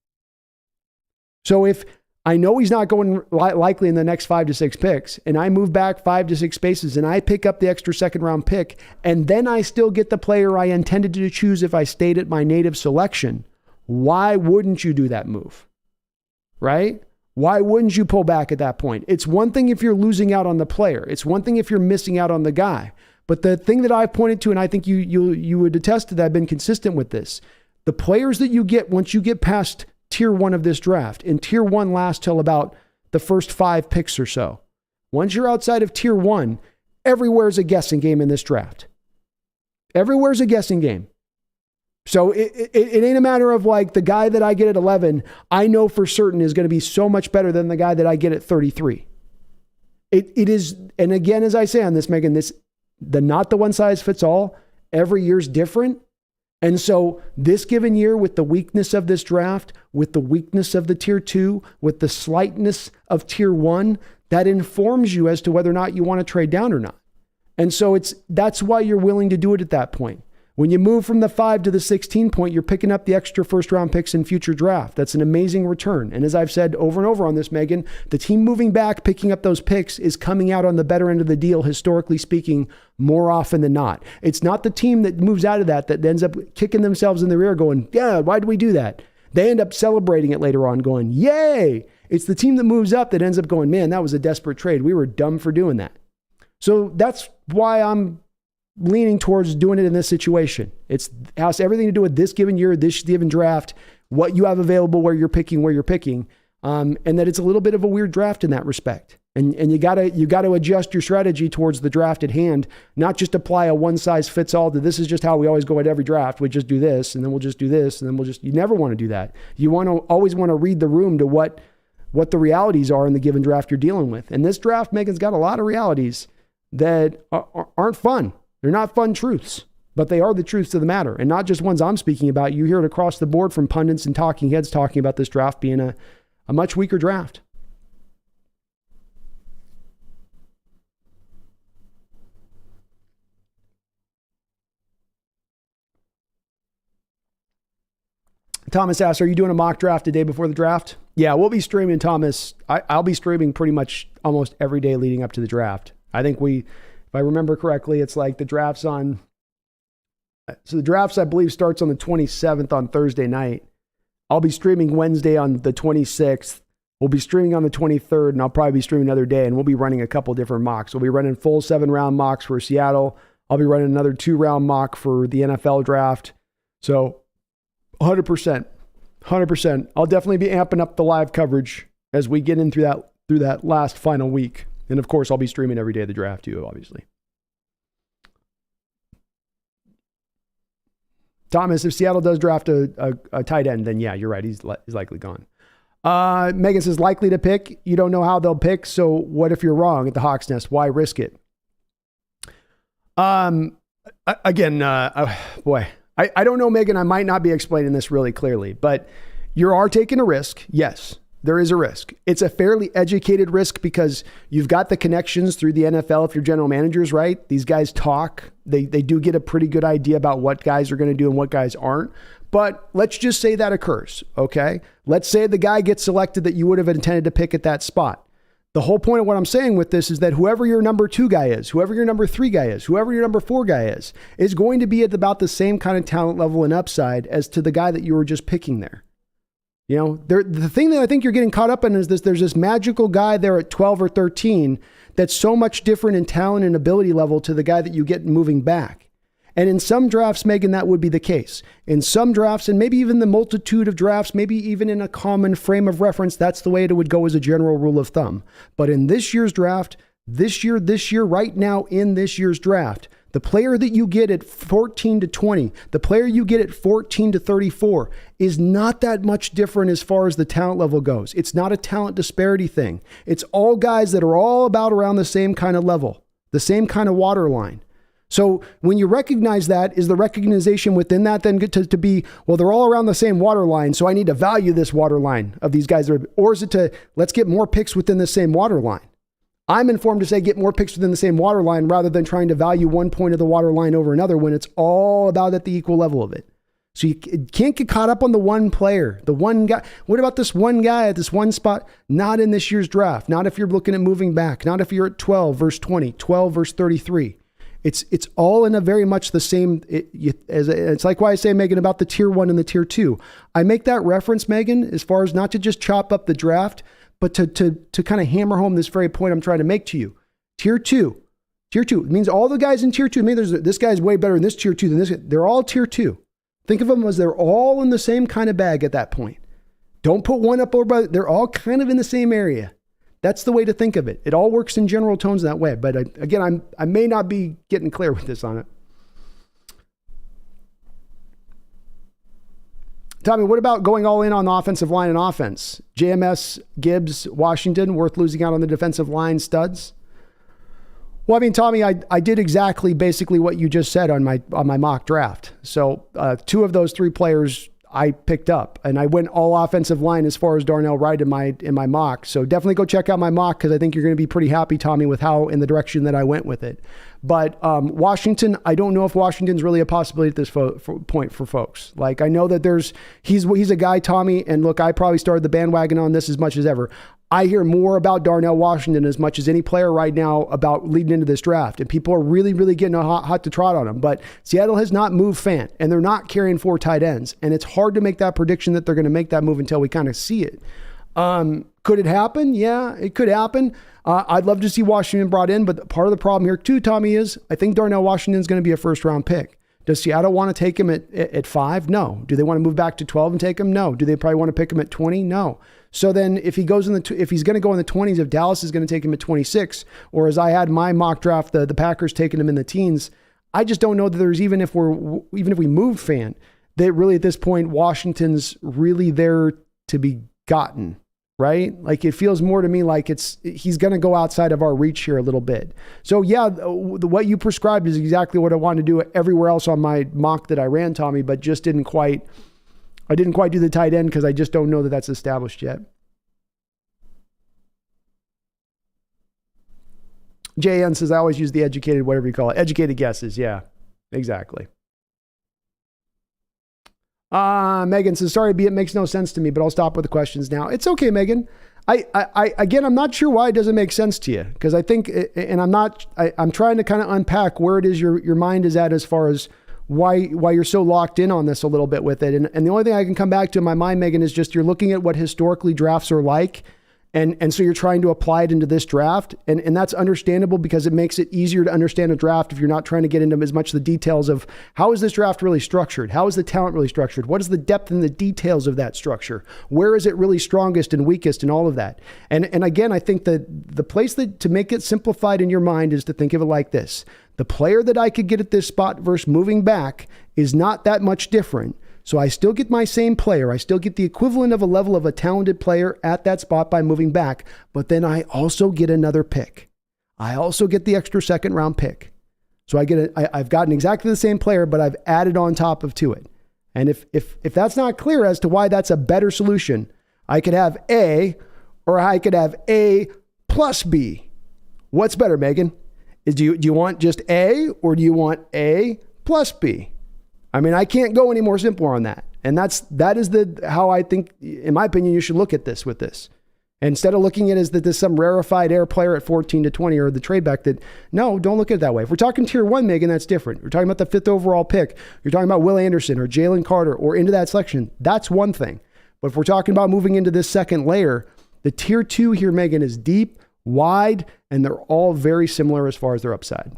So if I know he's not going likely in the next 5 to 6 picks, and I move back 5 to 6 spaces and I pick up the extra second round pick, and then I still get the player I intended to choose if I stayed at my native selection, why wouldn't you do that move? Right? Why wouldn't you pull back at that point? It's one thing if you're losing out on the player. It's one thing if you're missing out on the guy. But the thing that I've pointed to, and I think you would attest to that, I've been consistent with this. The players that you get once you get past tier 1 of this draft, and tier 1 lasts till about the first 5 picks or so. Once you're outside of tier 1, everywhere's a guessing game in this draft. Everywhere's a guessing game. So it ain't a matter of like the guy that I get at 11, I know for certain is going to be so much better than the guy that I get at 33. It is, and again, as I say on this, Megan, not the one size fits all. Every year's different. And so this given year, with the weakness of this draft, with the weakness of the tier 2, with the slightness of tier 1, that informs you as to whether or not you want to trade down or not. And so that's why you're willing to do it at that point. When you move from the 5 to the 16 point, you're picking up the extra first round picks in future draft. That's an amazing return. And as I've said over and over on this, Megan, the team moving back, picking up those picks is coming out on the better end of the deal, historically speaking, more often than not. It's not the team that moves out of that ends up kicking themselves in the rear going, yeah, why did we do that? They end up celebrating it later on going, yay. It's the team that moves up that ends up going, man, that was a desperate trade. We were dumb for doing that. So that's why I'm leaning towards doing it in this situation. It has everything to do with this given year, this given draft, what you have available, where you're picking, and that it's a little bit of a weird draft in that respect. And you gotta adjust your strategy towards the draft at hand, not just apply a one size fits all to this is just how we always go at every draft. We just do this, and then we'll just do this, and then you never want to do that. You always want to read the room to what the realities are in the given draft you're dealing with. And this draft, Megan's got a lot of realities that aren't fun. They're not fun truths, but they are the truths of the matter, and not just ones I'm speaking about. You hear it across the board from pundits and talking heads talking about this draft being a much weaker draft. Thomas asks, are you doing a mock draft the day before the draft? Yeah, we'll be streaming, Thomas. I'll be streaming pretty much almost every day leading up to the draft. I think if I remember correctly, it's like the draft's I believe starts on the 27th on Thursday night. I'll be streaming Wednesday on the 26th. We'll be streaming on the 23rd, and I'll probably be streaming another day, and we'll be running a couple different mocks. We'll be running full 7-round mocks for Seattle. I'll be running another 2-round mock for the NFL draft. So 100%. I'll definitely be amping up the live coverage as we get in through that last final week. And of course, I'll be streaming every day of the draft too, obviously. Thomas, if Seattle does draft a tight end, then yeah, you're right. He's likely gone. Megan says, likely to pick. You don't know how they'll pick. So what if you're wrong at the Hawks Nest? Why risk it? Again, boy, I don't know, Megan. I might not be explaining this really clearly, but you are taking a risk. Yes, there is a risk. It's a fairly educated risk because you've got the connections through the NFL. If you're general managers, right? These guys talk. They do get a pretty good idea about what guys are going to do and what guys aren't. But let's just say that occurs, okay? Let's say the guy gets selected that you would have intended to pick at that spot. The whole point of what I'm saying with this is that whoever your number 2 guy is, whoever your number 3 guy is, whoever your number 4 guy is going to be at about the same kind of talent level and upside as to the guy that you were just picking there. You know, the thing that I think you're getting caught up in is there's this magical guy there at 12 or 13 that's so much different in talent and ability level to the guy that you get moving back. And in some drafts, Megan, that would be the case. In some drafts, and maybe even the multitude of drafts, maybe even in a common frame of reference, that's the way it would go as a general rule of thumb. But in this year's draft, this year, right now in this year's draft, the player that you get at 14 to 20, the player you get at 14 to 34 is not that much different as far as the talent level goes. It's not a talent disparity thing. It's all guys that are all about around the same kind of level, the same kind of water line. So when you recognize that, is the recognition within that then to be, well, they're all around the same water line, so I need to value this water line of these guys? Or is it to, let's get more picks within the same water line? I'm informed to say get more picks within the same water line rather than trying to value one point of the water line over another when it's all about at the equal level of it. So you can't get caught up on the one player, the one guy. What about this one guy at this one spot? Not in this year's draft. Not if you're looking at moving back. Not if you're at 12 verse 20, 12 verse 33. It's all in a very much the same. It's like why I say, Megan, about the tier 1 and the tier 2. I make that reference, Megan, as far as not to just chop up the draft, but to kind of hammer home this very point I'm trying to make to you. Tier 2. It means all the guys in tier 2. I mean, this guy's way better in this tier 2 than this guy. They're all tier 2. Think of them as they're all in the same kind of bag at that point. Don't put one up over, they're all kind of in the same area. That's the way to think of it. It all works in general tones that way. But again, I may not be getting clear with this on it. Tommy, what about going all in on the offensive line and offense? JMS, Gibbs, Washington, worth losing out on the defensive line studs? Well, I mean, Tommy, I did exactly basically what you just said on my mock draft. So 2 of those 3 players I picked up, and I went all offensive line as far as Darnell Wright in my mock. So definitely go check out my mock because I think you're going to be pretty happy, Tommy, with how in the direction that I went with it. But Washington, I don't know if Washington's really a possibility at this point for folks. Like I know that he's a guy, Tommy, and look, I probably started the bandwagon on this as much as ever. I hear more about Darnell Washington as much as any player right now about leading into this draft. And people are really, really getting hot to trot on him. But Seattle has not moved Fant, and they're not carrying 4 tight ends. And it's hard to make that prediction that they're going to make that move until we kind of see it. Could it happen? Yeah, it could happen. I'd love to see Washington brought in, but part of the problem here too, Tommy, is I think Darnell Washington is going to be a first-round pick. Does Seattle want to take him at 5? No. Do they want to move back to 12 and take him? No. Do they probably want to pick him at 20? No. So then if he's going to go in the 20s, if Dallas is going to take him at 26, or as I had my mock draft, the Packers taking him in the teens, I just don't know that there's even if we move Fant, that really at this point, Washington's really there to be gotten, right? Like it feels more to me like he's going to go outside of our reach here a little bit. So yeah, what you prescribed is exactly what I wanted to do everywhere else on my mock that I ran, Tommy, but just didn't quite do the tight end because I just don't know that that's established yet. JN says, I always use the educated, whatever you call it. Educated guesses. Yeah, exactly. Megan says, sorry, B, it makes no sense to me, but I'll stop with the questions now. It's okay, Megan. Again, I'm not sure why it doesn't make sense to you, because I think, and I'm trying to kind of unpack where it is your mind is at as far as why you're so locked in on this a little bit with it. And the only thing I can come back to in my mind, Megan, is just you're looking at what historically drafts are like. And so you're trying to apply it into this draft. And that's understandable because it makes it easier to understand a draft if you're not trying to get into as much of the details of how is this draft really structured? How is the talent really structured? What is the depth and the details of that structure? Where is it really strongest and weakest and all of that? And again, I think that the place that to make it simplified in your mind is to think of it like this. The player that I could get at this spot versus moving back is not that much different. So I still get my same player. I still get the equivalent of a level of a talented player at that spot by moving back. But then I also get another pick. I also get the extra second round pick. So I've gotten exactly the same player, but I've added on top to it. And if that's not clear as to why that's a better solution, I could have A, or I could have A plus B. What's better, Megan? Do you want just A, or do you want A plus B? I mean, I can't go any more simpler on that. And that is how I think, in my opinion, you should look at this with this. Instead of looking at it as that there's some rarefied air player at 14 to 20 or the trade back no, don't look at it that way. If we're talking tier 1, Megan, that's different. We're talking about the 5th overall pick. You're talking about Will Anderson or Jalen Carter or into that selection. That's one thing. But if we're talking about moving into this second layer, the tier 2 here, Megan, is deep, wide, and they're all very similar as far as their upside.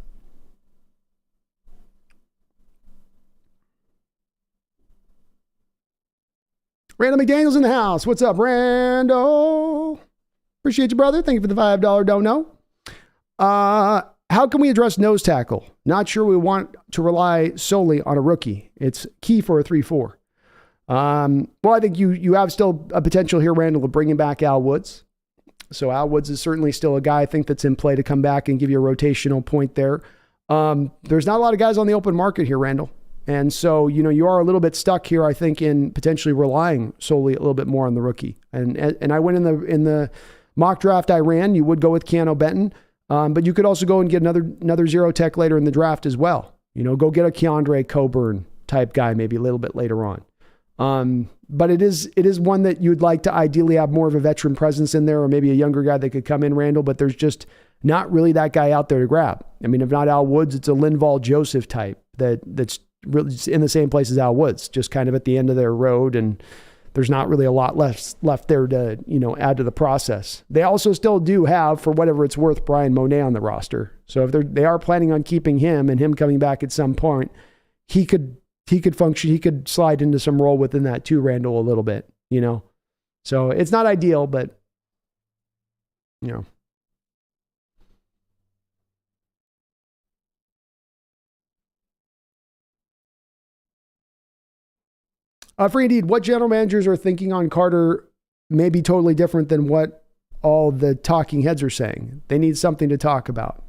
Randall McDaniel's in the house. What's up, Randall? Appreciate you, brother. Thank you for the $5 dono. How can we address nose tackle? Not sure we want to rely solely on a rookie. It's key for a 3-4. Well, I think you have still a potential here, Randall, of bringing back Al Woods. So Al Woods is certainly still a guy I think that's in play to come back and give you a rotational point there. There's not a lot of guys on the open market here, Randall. And so, you are a little bit stuck here, I think, in potentially relying solely a little bit more on the rookie. And I went in the mock draft I ran. You would go with Keanu Benton, but you could also go and get another zero tech later in the draft as well. Go get a Keandre Coburn type guy maybe a little bit later on. But it is one that you'd like to ideally have more of a veteran presence in there, or maybe a younger guy that could come in, Randall. But there's just not really that guy out there to grab. I mean, if not Al Woods, it's a Linval Joseph type that's really in the same place as Al Woods, just kind of at the end of their road, and there's not really a lot left there to, add to the process. They also still do have, for whatever it's worth, Brian Monet on the roster. So if they are planning on keeping him and him coming back at some point, he could function, he could slide into some role within that too, Randall, a little bit, So it's not ideal, but Free indeed. What general managers are thinking on Carter may be totally different than what all the talking heads are saying. They need something to talk about.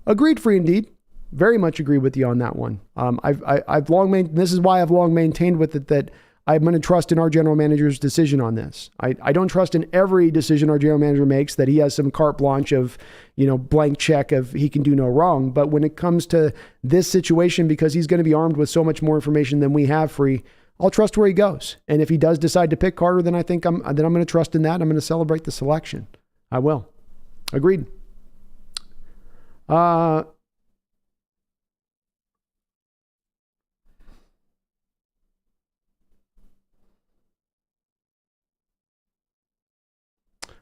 Agreed, free indeed. Very much agree with you on that one. I've long this is why I've long maintained with it that I'm going to trust in our general manager's decision on this. I don't trust in every decision our general manager makes that he has some carte blanche of, blank check of he can do no wrong. But when it comes to this situation, because he's going to be armed with so much more information than we have, free, I'll trust where he goes. And if he does decide to pick Carter, then I think I'm going to trust in that. I'm going to celebrate the selection. I will. Agreed.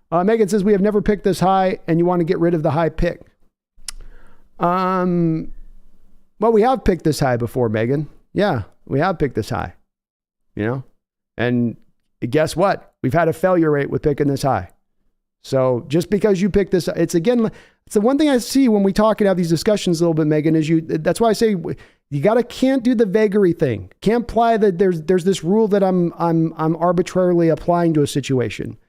Megan says, we have never picked this high and you want to get rid of the high pick. Well, we have picked this high before, Megan. Yeah, we have picked this high. And guess what? We've had a failure rate with picking this high. So just because you pick this, it's the one thing I see when we talk and have these discussions a little bit, Megan, is that's why I say you can't do the vagary thing. Can't apply that there's this rule that I'm arbitrarily applying to a situation.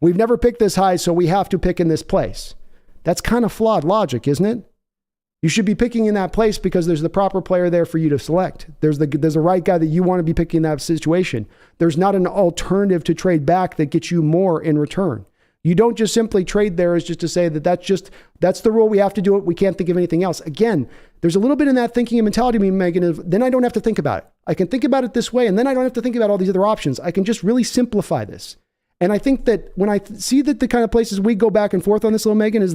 We've never picked this high, so we have to pick in this place. That's kind of flawed logic, isn't it? You should be picking in that place because there's the proper player there for you to select. There's the right guy that you want to be picking in that situation. There's not an alternative to trade back that gets you more in return. You don't just simply trade there as just to say that's the rule. We have to do it. We can't think of anything else. Again, there's a little bit in that thinking and mentality, Megan, of then I don't have to think about it. I can think about it this way, and then I don't have to think about all these other options. I can just really simplify this. And I think that when I see that the kind of places we go back and forth on this, little Megan, is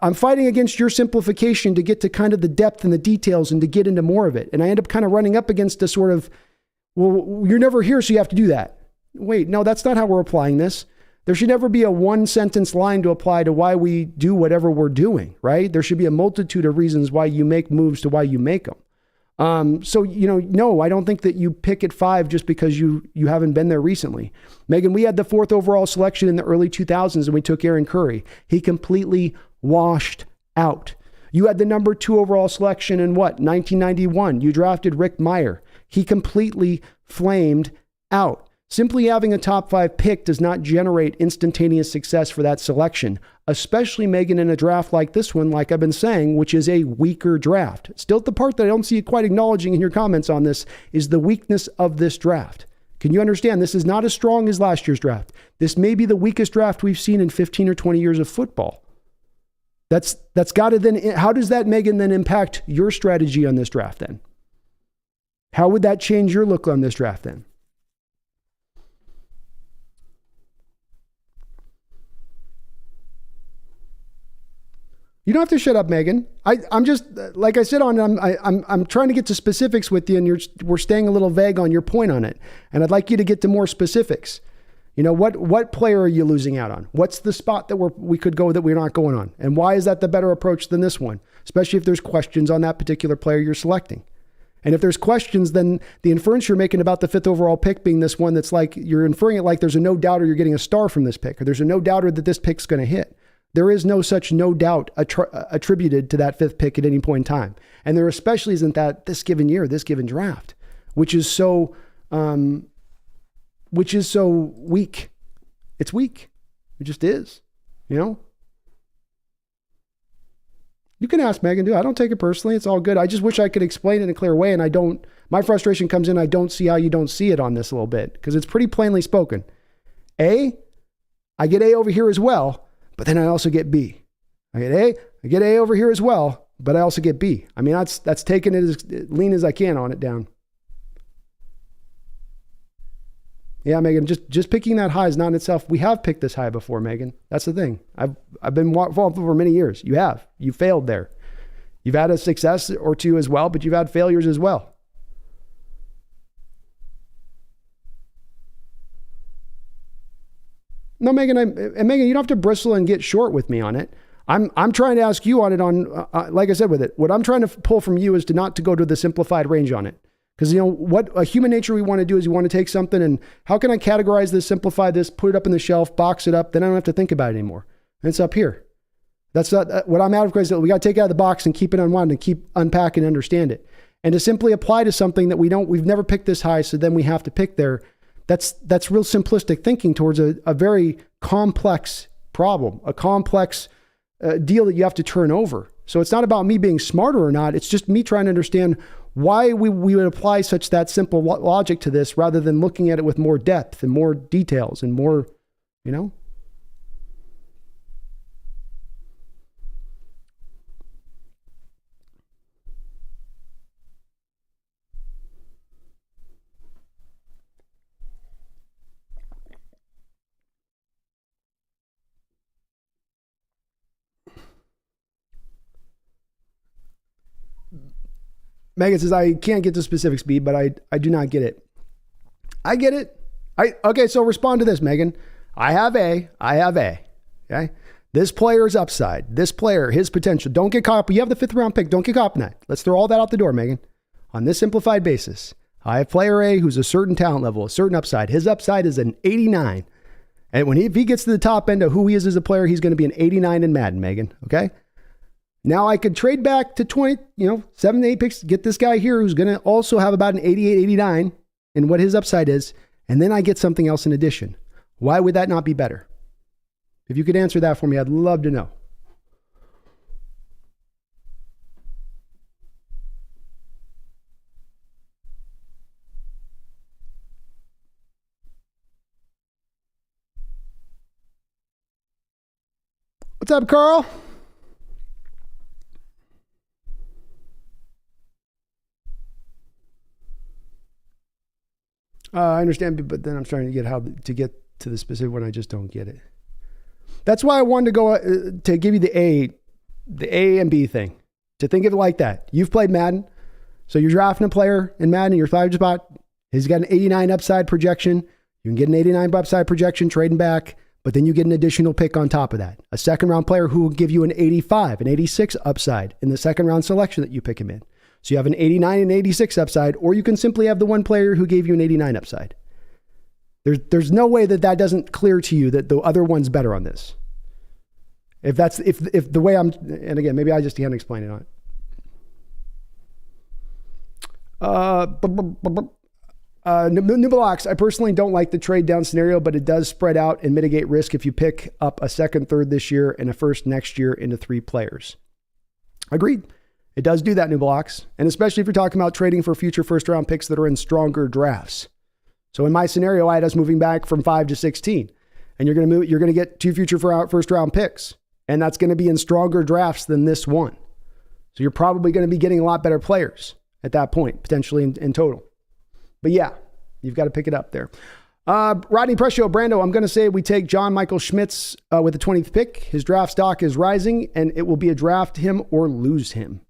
I'm fighting against your simplification to get to kind of the depth and the details and to get into more of it. And I end up kind of running up against a sort of, well, you're never here, so you have to do that. Wait, no, that's not how we're applying this. There should never be a one sentence line to apply to why we do whatever we're doing, right? There should be a multitude of reasons why you make moves to why you make them. So, no, I don't think that you pick at 5 just because you haven't been there recently. Megan, we had the 4th overall selection in the early 2000s and we took Aaron Curry. He completely washed out. You had the number 2 overall selection in 1991. You drafted Rick Meyer. He completely flamed out. Simply having a top 5 pick does not generate instantaneous success for that selection, especially, Megan, in a draft like this one, like I've been saying, which is a weaker draft. Still, the part that I don't see you quite acknowledging in your comments on this is the weakness of this draft. Can you understand? This is not as strong as last year's draft. This may be the weakest draft we've seen in 15 or 20 years of football. That's got to then, how does that, Megan, then impact your strategy on this draft then? How would that change your look on this draft then? You don't have to shut up, Megan. I'm just, like I said, I'm trying to get to specifics with you, and we're staying a little vague on your point on it. And I'd like you to get to more specifics. What player are you losing out on? What's the spot that we could go that we're not going on? And why is that the better approach than this one? Especially if there's questions on that particular player you're selecting. And if there's questions, then the inference you're making about the 5th overall pick being this one, that's like, you're inferring it like there's a no doubter you're getting a star from this pick, or there's a no doubter that this pick's going to hit. There is no such no doubt attributed to that 5th pick at any point in time. And there especially isn't that this given year, this given draft, which is so weak. It's weak. It just is, You can ask Megan, too. I don't take it personally. It's all good. I just wish I could explain it in a clear way. And my frustration comes in. I don't see how you don't see it on this a little bit, because it's pretty plainly spoken. I get A over here as well. But then I also get B. I get A over here as well, but I also get B. I mean, that's taking it as lean as I can on it down. Yeah, Megan, just picking that high is not in itself. We have picked this high before, Megan. That's the thing. I've been involved for many years. You have. You failed there. You've had a success or two as well, but you've had failures as well. No, Megan, Megan, you don't have to bristle and get short with me on it. I'm trying to ask you on it like I said with it. What I'm trying to pull from you is not to go to the simplified range on it. Because, what a human nature we want to do is we want to take something and how can I categorize this, simplify this, put it up in the shelf, box it up, then I don't have to think about it anymore. And it's up here. That's not what I'm out of crazy. We got to take it out of the box and keep it unwound and keep unpack and understand it. And to simply apply to something that we've never picked this high, so then we have to pick there. That's real simplistic thinking towards a very complex problem, a complex deal that you have to turn over. So it's not about me being smarter or not. It's just me trying to understand why we would apply such that simple logic to this rather than looking at it with more depth and more details and more, Megan says, I can't get to specifics, B, but I do not get it. I get it. Okay, so respond to this, Megan. I have A. Okay? This player's upside. This player, his potential. Don't get caught up. You have the 5th round pick. Don't get caught up in that. Let's throw all that out the door, Megan. On this simplified basis, I have player A who's a certain talent level, a certain upside. His upside is an 89. And if he gets to the top end of who he is as a player, he's going to be an 89 in Madden, Megan. Okay? Now I could trade back to 7 to 8 picks, get this guy here who's going to also have about an 88, 89 in what his upside is. And then I get something else in addition. Why would that not be better? If you could answer that for me, I'd love to know. What's up, Carl? I understand, but then I'm trying to get how to get to the specific one. I just don't get it. That's why I wanted to go to give you the A and B thing. To think of it like that. You've played Madden, so you're drafting a player in Madden in your 5 spot. He's got an 89 upside projection. You can get an 89 upside projection trading back, but then you get an additional pick on top of that. A second round player who will give you an 85, an 86 upside in the second round selection that you pick him in. So you have an 89 and 86 upside, or you can simply have the one player who gave you an 89 upside. There's no way that doesn't clear to you that the other one's better on this. If the way I'm, and again, maybe I just can't explain it on. Nubalox, I personally don't like the trade down scenario, but it does spread out and mitigate risk if you pick up a second, third this year and a first next year into 3 players. Agreed. It does do that, Nubalox. And especially if you're talking about trading for future first round picks that are in stronger drafts. So in my scenario, I had us moving back from 5 to 16, and you're going to get 2 future first round picks. And that's going to be in stronger drafts than this one. So you're probably going to be getting a lot better players at that point, potentially in total. But yeah, you've got to pick it up there. Rodney Prescio, Brando, I'm going to say we take John Michael Schmitz with the 20th pick. His draft stock is rising, and it will be a draft him or lose him.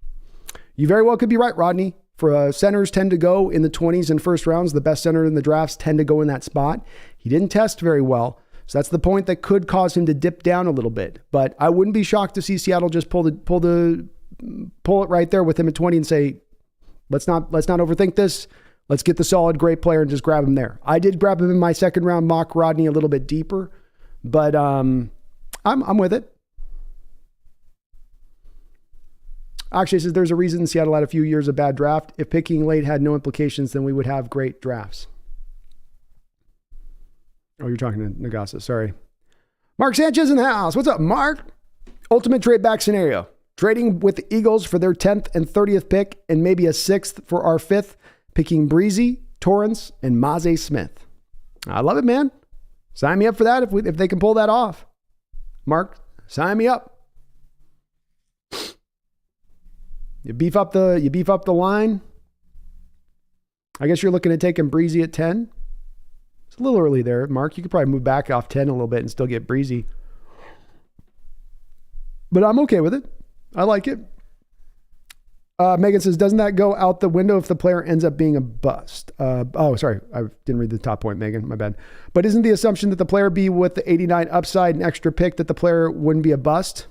You very well could be right, Rodney. For centers tend to go in the 20s and first rounds. The best center in the drafts tend to go in that spot. He didn't test very well. So that's the point that could cause him to dip down a little bit. But I wouldn't be shocked to see Seattle just pull it right there with him at 20 and say, let's not overthink this. Let's get the solid, great player and just grab him there. I did grab him in my second round mock, Rodney, a little bit deeper, but I'm with it. Actually, it says there's a reason Seattle had a few years of bad draft. If picking late had no implications, then we would have great drafts. Oh, you're talking to Nagasa. Sorry. Mark Sanchez in the house. What's up, Mark? Ultimate trade back scenario. Trading with the Eagles for their 10th and 30th pick and maybe a 6th for our 5th. Picking Breezy, Torrance, and Maze Smith. I love it, man. Sign me up for that if they can pull that off. Mark, sign me up. You beef up the line. I guess you're looking at taking Breezy at 10. It's a little early there, Mark. You could probably move back off 10 a little bit and still get Breezy. But I'm okay with it. I like it. Megan says, doesn't that go out the window if the player ends up being a bust? Sorry. I didn't read the top point, Megan. My bad. But isn't the assumption that the player be with the 89 upside and extra pick that the player wouldn't be a bust?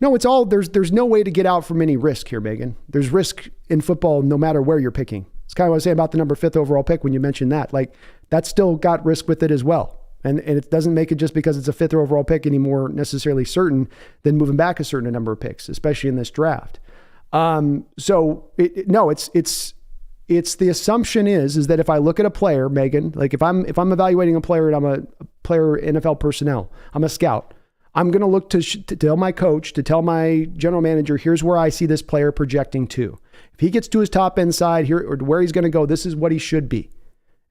No, it's all, there's no way to get out from any risk here, Megan. There's risk in football no matter where you're picking. It's kind of what I was saying about the number 5th overall pick when you mentioned that. Like, that's still got risk with it as well. And it doesn't make it just because it's a 5th overall pick any more necessarily certain than moving back a certain number of picks, especially in this draft. It's the assumption is that if I look at a player, Megan, like if I'm evaluating a player and I'm a player, NFL personnel, I'm a scout, I'm going to look to tell my coach, to tell my general manager, here's where I see this player projecting to. If he gets to his top end side here or where he's going to go, this is what he should be.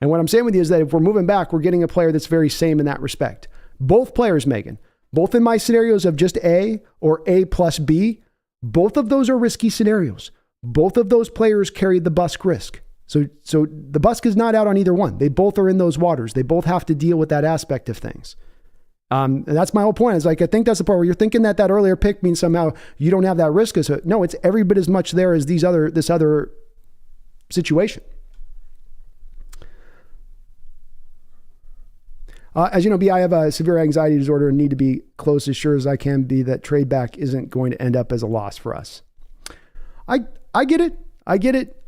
And what I'm saying with you is that if we're moving back, we're getting a player that's very same in that respect. Both players, Megan, both in my scenarios of just A or A plus B, both of those are risky scenarios. Both of those players carry the busk risk. So the busk is not out on either one. They both are in those waters. They both have to deal with that aspect of things. And that's my whole point. It's like, I think that's the part where you're thinking that earlier pick means somehow you don't have that risk. No, it's every bit as much there as this other situation. As you know, B, I have a severe anxiety disorder and need to be close as sure as I can be that trade back isn't going to end up as a loss for us. I get it.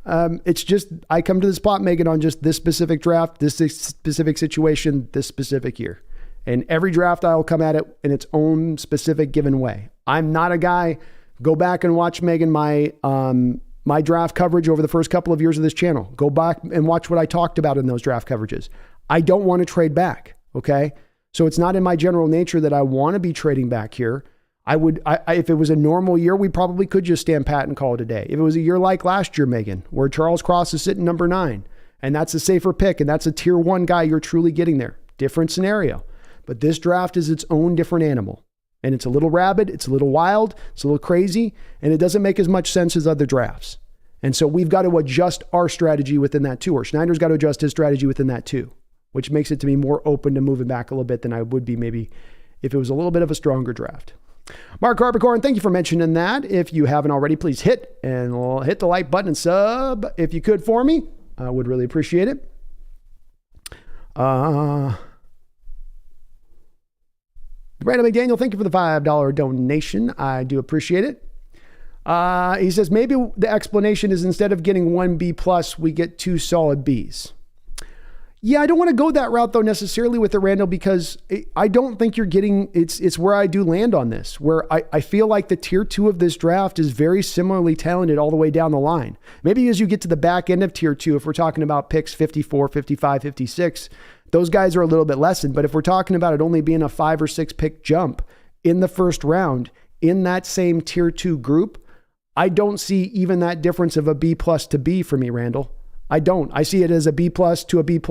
It's just, I come to this spot, Megan, on just this specific draft, this specific situation, this specific year. And every draft I'll come at it in its own specific given way. I'm not a guy, go back and watch, Megan, my draft coverage over the first couple of years of this channel. Go back and watch what I talked about in those draft coverages. I don't want to trade back. Okay. So it's not in my general nature that I want to be trading back here. If it was a normal year, we probably could just stand pat and call it a day. If it was a year like last year, Megan, where Charles Cross is sitting number 9 and that's a safer pick and that's a tier 1 guy, you're truly getting there. Different scenario, but this draft is its own different animal. And it's a little rabid, it's a little wild, it's a little crazy, and it doesn't make as much sense as other drafts. And so we've got to adjust our strategy within that too, or Schneider's got to adjust his strategy within that too, which makes it to be more open to moving back a little bit than I would be maybe if it was a little bit of a stronger draft. Mark Harpicorn, thank you for mentioning that. If you haven't already, please hit the like button and sub if you could for me. I would really appreciate it. Brandon McDaniel, thank you for the $5 donation. I do appreciate it. He says, maybe the explanation is instead of getting 1 B+, we get 2 solid Bs. Yeah, I don't want to go that route though necessarily with it, Randall, because I don't think you're getting, it's where I do land on this, where I feel like the tier 2 of this draft is very similarly talented all the way down the line. Maybe as you get to the back end of tier 2, if we're talking about picks 54, 55, 56, those guys are a little bit lessened. But if we're talking about it only being a 5 or 6 pick jump in the first round in that same tier 2 group, I don't see even that difference of a B+ to B for me, Randall. I don't. I see it as a B+ to a B+,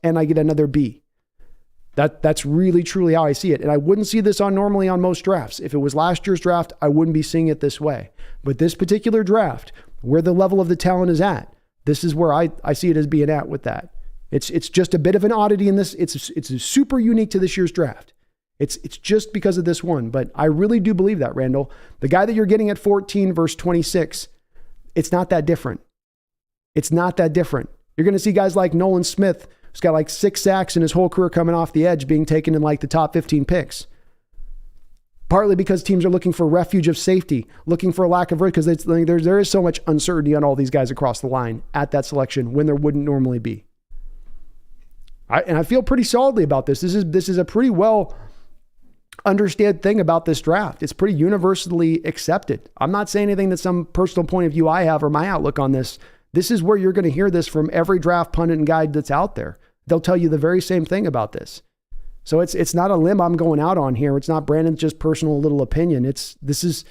and I get another B. That's really, truly how I see it. And I wouldn't see this normally on most drafts. If it was last year's draft, I wouldn't be seeing it this way. But this particular draft, where the level of the talent is at, this is where I see it as being at with that. It's just a bit of an oddity in this. It's super unique to this year's draft. It's just because of this one. But I really do believe that, Randall. The guy that you're getting at 14 versus 26, it's not that different. It's not that different. You're going to see guys like Nolan Smith, who's got like 6 sacks in his whole career coming off the edge, being taken in like the top 15 picks. Partly because teams are looking for refuge of safety, looking for a lack of risk, because there is so much uncertainty on all these guys across the line at that selection when there wouldn't normally be. And I feel pretty solidly about this. This is a pretty well understood thing about this draft. It's pretty universally accepted. I'm not saying anything that some personal point of view I have or my outlook on this. This is where you're going to hear this from every draft pundit and guide that's out there. They'll tell you the very same thing about this. So it's not a limb I'm going out on here. It's not Brandon's just personal little opinion. This is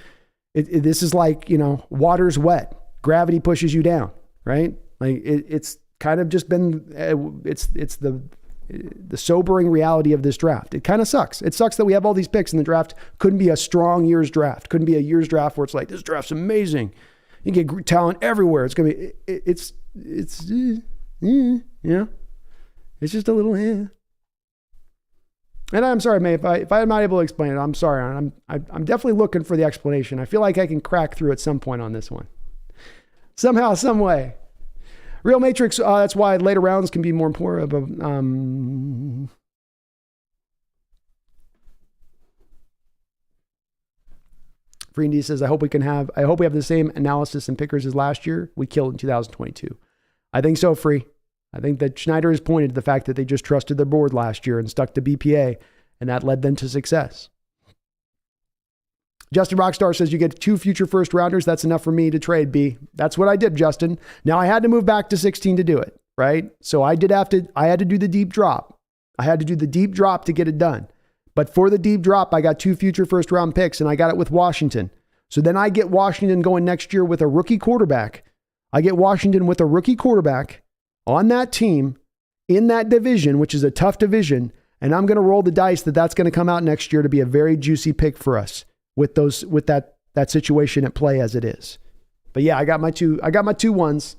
like, water's wet. Gravity pushes you down, right? Like it's kind of just been, it's the sobering reality of this draft. It kind of sucks. It sucks that we have all these picks in the draft. Couldn't be a strong year's draft. Couldn't be a year's draft where it's like, this draft's amazing. You get talent everywhere. It's going to be, it's just a little, And I'm sorry, May, if I'm not able to explain it, I'm sorry. I'm definitely looking for the explanation. I feel like I can crack through at some point on this one. Somehow, some way. Real Matrix, that's why later rounds can be more important. Free D says, I hope we have the same analysis and pickers as last year. We killed in 2022. I think so, Free. I think that Schneider has pointed to the fact that they just trusted their board last year and stuck to BPA, and that led them to success. Justin Rockstar says, you get 2 future first rounders. That's enough for me to trade, B. That's what I did, Justin. Now I had to move back to 16 to do it, right? So I had to do the deep drop. I had to do the deep drop to get it done. But for the deep drop, I got 2 future first round picks, and I got it with Washington. So then I get Washington going next year with a rookie quarterback. I get Washington with a rookie quarterback on that team in that division, which is a tough division. And I'm going to roll the dice that that's going to come out next year to be a very juicy pick for us with that situation at play as it is. But yeah, I got my two ones.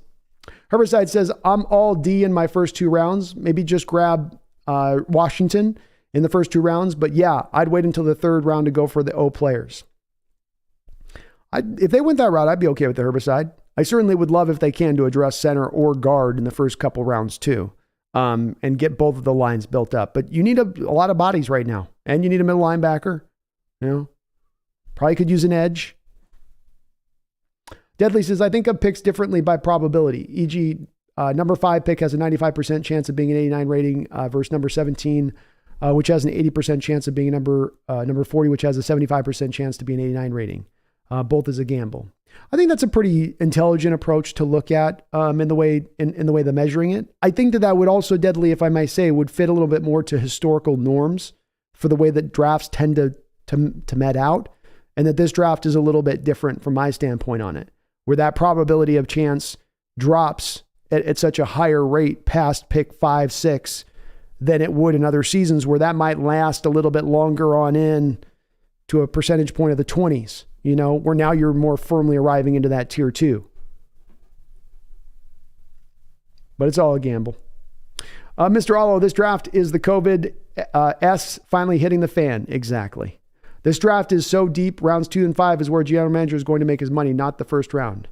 Herbicide says, I'm all D in my first 2 rounds. Maybe just grab Washington in the first 2 rounds. But yeah, I'd wait until the 3rd round to go for the O players. If they went that route, I'd be okay with the Herbicide. I certainly would love if they can to address center or guard in the first couple rounds too, and get both of the lines built up. But you need a lot of bodies right now, and you need a middle linebacker. Probably could use an edge. Deadly says, I think of picks differently by probability. E.g., number 5 pick has a 95% chance of being an 89 rating versus number 17, which has an 80% chance of being number 40, which has a 75% chance to be an 89 rating. Both is a gamble. I think that's a pretty intelligent approach to look at in the way they're measuring it. I think that would also, Deadly, if I may say, would fit a little bit more to historical norms for the way that drafts tend to met out, and that this draft is a little bit different from my standpoint on it, where that probability of chance drops at such a higher rate past pick 5, 6 than it would in other seasons, where that might last a little bit longer on in, to a percentage point of the 20s, where now you're more firmly arriving into that tier 2. But it's all a gamble. Mr. Allo, this draft is the COVID S finally hitting the fan. Exactly. This draft is so deep. Rounds 2 and 5 is where general manager is going to make his money, not the first round.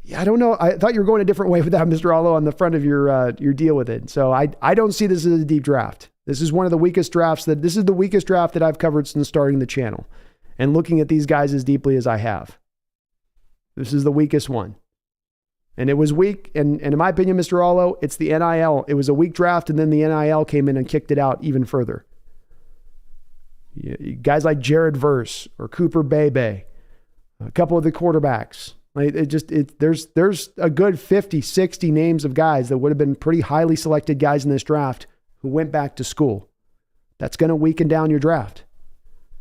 Yeah, I don't know. I thought you were going a different way with that, Mr. Allo, on the front of your deal with it. So I don't see this as a deep draft. This is one of the weakest drafts this is the weakest draft that I've covered since starting the channel and looking at these guys as deeply as I have. This is the weakest one. And it was weak. And in my opinion, Mr. Allo, it's the NIL. It was a weak draft, and then the NIL came in and kicked it out even further. Guys like Jared Verse or Cooper Bebe, a couple of the quarterbacks. There's a good 50, 60 names of guys that would have been pretty highly selected guys in this draft who went back to school. That's going to weaken down your draft.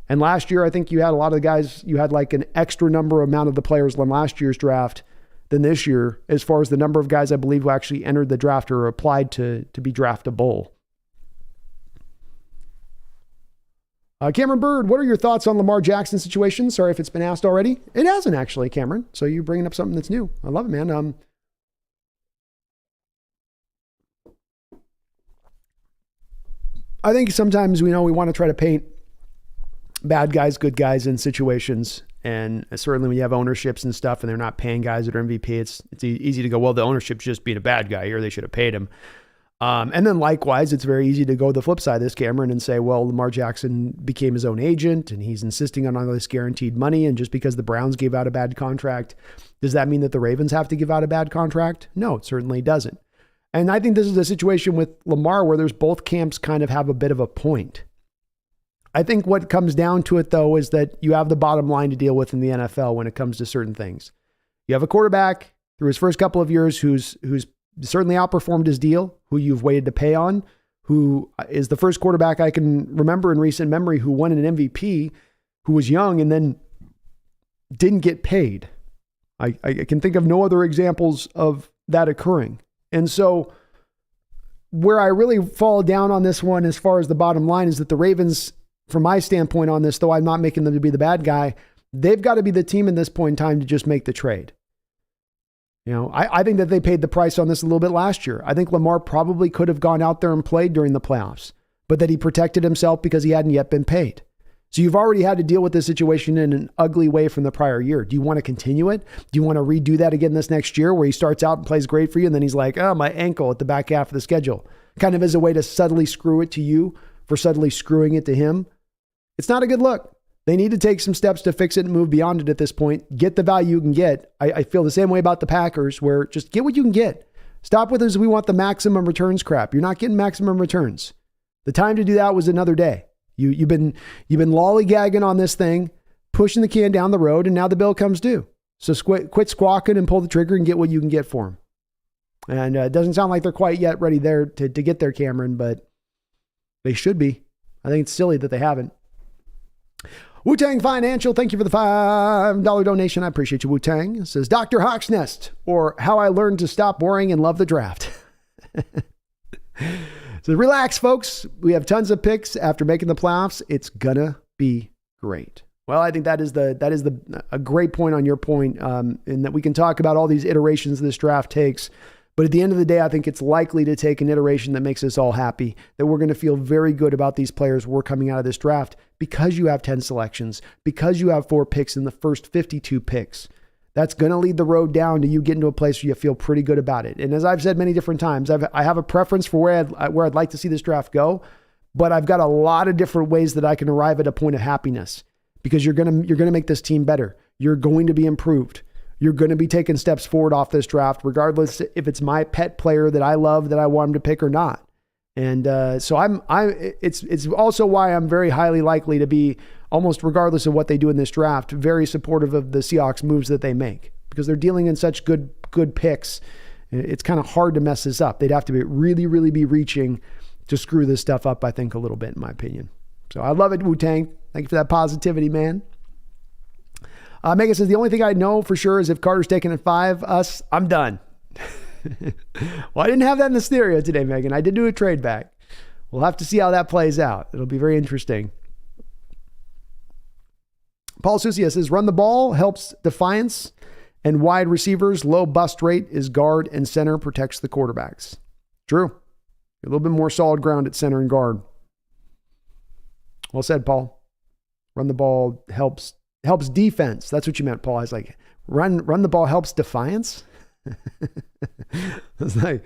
And last year, I think you had a lot of the guys, you had like an extra number amount of the players in last year's draft than this year, as far as the number of guys I believe who actually entered the draft or applied to be draftable. Cameron Bird, what are your thoughts on Lamar Jackson's situation? Sorry if it's been asked already. It hasn't actually, Cameron. So you're bringing up something that's new. I love it, man. I think sometimes we want to try to paint bad guys, good guys in situations. And certainly when you have ownerships and stuff and they're not paying guys that are MVP, it's easy to go, well, the ownership's just being a bad guy here. They should have paid him. And then likewise, it's very easy to go the flip side of this, Cameron, and say, well, Lamar Jackson became his own agent and he's insisting on all this guaranteed money. And just because the Browns gave out a bad contract, does that mean that the Ravens have to give out a bad contract? No, it certainly doesn't. And I think this is a situation with Lamar where there's both camps kind of have a bit of a point. I think what comes down to it, though, is that you have the bottom line to deal with in the NFL when it comes to certain things. You have a quarterback through his first couple of years who's certainly outperformed his deal, who you've waited to pay on, who is the first quarterback I can remember in recent memory who won an MVP, who was young and then didn't get paid. I can think of no other examples of that occurring. And so where I really fall down on this one as far as the bottom line is that the Ravens, from my standpoint on this, though I'm not making them to be the bad guy, they've got to be the team in this point in time to just make the trade. I think that they paid the price on this a little bit last year. I think Lamar probably could have gone out there and played during the playoffs, but that he protected himself because he hadn't yet been paid. So you've already had to deal with this situation in an ugly way from the prior year. Do you want to continue it? Do you want to redo that again this next year where he starts out and plays great for you and then he's like, oh, my ankle at the back half of the schedule, kind of as a way to subtly screw it to you for subtly screwing it to him? It's not a good look. They need to take some steps to fix it and move beyond it at this point. Get the value you can get. I feel the same way about the Packers, where just get what you can get. Stop with this, we want the maximum returns crap. You're not getting maximum returns. The time to do that was another day. You've been lollygagging on this thing, pushing the can down the road, and now the bill comes due. So quit squawking and pull the trigger and get what you can get for them. And it doesn't sound like they're quite yet ready there to get there, Cameron, but they should be. I think it's silly that they haven't. Wu-Tang Financial, thank you for the $5 donation. I appreciate you, Wu-Tang. It says, Dr. Hawksnest, or How I Learned to Stop Worrying and Love the Draft. So relax, folks. We have tons of picks after making the playoffs. It's gonna be great. Well, I think that is a great point on your point, in that we can talk about all these iterations this draft takes. But at the end of the day, I think it's likely to take an iteration that makes us all happy, that we're going to feel very good about these players we're coming out of this draft because you have 10 selections, because you have 4 picks in the first 52 picks. That's going to lead the road down to you getting to a place where you feel pretty good about it. And as I've said many different times, I have a preference for where I'd like to see this draft go, but I've got a lot of different ways that I can arrive at a point of happiness because you're going to make this team better. You're going to be improved. You're going to be taking steps forward off this draft, regardless if it's my pet player that I love that I want him to pick or not. And so it's also why I'm very highly likely to be, almost regardless of what they do in this draft, very supportive of the Seahawks moves that they make because they're dealing in such good picks. It's kind of hard to mess this up. They'd have to really be reaching to screw this stuff up, I think, a little bit, in my opinion. So I love it, Wu-Tang. Thank you for that positivity, man. Megan says, the only thing I know for sure is if Carter's taken at 5, I'm done. Well, I didn't have that in the scenario today, Megan. I did do a trade back. We'll have to see how that plays out. It'll be very interesting. Paul Susia says, run the ball helps defiance and wide receivers. Low bust rate is guard and center, protects the quarterbacks. True. A little bit more solid ground at center and guard. Well said, Paul. Run the ball helps defense. That's what you meant, Paul. I was like, run the ball helps defiance. It's like,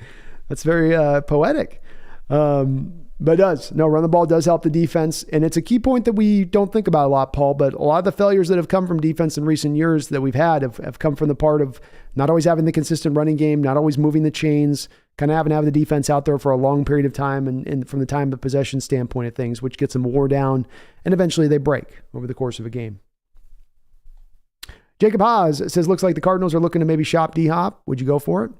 that's very poetic. But it does. No, run the ball does help the defense. And it's a key point that we don't think about a lot, Paul, but a lot of the failures that have come from defense in recent years that we've had have come from the part of not always having the consistent running game, not always moving the chains, kind of having to have the defense out there for a long period of time and from the time of possession standpoint of things, which gets them wore down, and eventually they break over the course of a game. Jacob Haas says, looks like the Cardinals are looking to maybe shop D-Hop. Would you go for it?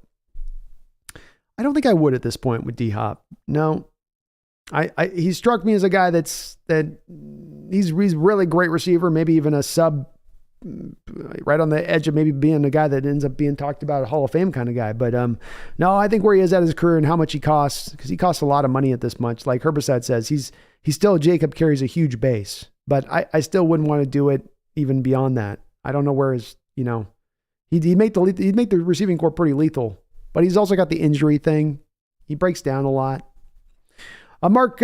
I don't think I would at this point with D-Hop. No. He struck me as a guy he's really great receiver, maybe even a sub, right on the edge of maybe being a guy that ends up being talked about, a Hall of Fame kind of guy. But no, I think where he is at his career and how much he costs, because he costs a lot of money at this much. Like Herbicide says, he's still, Jacob carries a huge base, but I still wouldn't want to do it even beyond that. I don't know where his, he'd make the receiving corps pretty lethal, but he's also got the injury thing. He breaks down a lot. Mark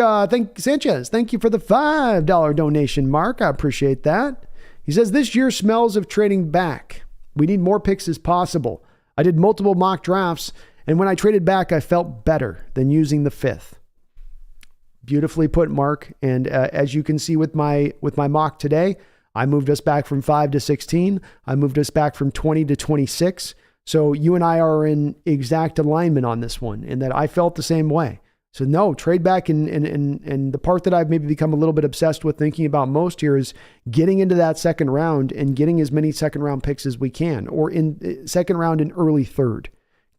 Sanchez, thank you for the $5 donation, Mark. I appreciate that. He says, this year smells of trading back. We need more picks as possible. I did multiple mock drafts, and when I traded back, I felt better than using the 5th. Beautifully put, Mark. And as you can see with my mock today, I moved us back from 5 to 16. I moved us back from 20 to 26. So you and I are in exact alignment on this one, in that I felt the same way. So no, trade back, and the part that I've maybe become a little bit obsessed with thinking about most here is getting into that second round and getting as many second round picks as we can, or in second round and early third,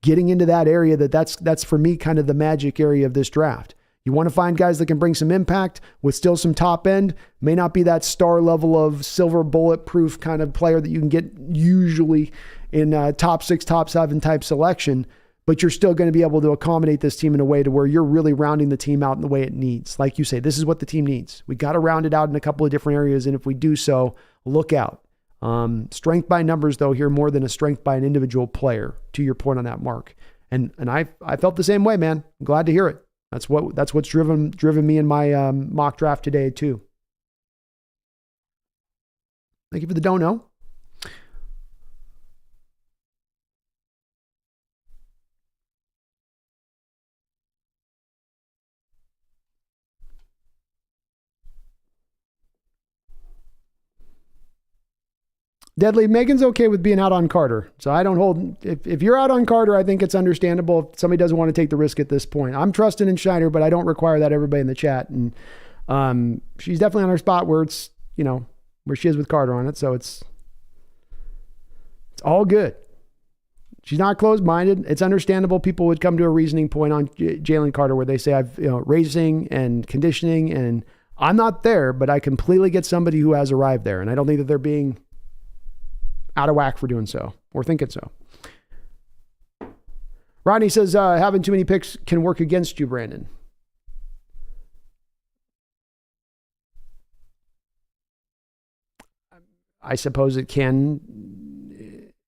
getting into that area that's for me kind of the magic area of this draft. You want to find guys that can bring some impact with still some top end, may not be that star level of silver bulletproof kind of player that you can get usually in top 6, top 7 type selection, but you're still going to be able to accommodate this team in a way to where you're really rounding the team out in the way it needs. Like you say, this is what the team needs. We got to round it out in a couple of different areas. And if we do so, look out. Strength by numbers, though, here more than a strength by an individual player, to your point on that, Mark. And I felt the same way, man. I'm glad to hear it. That's what's driven me in my mock draft today, too. Thank you for the dono. Deadly, Megan's okay with being out on Carter. So I don't hold, if you're out on Carter, I think it's understandable if somebody doesn't want to take the risk at this point. I'm trusting in Schneider, but I don't require that everybody in the chat. And she's definitely on her spot where it's, where she is with Carter on it. So it's all good. She's not closed-minded. It's understandable. People would come to a reasoning point on Jalen Carter where they say I've, racing and conditioning, and I'm not there, but I completely get somebody who has arrived there. And I don't think that they're being out of whack for doing so or thinking so. Rodney says, having too many picks can work against you, Brandon. I suppose it can.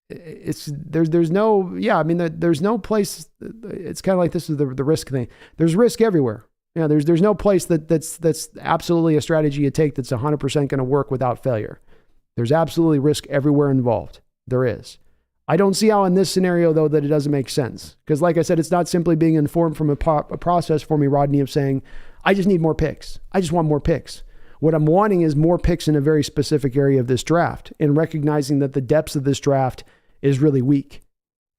There's no place. It's kind of like this is the risk thing. There's risk everywhere. There's no place that's absolutely a strategy you take that's 100% going to work without failure. There's absolutely risk everywhere involved. There is. I don't see how in this scenario, though, that it doesn't make sense. Because like I said, it's not simply being informed from a process for me, Rodney, of saying, I just need more picks. I just want more picks. What I'm wanting is more picks in a very specific area of this draft, and recognizing that the depths of this draft is really weak.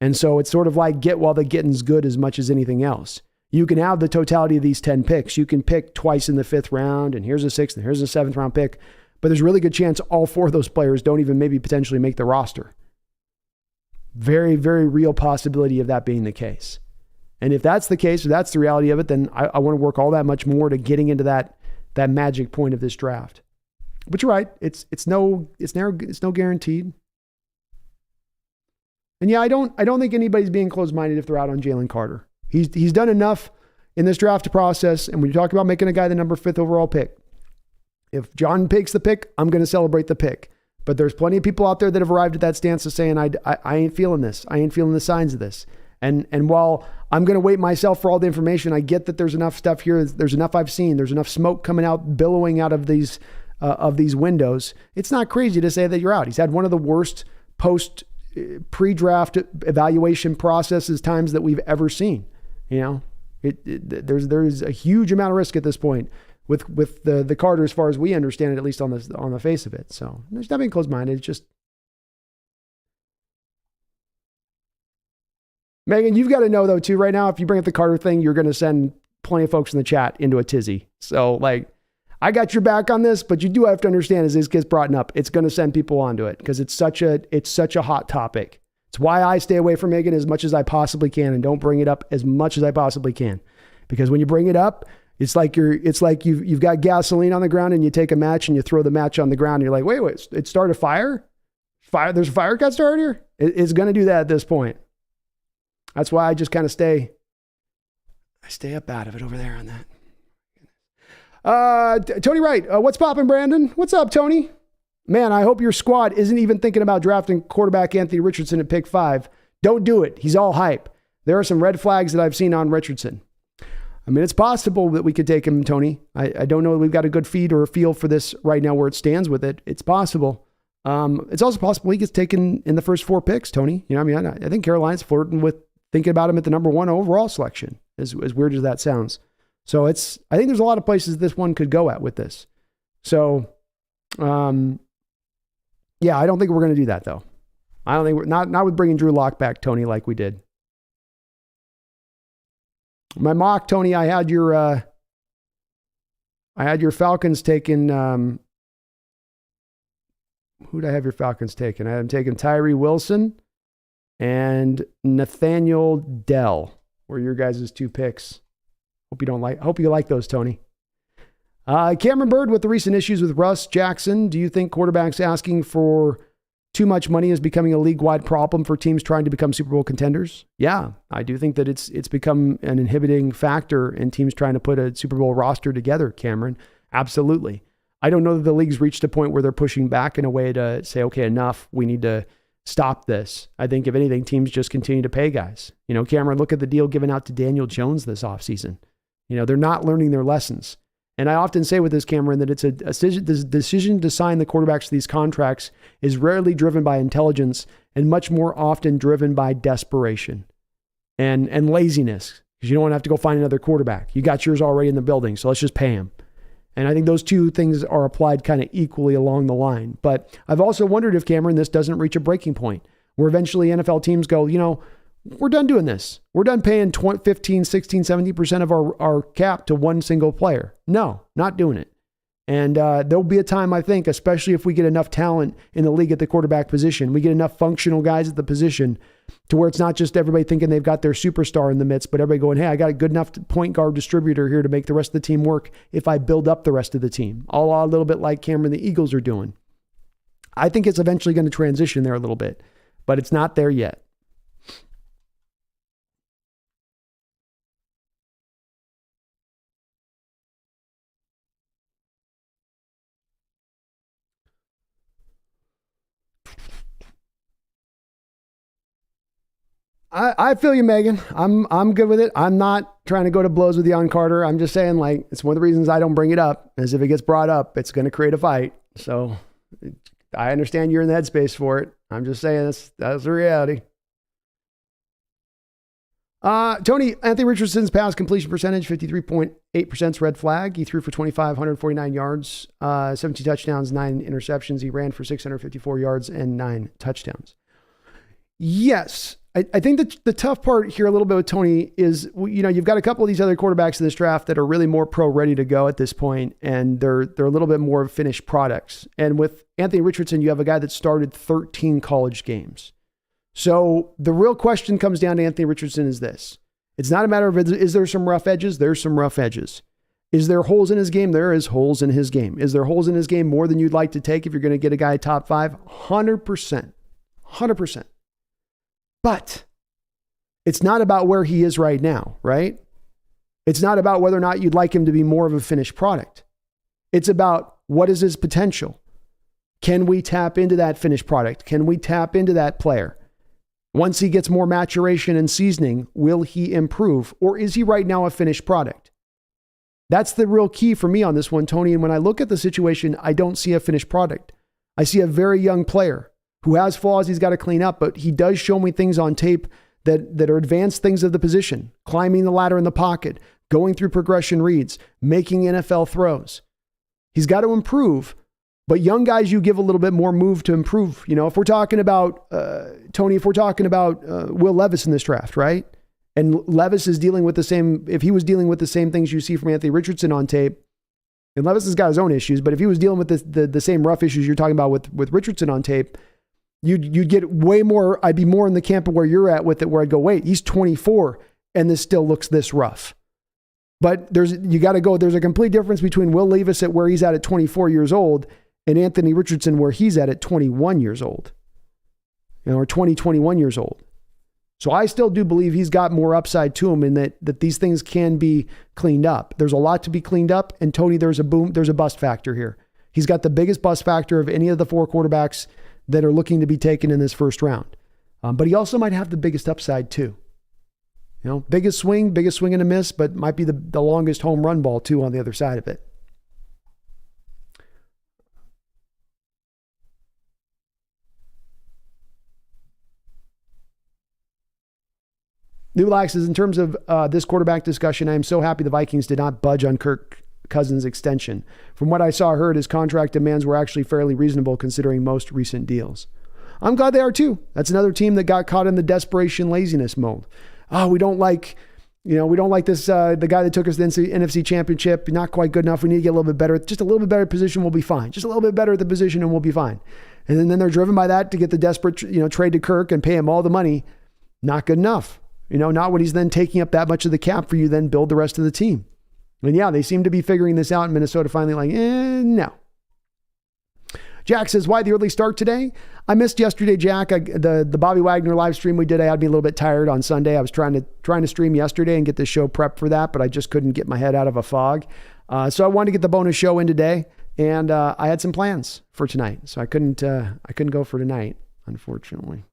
And so it's sort of like get while the getting's good as much as anything else. You can have the totality of these 10 picks. You can pick twice in the 5th round, and here's a 6th, and here's a 7th round pick. But there's a really good chance all 4 of those players don't even maybe potentially make the roster. Very, very real possibility of that being the case. And if that's the case, if that's the reality of it, then I want to work all that much more to getting into that magic point of this draft. But you're right. It's no guaranteed. And yeah, I don't think anybody's being closed-minded if they're out on Jalen Carter. He's done enough in this draft process. And when you talk about making a guy the number 5th overall pick, if John takes the pick, I'm going to celebrate the pick. But there's plenty of people out there that have arrived at that stance of saying, I ain't feeling this. I ain't feeling the signs of this. And while I'm going to wait myself for all the information, I get that there's enough stuff here. There's enough I've seen. There's enough smoke coming out, billowing out of these windows. It's not crazy to say that you're out. He's had one of the worst pre-draft evaluation processes times that we've ever seen. There's a huge amount of risk at this point with the Carter, as far as we understand it, at least on the face of it. So there's not being closed-minded. It's just, Megan, you've got to know though too, right now, if you bring up the Carter thing, you're going to send plenty of folks in the chat into a tizzy. So I got your back on this, but you do have to understand as this gets brought up, it's going to send people onto it because it's such a hot topic. It's why I stay away from Megan as much as I possibly can and don't bring it up as much as I possibly can. Because when you bring it up, it's like you've got gasoline on the ground and you take a match and you throw the match on the ground and you're like, wait, it started a fire? There's a fire got started here? It's going to do that at this point. That's why I just kind of stay up out of it over there on that. Tony Wright, what's poppin', Brandon? What's up, Tony? Man, I hope your squad isn't even thinking about drafting quarterback Anthony Richardson at pick 5. Don't do it. He's all hype. There are some red flags that I've seen on Richardson. I mean, it's possible that we could take him, Tony. I don't know that we've got a good feed or a feel for this right now where it stands with it. It's possible. It's also possible he gets taken in the first 4 picks, Tony. I think Carolina's flirting with thinking about him at the number 1 overall selection, as weird as that sounds. So I think there's a lot of places this one could go at with this. So, yeah, I don't think we're going to do that though. I don't think we're not with bringing Drew Lock back, Tony, like we did. My mock, Tony, I had your Falcons taken. Who'd I have your Falcons taken? I had them taken Tyree Wilson and Nathaniel Dell were your guys' 2 picks. Hope you like those, Tony. Cameron Bird, with the recent issues with Russ Jackson, do you think quarterbacks asking for too much money is becoming a league-wide problem for teams trying to become Super Bowl contenders? Yeah, I do think that it's become an inhibiting factor in teams trying to put a Super Bowl roster together, Cameron. Absolutely. I don't know that the league's reached a point where they're pushing back in a way to say, okay, enough, we need to stop this. I think if anything, teams just continue to pay guys. Cameron, look at the deal given out to Daniel Jones this offseason. They're not learning their lessons. And I often say with this, Cameron, that it's a decision to sign the quarterbacks to these contracts is rarely driven by intelligence and much more often driven by desperation and laziness, because you don't want to have to go find another quarterback. You got yours already in the building, so let's just pay him. And I think those two things are applied kind of equally along the line. But I've also wondered if, Cameron, this doesn't reach a breaking point where eventually NFL teams go, we're done doing this. We're done paying 15, 16, 70% of our cap to one single player. No, not doing it. And there'll be a time, I think, especially if we get enough talent in the league at the quarterback position, we get enough functional guys at the position to where it's not just everybody thinking they've got their superstar in the midst, but everybody going, hey, I got a good enough point guard distributor here to make the rest of the team work if I build up the rest of the team. A little bit like Cameron, the Eagles are doing. I think it's eventually going to transition there a little bit, but it's not there yet. I feel you, Megan. I'm good with it. I'm not trying to go to blows with you on Carter. I'm just saying, it's one of the reasons I don't bring it up, is if it gets brought up, it's going to create a fight. So I understand you're in the headspace for it. I'm just saying that's the reality. Tony, Anthony Richardson's pass completion percentage, 53.8% red flag. He threw for 2,549 yards, 17 touchdowns, 9 interceptions. He ran for 654 yards and 9 touchdowns. Yes. I think that the tough part here a little bit with Tony is, you've got a couple of these other quarterbacks in this draft that are really more pro ready to go at this point, and they're a little bit more finished products. And with Anthony Richardson, you have a guy that started 13 college games. So the real question comes down to Anthony Richardson is this. It's not a matter of, is there some rough edges? There's some rough edges. Is there holes in his game? There is holes in his game. Is there holes in his game more than you'd like to take if you're going to get a guy top 5? 100%. 100%. But it's not about where he is right now, right? It's not about whether or not you'd like him to be more of a finished product. It's about what is his potential. Can we tap into that finished product? Can we tap into that player? Once he gets more maturation and seasoning, will he improve? Or is he right now a finished product? That's the real key for me on this one, Tony. And when I look at the situation, I don't see a finished product. I see a very young player who has flaws he's got to clean up, but he does show me things on tape that are advanced things of the position, climbing the ladder in the pocket, going through progression reads, making NFL throws. He's got to improve, but young guys, you give a little bit more move to improve. You know, if we're talking about, Tony, if we're talking about Will Levis in this draft, right? And Levis is dealing with the same, if he was dealing with the same things you see from Anthony Richardson on tape, and Levis has got his own issues, but if he was dealing with the same rough issues you're talking about with Richardson on tape, you'd get way more. I'd be more in the camp of where you're at with it, where I'd go, wait, he's 24 and this still looks this rough. But there's a complete difference between Will Levis at where he's at 24 years old and Anthony Richardson where he's at 21 years old, or 21 years old. So I still do believe he's got more upside to him in that these things can be cleaned up. There's a lot to be cleaned up. And Tony, there's a bust factor here. He's got the biggest bust factor of any of the 4 quarterbacks that are looking to be taken in this first round. But he also might have the biggest upside too. You know, biggest swing and a miss, but might be the longest home run ball too on the other side of it. New Lax is in terms of this quarterback discussion, I am so happy the Vikings did not budge on Kirk Cousins' extension. From what I heard, his contract demands were actually fairly reasonable considering most recent deals. I'm glad they are too. That's another team that got caught in the desperation laziness mode. Oh, we don't like this, the guy that took us to the NFC Championship, not quite good enough. We need to get a little bit better. Just a little bit better position, we'll be fine. Just a little bit better at the position and we'll be fine. And then they're driven by that to get the desperate, trade to Kirk and pay him all the money. Not good enough. Not when he's then taking up that much of the cap for you, then build the rest of the team. And yeah, they seem to be figuring this out in Minnesota finally no. Jack says, why the early start today? I missed yesterday, Jack. The Bobby Wagner live stream we did, I had me a little bit tired on Sunday. I was trying to stream yesterday and get the show prepped for that, but I just couldn't get my head out of a fog. So I wanted to get the bonus show in today, and I had some plans for tonight. So I couldn't go for tonight, unfortunately.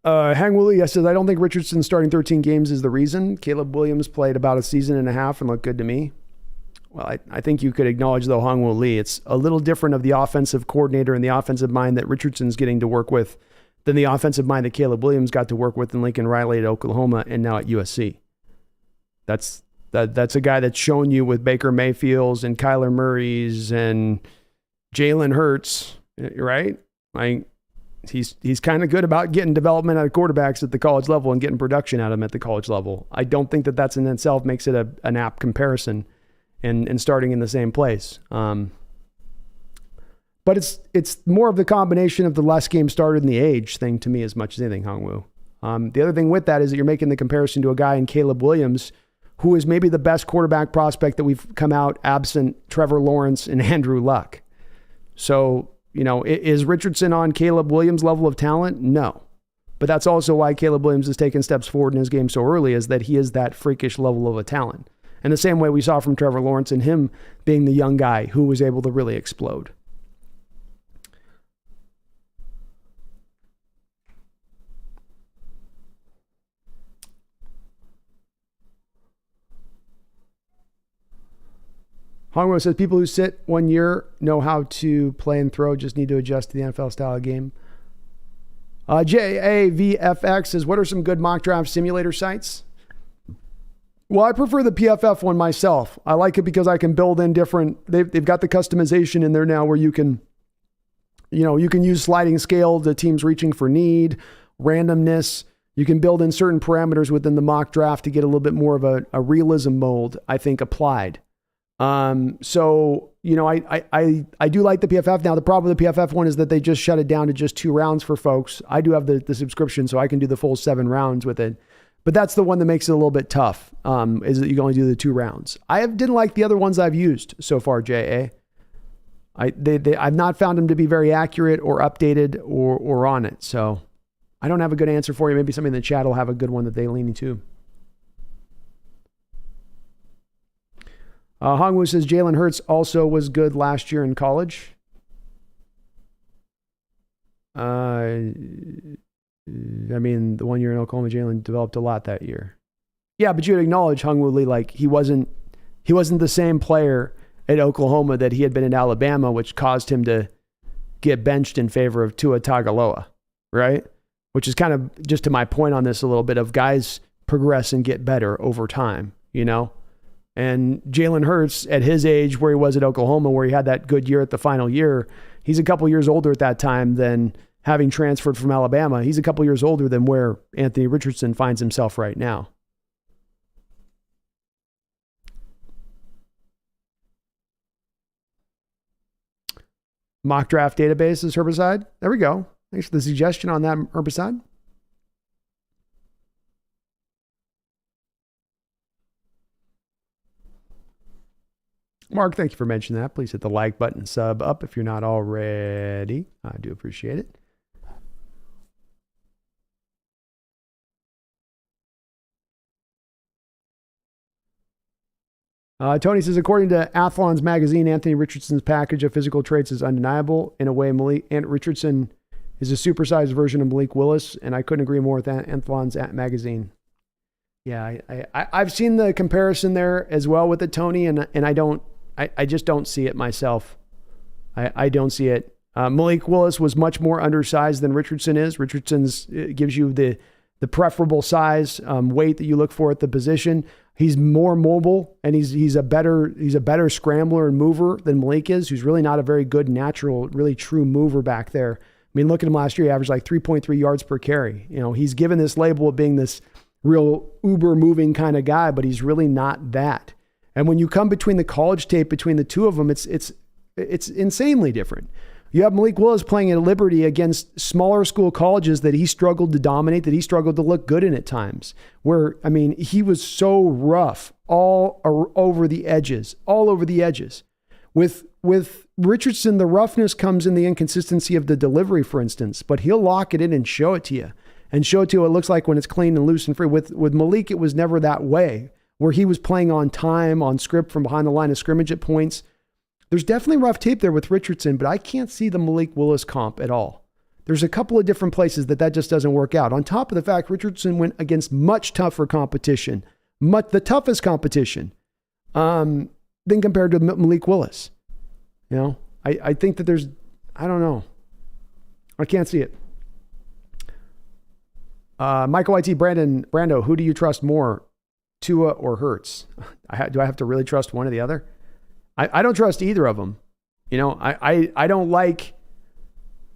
Hang Willie says, I don't think Richardson starting 13 games is the reason. Caleb Williams played about a season and a half and looked good to me. Well, I think you could acknowledge, though, Hung Woo Lee, it's a little different of the offensive coordinator and the offensive mind that Richardson's getting to work with than the offensive mind that Caleb Williams got to work with in Lincoln Riley at Oklahoma and now at USC. That's a guy that's shown you with Baker Mayfield's and Kyler Murray's and Jalen Hurts, right? He's kind of good about getting development out of quarterbacks at the college level and getting production out of them at the college level. I don't think that's in itself makes it an apt comparison and starting in the same place. But it's more of the combination of the less game started and the age thing to me as much as anything, Hongwoo. The other thing with that is that you're making the comparison to a guy in Caleb Williams who is maybe the best quarterback prospect that we've come out absent Trevor Lawrence and Andrew Luck. So, is Richardson on Caleb Williams' level of talent? No. But that's also why Caleb Williams has taken steps forward in his game so early, is that he is that freakish level of a talent. And the same way we saw from Trevor Lawrence and him being the young guy who was able to really explode. Hongwo says, people who sit 1 year know how to play and throw, just need to adjust to the NFL style of game. JAVFX says, what are some good mock draft simulator sites? Well, I prefer the PFF one myself. I like it because I can build in different, they've got the customization in there now where you can use sliding scale to teams reaching for need, randomness. You can build in certain parameters within the mock draft to get a little bit more of a realism mold, I think, applied. So, I do like the PFF. Now, the problem with the PFF one is that they just shut it down to just 2 rounds for folks. I do have the subscription, so I can do the full 7 rounds with it. But that's the one that makes it a little bit tough, is that you can only do the 2 rounds. I didn't like the other ones I've used so far, JA. I've not found him to be very accurate or updated or on it. So I don't have a good answer for you. Maybe somebody in the chat will have a good one that they lean into. Hongwoo says Jalen Hurts also was good last year in college. I mean, the 1 year in Oklahoma, Jalen developed a lot that year. Yeah, but you'd acknowledge Hongwoo Lee, like he wasn't the same player at Oklahoma that he had been in Alabama, which caused him to get benched in favor of Tua Tagovailoa, right? Which is kind of just to my point on this a little bit of guys progress and get better over time, you know? And Jalen Hurts at his age, where he was at Oklahoma, where he had that good year at the final year, he's a couple years older at that time than having transferred from Alabama. He's a couple years older than where Anthony Richardson finds himself right now. Mock draft databases, herbicide. There we go. Thanks for the suggestion on that herbicide. Mark, thank you for mentioning that. Please hit the like button, sub up if you're not already. I do appreciate it. Tony says, according to Athlon's magazine, Anthony Richardson's package of physical traits is undeniable. In a way, Richardson is a supersized version of Malik Willis, and I couldn't agree more with Athlon's magazine. Yeah, I've seen the comparison there as well with it, Tony, and I just don't see it myself. I don't see it. Malik Willis was much more undersized than Richardson is. Richardson's gives you the preferable size, weight that you look for at the position. He's more mobile, and he's a better scrambler and mover than Malik is, who's really not a very good natural, really true mover back there. I mean, look at him last year. He averaged like 3.3 yards per carry. You know, he's given this label of being this real uber moving kind of guy, but he's really not that. And when you come between the college tape between the two of them, it's insanely different. You have Malik Willis playing at Liberty against smaller school colleges that he struggled to dominate, that he struggled to look good in at times. Where, I mean, he was so rough all over the edges. With Richardson, the roughness comes in the inconsistency of the delivery, for instance, but he'll lock it in and show it to you. And show it to you what it looks like when it's clean and loose and free. With Malik, it was never that way, where he was playing on time, on script from behind the line of scrimmage at points. There's definitely rough tape there with Richardson, but I can't see the Malik Willis comp at all. There's a couple of different places that just doesn't work out. On top of the fact, Richardson went against much tougher competition, the toughest competition, than compared to Malik Willis. You know, I think that I don't know. I can't see it. Michael YT Brando, who do you trust more, Tua or Hurts? Do I have to really trust one or the other? I don't trust either of them. You know, I don't like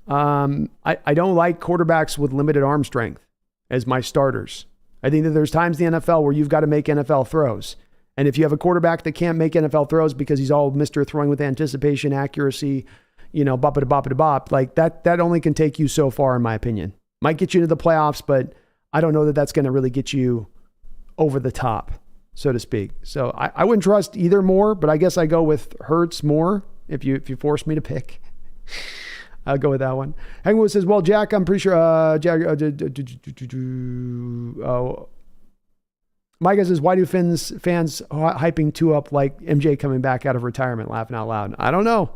I don't like quarterbacks with limited arm strength as my starters. I think that there's times in the NFL where you've got to make NFL throws. And if you have a quarterback that can't make NFL throws because he's all Mr. throwing with anticipation, accuracy, you know, bop, like that only can take you so far, in my opinion. Might get you into the playoffs, but I don't know that that's going to really get you over the top, so to speak. So I wouldn't trust either more, but I guess I go with Hurts more if you force me to pick. I'll go with that one. Hangwood says, well, Jack, I'm pretty sure, Micah says, why do fans hyping Tua up like MJ coming back out of retirement, laughing out loud? I don't know.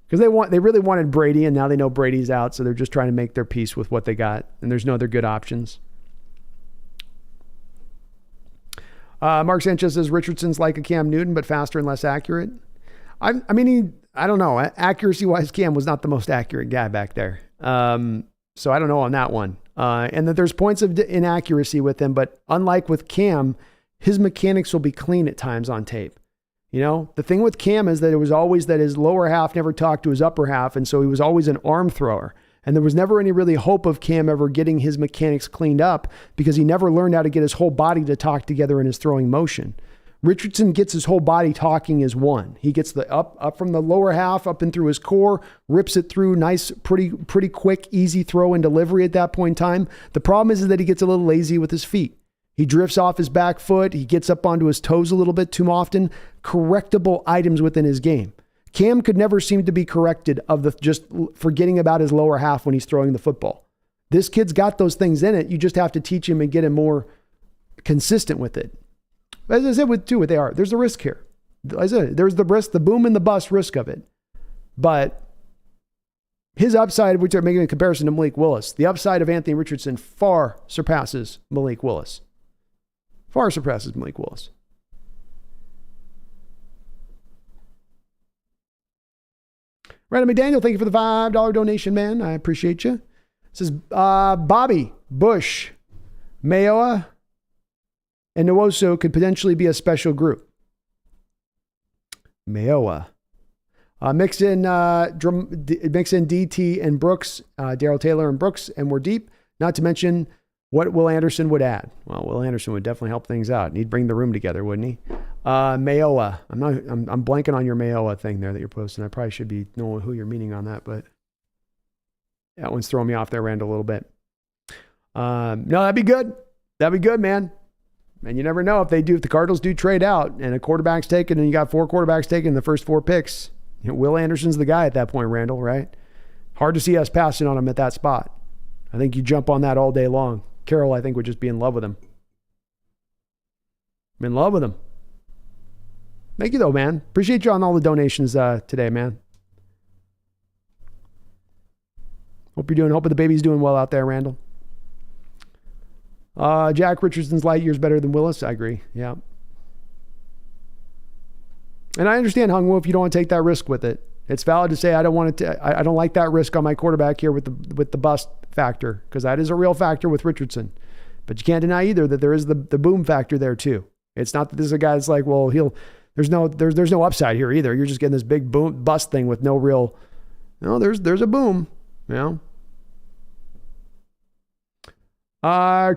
Because they really wanted Brady, and now they know Brady's out, so they're just trying to make their peace with what they got, and there's no other good options. Mark Sanchez says, Richardson's like a Cam Newton, but faster and less accurate. I don't know. Accuracy-wise, Cam was not the most accurate guy back there. So I don't know on that one. And that there's points of inaccuracy with him, but unlike with Cam, his mechanics will be clean at times on tape. You know, the thing with Cam is that it was always that his lower half never talked to his upper half, and so he was always an arm thrower. And there was never any really hope of Cam ever getting his mechanics cleaned up because he never learned how to get his whole body to talk together in his throwing motion. Richardson gets his whole body talking as one. He gets the up from the lower half, up and through his core, rips it through, nice, pretty quick, easy throw and delivery at that point in time. The problem is that he gets a little lazy with his feet. He drifts off his back foot. He gets up onto his toes a little bit too often. Correctable items within his game. Cam could never seem to be corrected of the just forgetting about his lower half when he's throwing the football. This kid's got those things in it. You just have to teach him and get him more consistent with it. As I said with AR, there's a risk here. As I said, there's the risk, the boom and the bust risk of it. But his upside, which are making a comparison to Malik Willis, the upside of Anthony Richardson far surpasses Malik Willis. Far surpasses Malik Willis. Random McDaniel, thank you for the $5 donation, man. I appreciate you. It says Bobby, Bush, Mayoa, and Nwosu could potentially be a special group. Mayoa. Mix in DT and Brooks, Darrell Taylor and Brooks, and we're deep. Not to mention what Will Anderson would add. Well, Will Anderson would definitely help things out. He'd bring the room together, wouldn't he? Mayoa. I'm blanking on your Mayoa thing there that you're posting. I probably should be knowing who you're meaning on that, but that one's throwing me off there, Randall, a little bit. No, that'd be good. That'd be good, man. And you never know if the Cardinals do trade out and a quarterback's taken and you got 4 quarterbacks taken in the first 4 picks. Will Anderson's the guy at that point, Randall, right? Hard to see us passing on him at that spot. I think you jump on that all day long. Carroll, I think, would just be in love with him. I'm in love with him. Thank you, though, man. Appreciate you on all the donations today, man. Hope the baby's doing well out there, Randall. Jack Richardson's light years better than Willis. I agree. Yeah. And I understand, Hung Woo, if you don't want to take that risk with it. It's valid to say I don't like that risk on my quarterback here with the bust factor, because that is a real factor with Richardson. But you can't deny either that there is the boom factor there too. It's not that this is a guy that's like, well, there's no upside here either. You're just getting this big boom bust thing with no real. No, there's a boom. You know.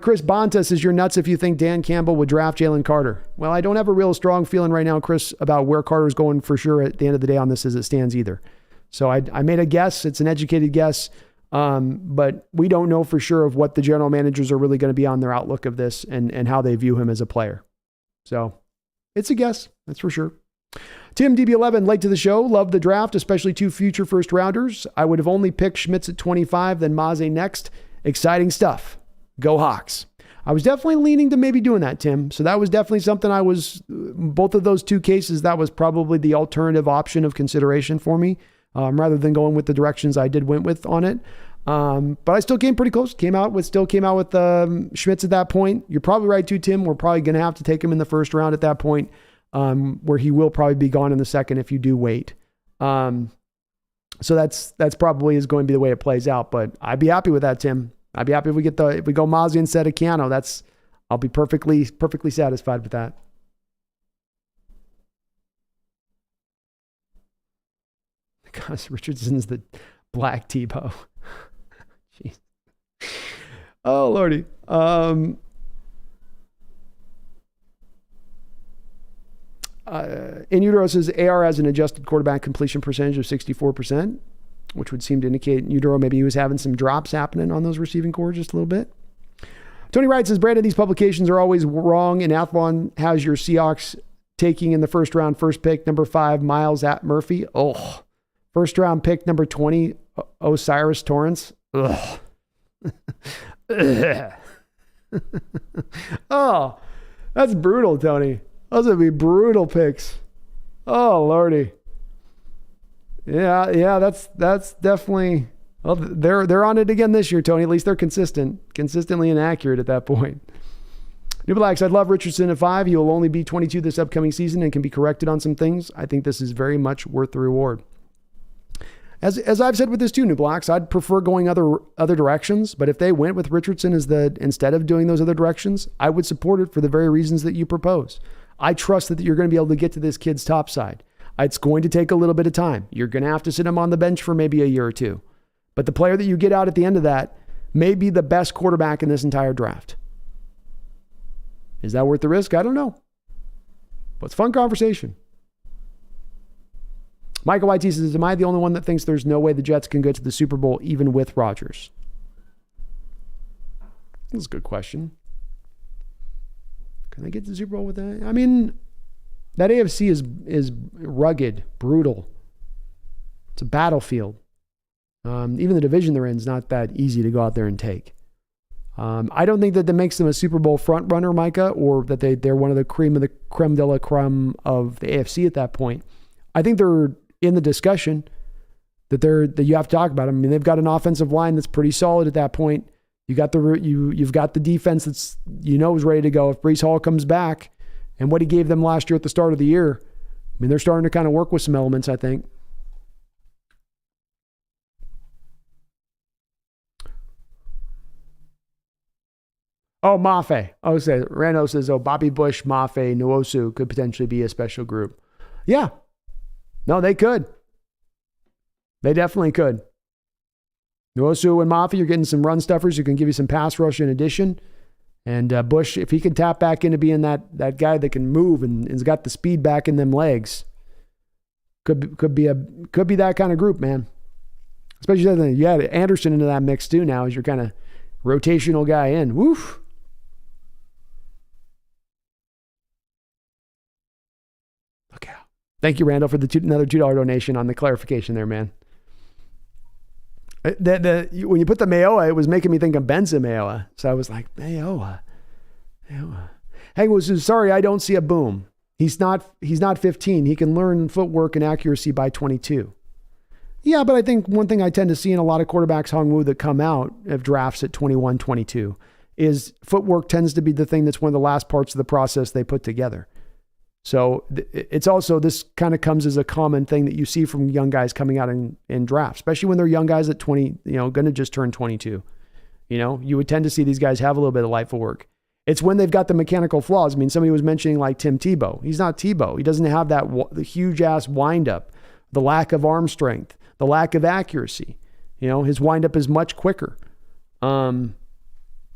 Chris Bonta says, you're nuts if you think Dan Campbell would draft Jalen Carter. Well, I don't have a real strong feeling right now, Chris, about where Carter's going for sure at the end of the day on this as it stands either. So I made a guess. It's an educated guess. But we don't know for sure of what the general managers are really going to be on their outlook of this and how they view him as a player. So it's a guess. That's for sure. Tim DB11, late to the show. Love the draft, especially 2 future first rounders. I would have only picked Schmitz at 25, then Maze next. Exciting stuff. Go Hawks. I was definitely leaning to maybe doing that, Tim. So that was definitely something both of those 2 cases, that was probably the alternative option of consideration for me, rather than going with the directions I went with on it. But I still came pretty close. Came out with Schmitz at that point. You're probably right too, Tim. We're probably going to have to take him in the first round at that point, where he will probably be gone in the second if you do wait. So that's probably is going to be the way it plays out, but I'd be happy with that, Tim. I'd be happy if we go Mazi instead of Keanu. I'll be perfectly satisfied with that. Gosh, Richardson's the black Tebow. Jeez. Oh, Lordy. In utero says AR has an adjusted quarterback completion percentage of 64%. Which would seem to indicate in utero maybe he was having some drops happening on those receiving core just a little bit. Tony Wright says, Brandon, these publications are always wrong, and Athlon has your Seahawks taking in the first round, first pick, number 5, Miles at Murphy. Oh, first round pick, number 20, Osiris Torrance. Ugh. Oh, that's brutal, Tony. Those would be brutal picks. Oh, Lordy. Yeah, that's definitely. Well, they're on it again this year, Tony. At least they're consistently inaccurate at that point. New Blacks, I'd love Richardson at 5. He will only be 22 this upcoming season and can be corrected on some things. I think this is very much worth the reward. As I've said with this too, New Blacks, I'd prefer going other directions. But if they went with Richardson instead of doing those other directions, I would support it for the very reasons that you propose. I trust that you're going to be able to get to this kid's top side. It's going to take a little bit of time. You're going to have to sit him on the bench for maybe a year or 2. But the player that you get out at the end of that may be the best quarterback in this entire draft. Is that worth the risk? I don't know. But it's a fun conversation. Michael YT says, am I the only one that thinks there's no way the Jets can get to the Super Bowl even with Rodgers? That's a good question. Can they get to the Super Bowl with that? I mean, that AFC is rugged, brutal. It's a battlefield. Even the division they're in is not that easy to go out there and take. I don't think that makes them a Super Bowl front runner, Micah, or that they're one of the creme de la creme of the AFC at that point. I think they're in the discussion that you have to talk about them. I mean, they've got an offensive line that's pretty solid at that point. You've got the defense that's is ready to go. If Breece Hall comes back and what he gave them last year at the start of the year, I mean, they're starting to kind of work with some elements, I think. Oh, Mafe. Rando says, Bobby Bush, Mafe, Nwosu could potentially be a special group. Yeah. No, they could. They definitely could. Nwosu and Mafe, you're getting some run stuffers who can give you some pass rush in addition. And Bush, if he can tap back into being that guy that can move and has got the speed back in them legs, could be that kind of group, man. Especially you add Anderson into that mix too now as your kind of rotational guy in. Woof. Okay. Thank you, Randall, for another $2 donation on the clarification there, man. When you put the Mayoa, it was making me think of Benza Mayoa. So I was like, Mayoa. Hank was sorry, I don't see a boom. He's not 15. He can learn footwork and accuracy by 22. Yeah, but I think one thing I tend to see in a lot of quarterbacks, Hongwu, that come out of drafts at 21, 22, is footwork tends to be the thing that's one of the last parts of the process they put together. So it's also, this kind of comes as a common thing that you see from young guys coming out in drafts, especially when they're young guys at 20, going to just turn 22. You would tend to see these guys have a little bit of light work. It's when they've got the mechanical flaws. I mean, somebody was mentioning like Tim Tebow. He's not Tebow. He doesn't have the huge ass windup, the lack of arm strength, the lack of accuracy. His windup is much quicker. But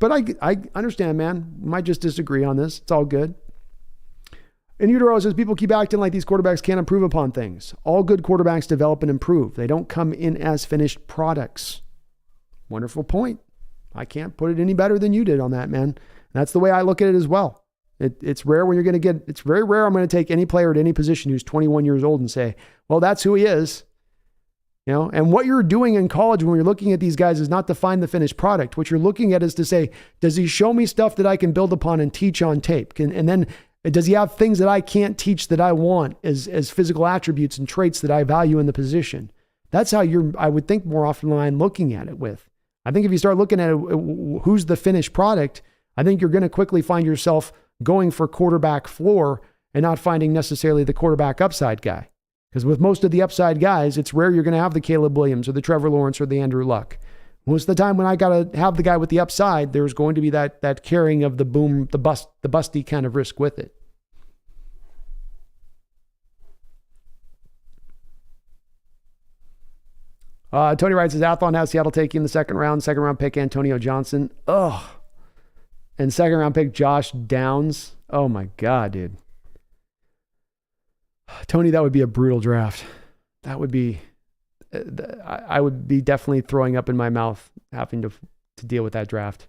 I understand, man. We might just disagree on this. It's all good. And Utero says, people keep acting like these quarterbacks can't improve upon things. All good quarterbacks develop and improve. They don't come in as finished products. Wonderful point. I can't put it any better than you did on that, man. That's the way I look at it as well. It's rare when you're going to it's very rare I'm going to take any player at any position who's 21 years old and say, well, that's who he is. And what you're doing in college when you're looking at these guys is not to find the finished product. What you're looking at is to say, does he show me stuff that I can build upon and teach on tape? And then does he have things that I can't teach that I want as physical attributes and traits that I value in the position? That's how I would think more often than I'm looking at it with. I think if you start looking at it, who's the finished product, I think you're going to quickly find yourself going for quarterback floor and not finding necessarily the quarterback upside guy. Because with most of the upside guys, it's rare you're going to have the Caleb Williams or the Trevor Lawrence or the Andrew Luck. Most of the time when I got to have the guy with the upside, there's going to be that carrying of the boom, the busty kind of risk with it. Tony writes, his Athlon has Seattle taking the second round pick Antonio Johnson. Ugh. And second round pick Josh Downs. Oh my God, dude. Tony, that would be a brutal draft. That would be, I would be definitely throwing up in my mouth having to deal with that draft.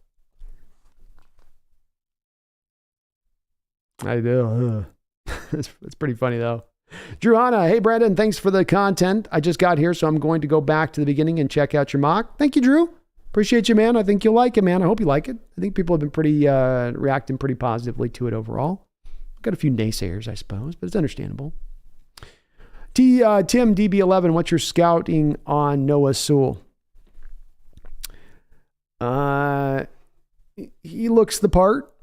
I do. It's pretty funny though. Drew Hanna, hey Brandon, thanks for the content. I just got here, so I'm going to go back to the beginning and check out your mock. Thank you, Drew. Appreciate you, man. I think you'll like it, man. I hope you like it. I think people have been pretty reacting pretty positively to it overall. Got a few naysayers, I suppose, but it's understandable. Tim DB11, what's your scouting on Noah Sewell? He looks the part.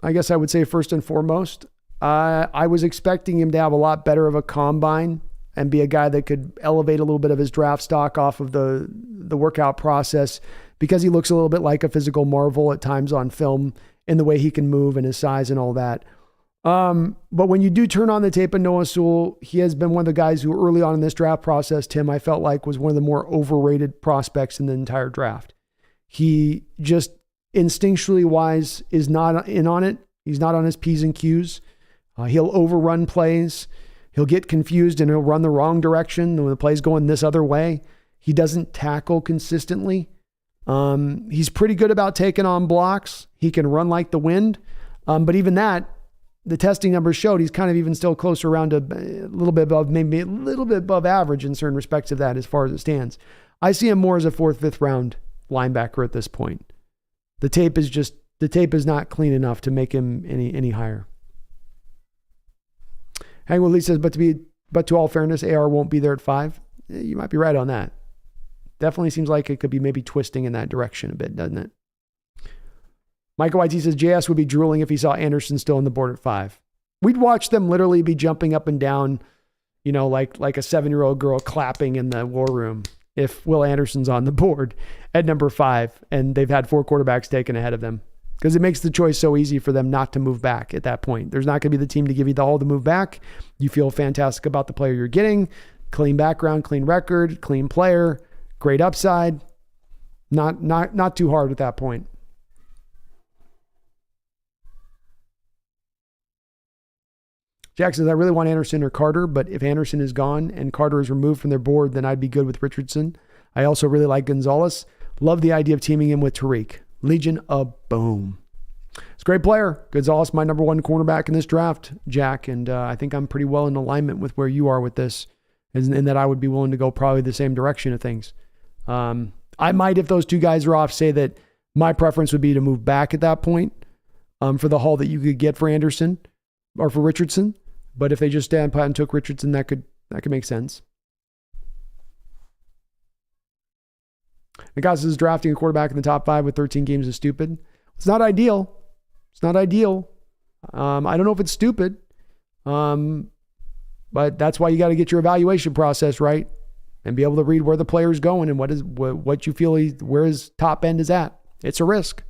I guess I would say first and foremost. I was expecting him to have a lot better of a combine and be a guy that could elevate a little bit of his draft stock off of the workout process, because he looks a little bit like a physical marvel at times on film in the way he can move and his size and all that. But when you do turn on the tape of Noah Sewell, he has been one of the guys who early on in this draft process, Tim, I felt like was one of the more overrated prospects in the entire draft. He just instinctually wise is not in on it. He's not on his P's and Q's. He'll overrun plays. He'll get confused and he'll run the wrong direction when the play's going this other way. He doesn't tackle consistently. He's pretty good about taking on blocks. He can run like the wind. But even that, the testing numbers showed he's kind of even still closer around a little bit above, maybe a little bit above average in certain respects of that as far as it stands. I see him more as a 4th, 5th round linebacker at this point. The tape is not clean enough to make him any higher. Hang Lee says, but to all fairness, AR won't be there at 5. You might be right on that. Definitely seems like it could be maybe twisting in that direction a bit, doesn't it? Michael YT says, JS would be drooling if he saw Anderson still on the board at 5. We'd watch them literally be jumping up and down, like a 7-year-old girl clapping in the war room if Will Anderson's on the board at number 5 and they've had 4 quarterbacks taken ahead of them. Because it makes the choice so easy for them not to move back at that point. There's not going to be the team to give you the all to move back. You feel fantastic about the player you're getting. Clean background, clean record, clean player, great upside. Not too hard at that point. Jack says, I really want Anderson or Carter, but if Anderson is gone and Carter is removed from their board, then I'd be good with Richardson. I also really like Gonzalez. Love the idea of teaming him with Tariq. Legion of Boom. It's a great player. Gonzalez, my number 1 cornerback in this draft, Jack. And I think I'm pretty well in alignment with where you are with this, and that I would be willing to go probably the same direction of things. I might, if those 2 guys are off, say that my preference would be to move back at that point for the haul that you could get for Anderson or for Richardson. But if they just stand pat and took Richardson, that could make sense. The guy says drafting a quarterback in the top 5 with 13 games is stupid. It's not ideal. It's not ideal. I don't know if it's stupid. But that's why you got to get your evaluation process right and be able to read where the player's going and what you feel where his top end is at. It's a risk.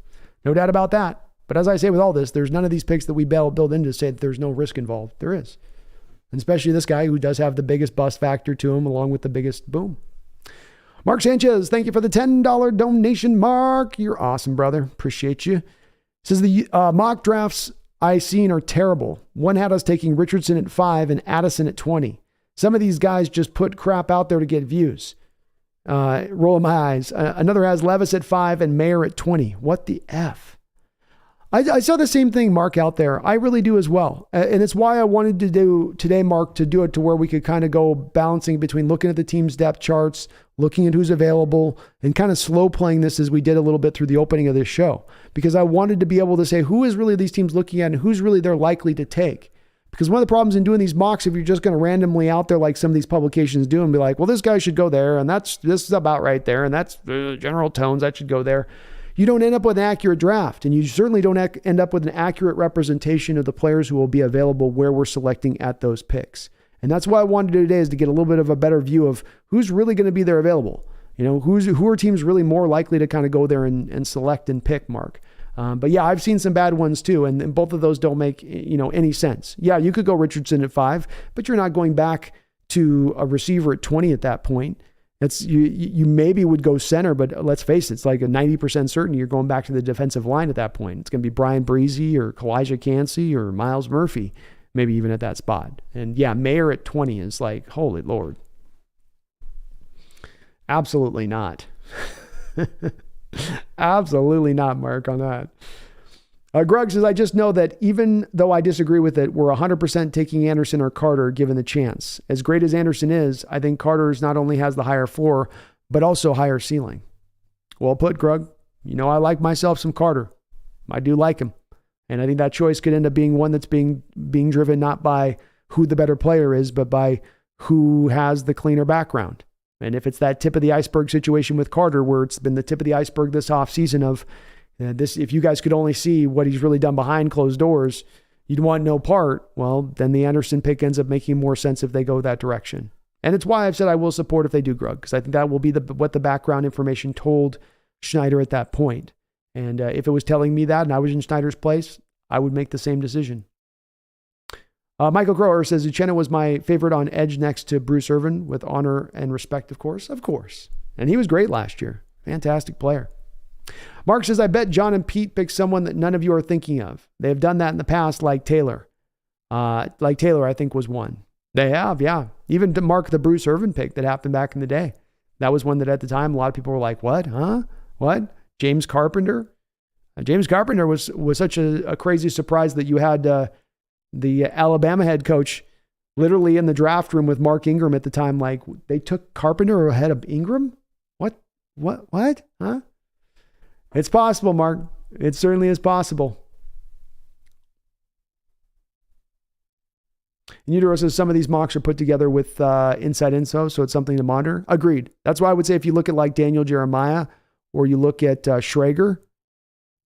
No doubt about that. But as I say with all this, there's none of these picks that we build in to say that there's no risk involved. There is. And especially this guy who does have the biggest bust factor to him along with the biggest boom. Mark Sanchez, thank you for the $10 donation, Mark. You're awesome, brother. Appreciate you. Says the mock drafts I've seen are terrible. One had us taking Richardson at 5 and Addison at 20. Some of these guys just put crap out there to get views. Rolling my eyes. Another has Levis at 5 and Mayer at 20. What the F? I saw the same thing, Mark, out there. I really do as well. And it's why I wanted to do today, Mark, to do it to where we could kind of go balancing between looking at the team's depth charts, looking at who's available, and kind of slow playing this as we did a little bit through the opening of this show. Because I wanted to be able to say who is really these teams looking at and who's really they're likely to take. Because one of the problems in doing these mocks, if you're just going to randomly out there like some of these publications do and be like, well, this guy should go there, and this is about right there, and that's the general tones, that should go there. You don't end up with an accurate draft, and you certainly don't end up with an accurate representation of the players who will be available where we're selecting at those picks. And that's why I wanted to do today, is to get a little bit of a better view of who's really going to be there available. Who are teams really more likely to kind of go there and select and pick, Mark. But yeah, I've seen some bad ones too, and both of those don't make any sense. Yeah, you could go Richardson at 5, but you're not going back to a receiver at 20 at that point. That's you maybe would go center, but let's face it, it's like a 90% certainty you're going back to the defensive line at that point. It's going to be Brian Breezy or Kalijah Cansey or Miles Murphy, maybe even at that spot. And yeah, Mayer at 20 is like, holy Lord. Absolutely not. Absolutely not, Mark, on that. Greg says, I just know that even though I disagree with it, we're 100% taking Anderson or Carter given the chance. As great as Anderson is, I think Carter's not only has the higher floor, but also higher ceiling. Well put, Greg. I like myself some Carter. I do like him. And I think that choice could end up being one that's being driven not by who the better player is, but by who has the cleaner background. And if it's that tip of the iceberg situation with Carter, where it's been the tip of the iceberg this offseason of this, if you guys could only see what he's really done behind closed doors, you'd want no part. Well, then the Anderson pick ends up making more sense if they go that direction. And it's why I've said I will support if they do, Grug, because I think that will be what the background information told Schneider at that point. And if it was telling me that and I was in Schneider's place, I would make the same decision. Michael Grower says, Uchenna was my favorite on edge next to Bruce Irvin, with honor and respect, of course. Of course. And he was great last year. Fantastic player. Mark says, I bet John and Pete pick someone that none of you are thinking of. They have done that in the past, like Taylor. Like Taylor, I think, was one. They have, yeah. Even to mark the Bruce Irvin pick that happened back in the day. That was one that at the time, a lot of people were like, what? Huh? What? James Carpenter? James Carpenter was such a crazy surprise that you had The Alabama head coach, literally in the draft room with Mark Ingram at the time, like they took Carpenter ahead of Ingram. What? Huh? It's possible, Mark. It certainly is possible. Utero says some of these mocks are put together with inside info, so it's something to monitor. Agreed. That's why I would say if you look at like Daniel Jeremiah or you look at Schrager,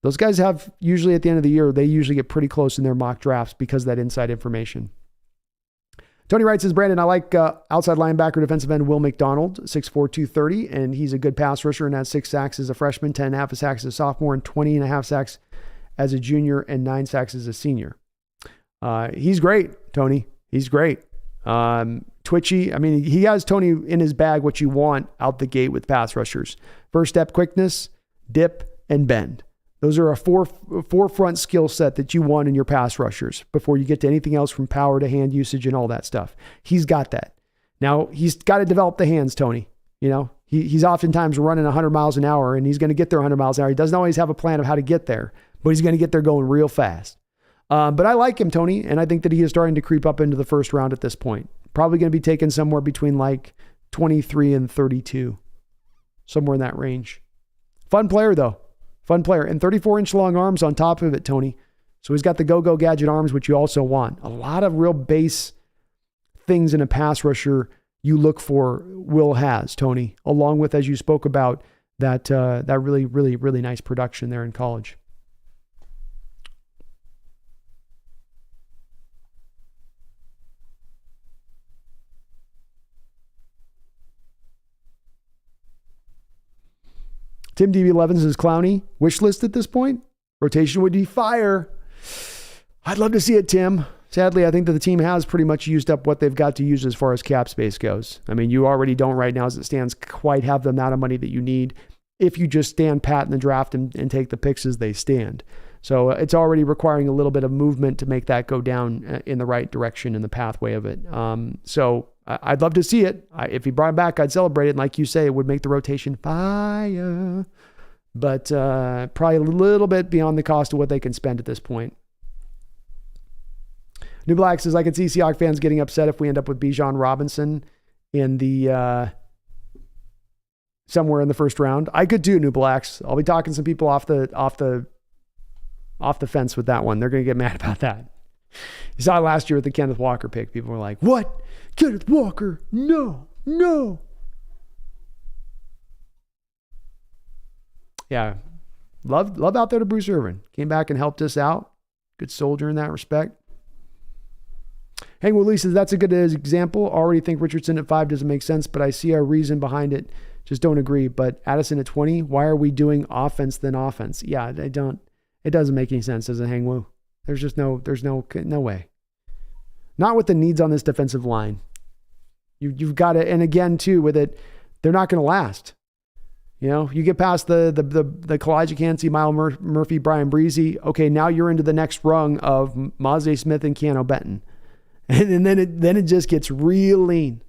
those guys have usually at the end of the year, they usually get pretty close in their mock drafts because of that inside information. Tony Wright says, Brandon, I like outside linebacker defensive end Will McDonald, 6'4", 230, and he's a good pass rusher and has 6 sacks as a freshman, 10.5 sacks as a sophomore, and 20.5 sacks as a junior, and 9 sacks as a senior. He's great, Tony. He's great. Twitchy. I mean, he has, Tony, in his bag what you want out the gate with pass rushers. First step quickness, dip, and bend. Those are a forefront skill set that you want in your pass rushers before you get to anything else from power to hand usage and all that stuff. He's got that. Now, he's got to develop the hands, Tony. You know, he's oftentimes running 100 miles an hour, and he's going to get there 100 miles an hour. He doesn't always have a plan of how to get there, but he's going to get there going real fast. But I like him, Tony, and I think that he is starting to creep up into the first round at this point. Probably going to be taken somewhere between like 23 and 32, somewhere in that range. Fun player, though. Fun player. And 34-inch long arms on top of it, Tony. So he's got the go-go gadget arms, which you also want. A lot of real base things in a pass rusher you look for Will has, Tony, along with, as you spoke about, that really, really, really nice production there in college. Tim DB11 says Clowney, wish list at this point. Rotation would be fire. I'd love to see it, Tim. Sadly, I think that the team has pretty much used up what they've got to use as far as cap space goes. I mean, you already don't right now as it stands quite have the amount of money that you need if you just stand pat in the draft and take the picks as they stand. So it's already requiring a little bit of movement to make that go down in the right direction in the pathway of it. So I'd love to see it. If he brought it back, I'd celebrate it. And like you say, it would make the rotation fire. But probably a little bit beyond the cost of what they can spend at this point. New Black says, I could see Seahawks fans getting upset if we end up with Bijan Robinson in the somewhere in the first round. I could do New Blacks. I'll be talking to some people off the fence with that one. They're going to get mad about that. You saw it last year with the Kenneth Walker pick. People were like, what? Kenneth Walker? No. Yeah. Love out there to Bruce Irvin. Came back and helped us out. Good soldier in that respect. Hank Woodley says, that's a good example. Already think Richardson at 5 doesn't make sense, but I see a reason behind it. Just don't agree. But Addison at 20, why are we doing offense then offense? Yeah, it doesn't make any sense as a Hang Woo. There's no way. Not with the needs on this defensive line. You've got to, and again too with it, they're not going to last. You know, you get past the Kalijah Cansey, Miles Murphy, Brian Breezy. Okay, now you're into the next rung of Mazze Smith and Keanu Benton, and then it just gets real lean.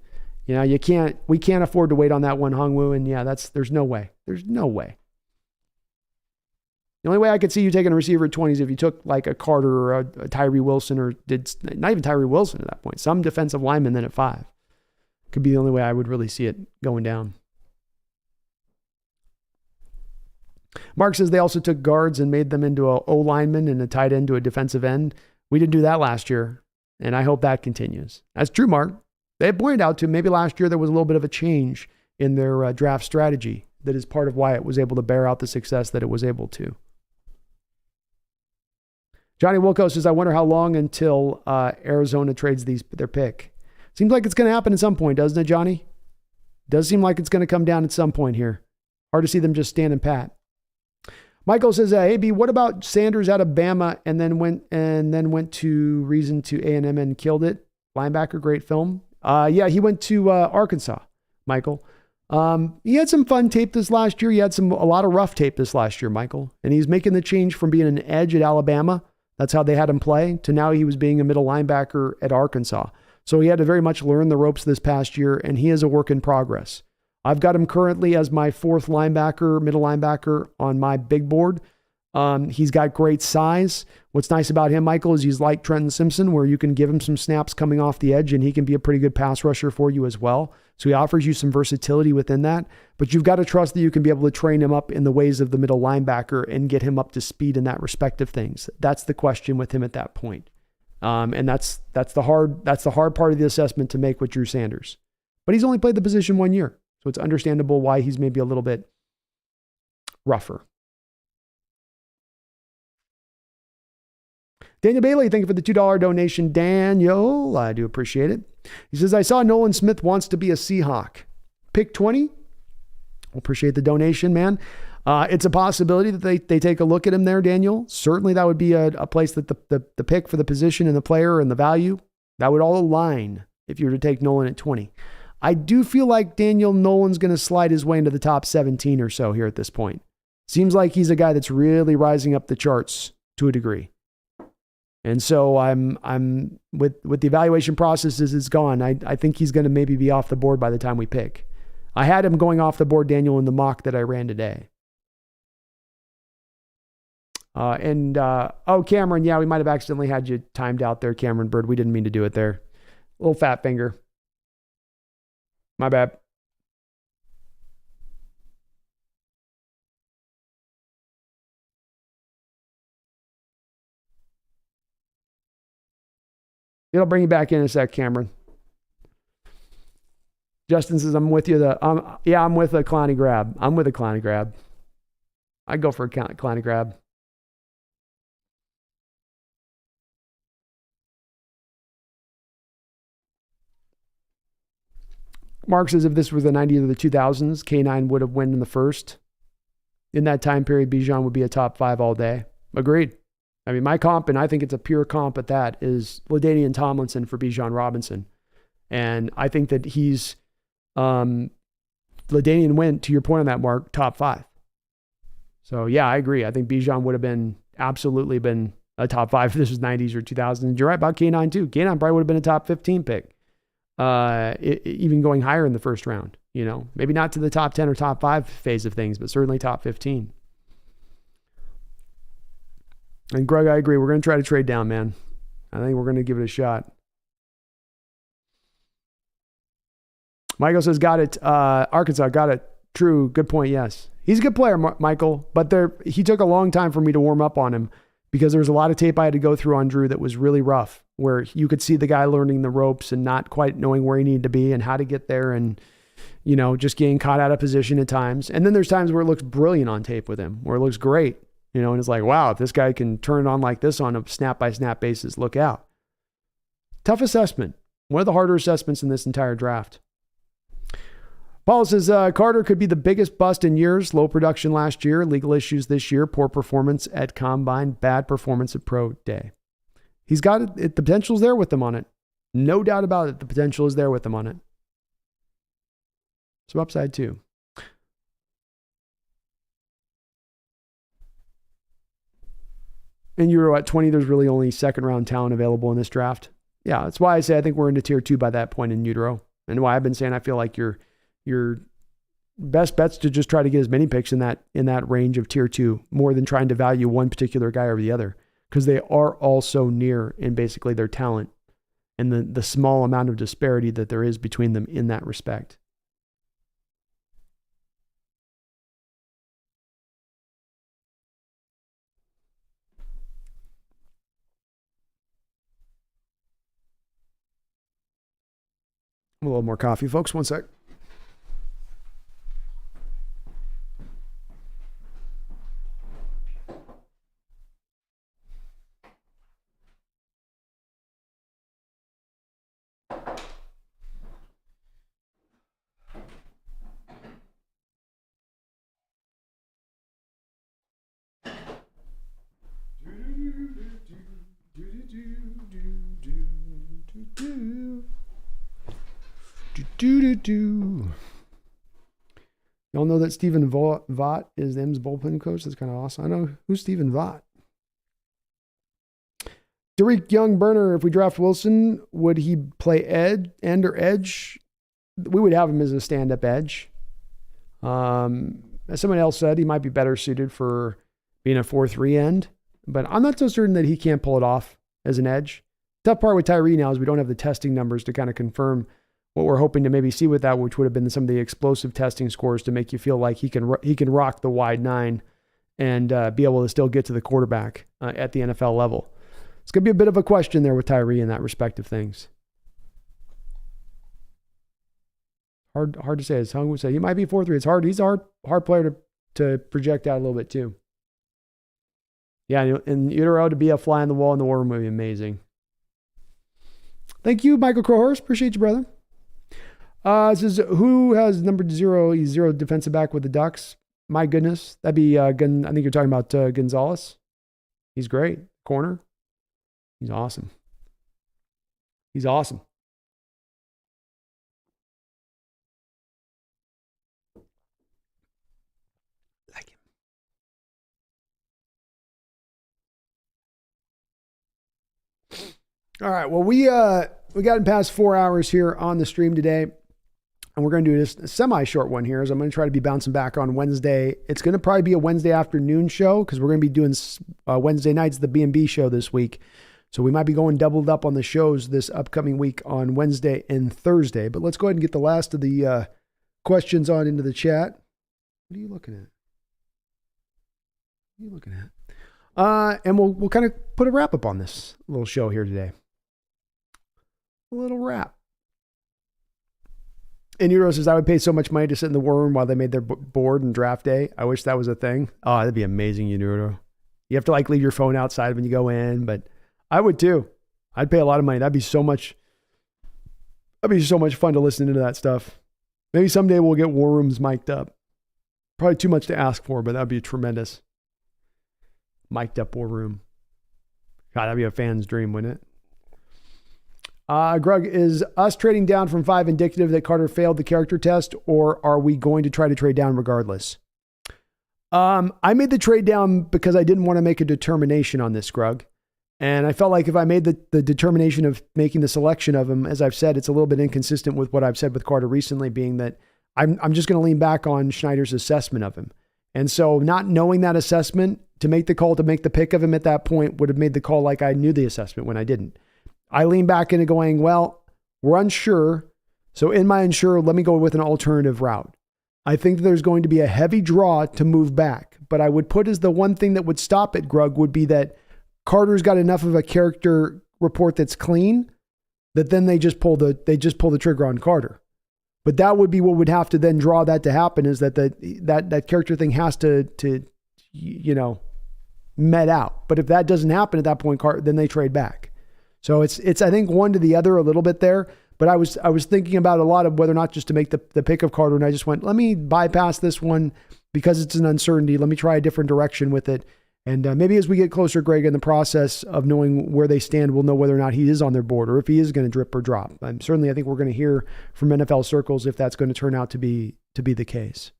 You know, we can't afford to wait on that one Hong Woo, and yeah, there's no way. There's no way. The only way I could see you taking a receiver at 20 is if you took like a Carter or a Tyree Wilson, or not even Tyree Wilson at that point, some defensive lineman then at 5. Could be the only way I would really see it going down. Mark says they also took guards and made them into a O-lineman and a tight end to a defensive end. We didn't do that last year, and I hope that continues. That's true, Mark. They pointed out to maybe last year there was a little bit of a change in their draft strategy that is part of why it was able to bear out the success that it was able to. Johnny Wilco says, I wonder how long until Arizona trades their pick. Seems like it's going to happen at some point, doesn't it, Johnny? Does seem like it's going to come down at some point here. Hard to see them just standing pat. Michael says, hey, B, what about Sanders out of Bama and then went to Reason to A&M and killed it? Linebacker, great film. Yeah, he went to Arkansas, Michael. He had some fun tape this last year. He had a lot of rough tape this last year, Michael. And he's making the change from being an edge at Alabama. That's how they had him play, to now he was being a middle linebacker at Arkansas. So he had to very much learn the ropes this past year, and he is a work in progress. I've got him currently as my 4th linebacker, middle linebacker on my big board. He's got great size. What's nice about him, Michael, is he's like Trenton Simpson, where you can give him some snaps coming off the edge and he can be a pretty good pass rusher for you as well. So he offers you some versatility within that, but you've got to trust that you can be able to train him up in the ways of the middle linebacker and get him up to speed in that respect of things. That's the question with him at that point. And that's the hard part of the assessment to make with Drew Sanders. But he's only played the position 1 year. So it's understandable why he's maybe a little bit rougher. Daniel Bailey, thank you for the $2 donation. Daniel, I do appreciate it. He says, I saw Nolan Smith wants to be a Seahawk. Pick 20. We'll appreciate the donation, man. It's a possibility that they take a look at him there, Daniel. Certainly that would be a place that the pick for the position and the player and the value, that would all align if you were to take Nolan at 20. I do feel like Daniel Nolan's going to slide his way into the top 17 or so here at this point. Seems like he's a guy that's really rising up the charts to a degree. And so I'm with the evaluation process as it's gone, I think he's going to maybe be off the board by the time we pick. I had him going off the board, Daniel, in the mock that I ran today. Cameron, yeah, we might have accidentally had you timed out there, Cameron Bird. We didn't mean to do it there. Little fat finger. My bad. It'll bring you back in a sec, Cameron. Justin says, I'm with you. I'm with a Clowney grab. I'm with a Clowney grab. I'd go for a Clowney grab. Mark says, if this was the 90s or the 2000s, K9 would have won in the first. In that time period, Bijan would be a top 5 all day. Agreed. I mean, my comp, and I think it's a pure comp at that, is LaDainian Tomlinson for Bijan Robinson. And I think that he's, LaDainian went, to your point on that, Mark, top 5. So, yeah, I agree. I think Bijan would have absolutely been a top 5 if this was 90s or 2000s. You're right about K9 too. K9 probably would have been a top 15 pick. Even going higher in the first round, maybe not to the top 10 or top 5 phase of things, but certainly top 15. And Greg, I agree. We're going to try to trade down, man. I think we're going to give it a shot. Michael says, got it. Arkansas, got it. True. Good point. Yes. He's a good player, Michael, but he took a long time for me to warm up on him because there was a lot of tape I had to go through on Drew that was really rough, where you could see the guy learning the ropes and not quite knowing where he needed to be and how to get there and, just getting caught out of position at times. And then there's times where it looks brilliant on tape with him, where it looks great, and it's like, wow, if this guy can turn it on like this on a snap-by-snap basis, look out. Tough assessment. One of the harder assessments in this entire draft. Paul says, Carter could be the biggest bust in years. Low production last year, legal issues this year, poor performance at Combine, bad performance at Pro Day. He's got it. The potential's there with him on it. No doubt about it. The potential is there with him on it. Some upside too. And you were at 20, there's really only second round talent available in this draft. Yeah, that's why I say I think we're into tier 2 by that point in utero. And why I've been saying I feel like your best bet's to just try to get as many picks in that range of tier 2 more than trying to value one particular guy over the other, because they are all so near in basically their talent and the small amount of disparity that there is between them in that respect. A little more coffee, folks. One sec. Y'all know that Stephen Vaught is M's bullpen coach? That's kind of awesome. I know who's Stephen Vaught. Derek Young Burner, if we draft Wilson, would he play end or edge? We would have him as a stand-up edge. As someone else said, he might be better suited for being a 4-3 end, but I'm not so certain that he can't pull it off as an edge. Tough part with Tyree now is we don't have the testing numbers to kind of confirm what we're hoping to maybe see with that, which would have been some of the explosive testing scores to make you feel like he can rock the wide 9 and be able to still get to the quarterback at the NFL level. It's going to be a bit of a question there with Tyree in that respect of things. Hard to say. As Hung would say, he might be 4-3. It's hard. He's a hard player to project out a little bit too. Yeah, and Utero to be a fly on the wall in the war room would be amazing. Thank you, Michael Crowhurst. Appreciate you, brother. It says, who has number 0? He's 0 defensive back with the Ducks. My goodness. That'd be, I think you're talking about Gonzalez. He's great. Corner. He's awesome. He's awesome. Like him. All right. Well, we gotten past 4 hours here on the stream today, and we're going to do this a semi-short one here. So I'm going to try to be bouncing back on Wednesday. It's going to probably be a Wednesday afternoon show because we're going to be doing Wednesday nights, the B&B show this week. So we might be going doubled up on the shows this upcoming week on Wednesday and Thursday. But let's go ahead and get the last of the questions on into the chat. What are you looking at? What are you looking at? And we'll kind of put a wrap up on this little show here today. A little wrap. And Euro says, I would pay so much money to sit in the war room while they made their board and draft day. I wish that was a thing. Oh, that'd be amazing, Euro. You have to leave your phone outside when you go in, but I would too. I'd pay a lot of money. That'd be so much fun to listen into that stuff. Maybe someday we'll get war rooms mic'd up. Probably too much to ask for, but that'd be tremendous. Mic'd up war room. God, that'd be a fan's dream, wouldn't it? Grug, is us trading down from 5 indicative that Carter failed the character test, or are we going to try to trade down regardless? I made the trade down because I didn't want to make a determination on this, Grug. And I felt like if I made the determination of making the selection of him, as I've said, it's a little bit inconsistent with what I've said with Carter recently, being that I'm just going to lean back on Schneider's assessment of him. And so not knowing that assessment, to make the call to make the pick of him at that point would have made the call like I knew the assessment when I didn't. I lean back into going, well, we're unsure. So in my unsure, let me go with an alternative route. I think that there's going to be a heavy draw to move back, but I would put as the one thing that would stop it, Grug, would be that Carter's got enough of a character report that's clean that then they just pull the trigger on Carter. But that would be what would have to then draw that to happen, is that that character thing has to met out. But if that doesn't happen at that point, then they trade back. So it's I think one to the other a little bit there. But I was thinking about a lot of whether or not just to make the pick of Carter, and I just went, let me bypass this one because it's an uncertainty. Let me try a different direction with it. And maybe as we get closer, Greg, in the process of knowing where they stand, we'll know whether or not he is on their board or if he is going to drip or drop. Certainly, I think we're going to hear from NFL circles if that's going to turn out to be the case.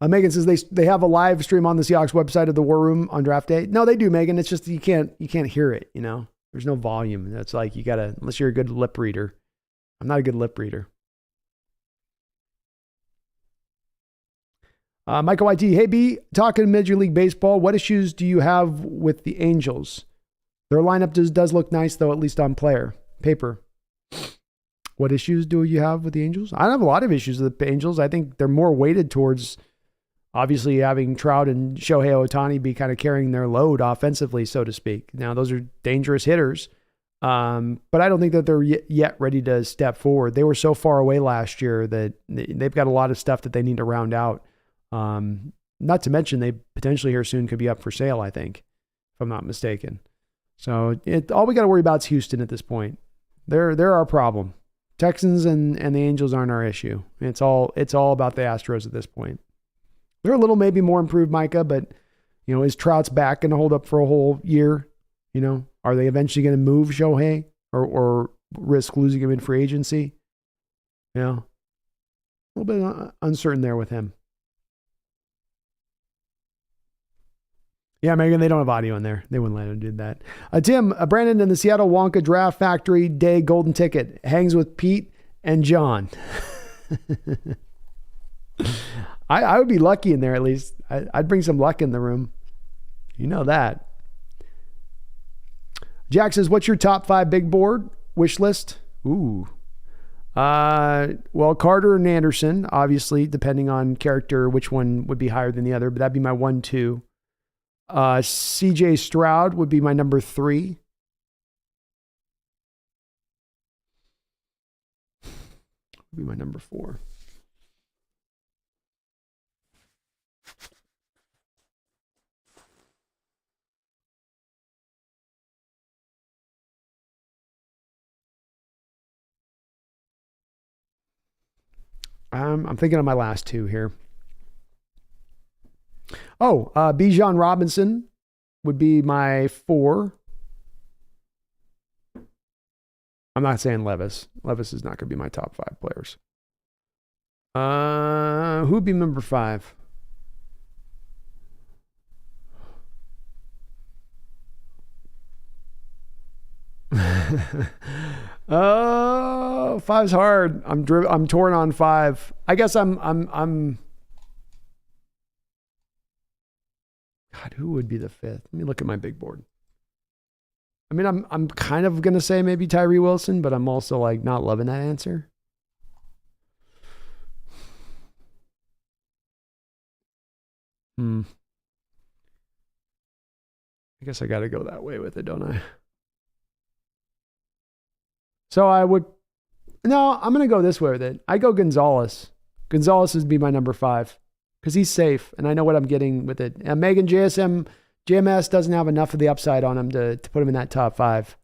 Megan says they have a live stream on the Seahawks website of the War Room on draft day. No, they do, Megan. It's just you can't hear it. There's no volume. That's like you gotta, unless you're a good lip reader. I'm not a good lip reader. Michael YT, hey B, talking Major League Baseball, what issues do you have with the Angels? Their lineup does look nice, though, at least on paper. What issues do you have with the Angels? I don't have a lot of issues with the Angels. I think they're more weighted towards obviously having Trout and Shohei Ohtani be kind of carrying their load offensively, so to speak. Now, those are dangerous hitters, but I don't think that they're yet ready to step forward. They were so far away last year that they've got a lot of stuff that they need to round out. Not to mention they potentially here soon could be up for sale, I think, if I'm not mistaken. So all we got to worry about is Houston at this point. They're our problem. Texans and the Angels aren't our issue. It's all about the Astros at this point. They're a little maybe more improved, Micah, but is Trout's back going to hold up for a whole year? Are they eventually going to move Shohei or risk losing him in free agency? A little bit uncertain there with him. Yeah, Megan, they don't have audio in there. They wouldn't let him do that. Tim, Brandon in the Seattle Wonka Draft Factory Day Golden Ticket hangs with Pete and John. I would be lucky in there at least. I'd bring some luck in the room. You know that. Jack says, what's your top 5 big board wish list? Ooh. Well, Carter and Anderson, obviously, depending on character, which one would be higher than the other, but that'd be my 1, 2. CJ Stroud would be my number 3. Would be my number 4. I'm thinking of my last 2 here. Oh, Bijan Robinson would be my 4. I'm not saying Levis. Levis is not going to be my top 5 players. Who'd be number 5? Oh, 5's hard. I'm torn on 5. I guess I'm God, who would be the 5th? Let me look at my big board. I mean, I'm kind of gonna say maybe Tyree Wilson, but I'm also like not loving that answer. I guess I got to go that way with it, don't I? So I'm going to go this way with it. I go Gonzalez. Gonzalez would be my number 5 because he's safe and I know what I'm getting with it. And Megan JMS doesn't have enough of the upside on him to put him in that top 5.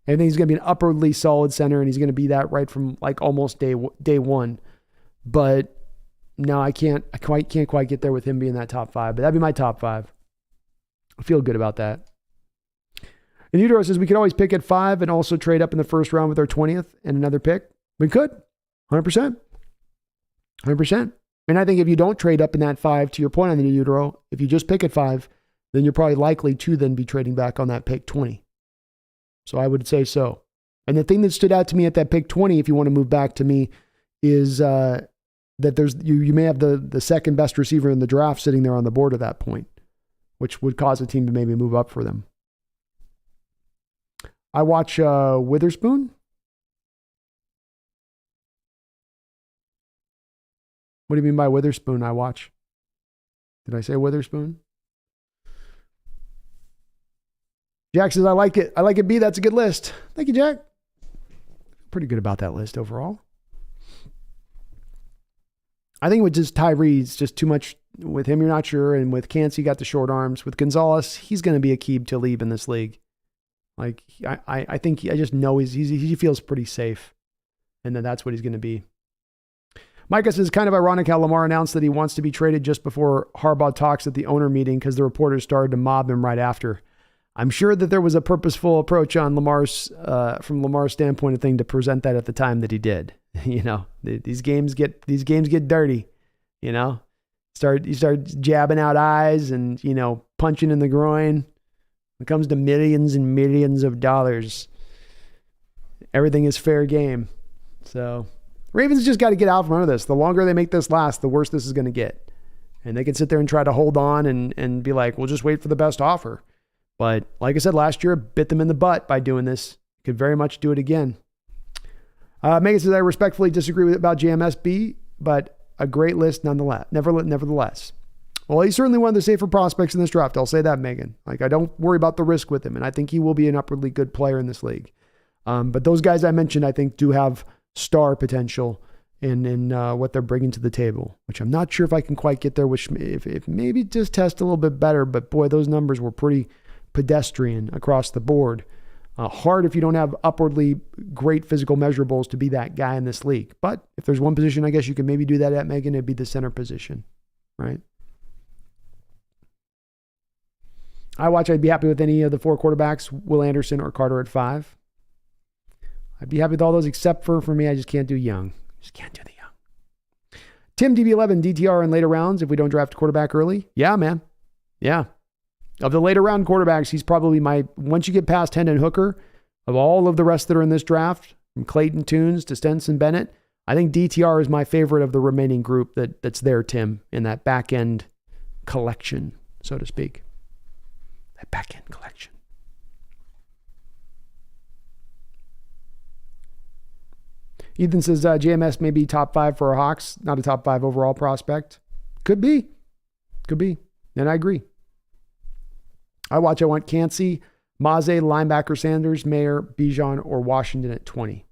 I think he's going to be an upwardly solid center and he's going to be that right from like almost day 1. But no, I can't quite get there with him being that top 5, but that'd be my top 5. I feel good about that. And Udero says we could always pick at 5 and also trade up in the first round with our 20th and another pick. We could. 100%. 100%. And I think if you don't trade up in that 5, to your point on the Udero, if you just pick at 5, then you're probably likely to then be trading back on that pick 20. So I would say so. And the thing that stood out to me at that pick 20, if you want to move back to me, is that there's you may have the second best receiver in the draft sitting there on the board at that point, which would cause a team to maybe move up for them. I watch Witherspoon. What do you mean by Witherspoon? I watch. Did I say Witherspoon? Jack says, I like it. I like it, B. That's a good list. Thank you, Jack. Pretty good about that list overall. I think with just Tyree, it's just too much. With him, you're not sure. And with Cansey, you got the short arms. With Gonzalez, he's going to be a Aqib Talib in this league. Like, I think I just know he feels pretty safe. And then that's what he's going to be. Micah says, kind of ironic how Lamar announced that he wants to be traded just before Harbaugh talks at the owner meeting because the reporters started to mob him right after. I'm sure that there was a purposeful approach on from Lamar's standpoint of thing to present that at the time that he did. You know, these games get dirty. You know, you start jabbing out eyes and punching in the groin. When it comes to millions and millions of dollars, everything is fair game. So Ravens just got to get out from under this. The longer they make this last, the worse this is going to get. And they can sit there and try to hold on and be like, we'll just wait for the best offer. But like I said, last year, bit them in the butt by doing this. Could very much do it again. Megan says, I respectfully disagree about JMSB, but a great list nonetheless. Nevertheless. Well, he's certainly one of the safer prospects in this draft. I'll say that, Megan. Like, I don't worry about the risk with him, and I think he will be an upwardly good player in this league. But those guys I mentioned, I think, do have star potential in what they're bringing to the table, which I'm not sure if I can quite get there, which if maybe just test a little bit better. But boy, those numbers were pretty pedestrian across the board. Hard if you don't have upwardly great physical measurables to be that guy in this league. But if there's one position I guess you can maybe do that at, Megan, it'd be the center position, right? I'd be happy with any of the 4 quarterbacks, Will Anderson or Carter at 5. I'd be happy with all those except for me, I just can't do Young. Just can't do the Young. Tim DB11, DTR in later rounds if we don't draft a quarterback early. Yeah, man. Yeah. Of the later round quarterbacks, he's probably once you get past Hendon Hooker, of all of the rest that are in this draft, from Clayton Toombs to Stenson Bennett, I think DTR is my favorite of the remaining group that's there, Tim, in that back end collection, so to speak. That back end collection. Ethan says JMS may be top 5 for our Hawks, not a top 5 overall prospect. Could be. And I agree. I want Cansey, Maze, linebacker Sanders, Mayer, Bijan, or Washington at 20.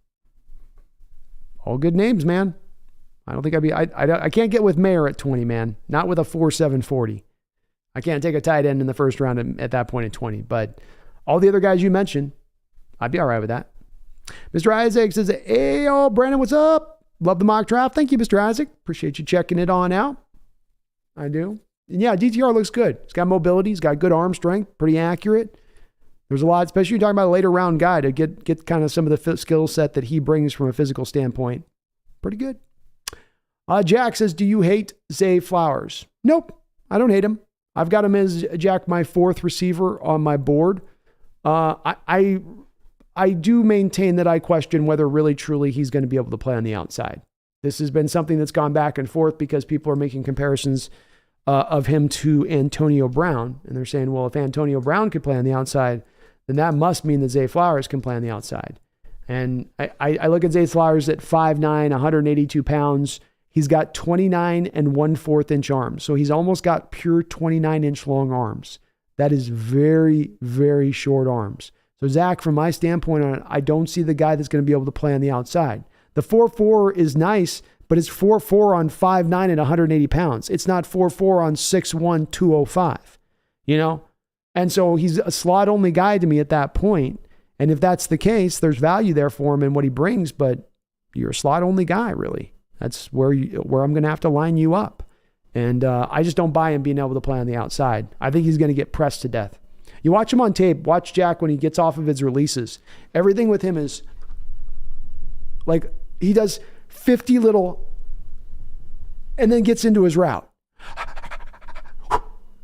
All good names, man. I don't think I can't get with Mayer at 20, man. Not with a 4.7 40. I can't take a tight end in the first round at that point at 20. But all the other guys you mentioned, I'd be all right with that. Mr. Isaac says, hey, Brandon, what's up? Love the mock draft. Thank you, Mr. Isaac. Appreciate you checking it on out. I do. And yeah, DTR looks good. He's got mobility. He's got good arm strength. Pretty accurate. There's a lot, especially you're talking about a later round guy, to get kind of some of the skill set that he brings from a physical standpoint. Pretty good. Jack says, do you hate Zay Flowers? Nope. I don't hate him. I've got him as, Jack, my 4th receiver on my board. I do maintain that I question whether really truly he's going to be able to play on the outside. This has been something that's gone back and forth because people are making comparisons of him to Antonio Brown. And they're saying, well, if Antonio Brown could play on the outside, then that must mean that Zay Flowers can play on the outside. And I look at Zay Flowers at 5'9", 182 pounds. He's got 29 and 1/4 inch arms. So he's almost got pure 29 inch long arms. That is very, very short arms. So Zach, from my standpoint on it, I don't see the guy that's going to be able to play on the outside. The 4.4 is nice, but it's 4.4 on 5'9" and 180 pounds. It's not 4.4 on 6'1", 205, And so he's a slot-only guy to me at that point. And if that's the case, there's value there for him and what he brings, but you're a slot-only guy, really. That's where I'm going to have to line you up. And I just don't buy him being able to play on the outside. I think he's going to get pressed to death. You watch him on tape. Watch Jack when he gets off of his releases. Everything with him is like he does 50 little and then gets into his route.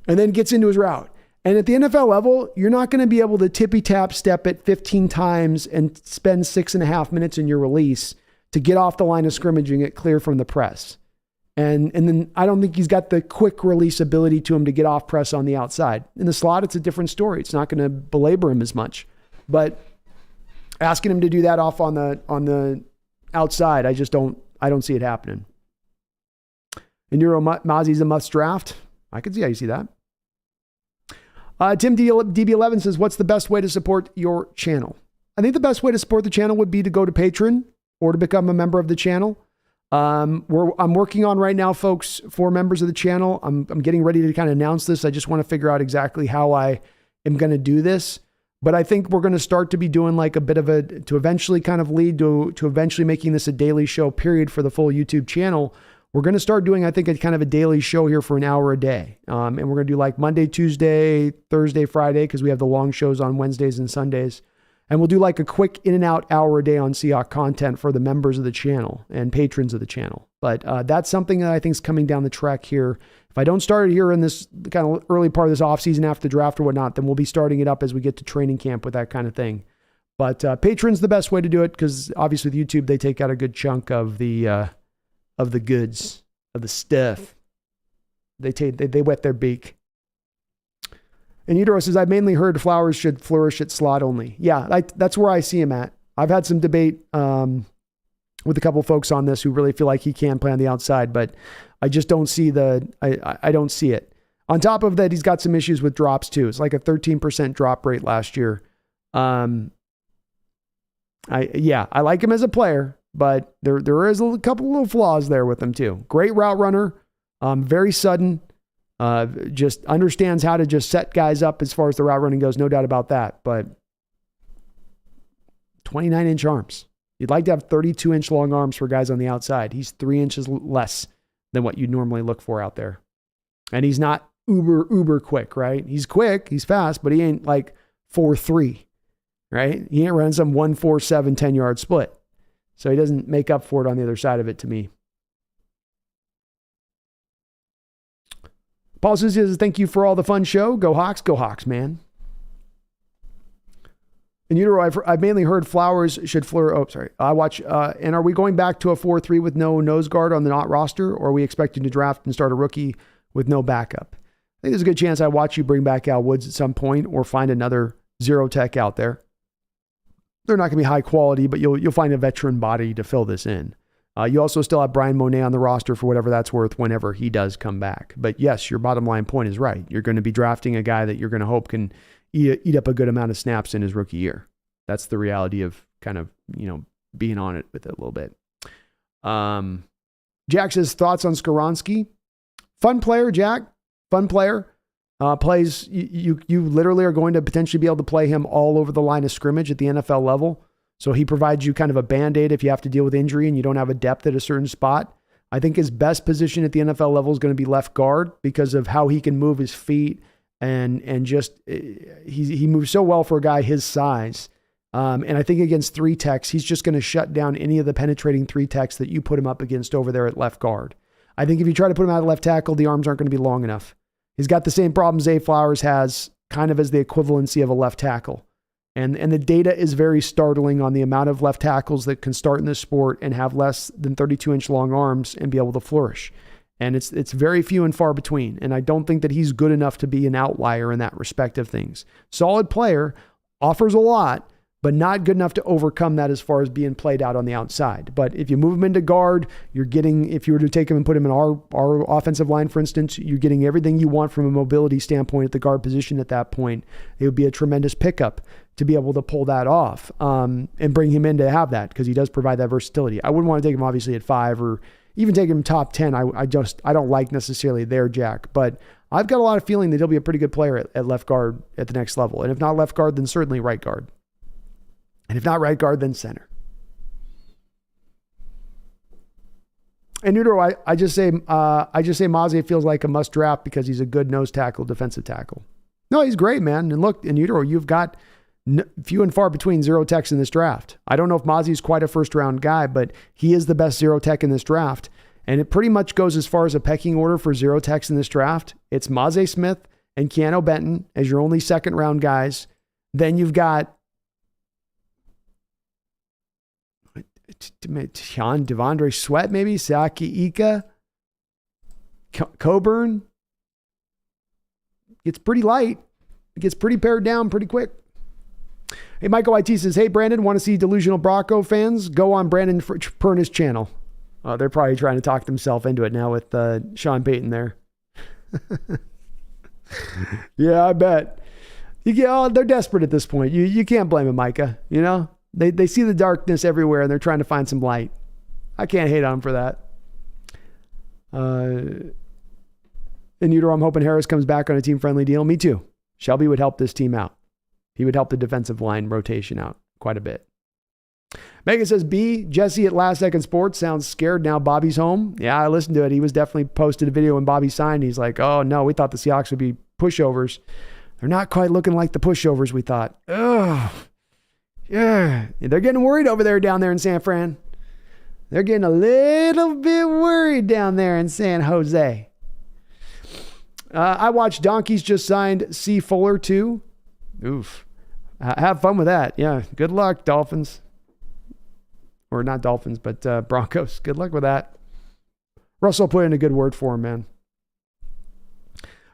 And then gets into his route. And at the NFL level, you're not going to be able to tippy-tap step it 15 times and spend 6.5 minutes in your release to get off the line of scrimmage and get clear from the press. And then I don't think he's got the quick release ability to him to get off press on the outside. In the slot, it's a different story. It's not going to belabor him as much. But asking him to do that off on the outside, I don't see it happening. And Euro Mazi's a must draft. I could see how you see that. Tim DB11 says, what's the best way to support your channel? I think the best way to support the channel would be to go to Patreon or to become a member of the channel. I'm working on right now, folks, for members of the channel. I'm getting ready to kind of announce this. I just want to figure out exactly how I am going to do this. But I think we're going to start to be doing like a bit of to eventually kind of lead to eventually making this a daily show period for the full YouTube channel. We're going to start doing, I think, a kind of a daily show here for an hour a day. And we're going to do like Monday, Tuesday, Thursday, Friday, because we have the long shows on Wednesdays and Sundays. And we'll do like a quick in and out hour a day on Seahawks content for the members of the channel and patrons of the channel. But that's something that I think is coming down the track here. If I don't start it here in this kind of early part of this offseason after the draft or whatnot, then we'll be starting it up as we get to training camp with that kind of thing. But Patreon's the best way to do it because obviously with YouTube, they take out a good chunk of the goods, of the stuff. They wet their beak. And Udero says, I've mainly heard Flowers should flourish at slot only. Yeah, that's where I see him at. I've had some debate with a couple of folks on this who really feel like he can play on the outside, but I just don't see I don't see it. On top of that, he's got some issues with drops too. It's like a 13% drop rate last year. I like him as a player, but there is a couple little flaws there with him too. Great route runner, very sudden. Just understands how to just set guys up as far as the route running goes. No doubt about that. But 29 inch arms. You'd like to have 32 inch long arms for guys on the outside. He's 3 inches less than what you'd normally look for out there. And he's not uber quick, right? He's quick. He's fast, but he ain't like 4.3, right? He ain't running some 1.47 10-yard split. So he doesn't make up for it on the other side of it to me. Paul Susie says, thank you for all the fun show. Go Hawks, man. And I've mainly heard Flowers should flourish. Oh, sorry. I watch. And are we going back to a 4-3 with no nose guard on the not roster, or are we expecting to draft and start a rookie with no backup? I think there's a good chance I watch you bring back Al Woods at some point, or find another zero tech out there. They're not going to be high quality, but you'll find a veteran body to fill this in. You also still have Brian Monet on the roster for whatever that's worth whenever he does come back. But yes, your bottom line point is right. You're going to be drafting a guy that you're going to hope can eat up a good amount of snaps in his rookie year. That's the reality of kind of, being on it with it a little bit. Jack says, thoughts on Skoronski? Fun player, Jack. Fun player. Plays, you literally are going to potentially be able to play him all over the line of scrimmage at the NFL level. So he provides you kind of a Band-Aid if you have to deal with injury and you don't have a depth at a certain spot. I think his best position at the NFL level is going to be left guard because of how he can move his feet and just he moves so well for a guy his size. And I think against 3 techs, he's just going to shut down any of the penetrating 3 techs that you put him up against over there at left guard. I think if you try to put him out at left tackle, the arms aren't going to be long enough. He's got the same problem Zay Flowers has, kind of as the equivalency of a left tackle. And the data is very startling on the amount of left tackles that can start in this sport and have less than 32-inch long arms and be able to flourish. And it's very few and far between. And I don't think that he's good enough to be an outlier in that respect of things. Solid player, offers a lot, but not good enough to overcome that as far as being played out on the outside. But if you move him into guard, you're getting, if you were to take him and put him in our offensive line, for instance, you're getting everything you want from a mobility standpoint at the guard position at that point. It would be a tremendous pickup to be able to pull that off and bring him in to have that, because he does provide that versatility. I wouldn't want to take him obviously at 5 or even take him top 10. I don't like necessarily there, Jack, but I've got a lot of feeling that he'll be a pretty good player at left guard at the next level. And if not left guard, then certainly right guard. And if not right guard, then center. And Nudro, I just say Mazi feels like a must draft because he's a good nose tackle, defensive tackle. No, he's great, man. And look, in Nudro, you've got few and far between zero techs in this draft. I don't know if Mazi's quite a first round guy, but he is the best zero tech in this draft. And it pretty much goes as far as a pecking order for zero techs in this draft. It's Mazi Smith and Keanu Benton as your only second round guys. Then you've got Devondre Sweat, maybe Saki Ika, Coburn. It's pretty light. It gets pretty pared down pretty quick. Hey, Michael IT says, hey, Brandon, want to see delusional Bronco fans? Go on Brandon Perna's channel. They're probably trying to talk themselves into it now with Sean Payton there. Yeah, I bet. They're desperate at this point. You can't blame them, Micah. You know, they see the darkness everywhere and they're trying to find some light. I can't hate on them for that. In utero, I'm hoping Harris comes back on a team-friendly deal. Me too. Shelby would help this team out. He would help the defensive line rotation out quite a bit. Megan says, B, Jesse at Last Second Sports sounds scared now Bobby's home. Yeah, I listened to it. He was definitely posted a video when Bobby signed. He's like, oh no, we thought the Seahawks would be pushovers. They're not quite looking like the pushovers we thought. Ugh. Yeah. They're getting worried over there down there in San Fran. They're getting a little bit worried down there in San Jose. I watched Donkeys just signed C. Fuller too. Oof. Have fun with that. Yeah. Good luck, Dolphins. Or not Dolphins, but Broncos. Good luck with that. Russell put in a good word for him, man.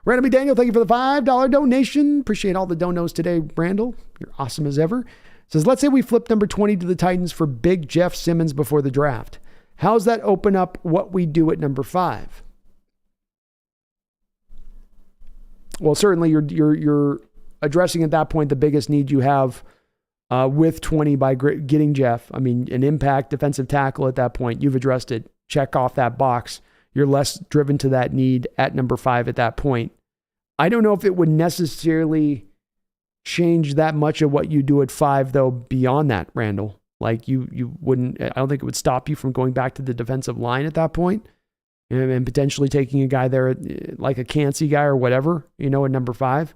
Randall B. Daniel, thank you for the $5 donation. Appreciate all the donos today, Randall. You're awesome as ever. Says, let's say we flip number 20 to the Titans for big Jeff Simmons before the draft. How's that open up what we do at number 5? Well, certainly you're addressing at that point the biggest need you have with 20 by getting Jeff. I mean, an impact defensive tackle at that point. You've addressed it. Check off that box. You're less driven to that need at number 5 at that point. I don't know if it would necessarily change that much of what you do at 5, though, beyond that, Randall. Like you wouldn't, I don't think it would stop you from going back to the defensive line at that point and potentially taking a guy there like a Cansey guy or whatever, at number 5.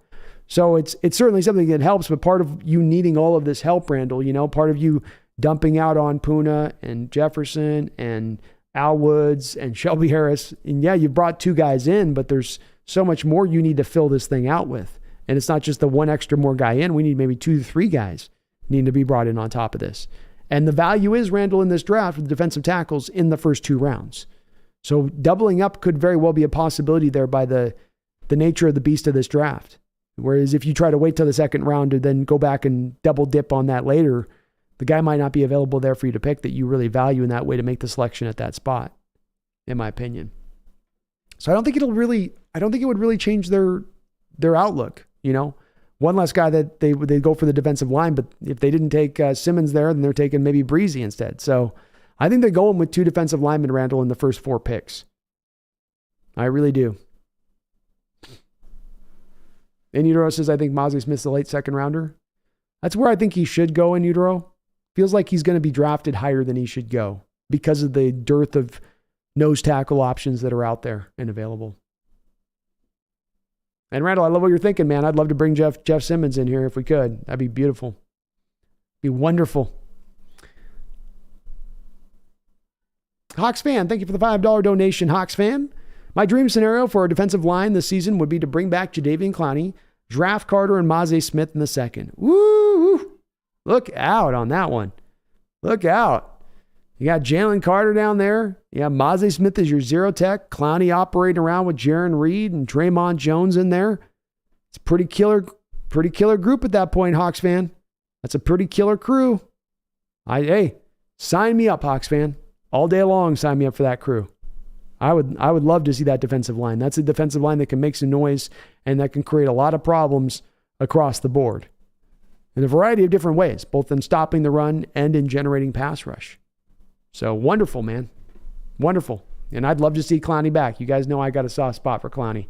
So it's certainly something that helps, but part of you needing all of this help, Randall, part of you dumping out on Puna and Jefferson and Al Woods and Shelby Harris. And yeah, you brought 2 guys in, but there's so much more you need to fill this thing out with. And it's not just the one extra more guy in. We need maybe 2 to 3 guys need to be brought in on top of this. And the value is Randall in this draft with defensive tackles in the first 2 rounds. So doubling up could very well be a possibility there by the nature of the beast of this draft. Whereas if you try to wait till the second round to then go back and double dip on that later, the guy might not be available there for you to pick that you really value in that way to make the selection at that spot, in my opinion. So I don't think it would really change their outlook, you know. One less guy that they go for the defensive line, but if they didn't take Simmons there, then they're taking maybe Breezy instead. So I think they're going with 2 defensive linemen, Randall, in the first 4 picks. I really do. And Utero says, I think Mozzie Smith's a late second rounder. That's where I think he should go in Utero. Feels like he's going to be drafted higher than he should go because of the dearth of nose tackle options that are out there and available. And Randall, I love what you're thinking, man. I'd love to bring Jeff Simmons in here if we could. That'd be beautiful. Be wonderful. Hawks fan, thank you for the $5 donation, Hawks fan. My dream scenario for a defensive line this season would be to bring back Jadeveon Clowney, draft Carter and Mozzie Smith in the second. Woo! Look out on that one. Look out. You got Jalen Carter down there. You got Mozzie Smith as your zero tech. Clowney operating around with Jaron Reed and Draymond Jones in there. It's a pretty killer group at that point, Hawks fan. That's a pretty killer crew. Hey, sign me up, Hawks fan. All day long, sign me up for that crew. I would love to see that defensive line. That's a defensive line that can make some noise and that can create a lot of problems across the board in a variety of different ways, both in stopping the run and in generating pass rush. So wonderful, man. Wonderful. And I'd love to see Clowney back. You guys know I got a soft spot for Clowney.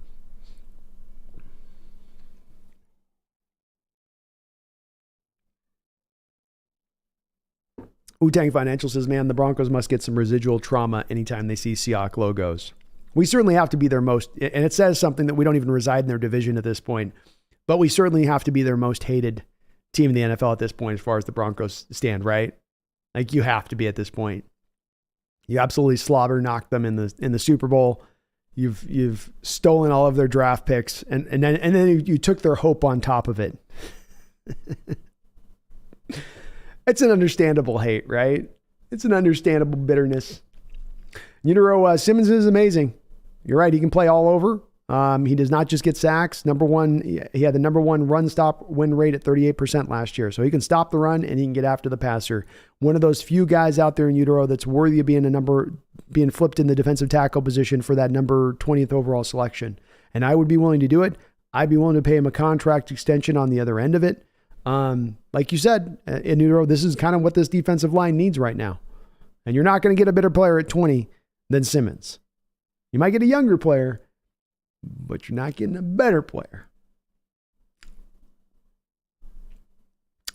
Wu-Tang Financial says, man, the Broncos must get some residual trauma anytime they see Seahawks logos. We certainly have to be their most, and it says something that we don't even reside in their division at this point, but we certainly have to be their most hated team in the NFL at this point as far as the Broncos stand, right? Like you have to be at this point. You absolutely slobber knocked them in the Super Bowl. You've stolen all of their draft picks, and then you took their hope on top of it. It's an understandable hate, right? It's an understandable bitterness. Simmons is amazing. You're right. He can play all over. He does not just get sacks. He had the number 1 run stop win rate at 38% last year. So he can stop the run and he can get after the passer. One of those few guys out there in Utero that's worthy of being flipped in the defensive tackle position for that number 20th overall selection. And I would be willing to do it. I'd be willing to pay him a contract extension on the other end of it. Like you said, in Utero, this is kind of what this defensive line needs right now. And you're not going to get a better player at 20 than Simmons. You might get a younger player, but you're not getting a better player.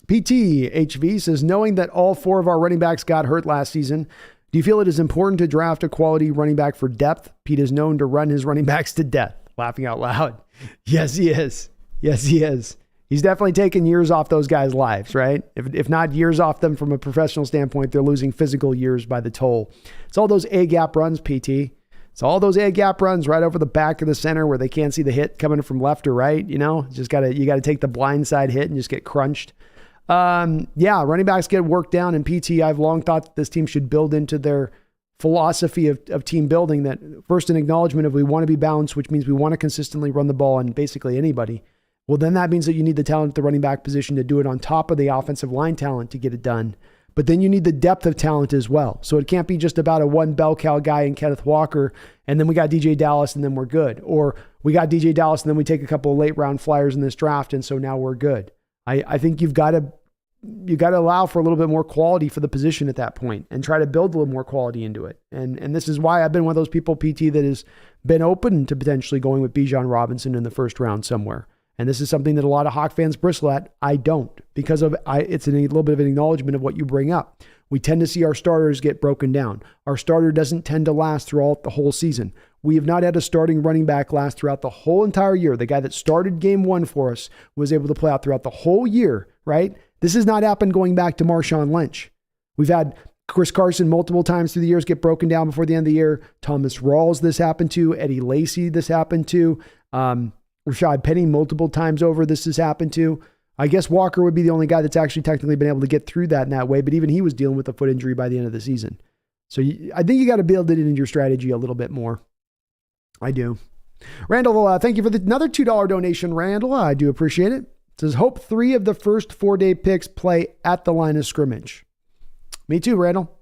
PTHV says, knowing that all 4 of our running backs got hurt last season, do you feel it is important to draft a quality running back for depth? Pete is known to run his running backs to death. Laughing out loud. Yes, he is. Yes, he is. He's definitely taken years off those guys' lives, right? If not years off them from a professional standpoint, they're losing physical years by the toll. It's all those A-gap runs, PT. It's all those A-gap runs right over the back of the center where they can't see the hit coming from left or right, you know? You got to take the blind side hit and just get crunched. Running backs get worked down in PT. I've long thought that this team should build into their philosophy of team building that first an acknowledgement of we want to be balanced, which means we want to consistently run the ball on basically anybody. Well, then that means that you need the talent at the running back position to do it on top of the offensive line talent to get it done. But then you need the depth of talent as well. So it can't be just about a one bell cow guy in Kenneth Walker, and then we got DJ Dallas, and then we're good. Or we got DJ Dallas, and then we take a couple of late round flyers in this draft, and so now we're good. I think you've got to allow for a little bit more quality for the position at that point and try to build a little more quality into it. And this is why I've been one of those people, PT, that has been open to potentially going with Bijan Robinson in the first round somewhere. And this is something that a lot of Hawk fans bristle at. I don't, because it's a little bit of an acknowledgement of what you bring up. We tend to see our starters get broken down. Our starter doesn't tend to last throughout the whole season. We have not had a starting running back last throughout the whole entire year. The guy that started game 1 for us was able to play out throughout the whole year, right? This has not happened going back to Marshawn Lynch. We've had Chris Carson multiple times through the years get broken down before the end of the year. Thomas Rawls this happened to. Eddie Lacy this happened to. Rashad Penny multiple times over this has happened to. I guess Walker would be the only guy that's actually technically been able to get through that in that way, but even he was dealing with a foot injury by the end of the season. So I think you got to build it into your strategy a little bit more. I do. Randall, thank you for another $2 donation, Randall. I do appreciate it. It says, hope 3 of the first 4-day picks play at the line of scrimmage. Me too, Randall.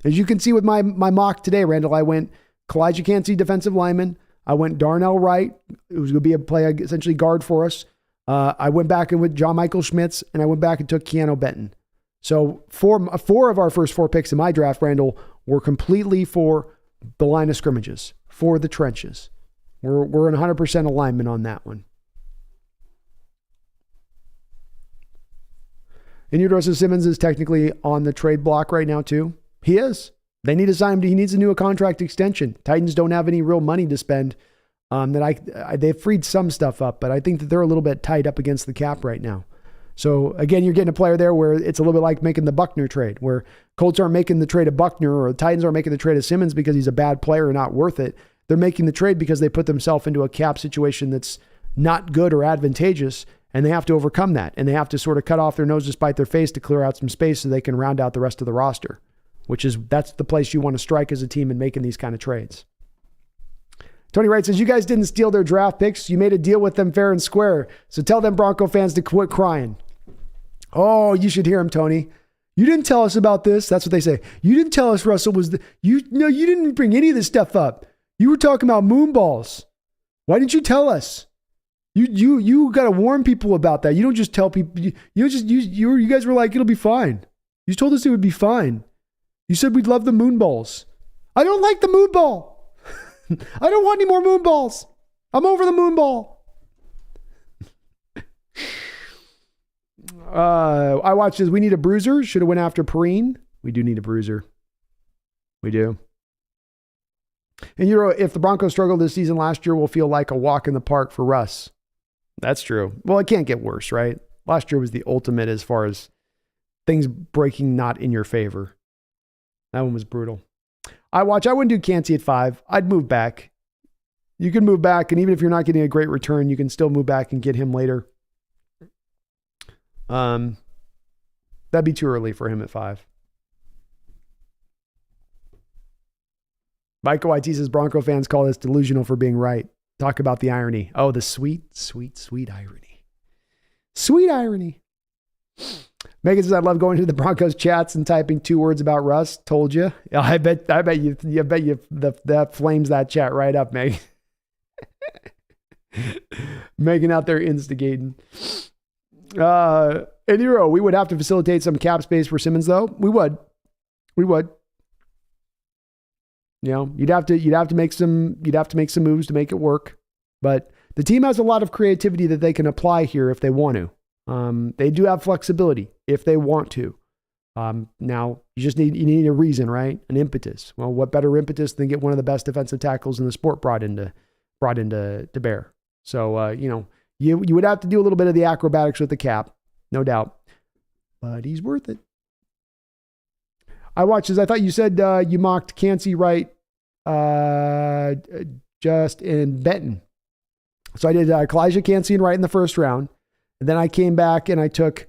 As you can see with my mock today, Randall, I went Kalijah Cansey, defensive lineman. I went Darnell Wright, who's going to be essentially guard for us. I went back and with John Michael Schmitz, and I went back and took Keanu Benton. So four of our first 4 picks in my draft, Randall, were completely for the line of scrimmages, for the trenches. We're in 100% alignment on that one. And Eudora Simmons is technically on the trade block right now too. He is. They need to sign him. He needs a new contract extension. Titans don't have any real money to spend. They've freed some stuff up, but I think that they're a little bit tied up against the cap right now. So again, you're getting a player there where it's a little bit like making the Buckner trade, where Colts aren't making the trade of Buckner or the Titans aren't making the trade of Simmons because he's a bad player and not worth it. They're making the trade because they put themselves into a cap situation that's not good or advantageous, and they have to overcome that. And they have to sort of cut off their nose to spite their face to clear out some space so they can round out the rest of the roster, that's the place you want to strike as a team in making these kind of trades. Tony Wright says, you guys didn't steal their draft picks. You made a deal with them fair and square. So tell them Bronco fans to quit crying. Oh, you should hear him, Tony. You didn't tell us about this. That's what they say. You didn't tell us Russell was you didn't bring any of this stuff up. You were talking about moonballs. Why didn't you tell us? You got to warn people about that. You don't just tell people. You guys were like, it'll be fine. You told us it would be fine. You said we'd love the moonballs. I don't like the moonball. I don't want any more moonballs. I'm over the moonball. I watched this. We need a bruiser. Should have went after Perrine. We do need a bruiser. We do. And if the Broncos struggled this season last year, will feel like a walk in the park for Russ. That's true. Well, it can't get worse, right? Last year was the ultimate as far as things breaking not in your favor. That one was brutal. I wouldn't do Cansey at 5. I'd move back. You can move back, and even if you're not getting a great return, you can still move back and get him later. That'd be too early for him at 5. Michael YT says Bronco fans call this delusional for being right. Talk about the irony. Oh, the sweet, sweet, sweet irony. Sweet irony. Megan says, I love going to the Broncos chats and typing 2 words about Russ. Told you. I bet you that flames that chat right up, Meg. Megan out there instigating. And we would have to facilitate some cap space for Simmons, though. We would. You know, you'd have to make some moves to make it work. But the team has a lot of creativity that they can apply here if they want to. They do have flexibility if they want to. Now you need a reason, right? An impetus. Well, what better impetus than get one of the best defensive tackles in the sport brought into bear? So, you would have to do a little bit of the acrobatics with the cap, no doubt, but he's worth it. I watched this. I thought you said you mocked Cansey, Wright, just in Benton. So I did Kalijah Cansey and Wright in the first round. And then I came back and I took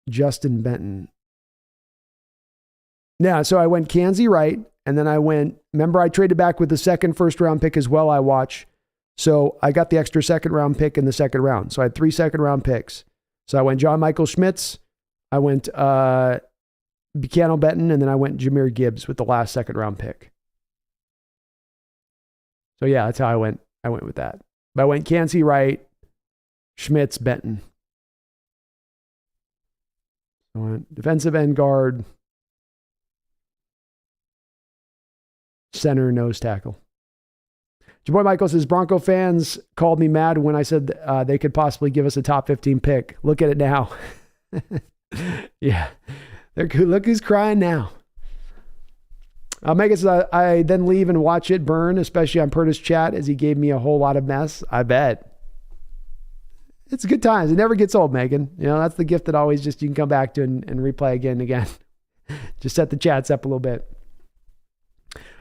Justin Benton. Yeah, so I went Cansey, Wright, and then remember I traded back with the second first round pick as well, I watch. So I got the extra second round pick in the second round. So I had 3 second round picks. So I went John Michael Schmitz, I went Buchanan Benton, and then I went Jahmyr Gibbs with the last second round pick. So yeah, that's how I went with that. But I went Cansey, Wright, Schmitz, Benton. I went defensive end guard, center, nose tackle. Your boy Michael says, Bronco fans called me mad when I said they could possibly give us a top 15 pick. Look at it now. Yeah. Look who's crying now. Megan says, I then leave and watch it burn, especially on Purtis chat, as he gave me a whole lot of mess. I bet. It's good times. It never gets old, Megan. You know, that's the gift that always just you can come back to and replay again and again. Just set the chats up a little bit.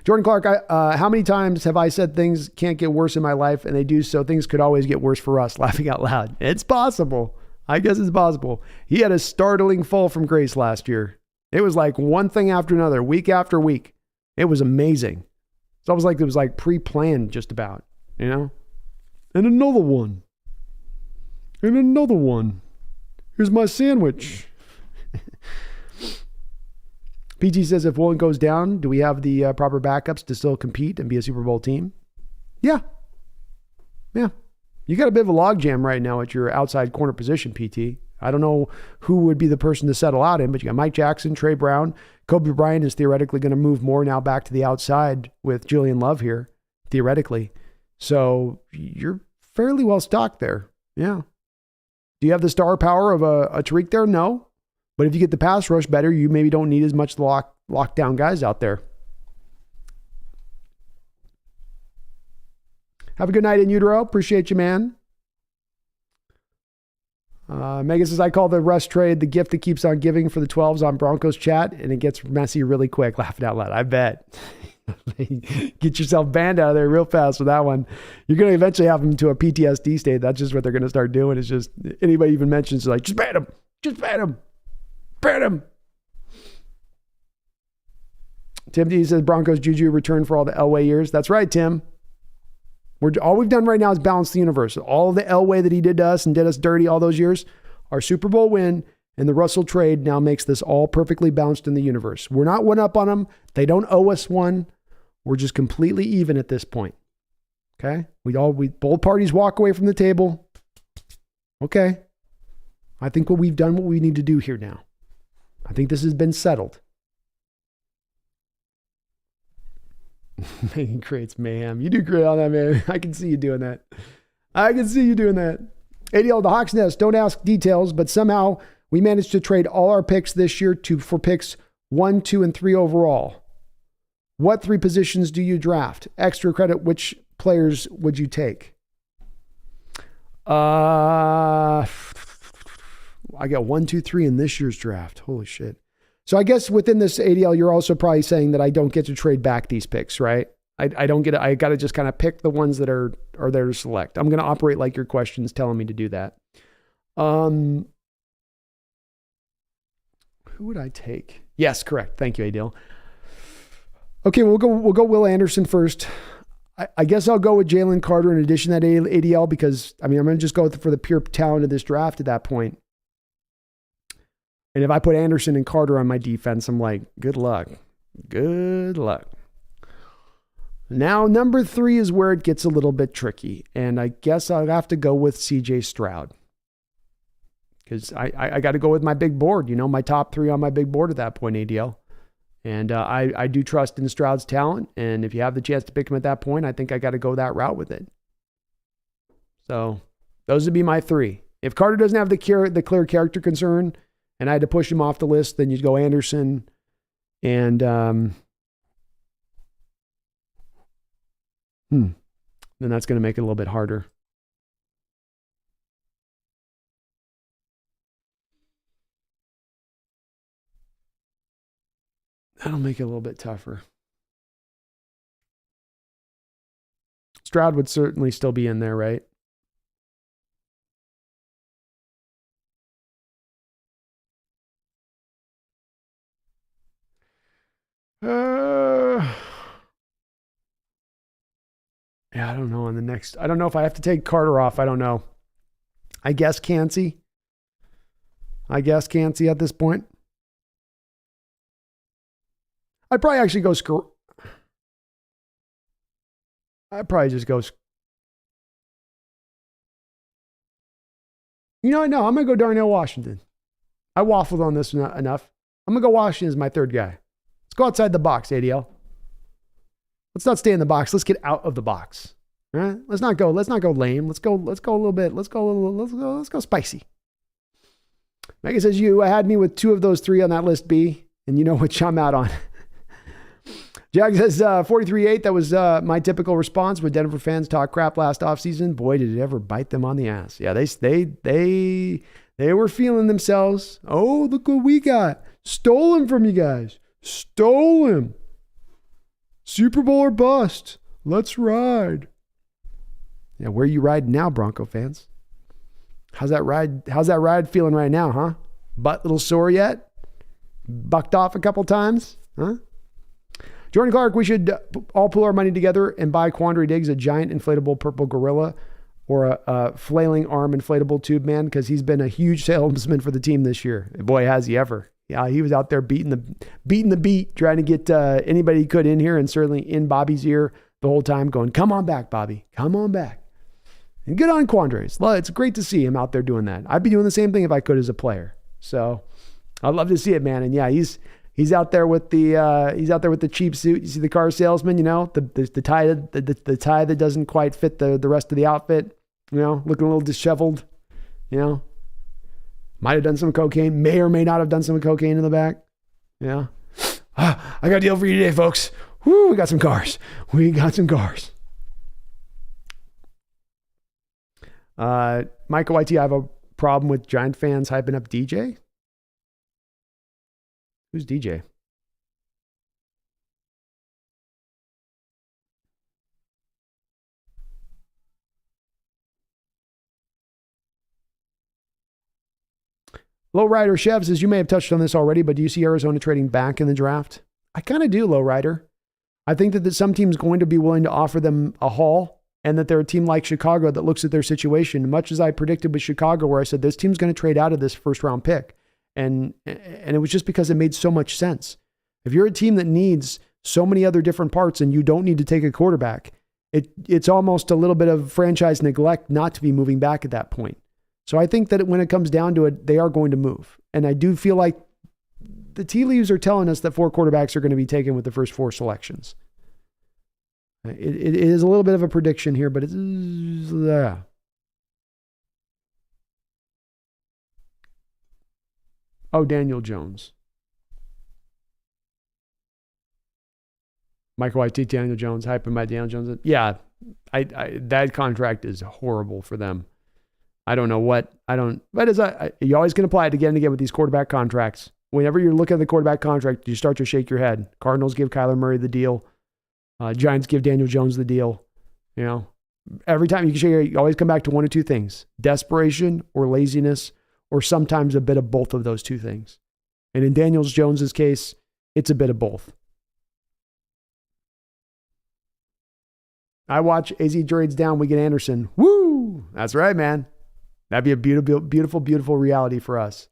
Jordan Clark, how many times have I said things can't get worse in my life and they do, so things could always get worse for us? Laughing out loud. It's possible. I guess it's possible. He had a startling fall from grace last year. It was like one thing after another, week after week. It was amazing. It's almost like it was like pre-planned just about, you know? And another one. And another one. Here's my sandwich. PT says, if one goes down, do we have the proper backups to still compete and be a Super Bowl team? Yeah. Yeah. You got a bit of a logjam right now at your outside corner position, PT. I don't know who would be the person to settle out in, but you got Mike Jackson, Trey Brown. Kobe Bryant is theoretically going to move more now back to the outside with Julian Love here, theoretically. So you're fairly well stocked there. Yeah. Do you have the star power of a Tariq there? No. But if you get the pass rush better, you maybe don't need as much lockdown guys out there. Have a good night in utero. Appreciate you, man. Megan says, I call the Russ trade the gift that keeps on giving for the 12s on Broncos chat, and it gets messy really quick. Laughing out loud. I bet. Get yourself banned out of there real fast with that one. You're going to eventually have them to a PTSD state. That's just what they're going to start doing. It's just anybody even mentions like, just ban him. Just ban him. Ban him. Tim D says Broncos Juju return for all the Elway years. That's right, Tim. All we've done right now is balance the universe. All the Elway that he did to us and did us dirty all those years, our Super Bowl win and the Russell trade now makes this all perfectly balanced in the universe. We're not one up on them. They don't owe us one. We're just completely even at this point. Okay? Both parties walk away from the table. Okay. I think we've done what we need to do here now. I think this has been settled. Megan creates mayhem. You do great on that, man. I can see you doing that. ADL, the Hawks Nest, don't ask details, but somehow we managed to trade all our picks this year for picks 1, 2, and 3 overall. What 3 positions do you draft? Extra credit, which players would you take? I got 1, 2, 3 in this year's draft. Holy shit. So I guess within this ADL, you're also probably saying that I don't get to trade back these picks, right? I don't get it. I got to just kind of pick the ones that are there to select. I'm going to operate like your question's telling me to do that. Who would I take? Yes, correct. Thank you, ADL. Okay, we'll go Will Anderson first. I guess I'll go with Jalen Carter in addition to that ADL because, I'm going to just go for the pure talent of this draft at that point. And if I put Anderson and Carter on my defense, I'm like, good luck. Good luck. Now, number 3 is where it gets a little bit tricky. And I guess I'll have to go with CJ Stroud. Because I got to go with my big board, my top 3 on my big board at that point, ADL. And I do trust in Stroud's talent. And if you have the chance to pick him at that point, I think I got to go that route with it. So those would be my 3. If Carter doesn't have the clear character concern, and I had to push him off the list, then you'd go Anderson and then that's going to make it a little bit harder. That'll make it a little bit tougher. Stroud would certainly still be in there, right? Yeah, I don't know on the next. I don't know if I have to take Carter off. I don't know. I guess Cansey at this point. I'd probably actually go I'd probably just go. No, I'm going to go Darnell Washington. I waffled on this enough. I'm going to go Washington as my 3rd guy. Let's go outside the box, ADL. Let's not stay in the box. Let's get out of the box. All right? Let's not go lame. Let's go a little bit. Let's go spicy. Megan says you had me with 2 of those 3 on that list B, and you know which I'm out on. Jag says 43-8. That was my typical response when Denver fans talk crap last offseason. Boy, did it ever bite them on the ass. Yeah, they were feeling themselves. Oh, look what we got. Stole him from you guys. Stole him. Super Bowl or bust. Let's ride. Yeah, where you riding now, Bronco fans? How's that ride feeling right now, huh? Butt little sore yet? Bucked off a couple times, huh? Jordan Clark, we should all pull our money together and buy Quandary Diggs a giant inflatable purple gorilla or a flailing arm inflatable tube man, because he's been a huge salesman for the team this year. Boy, has he ever. Yeah, he was out there beating the beat, trying to get anybody he could in here, and certainly in Bobby's ear the whole time, going, come on back, Bobby. Come on back. And good on Quandary. It's great to see him out there doing that. I'd be doing the same thing if I could as a player. So I'd love to see it, man. And yeah, he's out there with the cheap suit. You see the car salesman, the tie that doesn't quite fit the rest of the outfit, looking a little disheveled, might have done some cocaine, may or may not have done some cocaine in the back. Yeah. I got a deal for you today, folks. Woo, we got some cars. Michael YT, I have a problem with Giant fans hyping up DJ. Who's DJ? Lowrider Chev says, you may have touched on this already, but do you see Arizona trading back in the draft? I kind of do, Lowrider. I think that some team's going to be willing to offer them a haul, and that they're a team like Chicago that looks at their situation, much as I predicted with Chicago, where I said this team's going to trade out of this first round pick. And it was just because it made so much sense. If you're a team that needs so many other different parts and you don't need to take a quarterback, it's almost a little bit of franchise neglect not to be moving back at that point. So I think that when it comes down to it, they are going to move. And I do feel like the tea leaves are telling us that 4 quarterbacks are going to be taken with the first 4 selections. It is a little bit of a prediction here, but it's... Oh, Daniel Jones. Michael White, Daniel Jones, hyping by Daniel Jones. Yeah, that contract is horrible for them. I don't know what, you always can apply it again and again with these quarterback contracts. Whenever you're looking at the quarterback contract, you start to shake your head. Cardinals give Kyler Murray the deal. Giants give Daniel Jones the deal. Every time you always come back to one of two things: desperation or laziness, or sometimes a bit of both of those two things. And in Daniel Jones's case, it's a bit of both. I watch AZ trades down, we get Anderson. Woo! That's right, man. That'd be a beautiful, beautiful, beautiful reality for us.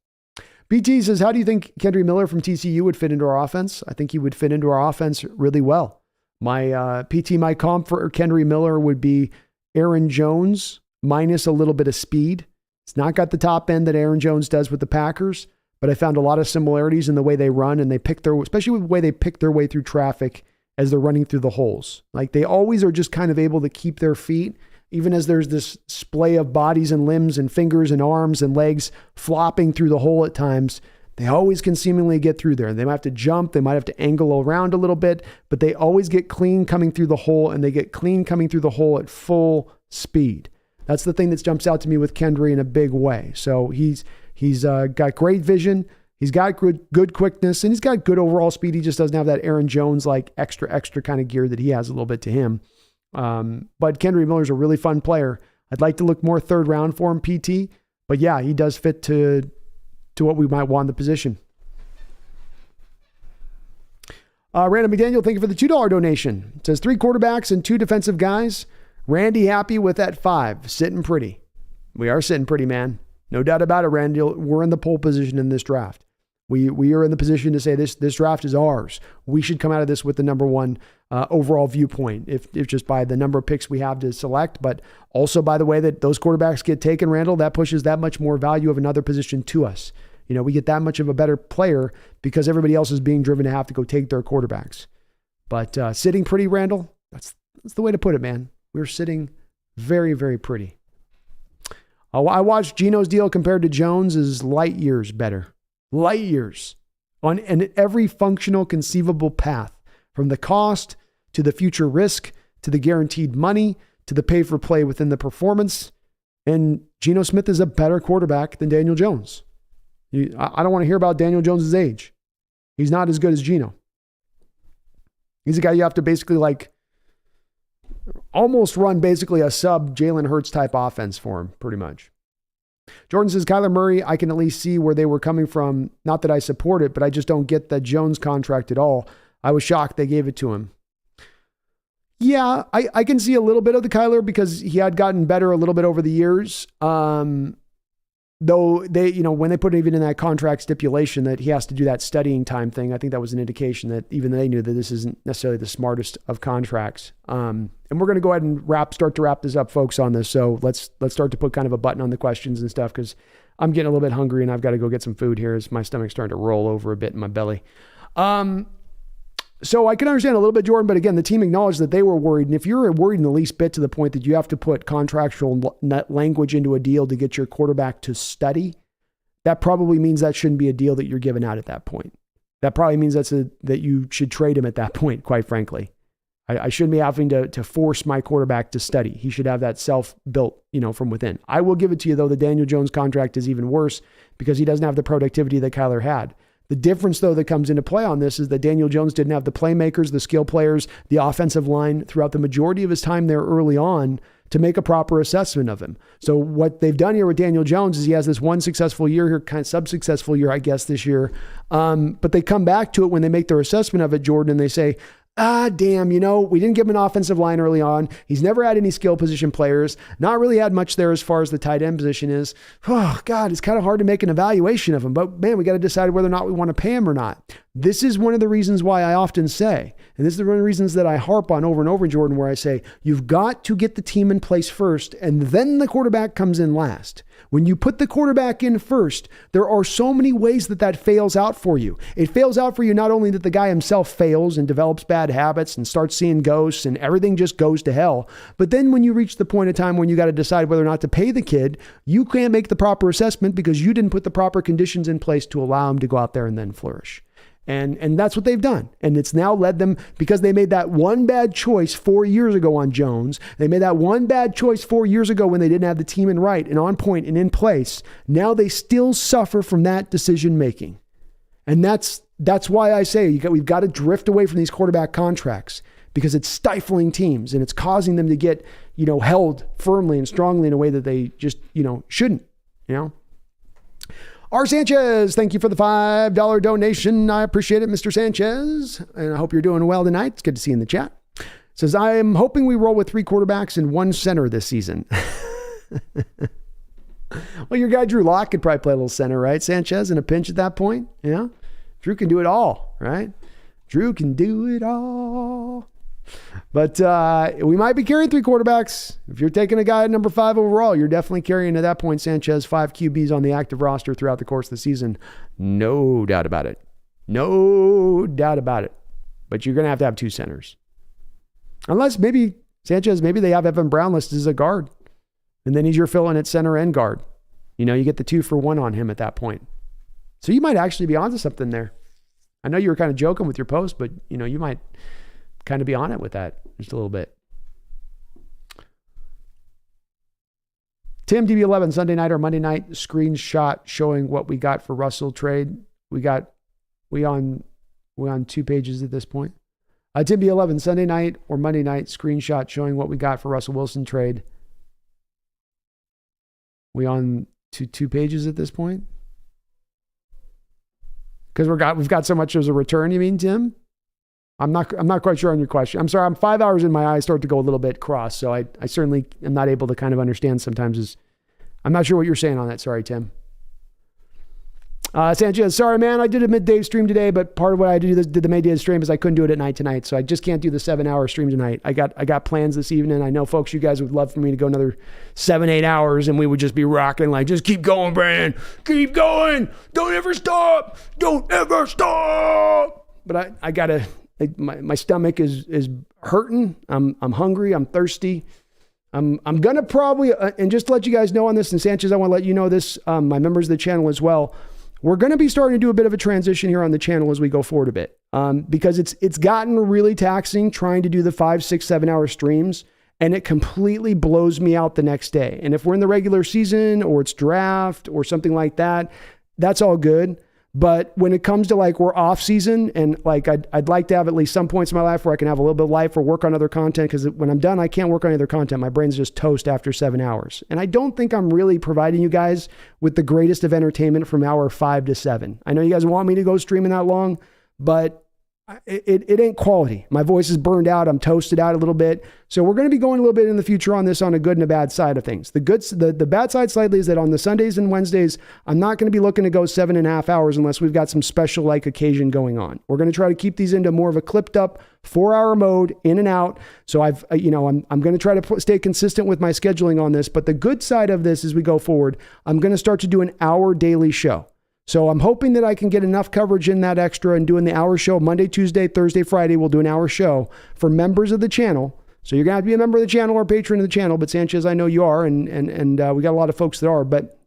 BT says, how do you think Kendry Miller from TCU would fit into our offense? I think he would fit into our offense really well. My comp for Kendry Miller would be Aaron Jones minus a little bit of speed. It's not got the top end that Aaron Jones does with the Packers, but I found a lot of similarities in the way they run, and especially with the way they pick their way through traffic as they're running through the holes. Like, they always are just kind of able to keep their feet, even as there's this splay of bodies and limbs and fingers and arms and legs flopping through the hole at times. They always can seemingly get through there. They might have to jump, they might have to angle around a little bit, but they always get clean coming through the hole, and they get clean coming through the hole at full speed. That's the thing that jumps out to me with Kendry in a big way. So he's got great vision. He's got good quickness, and he's got good overall speed. He just doesn't have that Aaron Jones like extra kind of gear that he has a little bit to him. But Kendry Miller's a really fun player. I'd like to look more third round for him, PT. But yeah, he does fit to what we might want in the position. Random McDaniel, thank you for the $2 donation. It says 3 quarterbacks and 2 defensive guys. Randy happy with that 5. Sitting pretty. We are sitting pretty, man. No doubt about it, Randy. We're in the pole position in this draft. We are in the position to say this draft is ours. We should come out of this with the number 1 overall viewpoint, if just by the number of picks we have to select, but also by the way that those quarterbacks get taken, Randall, that pushes that much more value of another position to us. We get that much of a better player because everybody else is being driven to have to go take their quarterbacks. But sitting pretty, Randall, that's the way to put it, man. We're sitting very, very pretty. I watched Geno's deal compared to Jones is light years better. Light years on every functional conceivable path, from the cost to the future risk to the guaranteed money to the pay for play within the performance. And Geno Smith is a better quarterback than Daniel Jones. I don't want to hear about Daniel Jones's age. He's not as good as Geno. He's a guy you have to basically like almost run basically a sub Jalen Hurts type offense for him, pretty much. Jordan says, Kyler Murray, I can at least see where they were coming from. Not that I support it, but I just don't get that Jones contract at all. I was shocked they gave it to him. Yeah, I can see a little bit of the Kyler because he had gotten better a little bit over the years. Though they, when they put even in that contract stipulation that he has to do that studying time thing, I think that was an indication that even they knew that this isn't necessarily the smartest of contracts. And we're going to go ahead and start to wrap this up, folks, on this. So let's start to put kind of a button on the questions and stuff, because I'm getting a little bit hungry and I've got to go get some food here as my stomach's starting to roll over a bit in my belly. So I can understand a little bit, Jordan, but again, the team acknowledged that they were worried. And if you're worried in the least bit to the point that you have to put contractual language into a deal to get your quarterback to study, that probably means that shouldn't be a deal that you're giving out at that point. That probably means that you should trade him at that point, quite frankly. I shouldn't be having to force my quarterback to study. He should have that self-built, from within. I will give it to you, though, the Daniel Jones contract is even worse because he doesn't have the productivity that Kyler had. The difference, though, that comes into play on this is that Daniel Jones didn't have the playmakers, the skill players, the offensive line throughout the majority of his time there early on to make a proper assessment of him. So what they've done here with Daniel Jones is he has this one successful year here, kind of sub-successful year, I guess, this year. But they come back to it when they make their assessment of it, Jordan, and they say, damn, we didn't give him an offensive line early on. He's never had any skill position players, not really had much there as far as the tight end position is. Oh, God, it's kind of hard to make an evaluation of him. But, man, we got to decide whether or not we want to pay him or not. This is one of the reasons why I often say, and this is one of the reasons that I harp on over and over, Jordan, where I say, you've got to get the team in place first, and then the quarterback comes in last. When you put the quarterback in first, there are so many ways that fails out for you. It fails out for you not only that the guy himself fails and develops bad habits and starts seeing ghosts and everything just goes to hell, but then when you reach the point of time when you got to decide whether or not to pay the kid, you can't make the proper assessment because you didn't put the proper conditions in place to allow him to go out there and then flourish. And that's what they've done. And it's now led them, because they made that one bad choice 4 years ago on Jones. They made that one bad choice 4 years ago when they didn't have the team in right and on point and in place. Now they still suffer from that decision making. And that's why I say we've got to drift away from these quarterback contracts, because it's stifling teams and it's causing them to get, held firmly and strongly in a way that they just, shouldn't, R. Sanchez, thank you for the $5 donation. I appreciate it, Mr. Sanchez. And I hope you're doing well tonight. It's good to see you in the chat. Says, I'm hoping we roll with 3 quarterbacks and 1 center this season. Well, your guy Drew Lock could probably play a little center, right? Sanchez in a pinch at that point. Yeah. Drew can do it all, right? Drew can do it all. But we might be carrying 3 quarterbacks. If you're taking a guy at number 5 overall, you're definitely carrying at that point, Sanchez, 5 QBs on the active roster throughout the course of the season. No doubt about it. No doubt about it. But you're going to have 2 centers. Unless maybe Sanchez, maybe they have Evan Brown listed as a guard. And then he's your fill-in at center and guard. You get the 2 for 1 on him at that point. So you might actually be onto something there. I know you were kind of joking with your post, but you might kind of be on it with that just a little bit. Tim DB11, Sunday night or Monday night screenshot showing what we got for Russell trade. We on 2 pages at this point. Tim B11, Sunday night or Monday night screenshot showing what we got for Russell Wilson trade. We on 2 pages at this point? Because we've got so much as a return, you mean, Tim? I'm not quite sure on your question. I'm sorry. I'm 5 hours in my eyes start to go a little bit cross. So I certainly am not able to kind of understand sometimes. I'm not sure what you're saying on that. Sorry, Tim. Sanchez, sorry, man. I did a midday stream today, but part of what I did the midday stream is I couldn't do it at night tonight. So I just can't do the 7-hour stream tonight. I got plans this evening. I know, folks, you guys would love for me to go another 7-8 hours and we would just be rocking like, just keep going, Brandon. Keep going. Don't ever stop. Don't ever stop. But I gotta, my stomach is hurting. I'm hungry. I'm thirsty. I'm going to probably, and just to let you guys know on this, and Sanchez, I want to let you know this, my members of the channel as well. We're going to be starting to do a bit of a transition here on the channel as we go forward a bit, because it's gotten really taxing trying to do the 5, 6, 7 hour streams, and it completely blows me out the next day. And if we're in the regular season or it's draft or something like that, that's all good. But when it comes to like we're off season and like I'd like to have at least some points in my life where I can have a little bit of life or work on other content, because when I'm done, I can't work on other content. My brain's just toast after 7 hours. And I don't think I'm really providing you guys with the greatest of entertainment from hour 5 to 7. I know you guys want me to go streaming that long, but it ain't quality. My voice is burned out. I'm toasted out a little bit. So we're going to be going a little bit in the future on this, on a good and a bad side of things. The bad side slightly is that on the Sundays and Wednesdays, I'm not going to be looking to go 7.5 hours unless we've got some special like occasion going on. We're going to try to keep these into more of a clipped up 4-hour mode, in and out. So I'm going to try to stay consistent with my scheduling on this. But the good side of this as we go forward, I'm going to start to do an hour daily show. So I'm hoping that I can get enough coverage in that extra and doing the hour show Monday, Tuesday, Thursday, Friday. We'll do an hour show for members of the channel. So you're going to have to be a member of the channel or a patron of the channel. But Sanchez, I know you are, and we got a lot of folks that are. But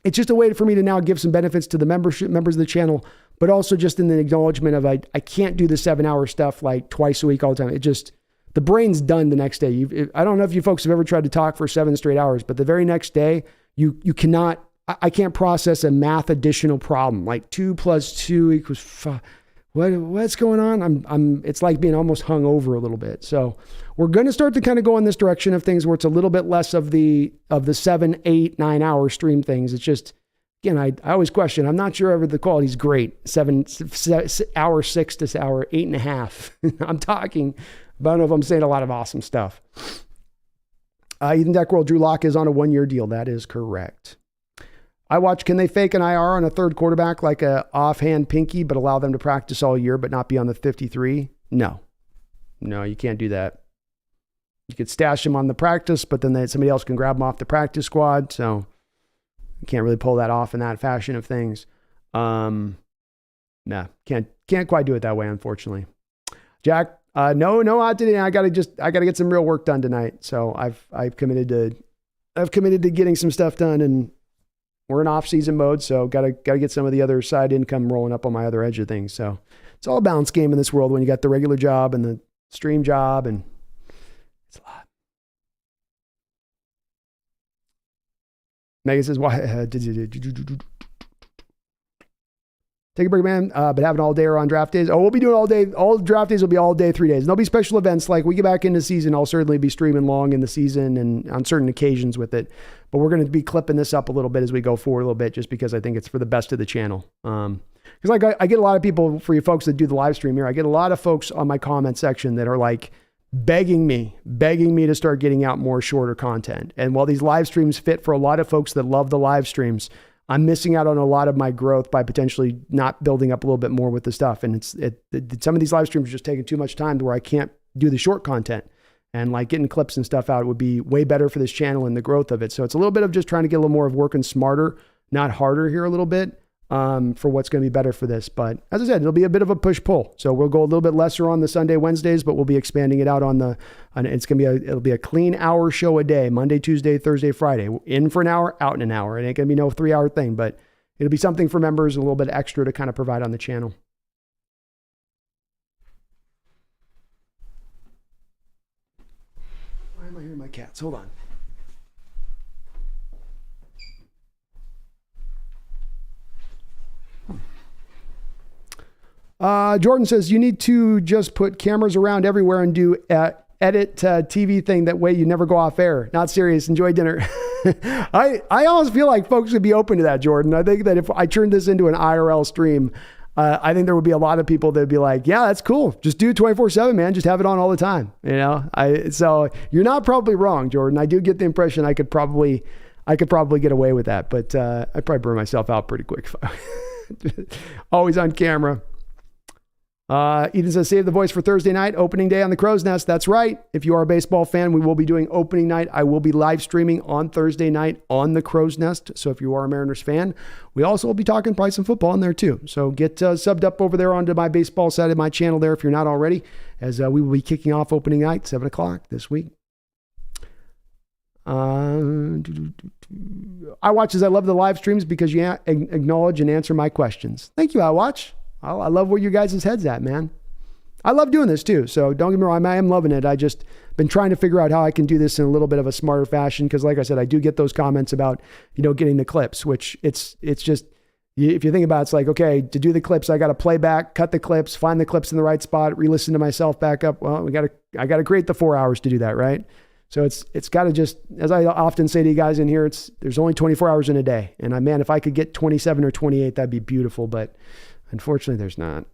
it's just a way for me to now give some benefits to the members of the channel, but also just in the acknowledgement of I can't do the 7-hour stuff like twice a week all the time. It just, the brain's done the next day. I don't know if you folks have ever tried to talk for 7 straight hours, but the very next day, you cannot. I can't process a math additional problem like 2 + 2 = 5. What's going on? It's like being almost hung over a little bit. So we're going to start to kind of go in this direction of things where it's a little bit less of the 7, 8, 9 hour stream things. It's just, again, I always question. I'm not sure ever the quality's great. Hour 6 to hour 8.5. I'm talking, but I don't know if I'm saying a lot of awesome stuff. Ethan Deckworld, Drew Lock is on a 1-year deal. That is correct. I watch, can they fake an IR on a third quarterback like a offhand pinky, but allow them to practice all year, but not be on the 53? No, you can't do that. You could stash them on the practice, but then somebody else can grab them off the practice squad. So you can't really pull that off in that fashion of things. Can't quite do it that way, unfortunately. Jack, no, not today. I gotta get some real work done tonight. So I've committed to getting some stuff done, and we're in off-season mode, so gotta get some of the other side income rolling up on my other edge of things. So it's all a balance game in this world when you got the regular job and the stream job, and it's a lot. Megan says, "Why? Take a break, man. But having all day or on draft days. Oh, we'll be doing all day. All draft days will be all day, 3 days. And there'll be special events like we get back into season. I'll certainly be streaming long in the season and on certain occasions with it. But we're going to be clipping this up a little bit as we go forward a little bit, just because I think it's for the best of the channel. Because like I get a lot of people, for you folks that do the live stream here, I get a lot of folks on my comment section that are like begging me to start getting out more shorter content. And while these live streams fit for a lot of folks that love the live streams, I'm missing out on a lot of my growth by potentially not building up a little bit more with the stuff. And some of these live streams are just taking too much time to where I can't do the short content, and like getting clips and stuff out would be way better for this channel and the growth of it. So it's a little bit of just trying to get a little more of working smarter, not harder here a little bit, for what's going to be better for this. But as I said, it'll be a bit of a push pull. So we'll go a little bit lesser on the Sunday, Wednesdays, but we'll be expanding it out it'll be a clean hour show a day, Monday, Tuesday, Thursday, Friday, in for an hour, out in an hour. It ain't going to be no 3-hour thing, but it'll be something for members, a little bit extra to kind of provide on the channel. Why am I hearing my cats? Hold on. Jordan says, you need to just put cameras around everywhere and do edit TV thing. That way you never go off air. Not serious. Enjoy dinner. I almost feel like folks would be open to that, Jordan. I think that if I turned this into an IRL stream, I think there would be a lot of people that would be like, yeah, that's cool. Just do it 24/7, man. Just have it on all the time. So you're not probably wrong, Jordan. I do get the impression I could probably get away with that, but I'd probably burn myself out pretty quick. Always on camera. Ethan says, save the voice for Thursday night, opening day on the Crow's Nest. That's right. If you are a baseball fan, we will be doing opening night. I will be live streaming on Thursday night on the Crow's Nest. So if you are a Mariners fan, we also will be talking probably some football in there too. So get subbed up over there onto my baseball side of my channel there if you're not already, as we will be kicking off opening night, 7 o'clock this week. I watch as I love the live streams because you acknowledge and answer my questions. Thank you, I watch. I love where you guys' head's at, man. I love doing this too. So don't get me wrong. I am loving it. I just been trying to figure out how I can do this in a little bit of a smarter fashion. Cause like I said, I do get those comments about, getting the clips, which it's just, If you think about it, it's like, okay, to do the clips, I got to play back, cut the clips, find the clips in the right spot, re-listen to myself back up. Well, I got to create the 4 hours to do that, right? So it's got to just, as I often say to you guys in here, there's only 24 hours in a day. And man, if I could get 27 or 28, that'd be beautiful. But unfortunately, there's not.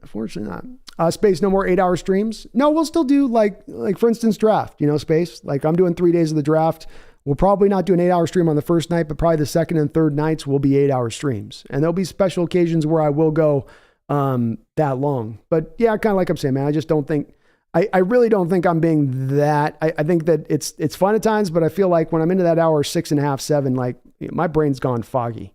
Unfortunately not. Space, no more 8-hour streams. No, we'll still do like for instance, draft, Space. Like I'm doing 3 days of the draft. We'll probably not do an 8-hour stream on the first night, but probably the second and third nights will be 8-hour streams. And there'll be special occasions where I will go that long. But yeah, kind of like I'm saying, man, I just don't think, I really don't think I'm being that. I think that it's fun at times, but I feel like when I'm into that hour 6.5, 7, like my brain's gone foggy,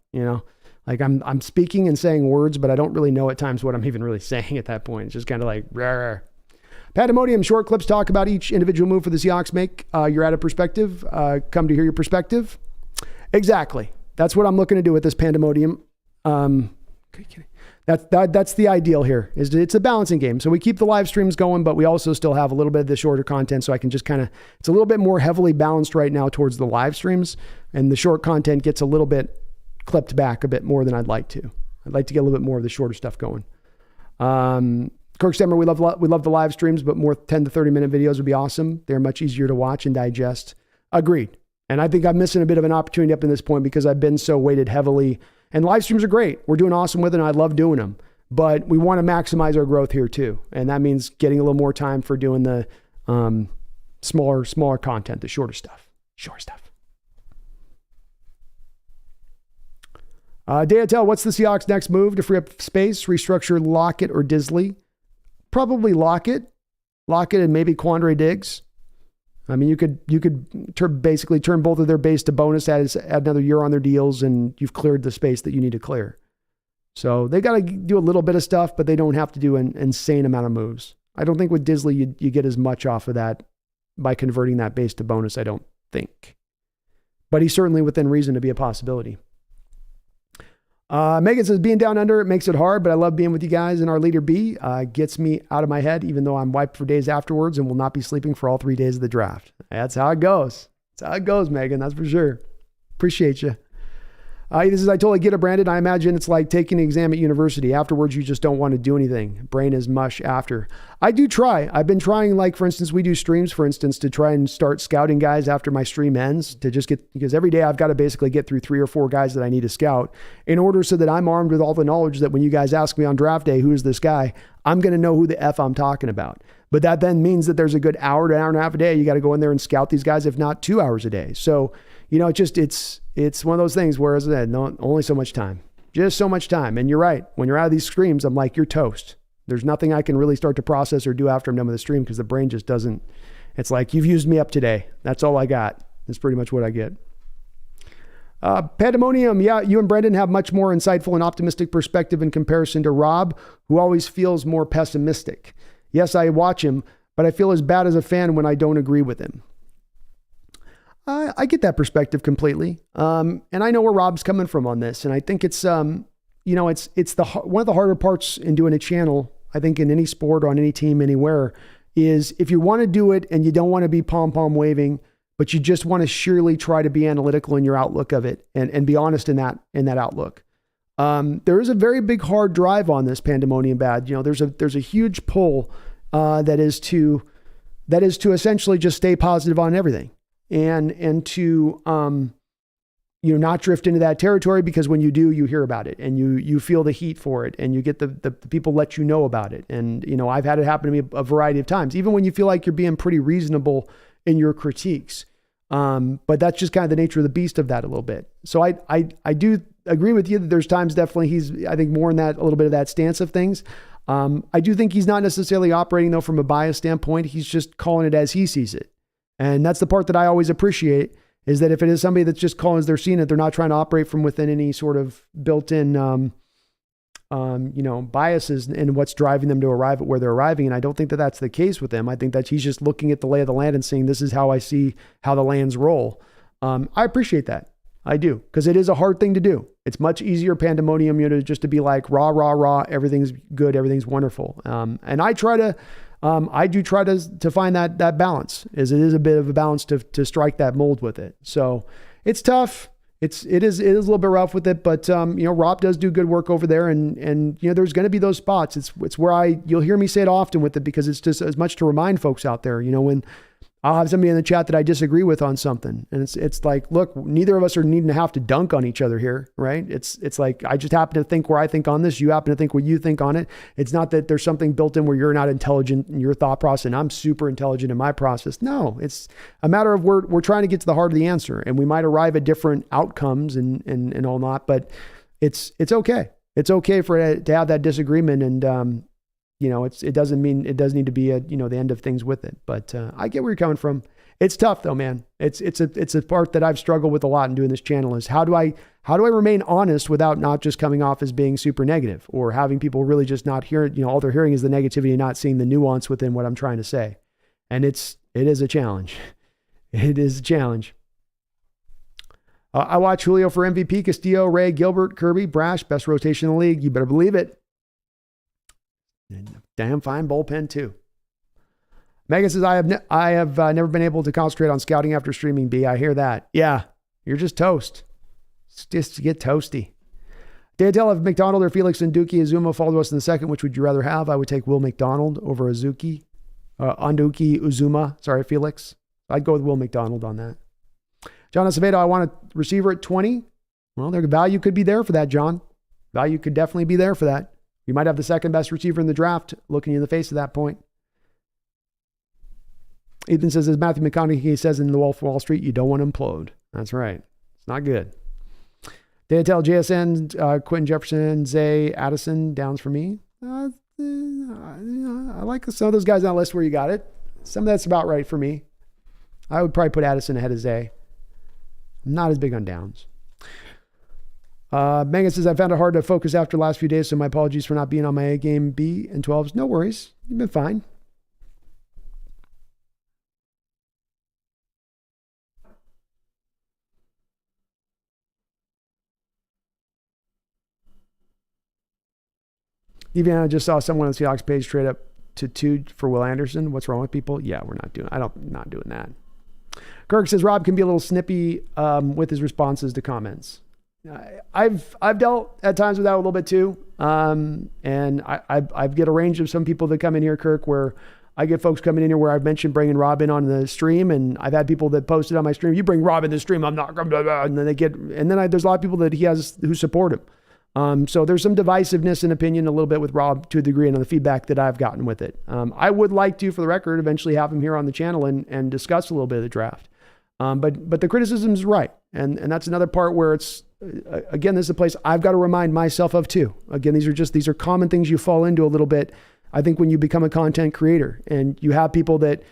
Like I'm speaking and saying words, but I don't really know at times what I'm even really saying at that point. It's just kind of like, rah. Pandemonium short clips talk about each individual move for the Seahawks make. You're out of perspective. Come to hear your perspective. Exactly. That's what I'm looking to do with this Pandemonium. That's the ideal here. It's a balancing game. So we keep the live streams going, but we also still have a little bit of the shorter content. So I can just it's a little bit more heavily balanced right now towards the live streams, and the short content gets a little bit clipped back a bit more than I'd like to. I'd like to get a little bit more of the shorter stuff going. Kirk Stemmer, we love the live streams, but more 10 to 30 minute videos would be awesome. They're much easier to watch and digest. Agreed. And I think I'm missing a bit of an opportunity up to this point because I've been so weighted heavily, and live streams are great. We're doing awesome with it, and I love doing them, but we want to maximize our growth here too. And that means getting a little more time for doing the smaller content, the shorter stuff. Dayatel, what's the Seahawks' next move to free up space? Restructure Lockett or Disley? Probably Lockett and maybe Quandre Diggs. I mean, you could basically turn both of their base to bonus, add another year on their deals, and you've cleared the space that you need to clear. So they got to do a little bit of stuff, but they don't have to do an insane amount of moves. I don't think with Disley you get as much off of that by converting that base to bonus, I don't think. But he's certainly within reason to be a possibility. Megan says, being down under, it makes it hard, but I love being with you guys. And our leader B gets me out of my head, even though I'm wiped for days afterwards and will not be sleeping for all 3 days of the draft. That's how it goes. That's how it goes, Megan. That's for sure. Appreciate you. This is, I totally get it, Brandon. I imagine it's like taking an exam at university. Afterwards, you just don't want to do anything. Brain is mush after. I do try. I've been trying, like, for instance, we do streams, for instance, to try and start scouting guys after my stream ends to just get, because every day I've got to basically get through 3 or 4 guys that I need to scout in order so that I'm armed with all the knowledge that when you guys ask me on draft day, who is this guy, I'm going to know who the F I'm talking about. But that then means that there's a good hour to hour and a half a day. You got to go in there and scout these guys, if not 2 hours a day. So, it's one of those things where, as I said, no, only so much time, just so much time. And you're right. When you're out of these streams, I'm like, you're toast. There's nothing I can really start to process or do after I'm done with the stream because the brain just doesn't. It's like, you've used me up today. That's all I got. That's pretty much what I get. Pandemonium. Yeah, you and Brendan have much more insightful and optimistic perspective in comparison to Rob, who always feels more pessimistic. Yes, I watch him, but I feel as bad as a fan when I don't agree with him. I get that perspective completely. And I know where Rob's coming from on this. And I think it's, one of the harder parts in doing a channel, I think in any sport or on any team, anywhere, is if you want to do it and you don't want to be pom-pom waving, but you just want to surely try to be analytical in your outlook of it and be honest in that outlook. There is a very big hard drive on this Pandemonium bad. There's a huge pull, that is to essentially just stay positive on everything. And to, not drift into that territory, because when you do, you hear about it and you feel the heat for it and you get the people let you know about it. And, I've had it happen to me a variety of times, even when you feel like you're being pretty reasonable in your critiques. But that's just kind of the nature of the beast of that a little bit. So I do agree with you that there's times definitely he's, I think, more in that, a little bit of that stance of things. I do think he's not necessarily operating though from a bias standpoint. He's just calling it as he sees it. And that's the part that I always appreciate, is that if it is somebody that's just calling as they're seeing it, they're not trying to operate from within any sort of built-in, biases and what's driving them to arrive at where they're arriving. And I don't think that that's the case with him. I think that he's just looking at the lay of the land and saying, this is how I see how the lands roll. I appreciate that. I do, because it is a hard thing to do. It's much easier, Pandemonium, just to be like rah, everything's good, everything's wonderful. And I do try to find that balance, as it is a bit of a balance to strike that mold with it. So it's tough. it is a little bit rough with it, but Rob does do good work over there, and there's going to be those spots. It's where you'll hear me say it often with it, because it's just as much to remind folks out there, when I'll have somebody in the chat that I disagree with on something, and it's like, look, neither of us are needing to have to dunk on each other here, right? It's like, I just happen to think where I think on this, you happen to think what you think on it. It's not that there's something built in where you're not intelligent in your thought process and I'm super intelligent in my process. No, it's a matter of we're trying to get to the heart of the answer, and we might arrive at different outcomes and all not, but it's okay. It's okay to have that disagreement, and it doesn't mean it does need to be the end of things with it. But I get where you're coming from. It's tough though, man. It's a part that I've struggled with a lot in doing this channel, is how do I remain honest without not just coming off as being super negative, or having people really just not hear, all they're hearing is the negativity and not seeing the nuance within what I'm trying to say. And it is a challenge. It is a challenge. I watch Julio for MVP, Castillo, Ray, Gilbert, Kirby, Brash, best rotation in the league. You better believe it. And damn fine bullpen too. Megan says, I have never been able to concentrate on scouting after streaming. B, I hear that. Yeah, you're just toast. It's just to get toasty. Daniel, if McDonald or Felix and Dookie Azuma fall to us in the second, which would you rather have? I would take Will McDonald over Anduki Uzuma. Sorry, Felix. I'd go with Will McDonald on that. John Acevedo, I want a receiver at 20. Well, the value could be there for that, John. Value could definitely be there for that. You might have the second best receiver in the draft looking you in the face at that point. Ethan says, as Matthew McConaughey says in The Wolf of Wall Street, you don't want to implode. That's right. It's not good. Dayatel, JSN, Quentin Jefferson, Zay, Addison, downs for me. I like some of those guys on the list where you got it. Some of that's about right for me. I would probably put Addison ahead of Zay. I'm not as big on downs. Megan says, I found it hard to focus after the last few days, so my apologies for not being on my A game. B and 12s. No worries. You've been fine. Even I just saw someone on the Seahawks page trade up to 2 for Will Anderson. What's wrong with people? Yeah, not doing that. Kirk says, Rob can be a little snippy with his responses to comments. I've dealt at times with that a little bit too. And I get a range of some people that come in here, Kirk, where I get folks coming in here where I've mentioned bringing Rob in on the stream, and I've had people that posted on my stream, you bring Rob in the stream, I'm not, and then there's a lot of people that he has who support him. So there's some divisiveness in opinion a little bit with Rob to a degree, and on the feedback that I've gotten with it. I would like to, for the record, eventually have him here on the channel and discuss a little bit of the draft. But the criticism is right. And that's another part where it's, again, this is a place I've got to remind myself of too. Again, these are common things you fall into a little bit. I think when you become a content creator and you have people that,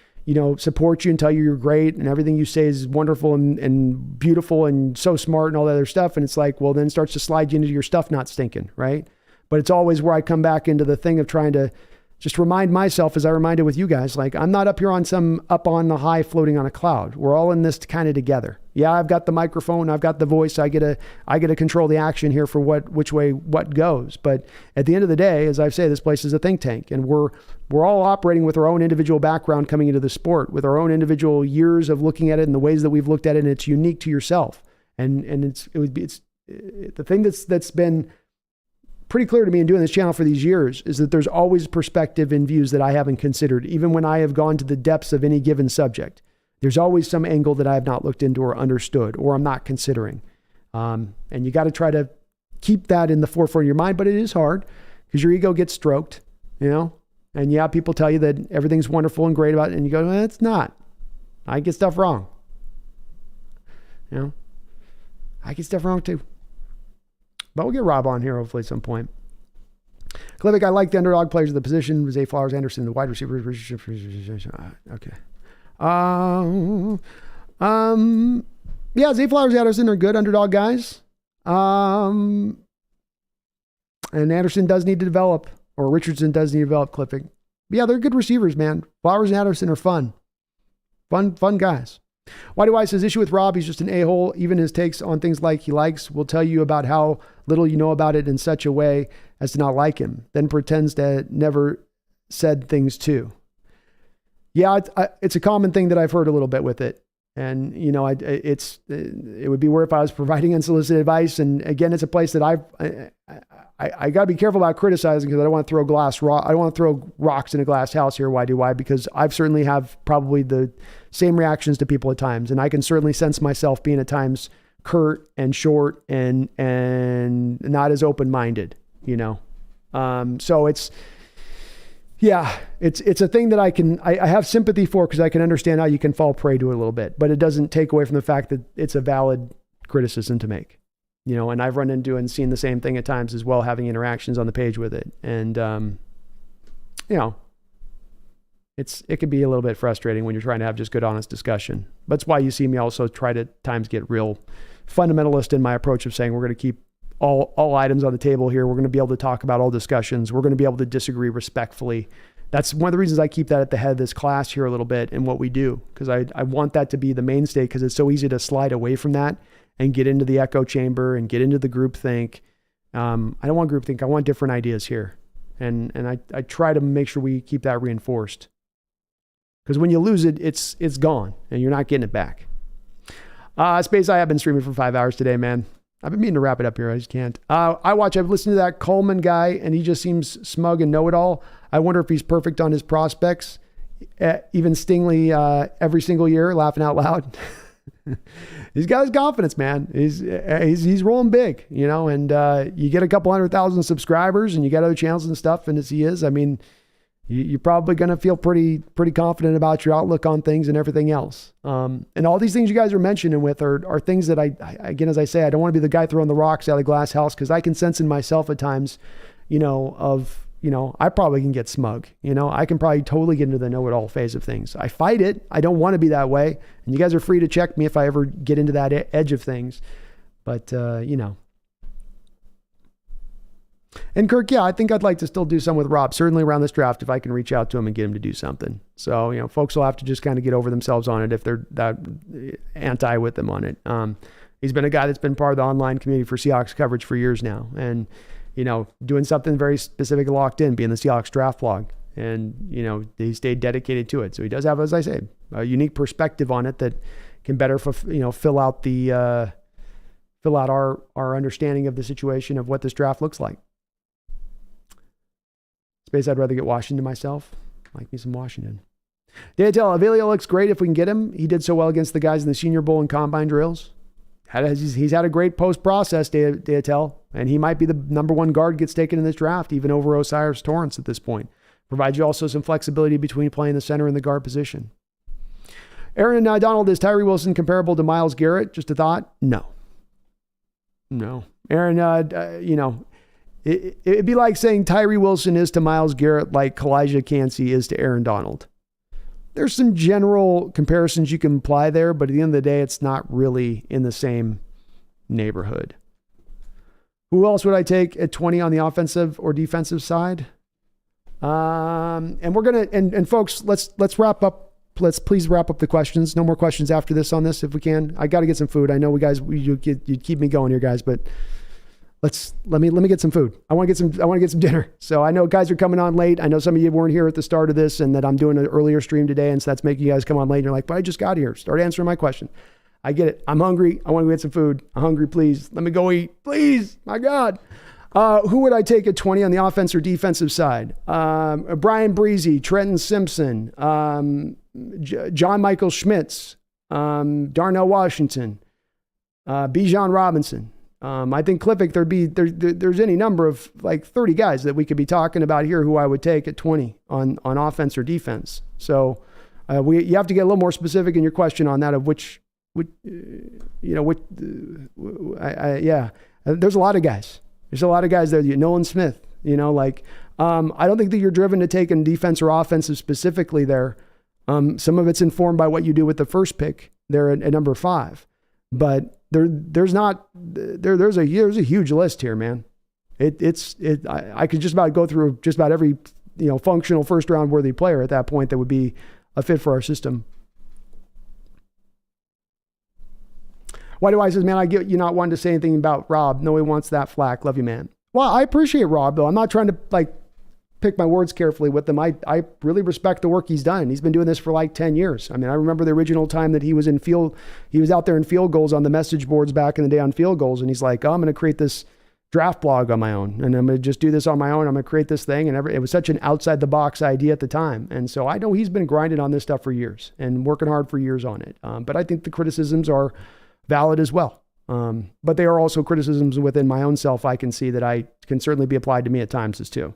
support you and tell you you're great and everything you say is wonderful and beautiful and so smart and all that other stuff. And it's like, well, then it starts to slide you into your stuff not stinking, right? But it's always where I come back into the thing of trying to just remind myself, as I reminded with you guys, like I'm not up here up on the high floating on a cloud. We're all in this kind of together. Yeah, I've got the microphone, I've got the voice, I get to control the action here for which way what goes. But at the end of the day, as I say, this place is a think tank, and we're all operating with our own individual background coming into the sport, with our own individual years of looking at it and the ways that we've looked at it, and it's unique to yourself. And it's the thing that's been pretty clear to me in doing this channel for these years is that there's always perspective and views that I haven't considered, even when I have gone to the depths of any given subject. There's always some angle that I have not looked into or understood, or I'm not considering. And you got to try to keep that in the forefront of your mind, but it is hard because your ego gets stroked, and yeah, people tell you that everything's wonderful and great about it. And you go, well, it's not. I get stuff wrong. I get stuff wrong too. But we'll get Rob on here hopefully at some point. Klivik, I like the underdog players of the position. Zay Flowers, Anderson, the wide receivers. Okay. Yeah, Zay Flowers, Anderson are good underdog guys. And Anderson does need to develop, or Richardson does need to develop, Klivik. Yeah, they're good receivers, man. Flowers and Anderson are fun. Fun guys. Why do I says issue with Rob? He's just an a-hole. Even his takes on things like he likes will tell you about how little you know about it in such a way as to not like him. Then pretends to never said things too. Yeah, it's a common thing that I've heard a little bit with it. And, you know, it would be worth if I was providing unsolicited advice. And again, it's a place that I got to be careful about criticizing because I don't want to throw I don't want to throw rocks in a glass house here. Why? Because I've certainly have probably the same reactions to people at times. And I can certainly sense myself being at times curt and short and not as open-minded, you know? So it's a thing that I have sympathy for because I can understand how you can fall prey to it a little bit, but it doesn't take away from the fact that it's a valid criticism to make, you know, and I've run into and seen the same thing at times as well, having interactions on the page with it. And, you know, it can be a little bit frustrating when you're trying to have just good, honest discussion. That's why you see me also try to at times get real fundamentalist in my approach of saying, we're going to keep all items on the table here. We're going to be able to talk about all discussions. We're going to be able to disagree respectfully. That's one of the reasons I keep that at the head of this class here a little bit and what we do, because I want that to be the mainstay, because it's so easy to slide away from that and get into the echo chamber and get into the groupthink. I don't want groupthink. I want different ideas here. And I try to make sure we keep that reinforced, because when you lose it, it's gone and you're not getting it back. Space, I have been streaming for 5 hours today, man. I've been meaning to wrap it up here. I just can't. I've listened to that Coleman guy, and he just seems smug and know-it-all. I wonder if he's perfect on his prospects, even Stingley every single year, laughing out loud. He's got his confidence, man. He's rolling big, you know, and you get a couple 100,000 subscribers and you got other channels and stuff, and as he is, I mean, you're probably going to feel pretty confident about your outlook on things and everything else. And all these things you guys are mentioning with are things that again, as I say, I don't want to be the guy throwing the rocks out of the glass house, because I can sense in myself at times, you know, I probably can get smug, you know, I can probably totally get into the know-it-all phase of things. I fight it. I don't want to be that way. And you guys are free to check me if I ever get into that edge of things. But, you know. And Kirk, yeah, I think I'd like to still do some with Rob, certainly around this draft, if I can reach out to him and get him to do something. So, you know, folks will have to just kind of get over themselves on it if they're that anti with them on it. He's been a guy that's been part of the online community for Seahawks coverage for years now. And, you know, doing something very specific, locked in, being the Seahawks draft blog. And, you know, he stayed dedicated to it. So he does have, as I say, a unique perspective on it that can better, fill out our understanding of the situation of what this draft looks like. Space, I'd rather get Washington myself. Like me some Washington. Deatel, Avelio looks great if we can get him. He did so well against the guys in the Senior Bowl and Combine drills. He's had a great post-process, Deatel, and he might be the number one guard gets taken in this draft, even over Osiris Torrance at this point. Provides you also some flexibility between playing the center and the guard position. Aaron Donald, is Tyree Wilson comparable to Myles Garrett? Just a thought? No. Aaron, you know, it'd be like saying Tyree Wilson is to Myles Garrett like Kalijah Cansey is to Aaron Donald. There's some general comparisons you can apply there, but at the end of the day, it's not really in the same neighborhood. Who else would I take at 20 on the offensive or defensive side? And we're going to, and folks, let's wrap up. Let's please wrap up the questions. No more questions after this on this if we can. I got to get some food. I know you'd keep me going here, guys, but let me get some food. I want to get some dinner. So I know guys are coming on late. I know some of you weren't here at the start of this, and that I'm doing an earlier stream today. And so that's making you guys come on late. And you're like, but I just got here. Start answering my question. I get it. I'm hungry. I want to get some food. I'm hungry. Please let me go eat. Please. My God. Who would I take at 20 on the offense or defensive side? Brian Breezy, Trenton Simpson, John Michael Schmitz, Darnell Washington, Bijan Robinson. I think Cliffick, there's any number of like 30 guys that we could be talking about here who I would take at 20 on offense or defense. So you have to get a little more specific in your question on that of there's a lot of guys. There's a lot of guys there. Nolan Smith, I don't think that you're driven to take in defense or offensive specifically there. Some of it's informed by what you do with the first pick there at number 5, but there's a huge list here, man. I could just about go through just about every, functional first round worthy player at that point that would be a fit for our system. Why do I says, man, I get you not wanting to say anything about Rob. No, he wants that flack. Love you, man. Well, I appreciate Rob though. I'm not trying to pick my words carefully with him. I really respect the work he's done. He's been doing this for like 10 years. I mean, I remember the original time that he was out there in field goals on the message boards back in the day on field goals. And he's like, oh, I'm going to create this draft blog on my own, and I'm going to just do this on my own. I'm going to create this thing. And it was such an outside the box idea at the time. And so I know he's been grinding on this stuff for years and working hard for years on it. But I think the criticisms are valid as well. But they are also criticisms within my own self. I can see that I can certainly be applied to me at times as too,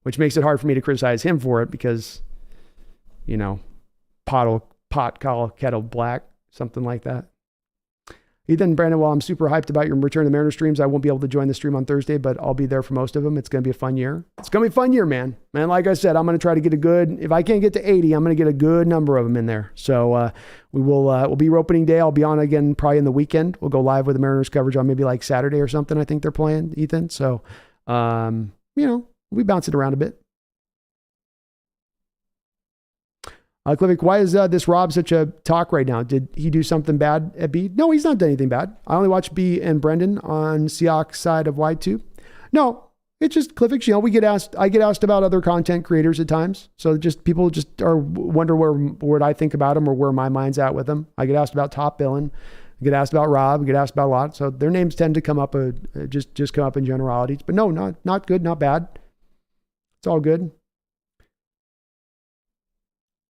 which makes it hard for me to criticize him for it because, pot call kettle black, something like that. Ethan, Brandon, while I'm super hyped about your Return to the Mariner streams, I won't be able to join the stream on Thursday, but I'll be there for most of them. It's going to be a fun year. It's going to be a fun year, man. Man, like I said, I'm going to try to get if I can't get to 80, I'm going to get a good number of them in there. So we'll be opening day. I'll be on again probably in the weekend. We'll go live with the Mariners coverage on maybe like Saturday or something. I think they're playing, Ethan. So, we'll be bouncing around a bit. Clivic, why is this Rob such a talk right now? Did he do something bad at B? No, he's not done anything bad. I only watch B and Brendan on Seahawks side of Y2. No, it's just Clivic. I get asked about other content creators at times. So people wonder what I think about them or where my mind's at with them. I get asked about Top Billin. I get asked about Rob. I get asked about a lot. So their names tend to come up, just come up in generalities. But no, not good, not bad. It's all good.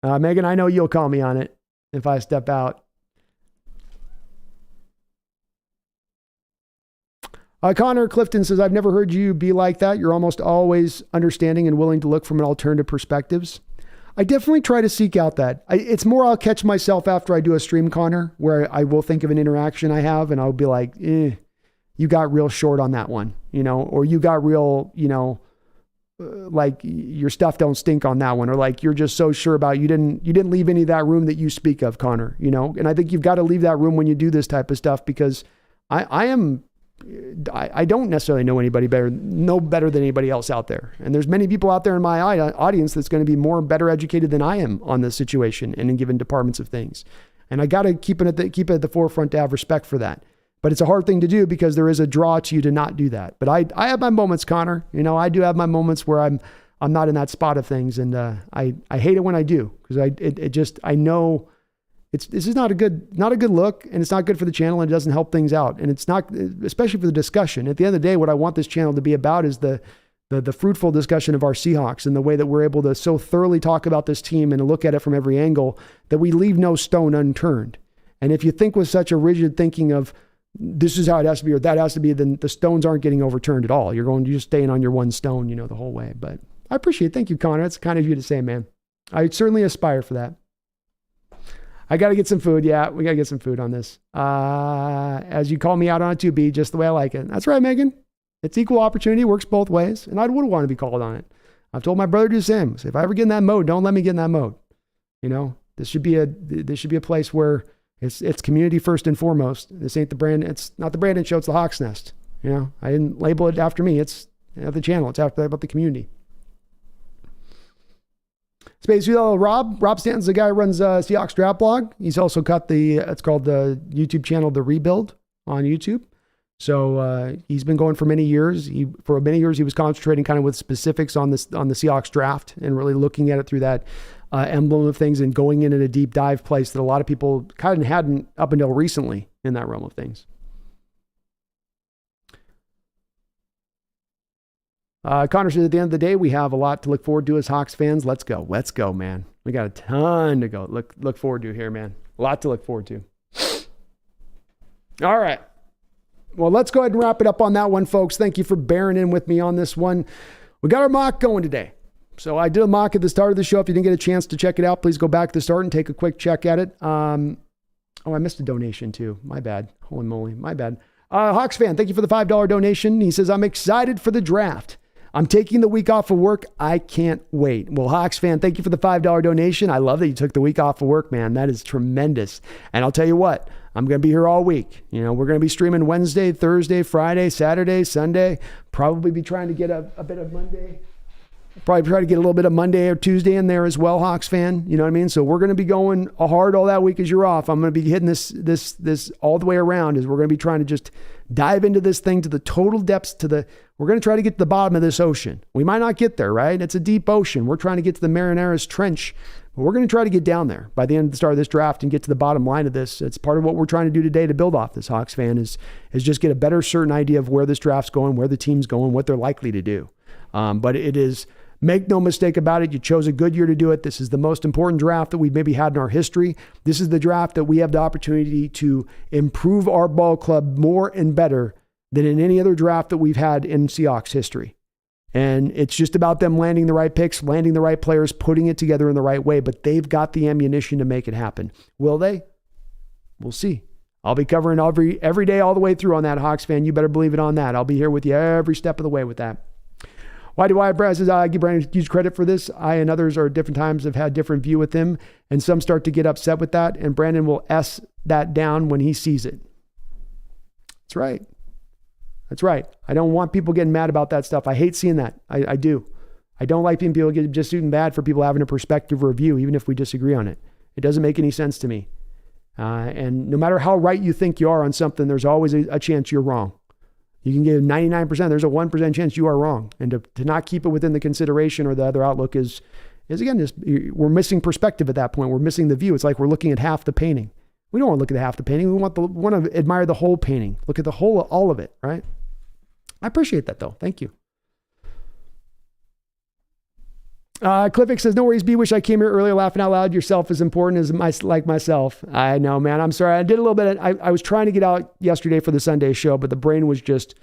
Megan, I know you'll call me on it if I step out. Connor Clifton says, I've never heard you be like that. You're almost always understanding and willing to look from an alternative perspectives. I definitely try to seek out that. It's more I'll catch myself after I do a stream, Connor, where I will think of an interaction I have and I'll be like, you got real short on that one, or you got real, like your stuff don't stink on that one, or like you're just so sure about you didn't leave any of that room that you speak of, Connor, and I think you've got to leave that room when you do this type of stuff, because I don't necessarily know better than anybody else out there. And there's many people out there in my audience that's going to be better educated than I am on this situation and in given departments of things. And I got to keep it at the forefront to have respect for that. But it's a hard thing to do because there is a draw to you to not do that. But I have my moments, Connor. I do have my moments where I'm not in that spot of things, and I hate it when I do, because I know this is not a good look, and it's not good for the channel, and it doesn't help things out, and it's not, especially for the discussion. At the end of the day, what I want this channel to be about is the fruitful discussion of our Seahawks and the way that we're able to so thoroughly talk about this team and look at it from every angle that we leave no stone unturned. And if you think with such a rigid thinking of this is how it has to be or that has to be, then the stones aren't getting overturned at all. You're just staying on your one stone, the whole way. But I appreciate it. Thank you, Connor. It's kind of you to say, man. I certainly aspire for that. I got to get some food. Yeah, we got to get some food on this. As you call me out on it too, B, just the way I like it. That's right, Megan. It's equal opportunity, works both ways. And I would want to be called on it. I've told my brother to do the same. So if I ever get in that mode, don't let me get in that mode. This should be a place where it's community first and foremost. This ain't the brand. It's not the Brandon show. It's the Hawks Nest. I didn't label it after me. It's the channel. It's about the community. Space Rob Stanton's the guy who runs Seahawks Draft Blog. He's also got it's called the YouTube channel, The Rebuild on YouTube. So he's been going for many years. For many years, he was concentrating kind of with specifics on the Seahawks draft and really looking at it through that emblem of things and going in at a deep dive place that a lot of people kind of hadn't up until recently in that realm of things. Connor says, at the end of the day, we have a lot to look forward to as Hawks fans. Let's go, man. We got a ton to go look forward to here, man. A lot to look forward to. All right. Well, let's go ahead and wrap it up on that one, folks. Thank you for bearing in with me on this one. We got our mock going today. So I did a mock at the start of the show. If you didn't get a chance to check it out, please go back to the start and take a quick check at it. I missed a donation too. My bad. Holy moly. My bad. Hawks fan, thank you for the $5 donation. He says, I'm excited for the draft. I'm taking the week off of work. I can't wait. Well, Hawks fan, thank you for the $5 donation. I love that you took the week off of work, man. That is tremendous. And I'll tell you what, I'm going to be here all week. We're going to be streaming Wednesday, Thursday, Friday, Saturday, Sunday. Probably be trying to get a bit of Monday. Probably try to get a little bit of Monday or Tuesday in there as well, Hawks fan. You know what I mean? So we're going to be going hard all that week as you're off. I'm going to be hitting this all the way around as we're going to be trying to just dive into this thing to the total depths we're going to try to get to the bottom of this ocean. We might not get there, right? It's a deep ocean. We're trying to get to the Marianas Trench. But we're going to try to get down there by the end of the start of this draft and get to the bottom line of this. It's part of what we're trying to do today to build off this, Hawks fan, is just get a better certain idea of where this draft's going, where the team's going, what they're likely to do. But it is, make no mistake about it, you chose a good year to do it. This is the most important draft that we've maybe had in our history. This is the draft that we have the opportunity to improve our ball club more and better than in any other draft that we've had in Seahawks history. And it's just about them landing the right picks, landing the right players, putting it together in the right way, but they've got the ammunition to make it happen. Will they? We'll see. I'll be covering every day all the way through on that, Hawks fan. You better believe it on that. I'll be here with you every step of the way with that. Why do I, Brad says, I give Brandon huge credit for this. I and others are at different times have had different view with him, and some start to get upset with that, and Brandon will S that down when he sees it. That's right. That's right. I don't want people getting mad about that stuff. I hate seeing that. I do. I don't like being people get just shooting bad for people having a perspective or a view, even if we disagree on it. It doesn't make any sense to me. And no matter how right you think you are on something, there's always a chance you're wrong. You can give 99%. There's a 1% chance you are wrong. And to not keep it within the consideration or the other outlook is again, just, we're missing perspective at that point. We're missing the view. It's like we're looking at half the painting. We don't want to look at half the painting. We want to admire the whole painting. Look at the whole, all of it, right? I appreciate that though. Thank you. Cliffick says, no worries, B. Wish I came here earlier laughing out loud. Yourself is important as like myself. I know, man. I'm sorry. I did a little bit. I was trying to get out yesterday for the Sunday show, but the brain was just,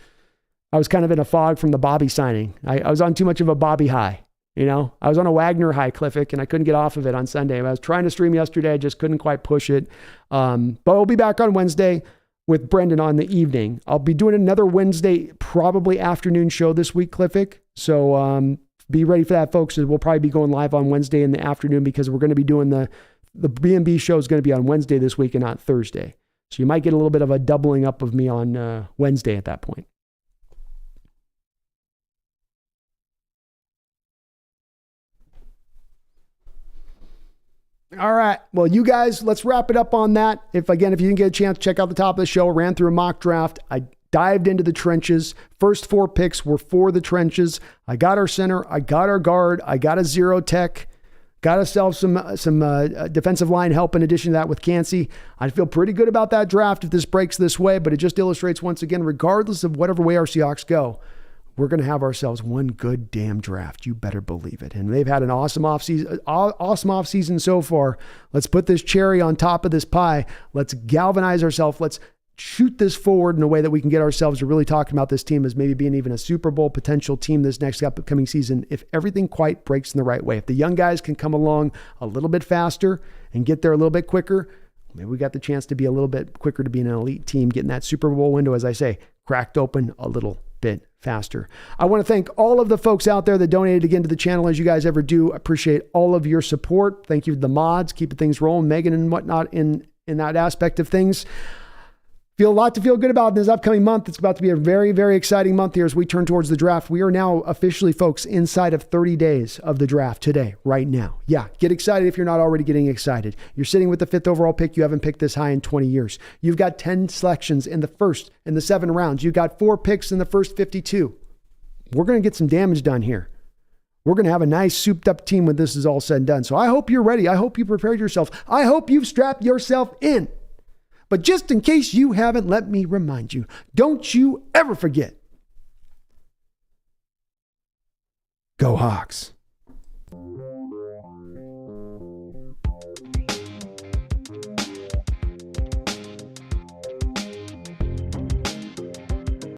I was kind of in a fog from the Bobby signing. I was on too much of a Bobby high. You know, I was on a Wagner high, Cliffick, and I couldn't get off of it on Sunday. I was trying to stream yesterday. I just couldn't quite push it. But we'll be back on Wednesday with Brendan on the evening. I'll be doing another Wednesday, probably afternoon show this week, Cliffick. So be ready for that, folks. We'll probably be going live on Wednesday in the afternoon because we're going to be doing the B&B show is going to be on Wednesday this week and not Thursday. So you might get a little bit of a doubling up of me on Wednesday at that point. All right. Well, you guys, let's wrap it up on that. If you didn't get a chance, check out the top of the show. Ran through a mock draft. I dived into the trenches. First 4 picks were for the trenches. I got our center. I got our guard. I got a zero tech. Got ourselves some defensive line help in addition to that with Cansey. I feel pretty good about that draft if this breaks this way, but it just illustrates once again, regardless of whatever way our Seahawks go, we're going to have ourselves one good damn draft. You better believe it. And they've had an awesome offseason so far. Let's put this cherry on top of this pie. Let's galvanize ourselves. Let's shoot this forward in a way that we can get ourselves to really talking about this team as maybe being even a Super Bowl potential team this next upcoming season if everything quite breaks in the right way. If the young guys can come along a little bit faster and get there a little bit quicker, maybe we got the chance to be a little bit quicker to be an elite team, getting that Super Bowl window, as I say, cracked open a little bit faster. I want to thank all of the folks out there that donated again to the channel, as you guys ever do. Appreciate all of your support. Thank you to the mods, keeping things rolling, Megan and whatnot in that aspect of things. Feel a lot to feel good about in this upcoming month. It's about to be a very, very exciting month here as we turn towards the draft. We are now officially, folks, inside of 30 days of the draft today, right now. Yeah, get excited if you're not already getting excited. You're sitting with the 5th overall pick. You haven't picked this high in 20 years. You've got 10 selections in the first and the 7 rounds. You've got 4 picks in the first 52. We're going to get some damage done here. We're going to have a nice souped up team when this is all said and done. So I hope you're ready. I hope you prepared yourself. I hope you've strapped yourself in. But just in case you haven't, let me remind you, don't you ever forget. Go Hawks.